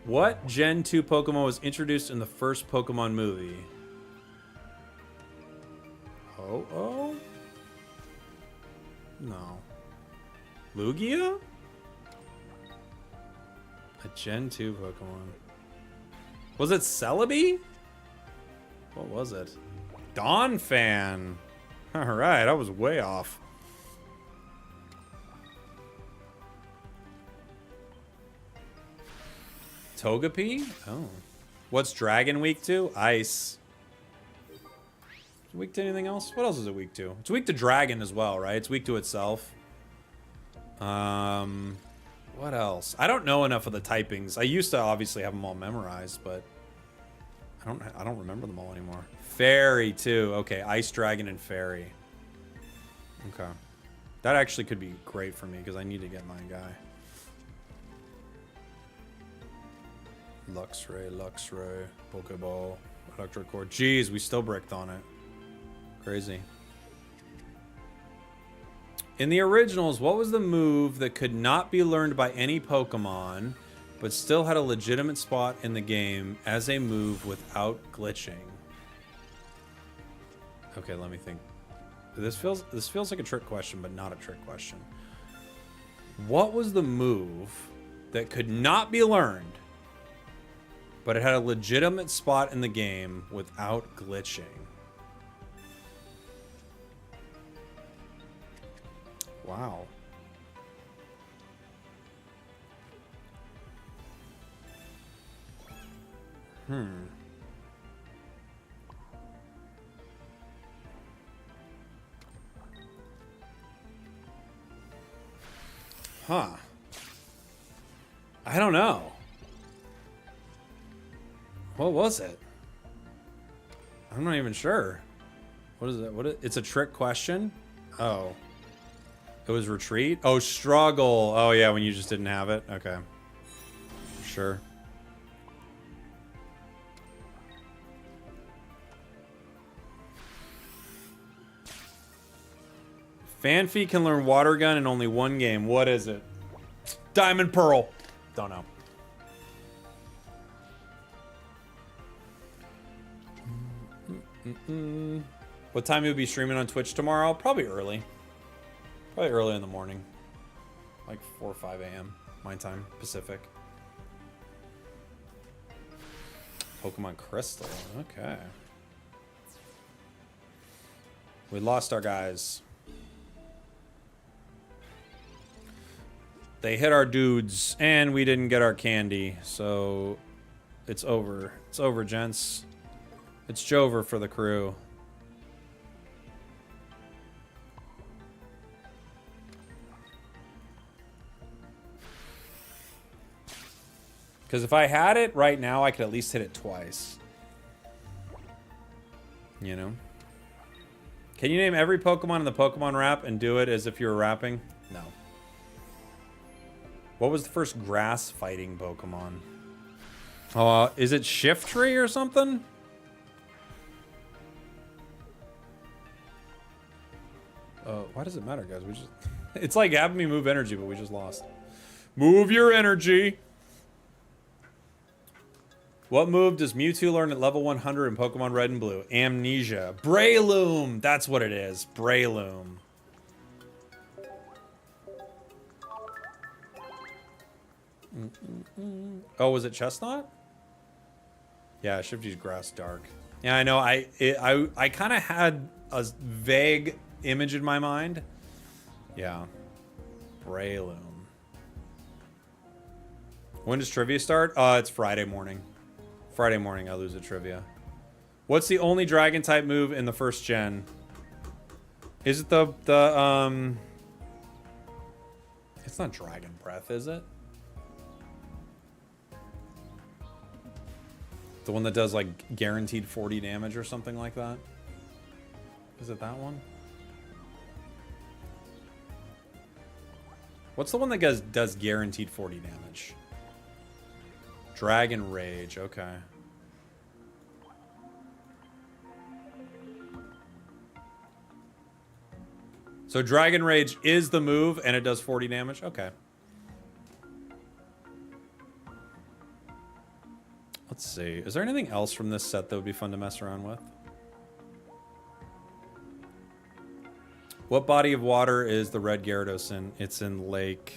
What Gen 2 Pokemon was introduced in the first Pokemon movie? Oh? No. Lugia? A Gen 2 Pokemon. Was it Celebi? What was it? Donphan. Alright, I was way off. Togepi? Oh. What's Dragon Week 2? Ice. weak to anything else? What else is it weak to? It's weak to dragon as well, right? It's weak to itself. What else? I don't know enough of the typings. I used to obviously have them all memorized, but I don't remember them all anymore. Fairy too. Okay, ice dragon and fairy. Okay. That actually could be great for me because I need to get my guy. Luxray, Pokeball, Electric Core. Jeez, we still bricked on it. Crazy. In the originals, what was the move that could not be learned by any Pokemon, but still had a legitimate spot in the game as a move without glitching? Okay, let me think. This feels like a trick question, but not a trick question. What was the move that could not be learned, but it had a legitimate spot in the game without glitching? Wow. Huh. I don't know. What was it? I'm not even sure. What is it? It's a trick question? Oh. It was retreat? Oh, struggle. Oh, yeah, when you just didn't have it? Okay. Sure. Fanfi can learn water gun in only one game. What is it? Diamond Pearl. Don't know. What time you'll be streaming on Twitch tomorrow? Probably early. Probably early in the morning. Like 4 or 5 a.m. my time, Pacific. Pokemon Crystal. Okay. We lost our guys. They hit our dudes, and we didn't get our candy, so it's over. It's over, gents. It's Jover for the crew. Because if I had it right now, I could at least hit it twice. You know? Can you name every Pokemon in the Pokemon rap and do it as if you were rapping? No. What was the first grass fighting Pokemon? Is it Shiftry or something? Why does it matter, guys? We just... It's like having me move energy, but we just lost. Move your energy! What move does Mewtwo learn at level 100 in Pokemon Red and Blue? Amnesia. Breloom! That's what it is. Breloom. Oh, was it Chestnut? Yeah, Shifty's Grass Dark. Yeah, I know. I kind of had a vague image in my mind. Yeah. Breloom. When does trivia start? It's Friday morning. Friday morning I lose at trivia. What's the only dragon type move in the first gen? Is it the it's not Dragon Breath, is it? The one that does like guaranteed 40 damage or something like that? Is it that one? What's the one that does guaranteed 40 damage? Dragon Rage, okay. So Dragon Rage is the move and it does 40 damage? Okay. Let's see. Is there anything else from this set that would be fun to mess around with? What body of water is the red Gyarados in? It's in Lake...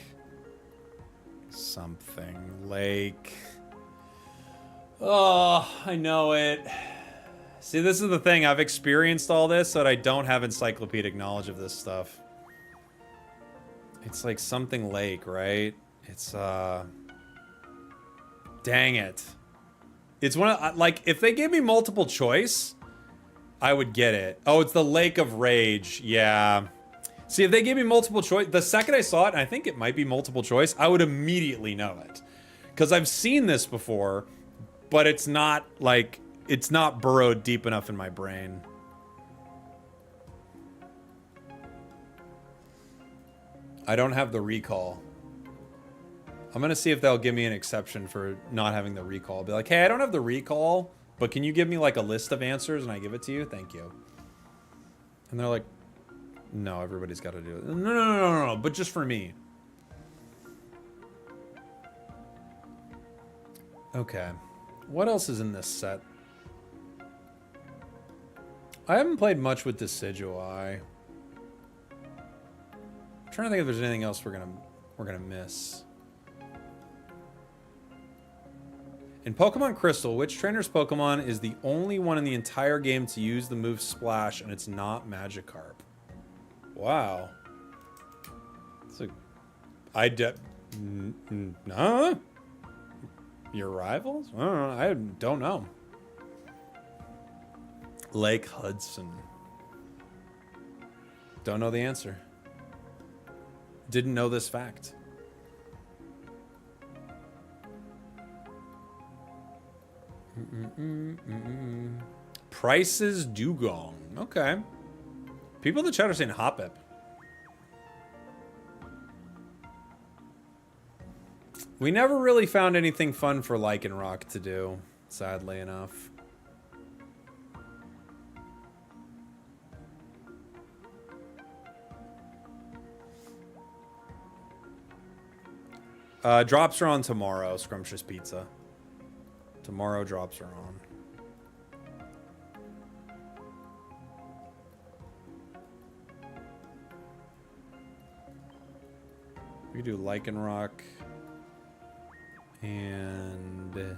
something. Lake... Oh, I know it. See, this is the thing. I've experienced all this, so that I don't have encyclopedic knowledge of this stuff. It's like something lake, right? It's, dang it. It's one of, like, if they gave me multiple choice, I would get it. Oh, it's the Lake of Rage. Yeah. See, if they gave me multiple choice, the second I saw it, and I think it might be multiple choice, I would immediately know it. Because I've seen this before, but it's not, like, it's not burrowed deep enough in my brain. I don't have the recall. I'm going to see if they'll give me an exception for not having the recall. Be like, hey, I don't have the recall, but can you give me, like, a list of answers and I give it to you? Thank you. And they're like, no, everybody's got to do it. No, but just for me. Okay. What else is in this set? I haven't played much with Decidueye. I'm trying to think if there's anything else we're gonna miss. In Pokemon Crystal, which trainer's Pokemon is the only one in the entire game to use the move Splash and it's not Magikarp? Wow. It's a... Nah? Your rivals? I don't know. Lake Hudson. Don't know the answer. Didn't know this fact. Price's Dugong. Okay. People in the chat are saying Hoppip. We never really found anything fun for Lycanroc to do, sadly enough. Drops are on tomorrow, Scrumptious Pizza. Tomorrow drops are on. We do Lycanroc and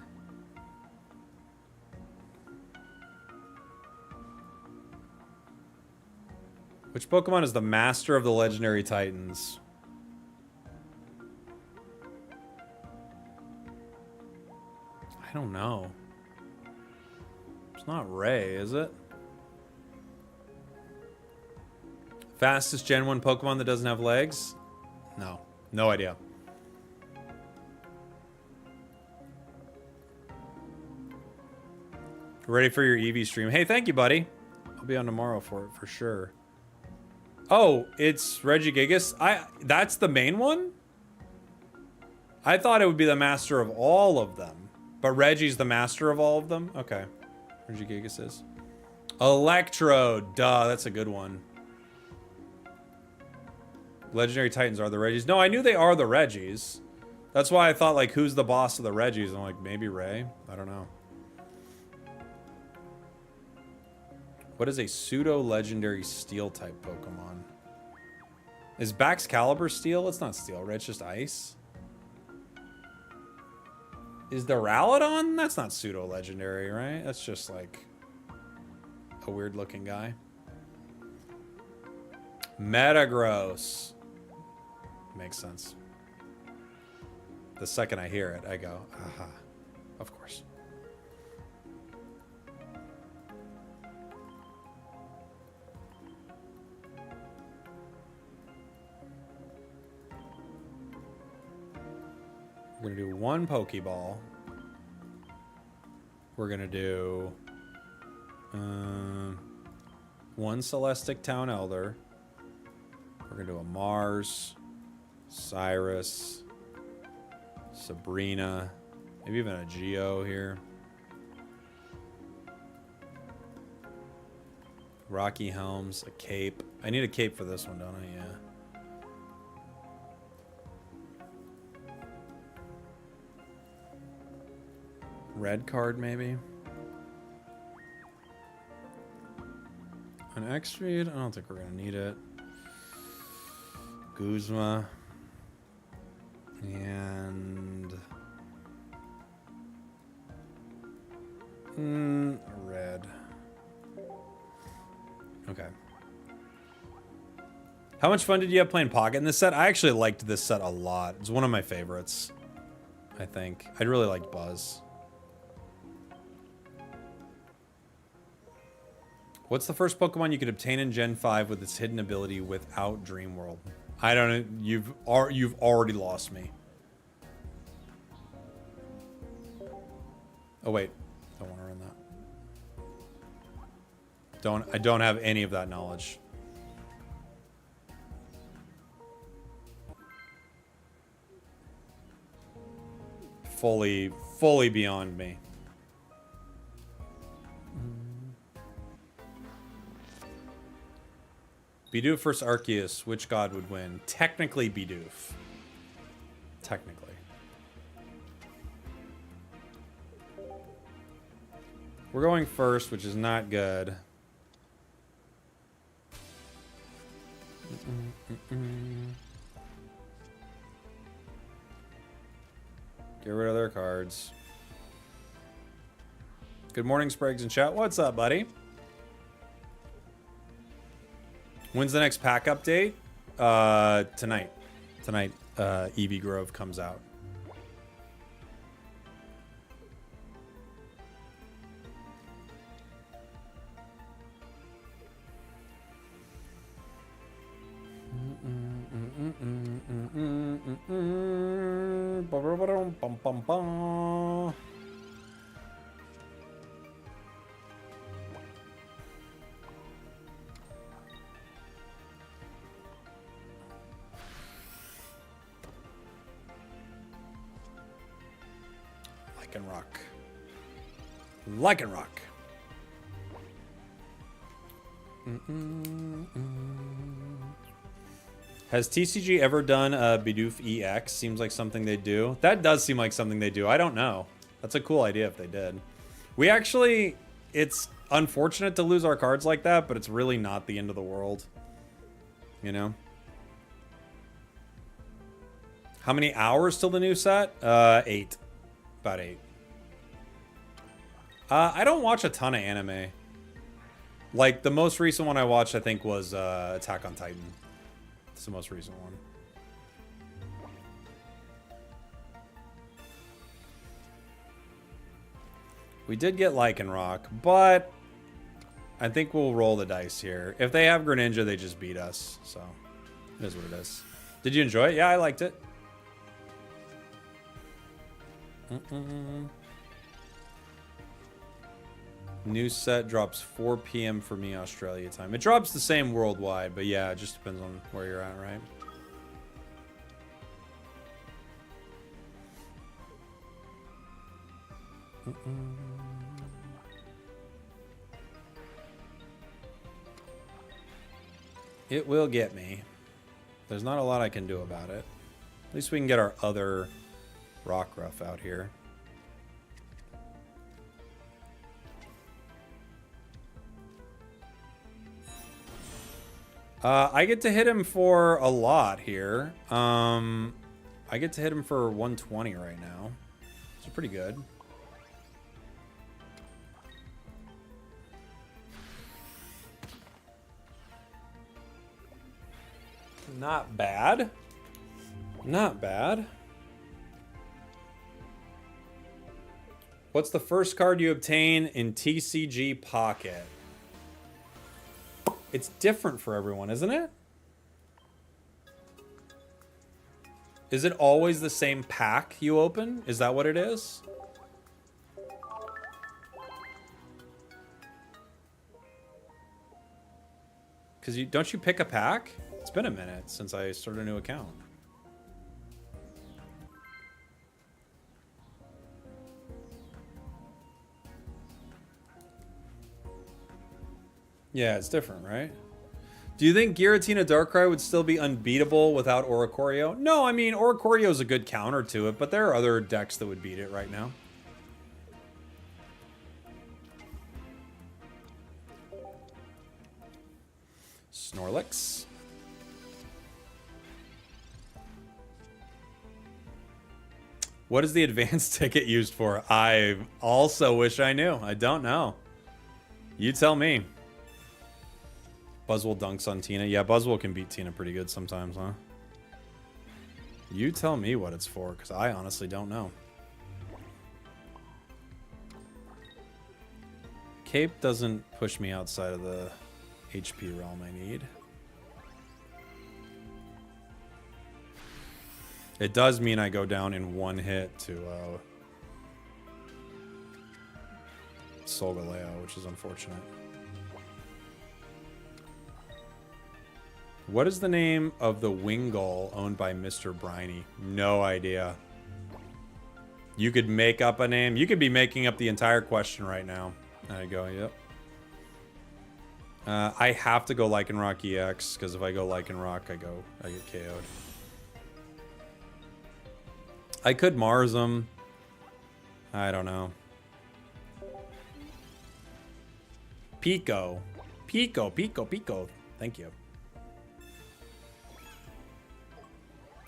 which Pokemon is the master of the legendary Titans? I don't know. It's not Ray, is it? Fastest Gen 1 Pokemon that doesn't have legs? No. No idea. Ready for your Eevee stream. Hey, thank you, buddy. I'll be on tomorrow for it, for sure. Oh, it's Regigigas? That's the main one? I thought it would be the master of all of them. But Reggie's the master of all of them? Okay. Regigigas is. Electrode. Duh, that's a good one. Legendary Titans are the Reggies. No, I knew they are the Reggies. That's why I thought, like, who's the boss of the Reggies? I'm like, maybe Ray? I don't know. What is a pseudo-legendary steel-type Pokemon? Is Baxcalibur steel? It's not steel, right? It's just ice. Is the Ralladon? That's not pseudo-legendary, right? That's just, like, a weird-looking guy. Metagross. Makes sense. The second I hear it, I go, aha. Of course. We're going to do one Pokeball. We're going to do one Celestic Town Elder. We're going to do a Mars, Cyrus, Sabrina, maybe even a Geo here. Rocky Helms, a cape. I need a cape for this one, don't I? Yeah. Red card, maybe. An X-Read? I don't think we're gonna need it. Guzma. And... red. Okay. How much fun did you have playing Pocket in this set? I actually liked this set a lot. It's one of my favorites, I think. I really liked Buzz. What's the first Pokemon you could obtain in Gen 5 with its hidden ability without Dream World? I don't know. You've already lost me. Oh wait, don't want to run that. I don't have any of that knowledge. Fully beyond me. Bidoof versus Arceus, which god would win? Technically Bidoof. Technically. We're going first, which is not good. Get rid of their cards. Good morning, Sprags and chat. What's up, buddy? When's the next pack update? Tonight. Tonight, Eevee Grove comes out. Lycanroc. Has TCG ever done a Bidoof EX? Seems like something they do. That does seem like something they do. I don't know. That's a cool idea if they did. We actually, it's unfortunate to lose our cards like that, but it's really not the end of the world. You know? How many hours till the new set? 8. About 8. I don't watch a ton of anime. Like, the most recent one I watched, I think, was Attack on Titan. It's the most recent one. We did get Lycanroc, but I think we'll roll the dice here. If they have Greninja, they just beat us. So, it is what it is. Did you enjoy it? Yeah, I liked it. New set drops 4 p.m. for me, Australia time. It drops the same worldwide, but yeah, it just depends on where you're at, right? It will get me. There's not a lot I can do about it. At least we can get our other Rockruff out here. I get to hit him for a lot here. I get to hit him for 120 right now. It's pretty good. Not bad. Not bad. What's the first card you obtain in TCG Pocket? It's different for everyone, isn't it? Is it always the same pack you open? Is that what it is? Because don't you pick a pack? It's been a minute since I started a new account. Yeah, it's different, right? Do you think Giratina Darkrai would still be unbeatable without Oricorio? No, I mean, Oricorio is a good counter to it, but there are other decks that would beat it right now. Snorlax. What is the advanced ticket used for? I also wish I knew. I don't know. You tell me. Buzzwole dunks on Tina. Yeah, Buzzwole can beat Tina pretty good sometimes, huh? You tell me what it's for, because I honestly don't know. Cape doesn't push me outside of the HP realm I need. It does mean I go down in one hit to Solgaleo, which is unfortunate. What is the name of the Wingull owned by Mr. Briny? No idea. You could make up a name. You could be making up the entire question right now. There you go, yep. I have to go Lycanroc EX, because if I go Lycanroc, I get KO'd. I could Mars him. I don't know. Pico. Pico, Pico, Pico. Thank you.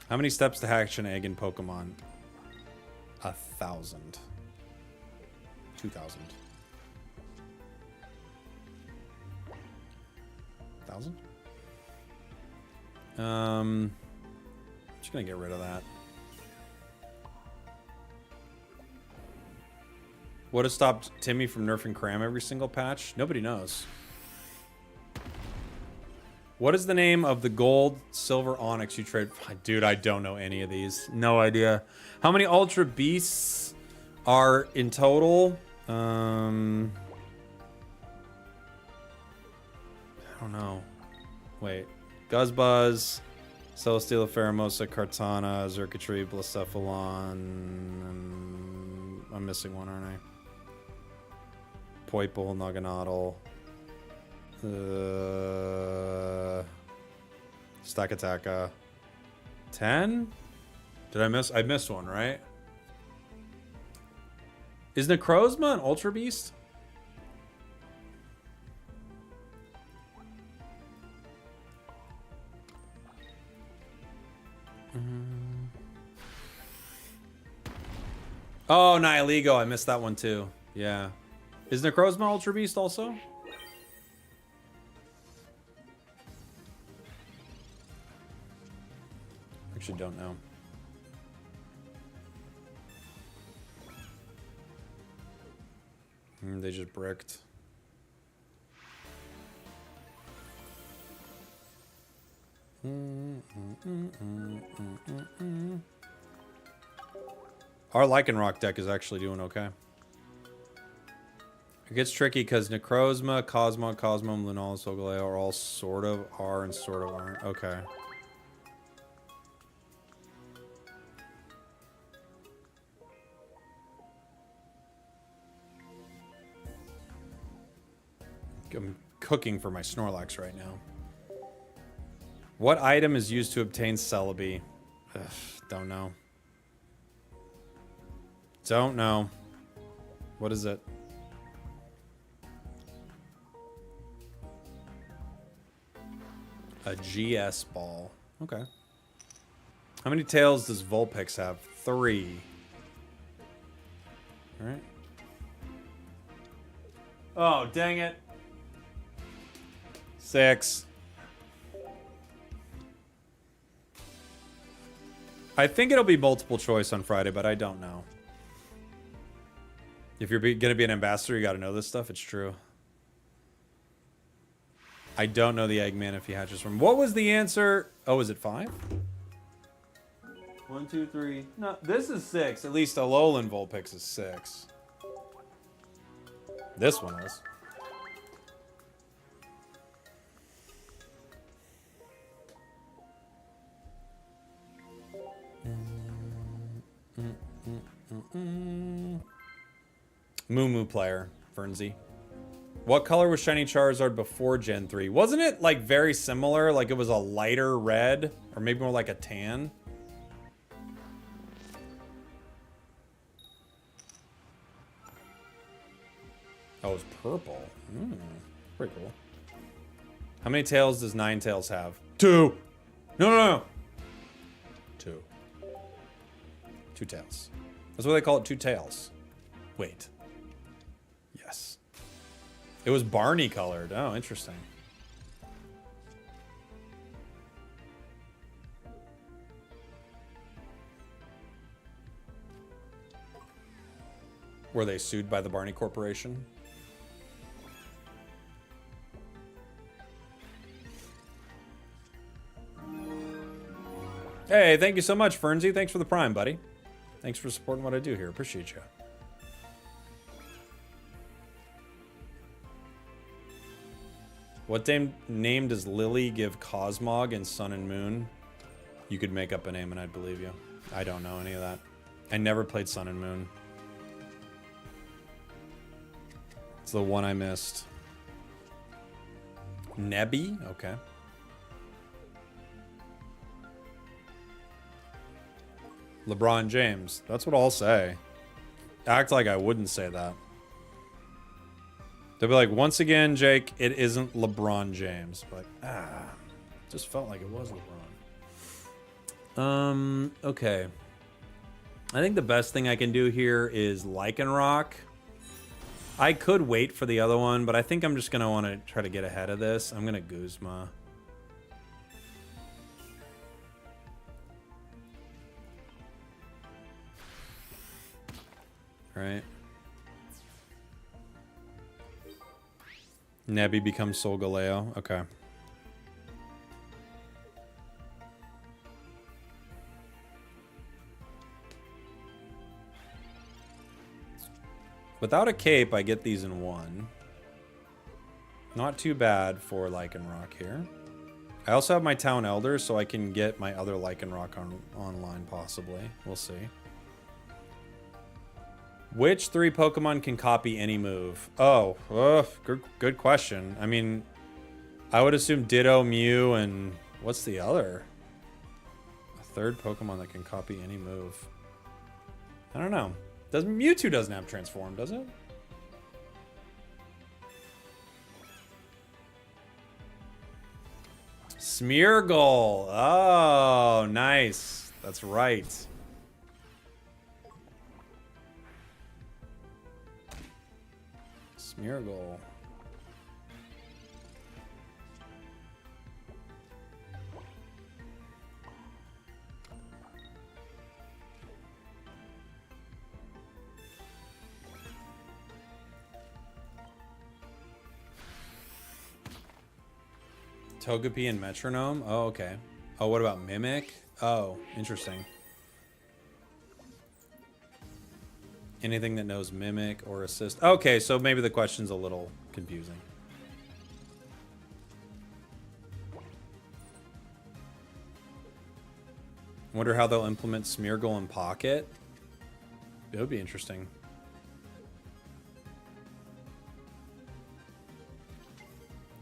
How many steps to hatch an egg in Pokemon? 1,000. 2,000. 1,000? Just gonna get rid of that. What has stopped Timmy from nerfing Cram every single patch? Nobody knows. What is the name of the gold, silver, onyx you trade? Dude, I don't know any of these. No idea. How many Ultra Beasts are in total? I don't know. Wait. Guzzbuzz, Celesteela, Pheromosa, Kartana, Xurkitree, Blacephalon. I'm missing one, aren't I? Poipole, Naganadel. Stakataka. 10? Did I miss? I missed one, right? Is Necrozma an Ultra Beast? Oh, Nihilego. I missed that one too. Yeah. Is Necrozma Ultra Beast also? Actually don't know. They just bricked. Our Lycanroc deck is actually doing okay. It gets tricky because Necrozma, Cosmog, Cosmom, Lunala, Solgaleo are all sort of are and sort of aren't. Okay. I'm cooking for my Snorlax right now. What item is used to obtain Celebi? Ugh, don't know. Don't know. What is it? A GS ball. Okay. How many tails does Vulpix have? 3. All right. Oh, dang it. 6. I think it'll be multiple choice on Friday, but I don't know. If you're going to be an ambassador, you got to know this stuff. It's true. I don't know the Eggman if he hatches from... What was the answer? Oh, is it 5? 1, 2, 3. No, this is 6. At least Alolan Vulpix is 6. This one is. Moo player, Fernsey. What color was Shiny Charizard before Gen 3? Wasn't it like very similar? Like it was a lighter red? Or maybe more like a tan? Oh, it was purple. Pretty cool. How many tails does Ninetales have? 2. No. 2. 2 tails. That's why they call it 2 tails. Wait. Yes. It was Barney colored. Oh, interesting. Were they sued by the Barney Corporation? Hey, thank you so much, Fernsey. Thanks for the prime, buddy. Thanks for supporting what I do here. Appreciate you. What name does Lily give Cosmog in Sun and Moon? You could make up a name and I'd believe you. I don't know any of that. I never played Sun and Moon. It's the one I missed. Nebby? Okay. LeBron James. That's what I'll say. Act like I wouldn't say that. They'll be like, once again, Jake, it isn't LeBron James. But, just felt like it was LeBron. Okay. I think the best thing I can do here is Lycanroc. I could wait for the other one, but I think I'm just going to want to try to get ahead of this. I'm going to Guzma. Right. Nebby becomes Solgaleo. Okay. Without a cape, I get these in one. Not too bad for Lycanroc here. I also have my Town Elder, so I can get my other Lycanroc online, possibly. We'll see. Which 3 Pokemon can copy any move? Oh, good question. I mean, I would assume Ditto, Mew, and what's the other? A 3rd Pokemon that can copy any move. I don't know. Mewtwo doesn't have Transform, does it? Smeargle. Oh, nice. That's right. Smeargle. Togepi and Metronome? Oh, okay. Oh, what about Mimic? Oh, interesting. Anything that knows Mimic or Assist. Okay, so maybe the question's a little confusing. Wonder how they'll implement Smeargle in Pocket. It would be interesting.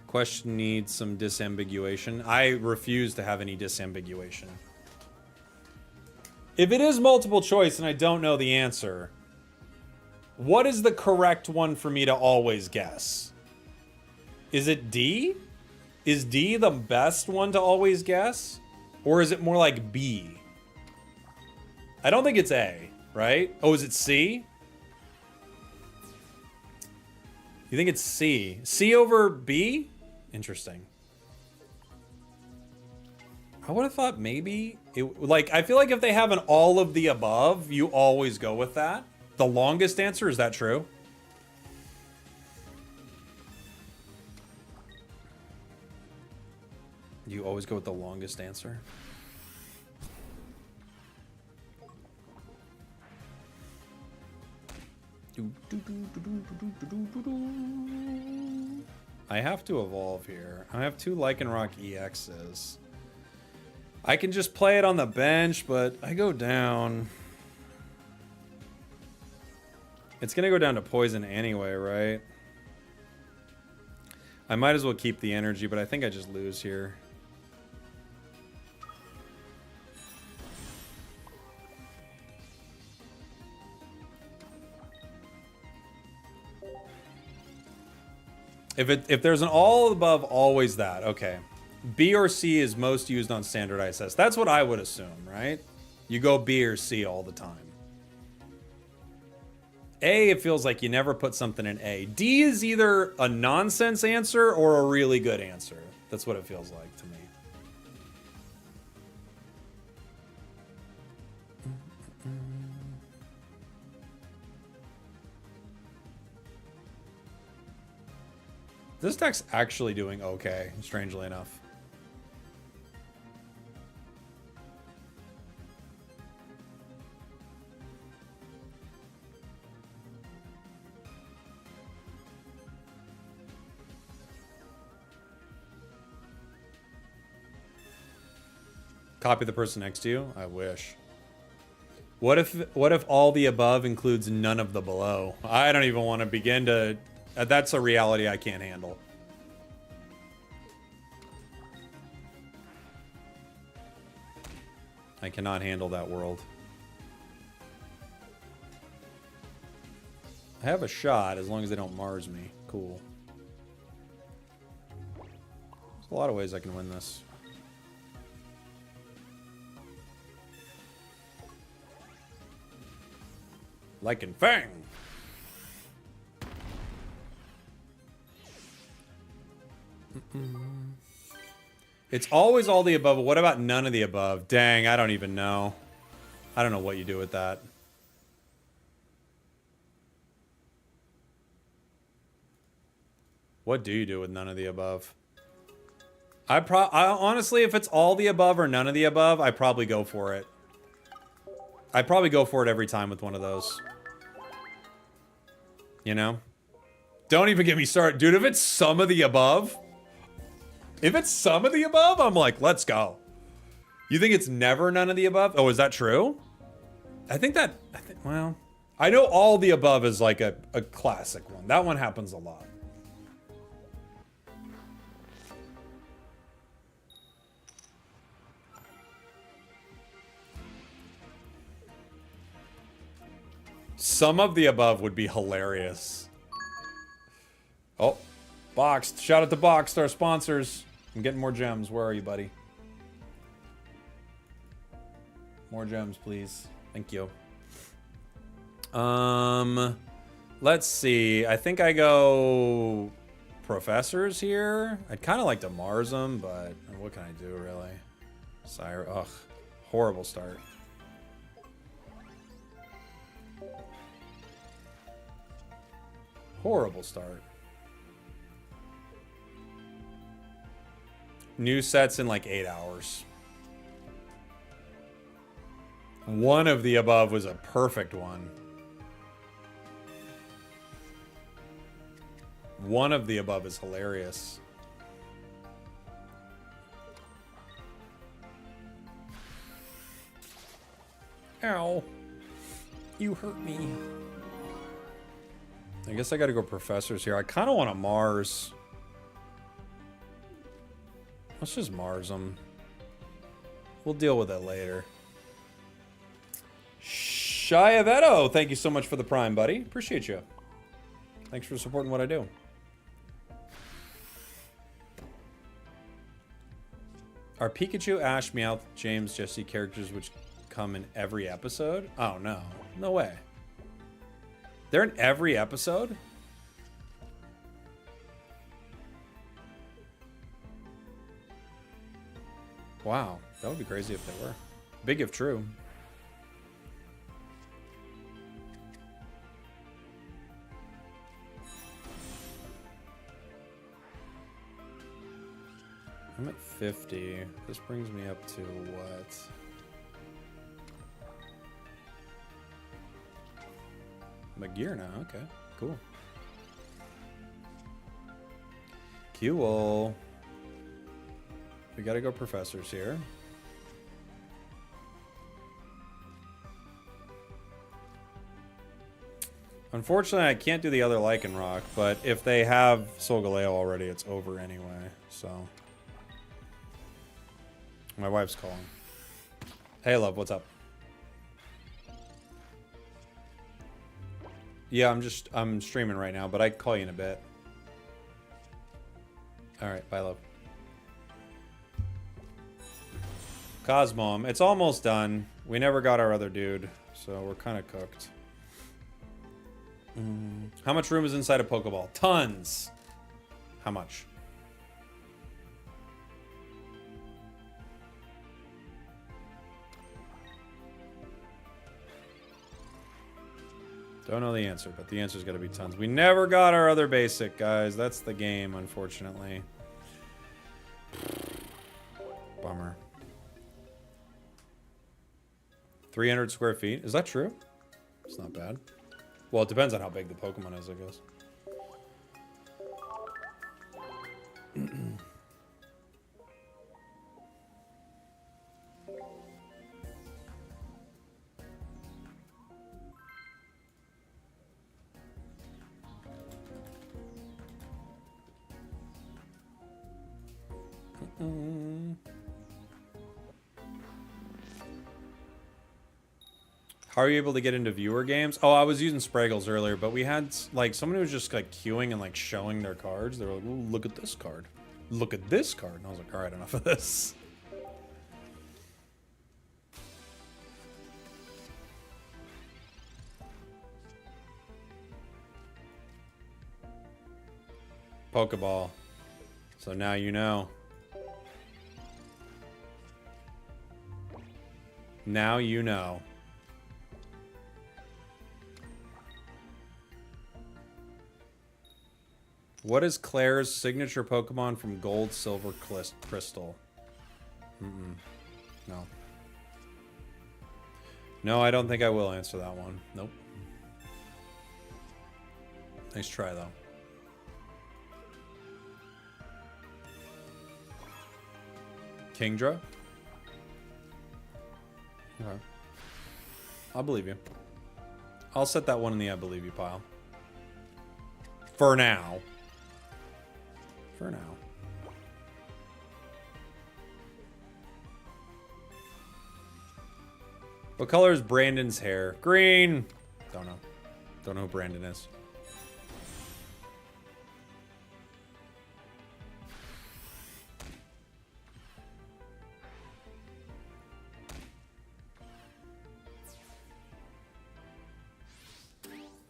Question needs some disambiguation. I refuse to have any disambiguation. If it is multiple choice and I don't know the answer, what is the correct one for me to always guess? Is it D? Is D the best one to always guess? Or is it more like B? I don't think it's A, right? Oh, is it C? You think it's C? C over B? Interesting. I would have thought maybe it, like, I feel like if they have an all of the above, you always go with that. The longest answer, is that true? You always go with the longest answer. I have to evolve here. I have 2 Lycanroc EXs. I can just play it on the bench, but I go down. It's gonna go down to poison anyway, right? I might as well keep the energy, but I think I just lose here. If there's an all above, always that. Okay. B or C is most used on standard ISS. That's what I would assume, right? You go B or C all the time. A, it feels like you never put something in A. D is either a nonsense answer or a really good answer. That's what it feels like to me. This deck's actually doing okay, strangely enough. Copy the person next to you? I wish. What if all the above includes none of the below? I don't even want to begin to... that's a reality I can't handle. I cannot handle that world. I have a shot as long as they don't Mars me. Cool. There's a lot of ways I can win this. Like in Fang. It's always all the above. What about none of the above? Dang, I don't even know. I don't know what you do with that. What do you do with none of the above? I honestly, if it's all the above or none of the above, I probably go for it. I'd probably go for it every time with one of those. You know? Don't even get me started. Dude, if it's some of the above... If it's some of the above, I'm like, let's go. You think it's never none of the above? Oh, is that true? Well... I know all the above is like a classic one. That one happens a lot. Some of the above would be hilarious. Oh, Boxed. Shout out to Boxed, our sponsors. I'm getting more gems. Where are you, buddy? More gems, please. Thank you. Let's see. I think I go professors here. I'd kind of like to Mars them, but what can I do, really? Sire. Ugh. Horrible start. Horrible start. New sets in like 8 hours. One of the above was a perfect one. One of the above is hilarious. Ow. You hurt me. I guess I gotta go professors here. I kind of want to Mars. Let's just Mars them. We'll deal with it later. Shayavetto, thank you so much for the Prime, buddy. Appreciate you. Thanks for supporting what I do. Are Pikachu, Ash, Meowth, James, Jesse characters which come in every episode? Oh, no. No way. They're in every episode? Wow. That would be crazy if they were. Big if true. I'm at 50. This brings me up to what? I'm a gear now. Okay, cool. Cool. We gotta go professors here. Unfortunately, I can't do the other Lycanroc, but if they have Solgaleo already, it's over anyway, so... My wife's calling. Hey, love, what's up? Yeah, I'm streaming right now, but I can call you in a bit. Alright, bye, love. Cosmom, it's almost done. We never got our other dude, so we're kind of cooked. How much room is inside a Pokeball? Tons! How much? Don't know the answer, but the answer's got to be tons. We never got our other basic, guys. That's the game, unfortunately. Bummer. 300 square feet. Is that true? It's not bad. Well, it depends on how big the Pokemon is, I guess. How are you able to get into viewer games? Oh, I was using spragels earlier, but we had like someone who was just like queuing and like showing their cards. They were like, "Ooh, look at this card. Look at this card." And I was like, all right, enough of this. Pokeball. So now you know. Now you know. What is Claire's signature Pokemon from Gold, Silver, Crystal? No. No, I don't think I will answer that one. Nope. Nice try, though. Kingdra? Okay. I'll believe you. I'll set that one in the I believe you pile. For now. For now. What color is Brandon's hair? Green! Don't know. Don't know who Brandon is.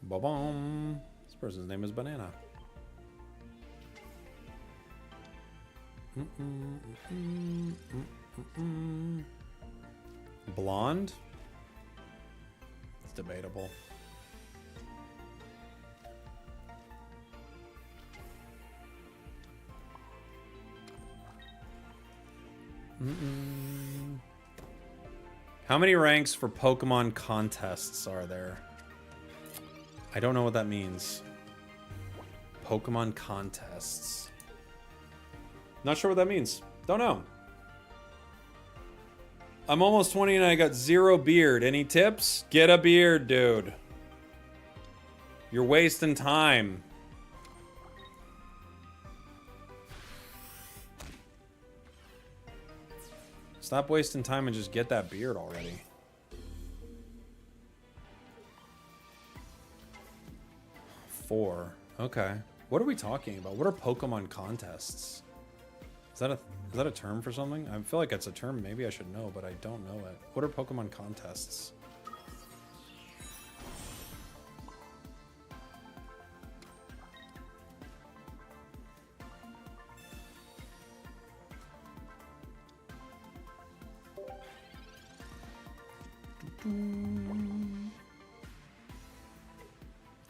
Ba-bum. This person's name is Banana. Blonde? It's debatable. How many ranks for Pokemon contests are there? I don't know what that means. Pokemon contests. Not sure what that means. Don't know. I'm almost 20 and I got 0 beard. Any tips? Get a beard, dude. You're wasting time. Stop wasting time and just get that beard already. Four. Okay. What are we talking about? What are Pokemon contests? Is that a term for something? I feel like it's a term maybe I should know, but I don't know it. What are Pokemon contests?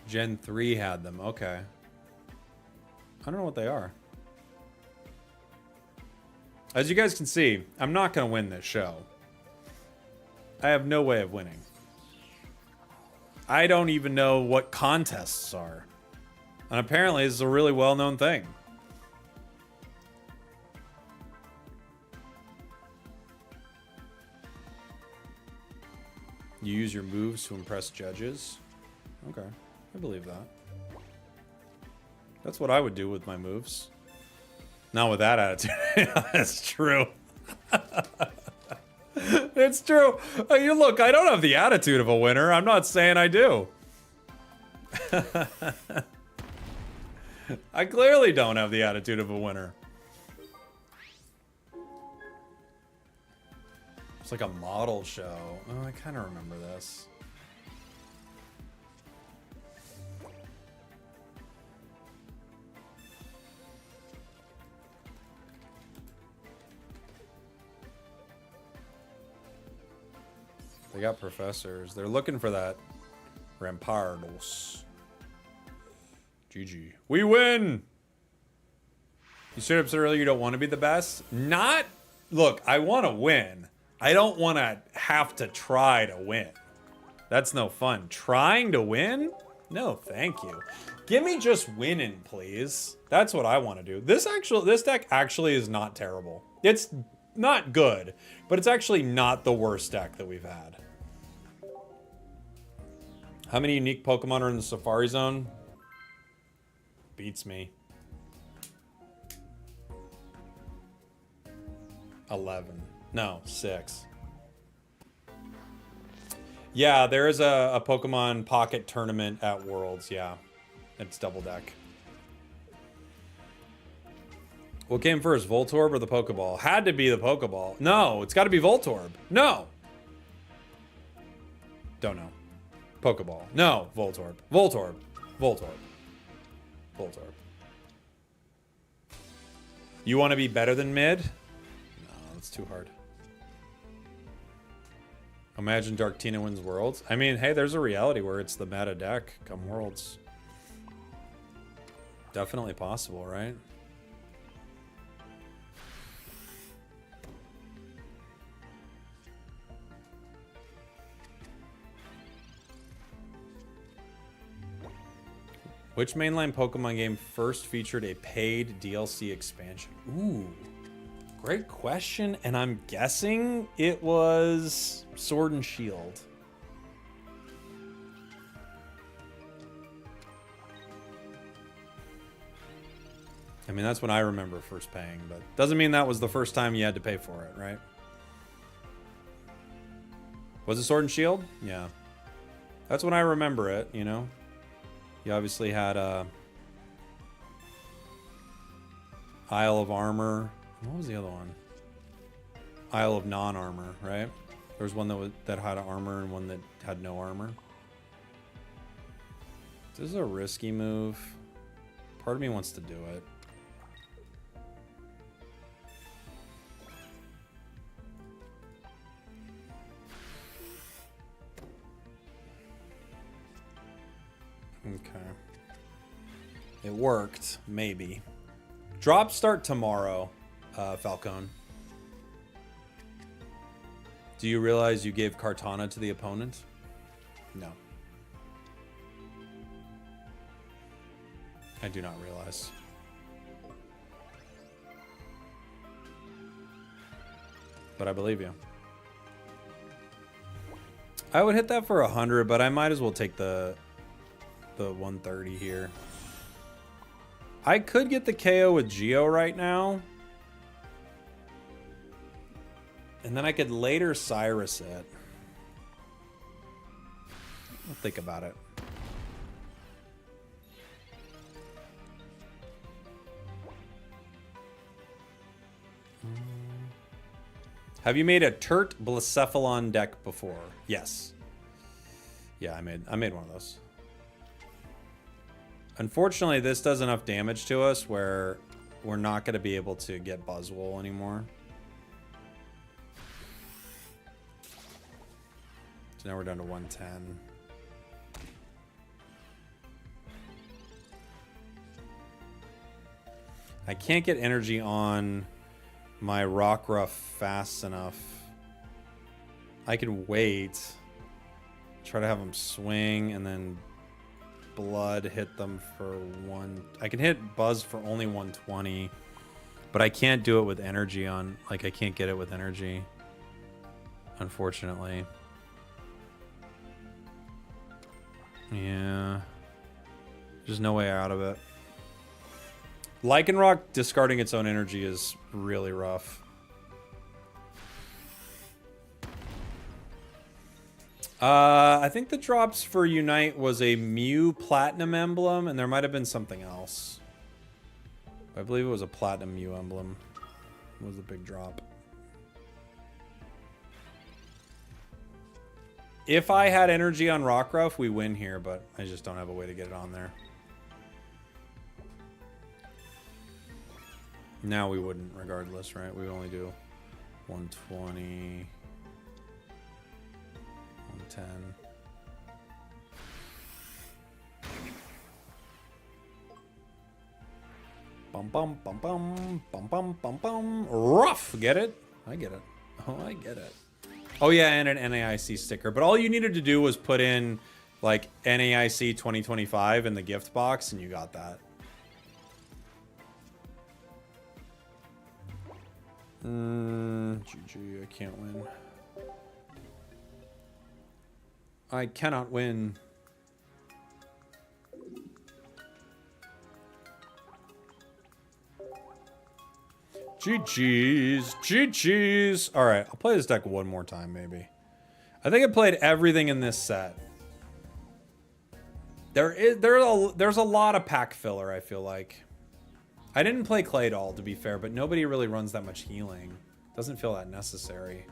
Gen 3 had them. Okay. I don't know what they are. As you guys can see, I'm not going to win this show. I have no way of winning. I don't even know what contests are. And apparently this is a really well-known thing. You use your moves to impress judges? Okay, I believe that. That's what I would do with my moves. Not with that attitude. That's true. It's true. You look, I don't have the attitude of a winner. I'm not saying I do. I clearly don't have the attitude of a winner. It's like a model show. Oh, I kind of remember this. They got professors. They're looking for that Rampardos. GG. We win! You straight up said earlier you don't want to be the best? Not... Look, I want to win. I don't want to have to try to win. That's no fun. Trying to win? No, thank you. Give me just winning, please. That's what I want to do. This deck actually is not terrible. It's not good, but it's actually not the worst deck that we've had. How many unique Pokemon are in the Safari Zone? Beats me. 11. No, 6. Yeah, there is a Pokemon Pocket tournament at Worlds. Yeah, it's double deck. What came first, Voltorb or the Pokeball? Had to be the Pokeball. No, it's got to be Voltorb. No. Don't know. Pokeball. No, Voltorb. Voltorb. Voltorb. Voltorb. You want to be better than mid? No, that's too hard. Imagine Darktina wins Worlds. I mean, hey, there's a reality where it's the meta deck come Worlds. Definitely possible, right? Which mainline Pokemon game first featured a paid DLC expansion? Ooh, great question. And I'm guessing it was Sword and Shield. I mean, that's when I remember first paying, but doesn't mean that was the first time you had to pay for it, right? Was it Sword and Shield? Yeah. That's when I remember it, you know? You obviously had Isle of Armor. What was the other one? Isle of Non-Armor, right? There was one that had armor and one that had no armor. This is a risky move. Part of me wants to do it. Okay. It worked, maybe. Drops start tomorrow, Falcone. Do you realize you gave Kartana to the opponent? No. I do not realize. But I believe you. I would hit that for 100, but I might as well take the 130 here. I could get the KO with Geo right now. And then I could later Cyrus it. I'll think about it. Have you made a Turt Blacephalon deck before? Yes. Yeah, I made one of those. Unfortunately, this does enough damage to us where we're not going to be able to get Buzzwole anymore. So now we're down to 110. I can't get energy on my Rockruff fast enough. I could wait. Try to have him swing and then Blood hit them for 1. I can hit Buzz for only 120. But I can't do it with energy on. Like, I can't get it with energy. Unfortunately. Yeah. There's no way out of it. Lycanroc discarding its own energy is really rough. I think the drops for Unite was a Mew Platinum emblem, and there might have been something else. I believe it was a Platinum Mew emblem. It was a big drop. If I had energy on Rockruff, we win here, but I just don't have a way to get it on there. Now we wouldn't, regardless, right? We would only do 120, 110. Bum bum bum bum bum bum bum bum. Rough, get it? I get it. Oh, I get it. Oh yeah, and an NAIC sticker. But all you needed to do was put in like NAIC 2025 in the gift box, and you got that. GG, I can't win. I cannot win. GG's. GG's. All right, I'll play this deck one more time, maybe. I think I played everything in this set. There's a lot of pack filler, I feel like. I didn't play Claydol, to be fair, but nobody really runs that much healing. Doesn't feel that necessary.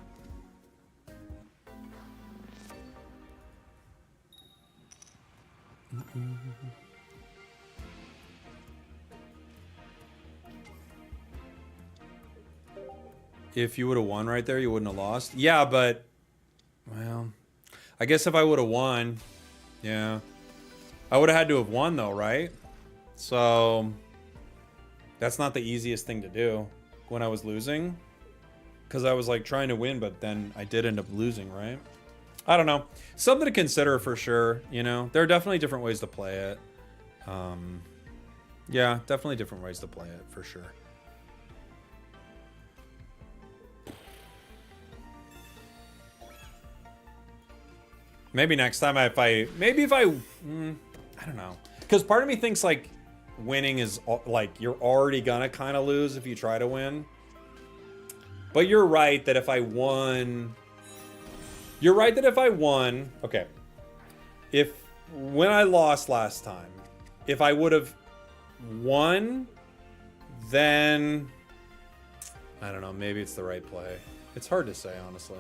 If you would have won right there, you wouldn't have lost. Yeah, but... Well... I guess if I would have won... Yeah. I would have had to have won, though, right? So... That's not the easiest thing to do when I was losing. Because I was, like, trying to win, but then I did end up losing, right? I don't know. Something to consider for sure, you know? There are definitely different ways to play it. Yeah, definitely different ways to play it, for sure. Maybe next time I don't know. Because part of me thinks, like, winning is, like, you're already gonna kind of lose if you try to win. But you're right that if I won... You're right that if I won... Okay. When I lost last time, if I would have won, then... I don't know, maybe it's the right play. It's hard to say, honestly.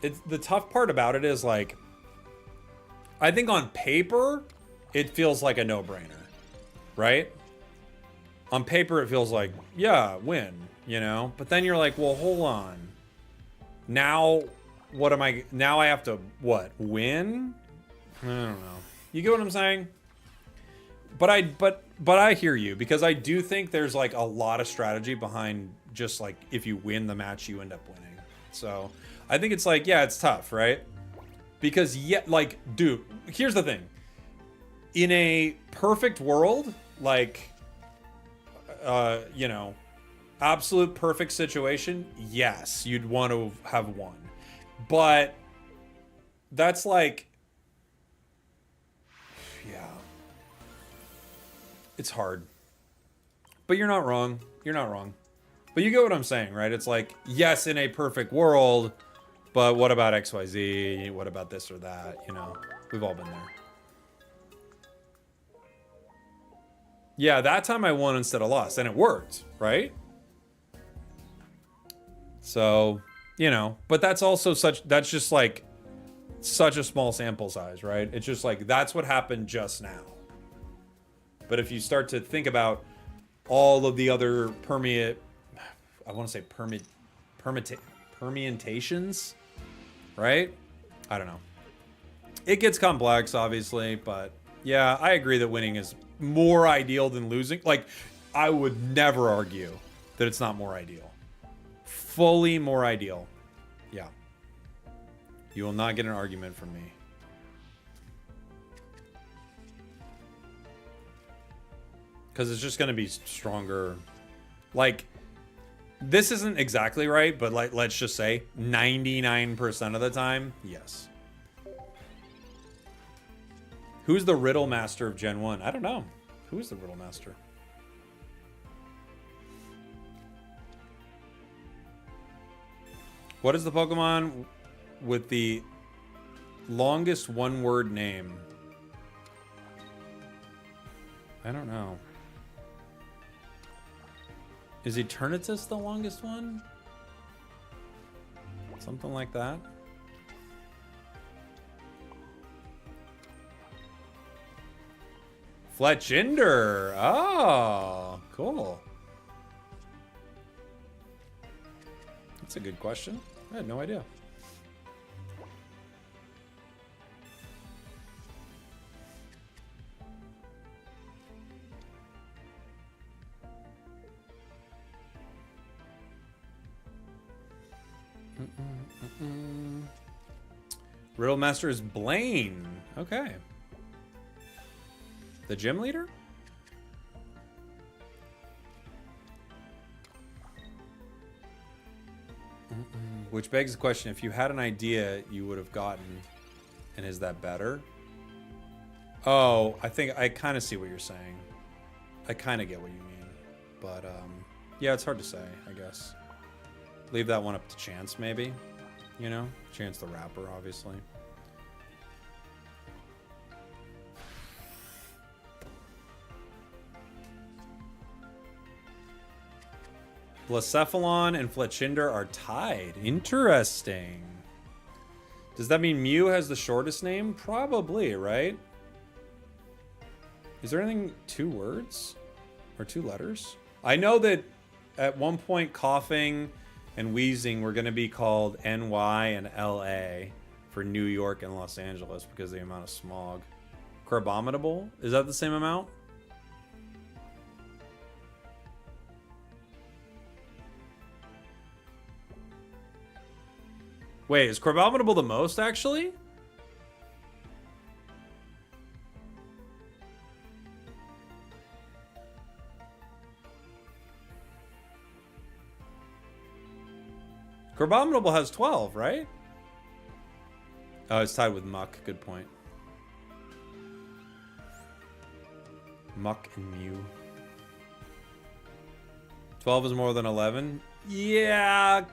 The tough part about it is, like, I think on paper, it feels like a no-brainer, right? On paper, it feels like, yeah, win, you know? But then you're like, well, hold on. Now, now I have to, what, win? I don't know. You get what I'm saying? But I hear you, because I do think there's, like, a lot of strategy behind just, like, if you win the match, you end up winning. So... I think it's like, yeah, it's tough, right? Because, yeah, like, dude, here's the thing. In a perfect world, like, you know, absolute perfect situation, yes, you'd want to have won. But that's like, yeah, it's hard. But you're not wrong. You're not wrong. But you get what I'm saying, right? It's like, yes, in a perfect world... But what about XYZ? What about this or that? You know, we've all been there. Yeah, that time I won instead of lost, and it worked, right? So, you know, but that's also that's just like such a small sample size, right? It's just like, that's what happened just now. But if you start to think about all of the other permutations, right? I don't know. It gets complex, obviously, but yeah, I agree that winning is more ideal than losing. Like, I would never argue that it's not more ideal. Fully more ideal. Yeah. You will not get an argument from me. Because it's just going to be stronger. Like... This isn't exactly right, but like, let's just say 99% of the time, yes. Who's the Riddle Master of Gen 1? I don't know. Who is the Riddle Master? What is the Pokemon with the longest one-word name? I don't know. Is Eternatus the longest one? Something like that. Fletchinder. Oh, cool. That's a good question. I had no idea. Riddle Master is Blaine. Okay. The gym leader? Which begs the question, if you had an idea you would have gotten, and is that better? Oh, I think I kind of see what you're saying. I kind of get what you mean. But, yeah, it's hard to say, I guess. Leave that one up to Chance, maybe. You know? Chance the Rapper, obviously. Blacephalon and Fletchinder are tied. Interesting. Does that mean Mew has the shortest name? Probably, right? Is there anything 2 words? Or 2 letters? I know that at one point coughing and wheezing were going to be called NY and LA for New York and Los Angeles because of the amount of smog. Carbominable? Is that the same amount? Wait, is Carbominable the most, actually? Carbominable has 12, right? Oh, it's tied with Muck. Good point. Muck and Mew. 12 is more than 11? Yeah.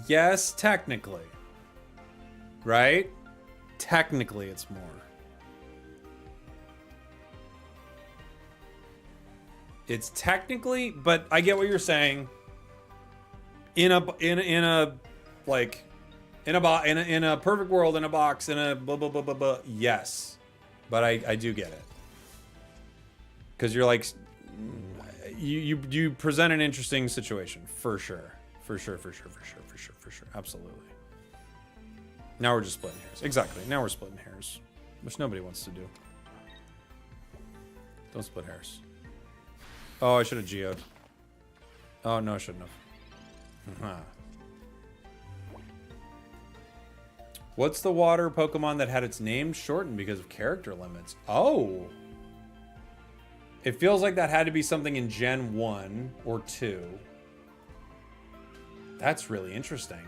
Yes, technically. Right? Technically, it's more. It's technically, but I get what you're saying. In a perfect world, in a box, in a blah blah blah blah blah. Yes, but I do get it. Because you're like, you present an interesting situation for sure. For sure. Absolutely. Now we're just splitting hairs. Exactly. Now we're splitting hairs, which nobody wants to do. Don't split hairs. Oh, I should have geoed. Oh no, I shouldn't have. What's the water Pokemon that had its name shortened because of character limits? Oh. It feels like that had to be something in Gen 1 or 2. That's really interesting.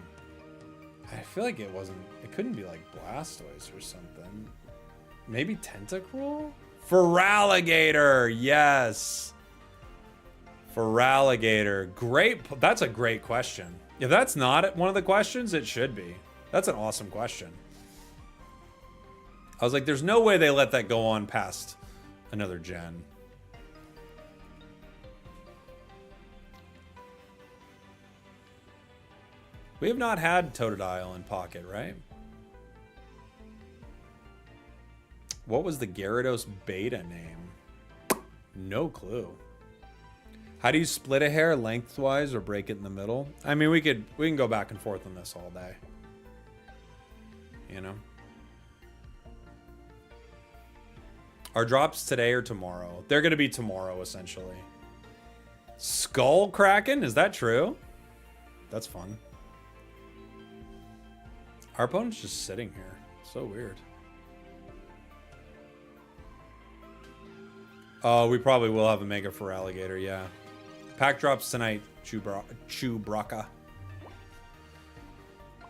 I feel like it couldn't be like Blastoise or something. Maybe Tentacruel? Feraligatr, yes. Feraligatr, great. That's a great question. If that's not one of the questions, it should be. That's an awesome question. I was like, there's no way they let that go on past another gen. We have not had Totodile in Pocket, right? What was the Gyarados beta name? No clue. How do you split a hair, lengthwise or break it in the middle? I mean, we can go back and forth on this all day. You know? Are drops today or tomorrow? They're going to be tomorrow, essentially. Skull Kraken? Is that true? That's fun. Our opponent's just sitting here. So weird. Oh, we probably will have a Mega Feraligatr, yeah. Pack drops tonight, Chewbacca.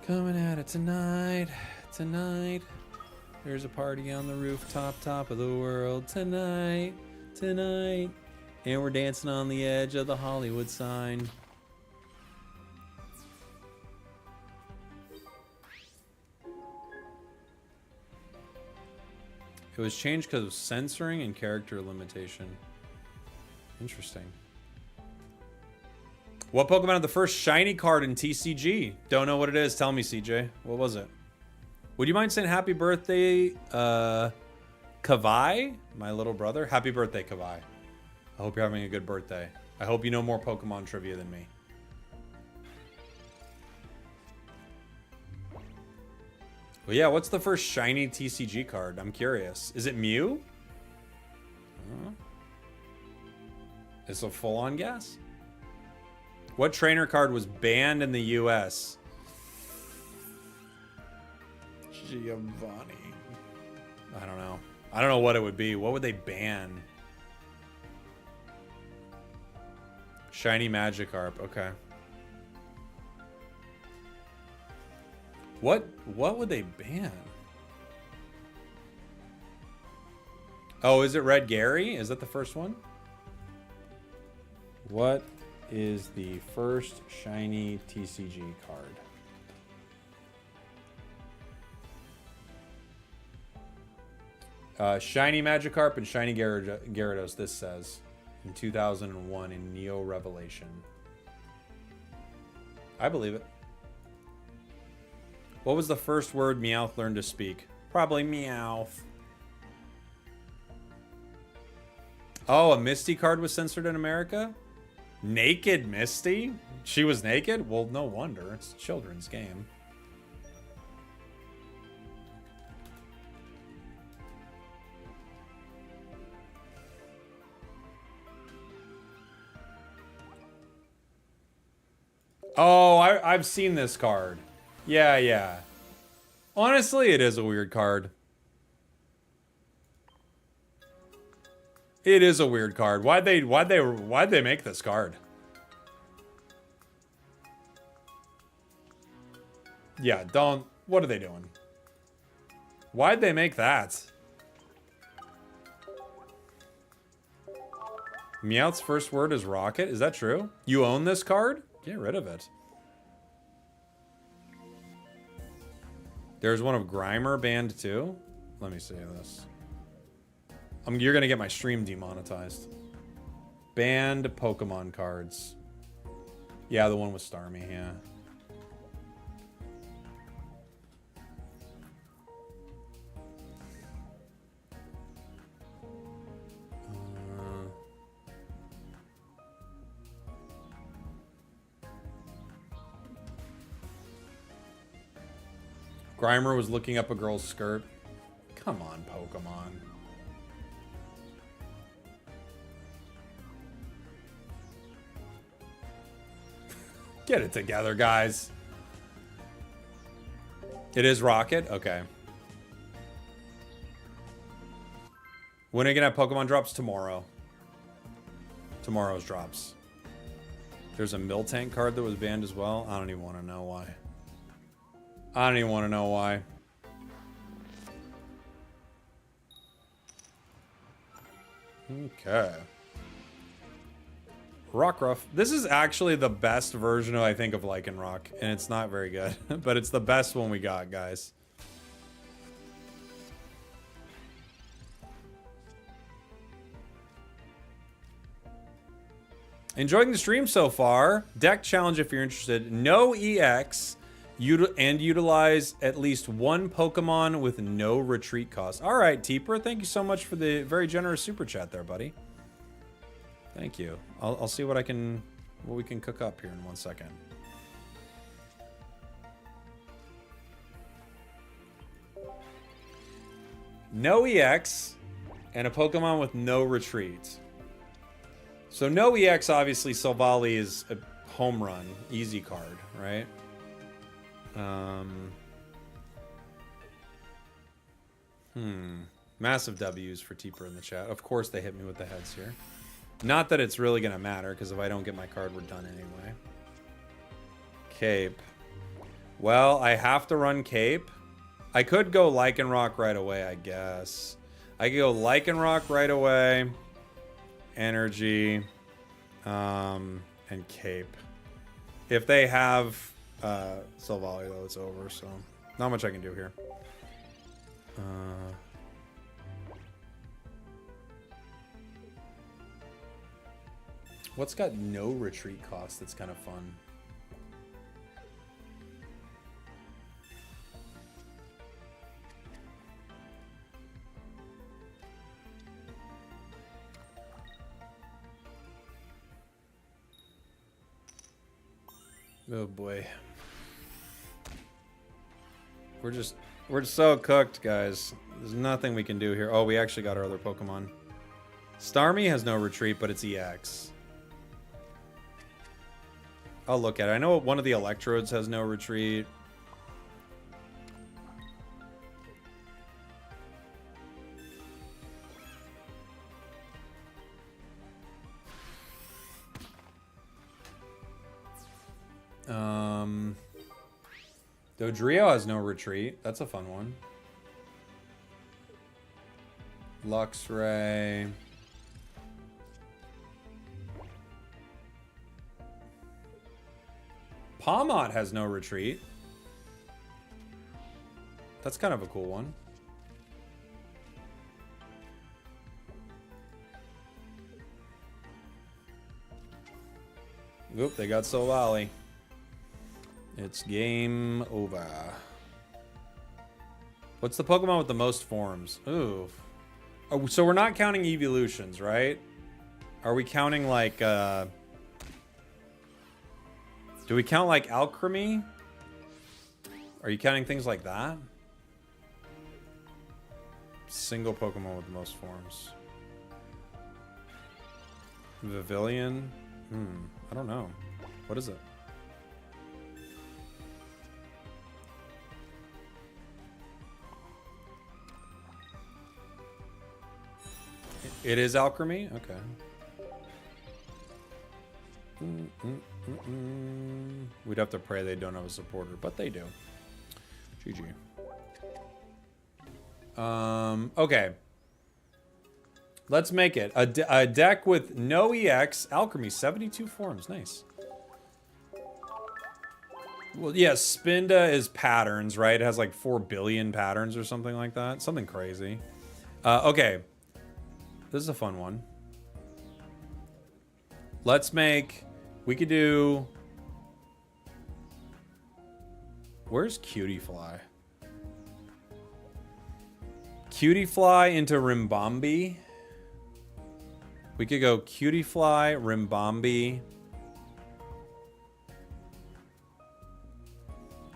Coming at it tonight. Tonight. There's a party on the rooftop, top of the world. Tonight. Tonight. And we're dancing on the edge of the Hollywood sign. It was changed because of censoring and character limitation. Interesting. What Pokemon had the first shiny card in TCG? Don't know what it is. Tell me, CJ. What was it? Would you mind saying happy birthday, Kavai? My little brother. Happy birthday, Kavai. I hope you're having a good birthday. I hope you know more Pokemon trivia than me. Well, yeah, what's the first shiny TCG card? I'm curious. Is it Mew? It's a full-on guess. What trainer card was banned in the US? Giovanni. I don't know. I don't know what it would be. What would they ban? Shiny Magikarp. Okay. What would they ban? Oh, is it Red Gary? Is that the first one? What is the first shiny TCG card? Shiny Magikarp and Shiny Gyarados, this says. In 2001 in Neo Revelation. I believe it. What was the first word Meowth learned to speak? Probably Meowth. Oh, a Misty card was censored in America? Naked Misty? She was naked? Well, no wonder. It's a children's game. Oh, I've seen this card. Yeah. Honestly, it is a weird card. It is a weird card. Why'd they make this card? Yeah, don't. What are they doing? Why'd they make that? Meowth's first word is rocket. Is that true? You own this card? Get rid of it. There's one of Grimer banned too. Let me see this. You're gonna get my stream demonetized. Banned Pokemon cards. Yeah, the one with Starmie, yeah. Grimer was looking up a girl's skirt. Come on, Pokemon. Get it together, guys. It is Rocket? Okay. When are you gonna have Pokemon drops? Tomorrow. Tomorrow's drops. There's a Miltank card that was banned as well. I don't even want to know why. I don't even want to know why. Okay. Rockruff. This is actually the best version, I think, of Lycanroc. And it's not very good. But it's the best one we got, guys. Enjoying the stream so far. Deck challenge if you're interested. No EX. And utilize at least one Pokemon with no retreat cost. All right, Teeper, thank you so much for the very generous super chat there, buddy. Thank you. I'll see what we can cook up here in 1 second. No EX and a Pokemon with no retreat. So no EX, obviously, Silvally is a home run, easy card, right? Massive W's for Teeper in the chat. Of course they hit me with the heads here. Not that it's really gonna matter, because if I don't get my card, we're done anyway. Cape. Well, I have to run Cape. I could go Lycanroc right away, I guess. I could go Lycanroc right away. Energy. And Cape. If they have Silvally, though, it's over, so not much I can do here. What's got no retreat cost that's kind of fun? Oh boy. We're so cooked, guys. There's nothing we can do here. Oh, we actually got our other Pokemon. Starmie has no retreat, but it's EX. I'll look at it. I know one of the Electrodes has no retreat. Dodrio has no retreat. That's a fun one. Luxray. Palmot has no retreat. That's kind of a cool one. Oop, they got Solali. It's game over. What's the Pokemon with the most forms? Ooh. Oh, so we're not counting evolutions, right? Are we counting like, do we count like Alchemy? Are you counting things like that? Single Pokemon with the most forms. Vivillon? I don't know. What is it? It is Alchemy? Okay. We'd have to pray they don't have a supporter, but they do. GG. Okay. Let's make it. A deck with no EX, Alchemy, 72 forms. Nice. Well, yeah, Spinda is patterns, right? It has like 4 billion patterns or something like that. Something crazy. Okay. This is a fun one. Let's make... We could do... Where's Cutie Fly? Cutie Fly into Rimbombi. We could go Cutie Fly, Rimbombi,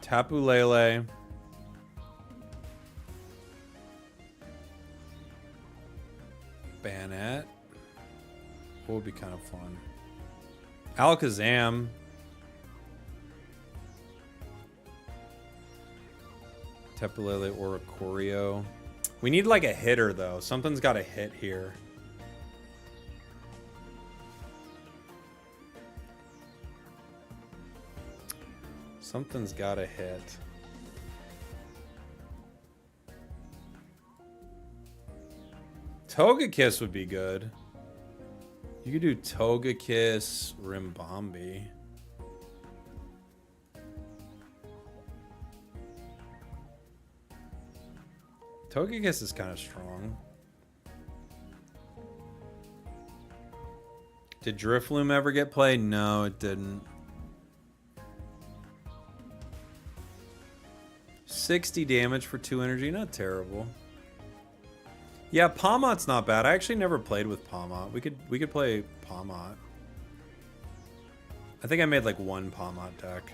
Tapu Lele, Banette. What would be kind of fun? Alakazam. Tapu Lele or Oricorio. We need like a hitter though. Something's got to hit here. Something's got to hit. Togekiss would be good. You could do Togekiss, Rimbombi. Togekiss is kind of strong. Did Drifloom ever get played? No, it didn't. 60 damage for 2 energy, not terrible. Yeah, Palmot's not bad. I actually never played with Palmot. We could play Palmot. I think I made like one Palmot deck.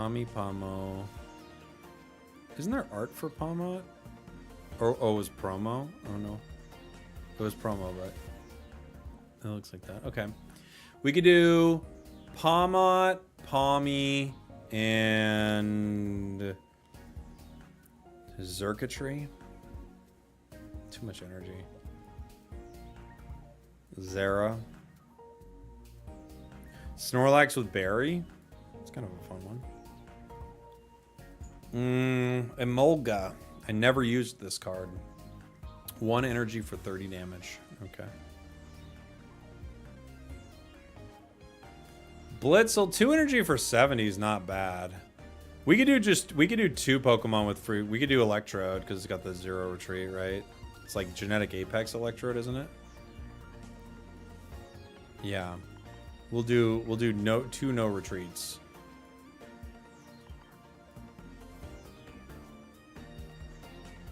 Pomo. Isn't there art for Palmot? Oh, it was promo? Oh no. It was promo, but it looks like that. Okay. We could do Palmot, Palmy, and Xurkitree. Too much energy. Zera. Snorlax with Berry. It's kind of a fun one. Emolga. I never used this card. 1 energy for 30 damage. Okay. Blitzel, 2 energy for 70 is not bad. We could do 2 Pokemon with free. We could do Electrode because it's got the 0 retreat, right? It's like Genetic Apex Electrode, isn't it? Yeah. We'll do 2 no retreats.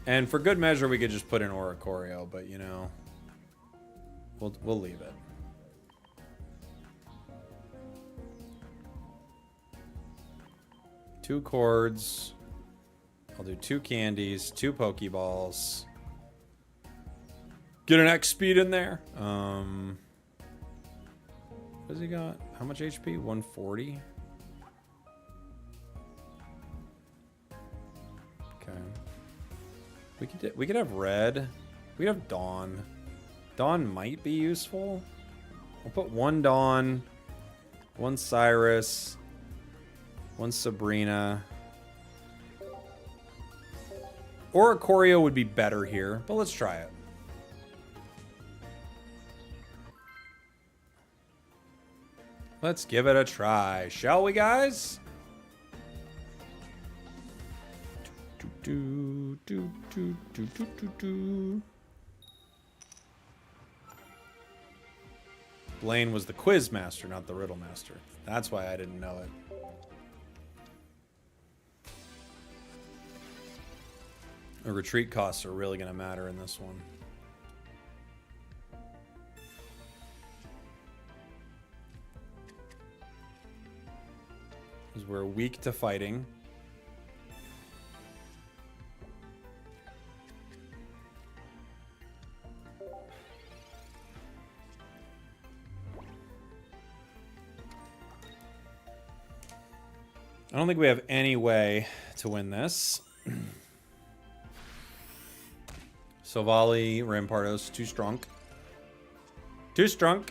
And for good measure, we could just put in Oricorio, but you know, we'll leave it. Two cords. I'll do 2 candies, 2 Pokeballs. Get an X speed in there. What does he got? How much HP? 140. Okay. We could have red. We could have Dawn. Dawn might be useful. I'll put 1 Dawn, 1 Cyrus, 1 Sabrina. Oricorio would be better here, but let's try it. Let's give it a try, shall we, guys? Blaine was the quiz master, not the riddle master. That's why I didn't know it. The retreat costs are really going to matter in this one. Because we're weak to fighting. I don't think we have any way to win this. Sovali, Rampardos, too strong. Too strong.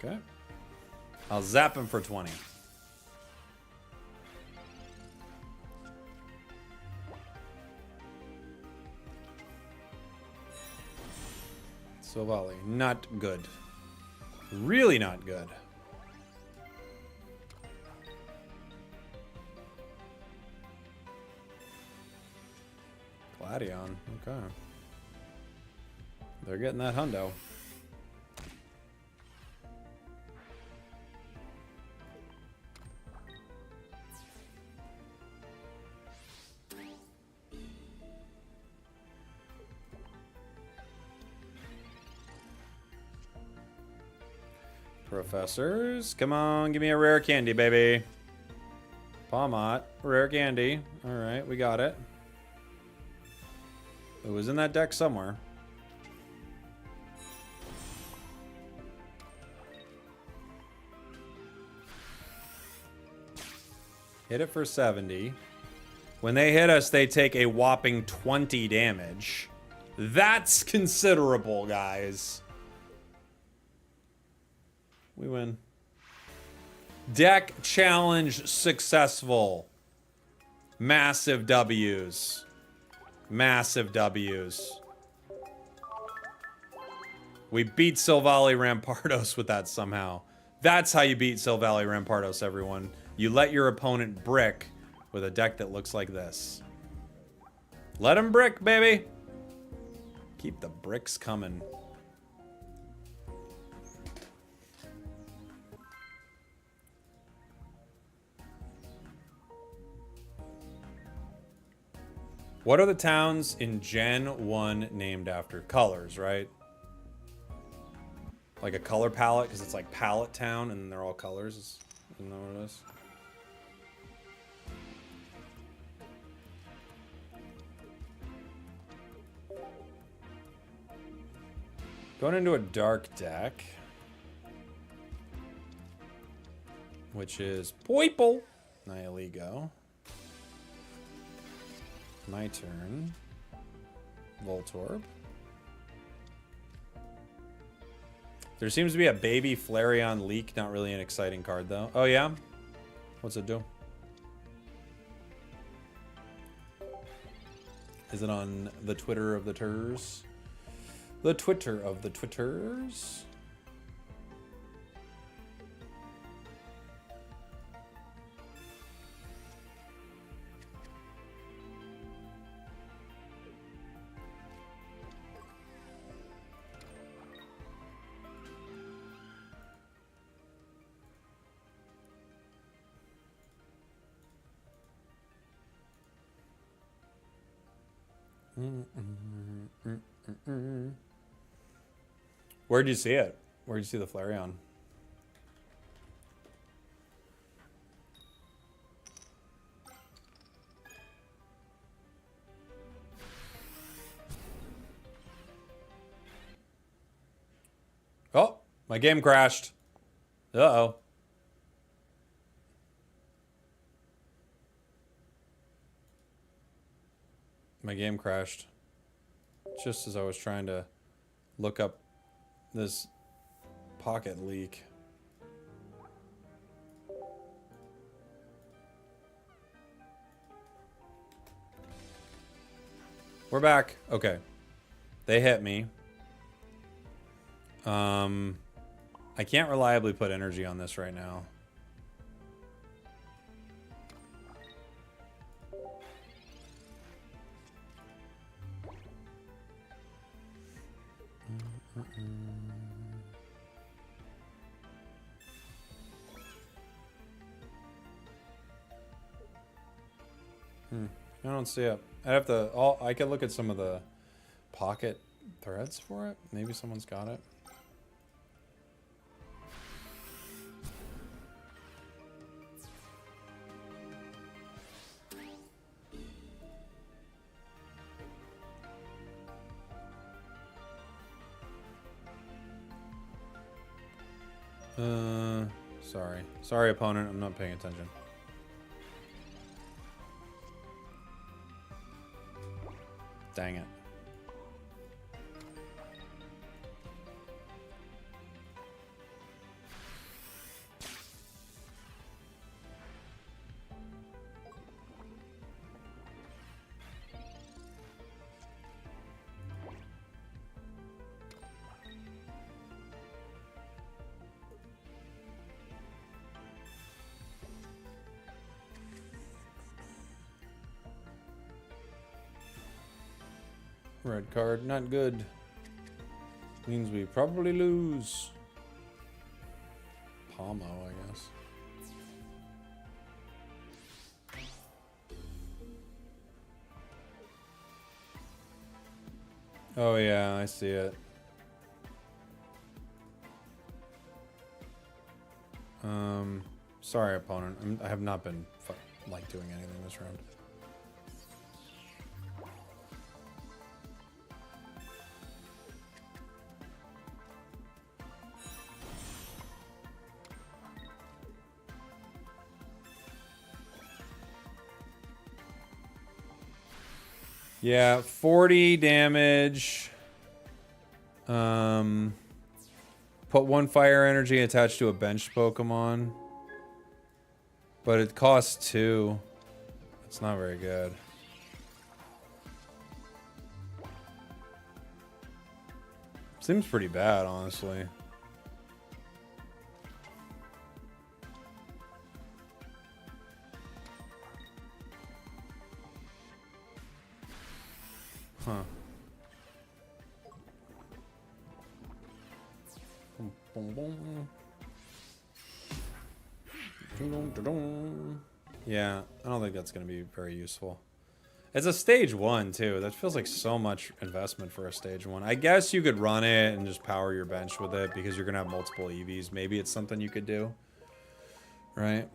Okay. I'll zap him for 20. Sovali, not good. Really not good. Gladion, okay. They're getting that hundo. Professors, come on, give me a rare candy, baby. Palmot, rare candy. All right, we got it. It was in that deck somewhere. Hit it for 70. When they hit us, they take a whopping 20 damage. That's considerable, guys. We win. Deck challenge successful. Massive W's. Massive W's. We beat Sylvali Rampardos with that somehow. That's how you beat Sylvali Rampardos, everyone. You let your opponent brick with a deck that looks like this. Let him brick, baby. Keep the bricks coming. What are the towns in Gen 1 named after? Colors, right? Like a color palette, because it's like Palette Town, and they're all colors. Isn't that what it is? Going into a dark deck, which is Poiple. Nihiligo. My turn. Voltorb. There seems to be a baby Flareon leak. Not really an exciting card, though. Oh, yeah? What's it do? Is it on the Twitter of the Twitters? The Twitter of the Twitters? Where'd you see it? Where'd you see the Flareon? Oh, my game crashed. Uh-oh. My game crashed. Just as I was trying to look up this pocket leak. We're back. Okay. They hit me. I can't reliably put energy on this right now. I don't see it. I'd have to. I could look at some of the pocket threads for it. Maybe someone's got it. Sorry. Sorry, opponent. I'm not paying attention. Dang it. Red card, not good. Means we probably lose. Palmo, I guess. Oh yeah, I see it. Sorry, opponent. I have not been like doing anything this round. Yeah, 40 damage. Put 1 fire energy attached to a bench Pokemon. But it costs 2. It's not very good. Seems pretty bad, honestly. Huh. Yeah, I don't think that's going to be very useful. It's a stage 1, too. That feels like so much investment for a stage 1. I guess you could run it and just power your bench with it because you're going to have multiple EVs. Maybe it's something you could do. Right?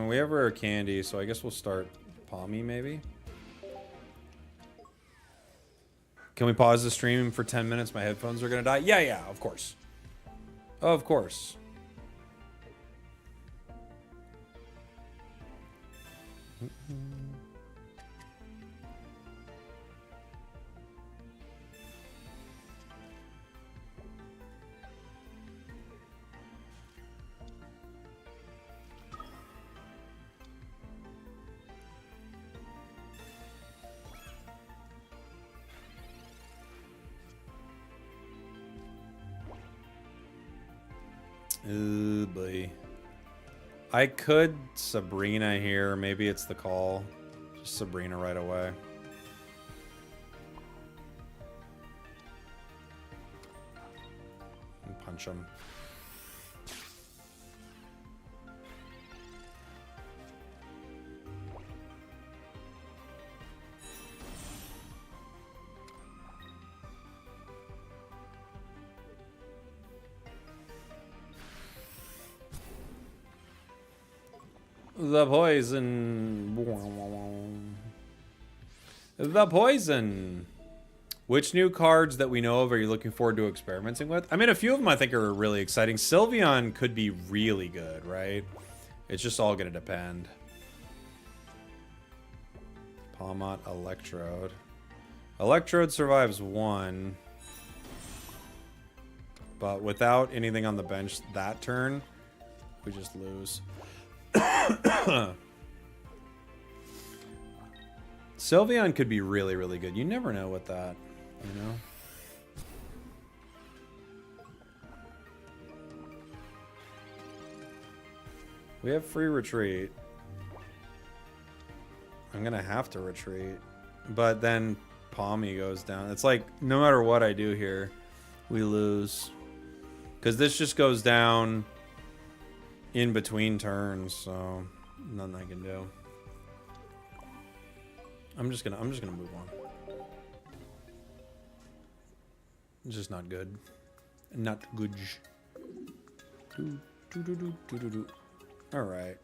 We have rare candy, so I guess we'll start Palmy, maybe? Can we pause the stream for 10 minutes? My headphones are gonna die. Yeah, of course. Of course. Oh boy. I could Sabrina here. Maybe it's the call. Just Sabrina right away. And punch him. The poison. The poison Which new cards that we know of are you looking forward to experimenting with? I mean, a few of them I think are really exciting. Sylveon could be really good, right? It's just all going to depend. Palmot Electrode. Electrode survives 1. But without anything on the bench that turn, we just lose. Sylveon could be really, really good. You never know with that, you know? We have free retreat. I'm gonna have to retreat. But then Palmy goes down. It's like, no matter what I do here, we lose. Because this just goes down in between turns, so nothing I can do. I'm just gonna move on. It's just not good. Not good. All right.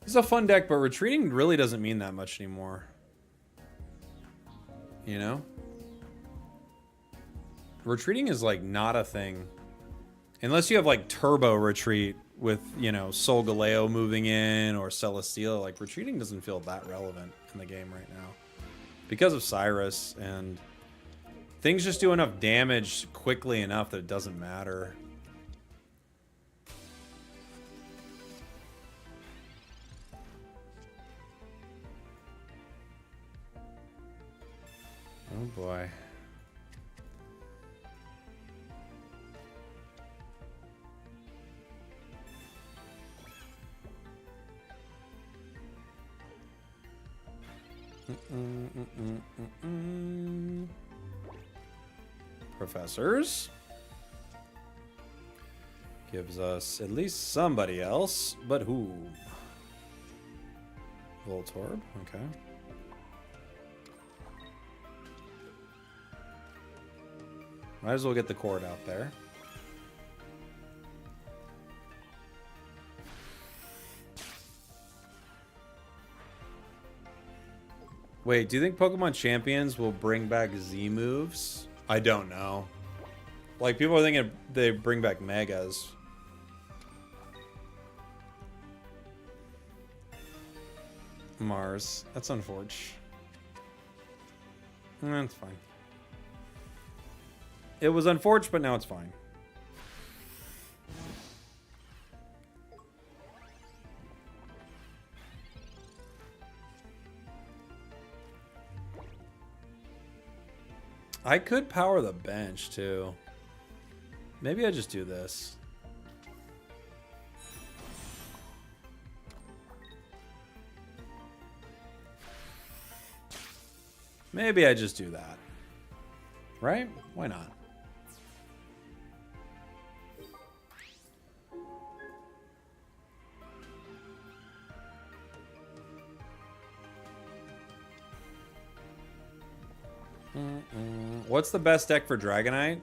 This is a fun deck, but retreating really doesn't mean that much anymore. You know? Retreating is like not a thing. Unless you have like turbo retreat with, you know, Solgaleo moving in or Celesteela, like retreating doesn't feel that relevant in the game right now. Because of Cyrus, and things just do enough damage quickly enough that it doesn't matter. Oh boy. Professors gives us at least somebody else, but who? Voltorb, okay. Might as well get the cord out there. Wait, do you think Pokemon Champions will bring back Z moves? I don't know. Like, people are thinking they bring back Megas. Mars. That's unfortunate. That's fine. It was unfortunate, but now it's fine. I could power the bench, too. Maybe I just do this. Maybe I just do that. Right? Why not? What's the best deck for Dragonite?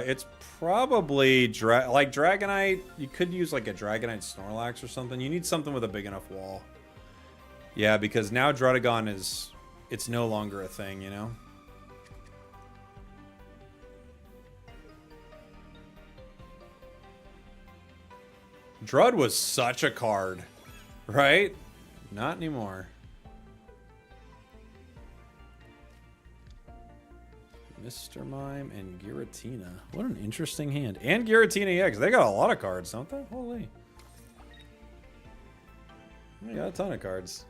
It's probably like Dragonite. You could use like a Dragonite Snorlax or something. You need something with a big enough wall. Yeah, because now Druddigon it's no longer a thing, you know? Drud was such a card, right? Not anymore. Mr. Mime and Giratina. What an interesting hand. And Giratina EX. They got a lot of cards, don't they? Holy. They got a ton of cards.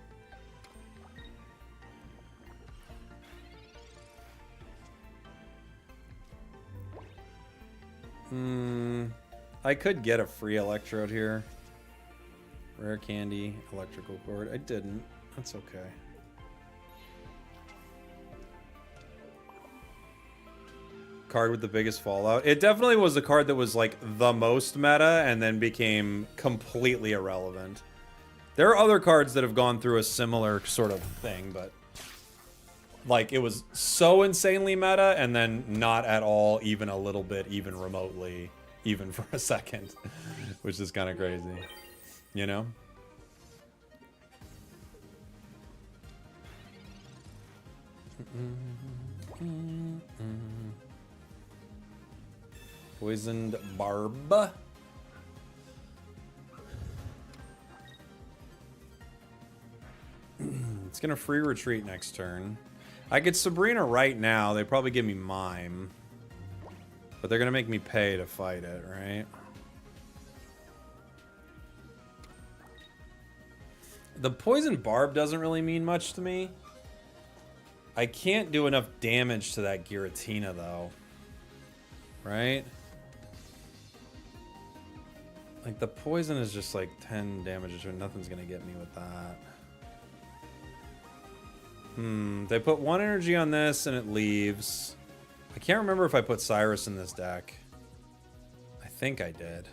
I could get a free Electrode here. Rare Candy, Electrical Cord. I didn't. That's okay. Card with the biggest fallout. It definitely was a card that was like the most meta and then became completely irrelevant. There are other cards that have gone through a similar sort of thing, but like it was so insanely meta and then not at all, even a little bit, even remotely even for a second, which is kind of crazy, you know? Poisoned Barb. It's gonna free retreat next turn. I get Sabrina right now. They probably give me Mime. But they're gonna make me pay to fight it, right? The Poison Barb doesn't really mean much to me. I can't do enough damage to that Giratina, though. Right? Like, the poison is just like 10 damage, so nothing's gonna get me with that. They put 1 energy on this and it leaves. I can't remember if I put Cyrus in this deck. I think I did.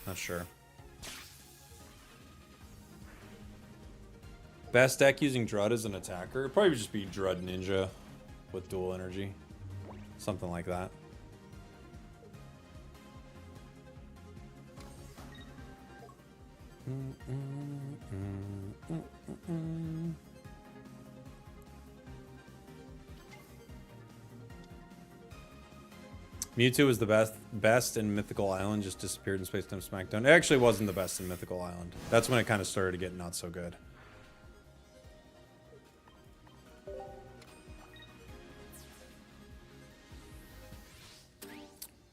Not sure. Best deck using Drud as an attacker? It'd probably just be Drud Ninja with dual energy. Something like that. Mewtwo was the best in Mythical Island, just disappeared in Space Time Smackdown. It actually wasn't the best in Mythical Island. That's when it kind of started to get not so good.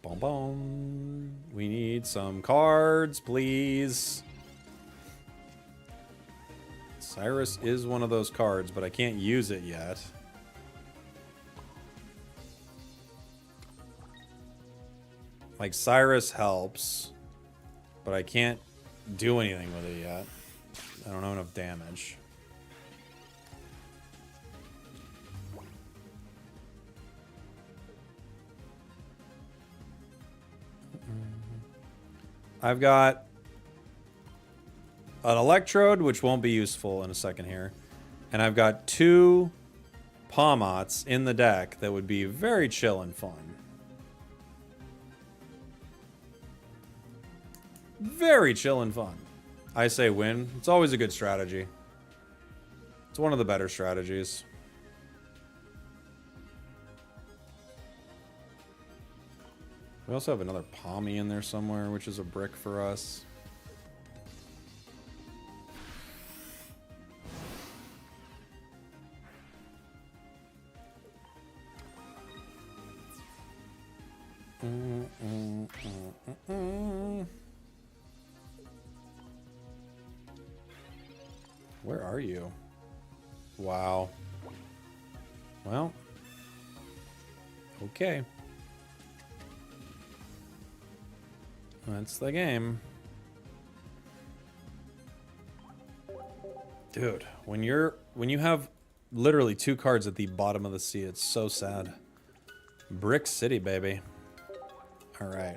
Boom, boom. We need some cards, please. Cyrus is one of those cards, but I can't use it yet. Like, Cyrus helps, but I can't do anything with it yet. I don't have enough damage. I've got an Electrode, which won't be useful in a second here. And I've got 2 Pawmots in the deck that would be very chill and fun. Very chill and fun. I say win. It's always a good strategy. It's one of the better strategies. We also have another Palmy in there somewhere, which is a brick for us. Where are you? Wow. Well. Okay. That's the game. Dude, when you have literally 2 cards at the bottom of the sea, it's so sad. Brick City, baby. All right.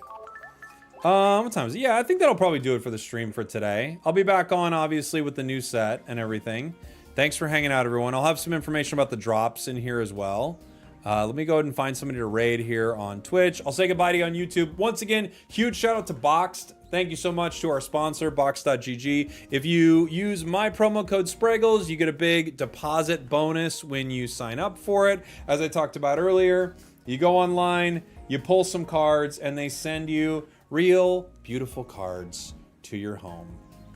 What time is it? Yeah, I think that'll probably do it for the stream for today. I'll be back on, obviously, with the new set and everything. Thanks for hanging out, everyone. I'll have some information about the drops in here as well. Let me go ahead and find somebody to raid here on Twitch. I'll say goodbye to you on YouTube. Once again, huge shout out to Boxed. Thank you so much to our sponsor, Box.gg. If you use my promo code spragels, you get a big deposit bonus when you sign up for it. As I talked about earlier, you go online, you pull some cards, and they send you real, beautiful cards to your home.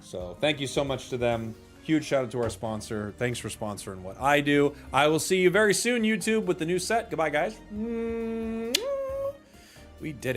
So thank you so much to them. Huge shout out to our sponsor. Thanks for sponsoring what I do. I will see you very soon, YouTube, with the new set. Goodbye, guys. We did it.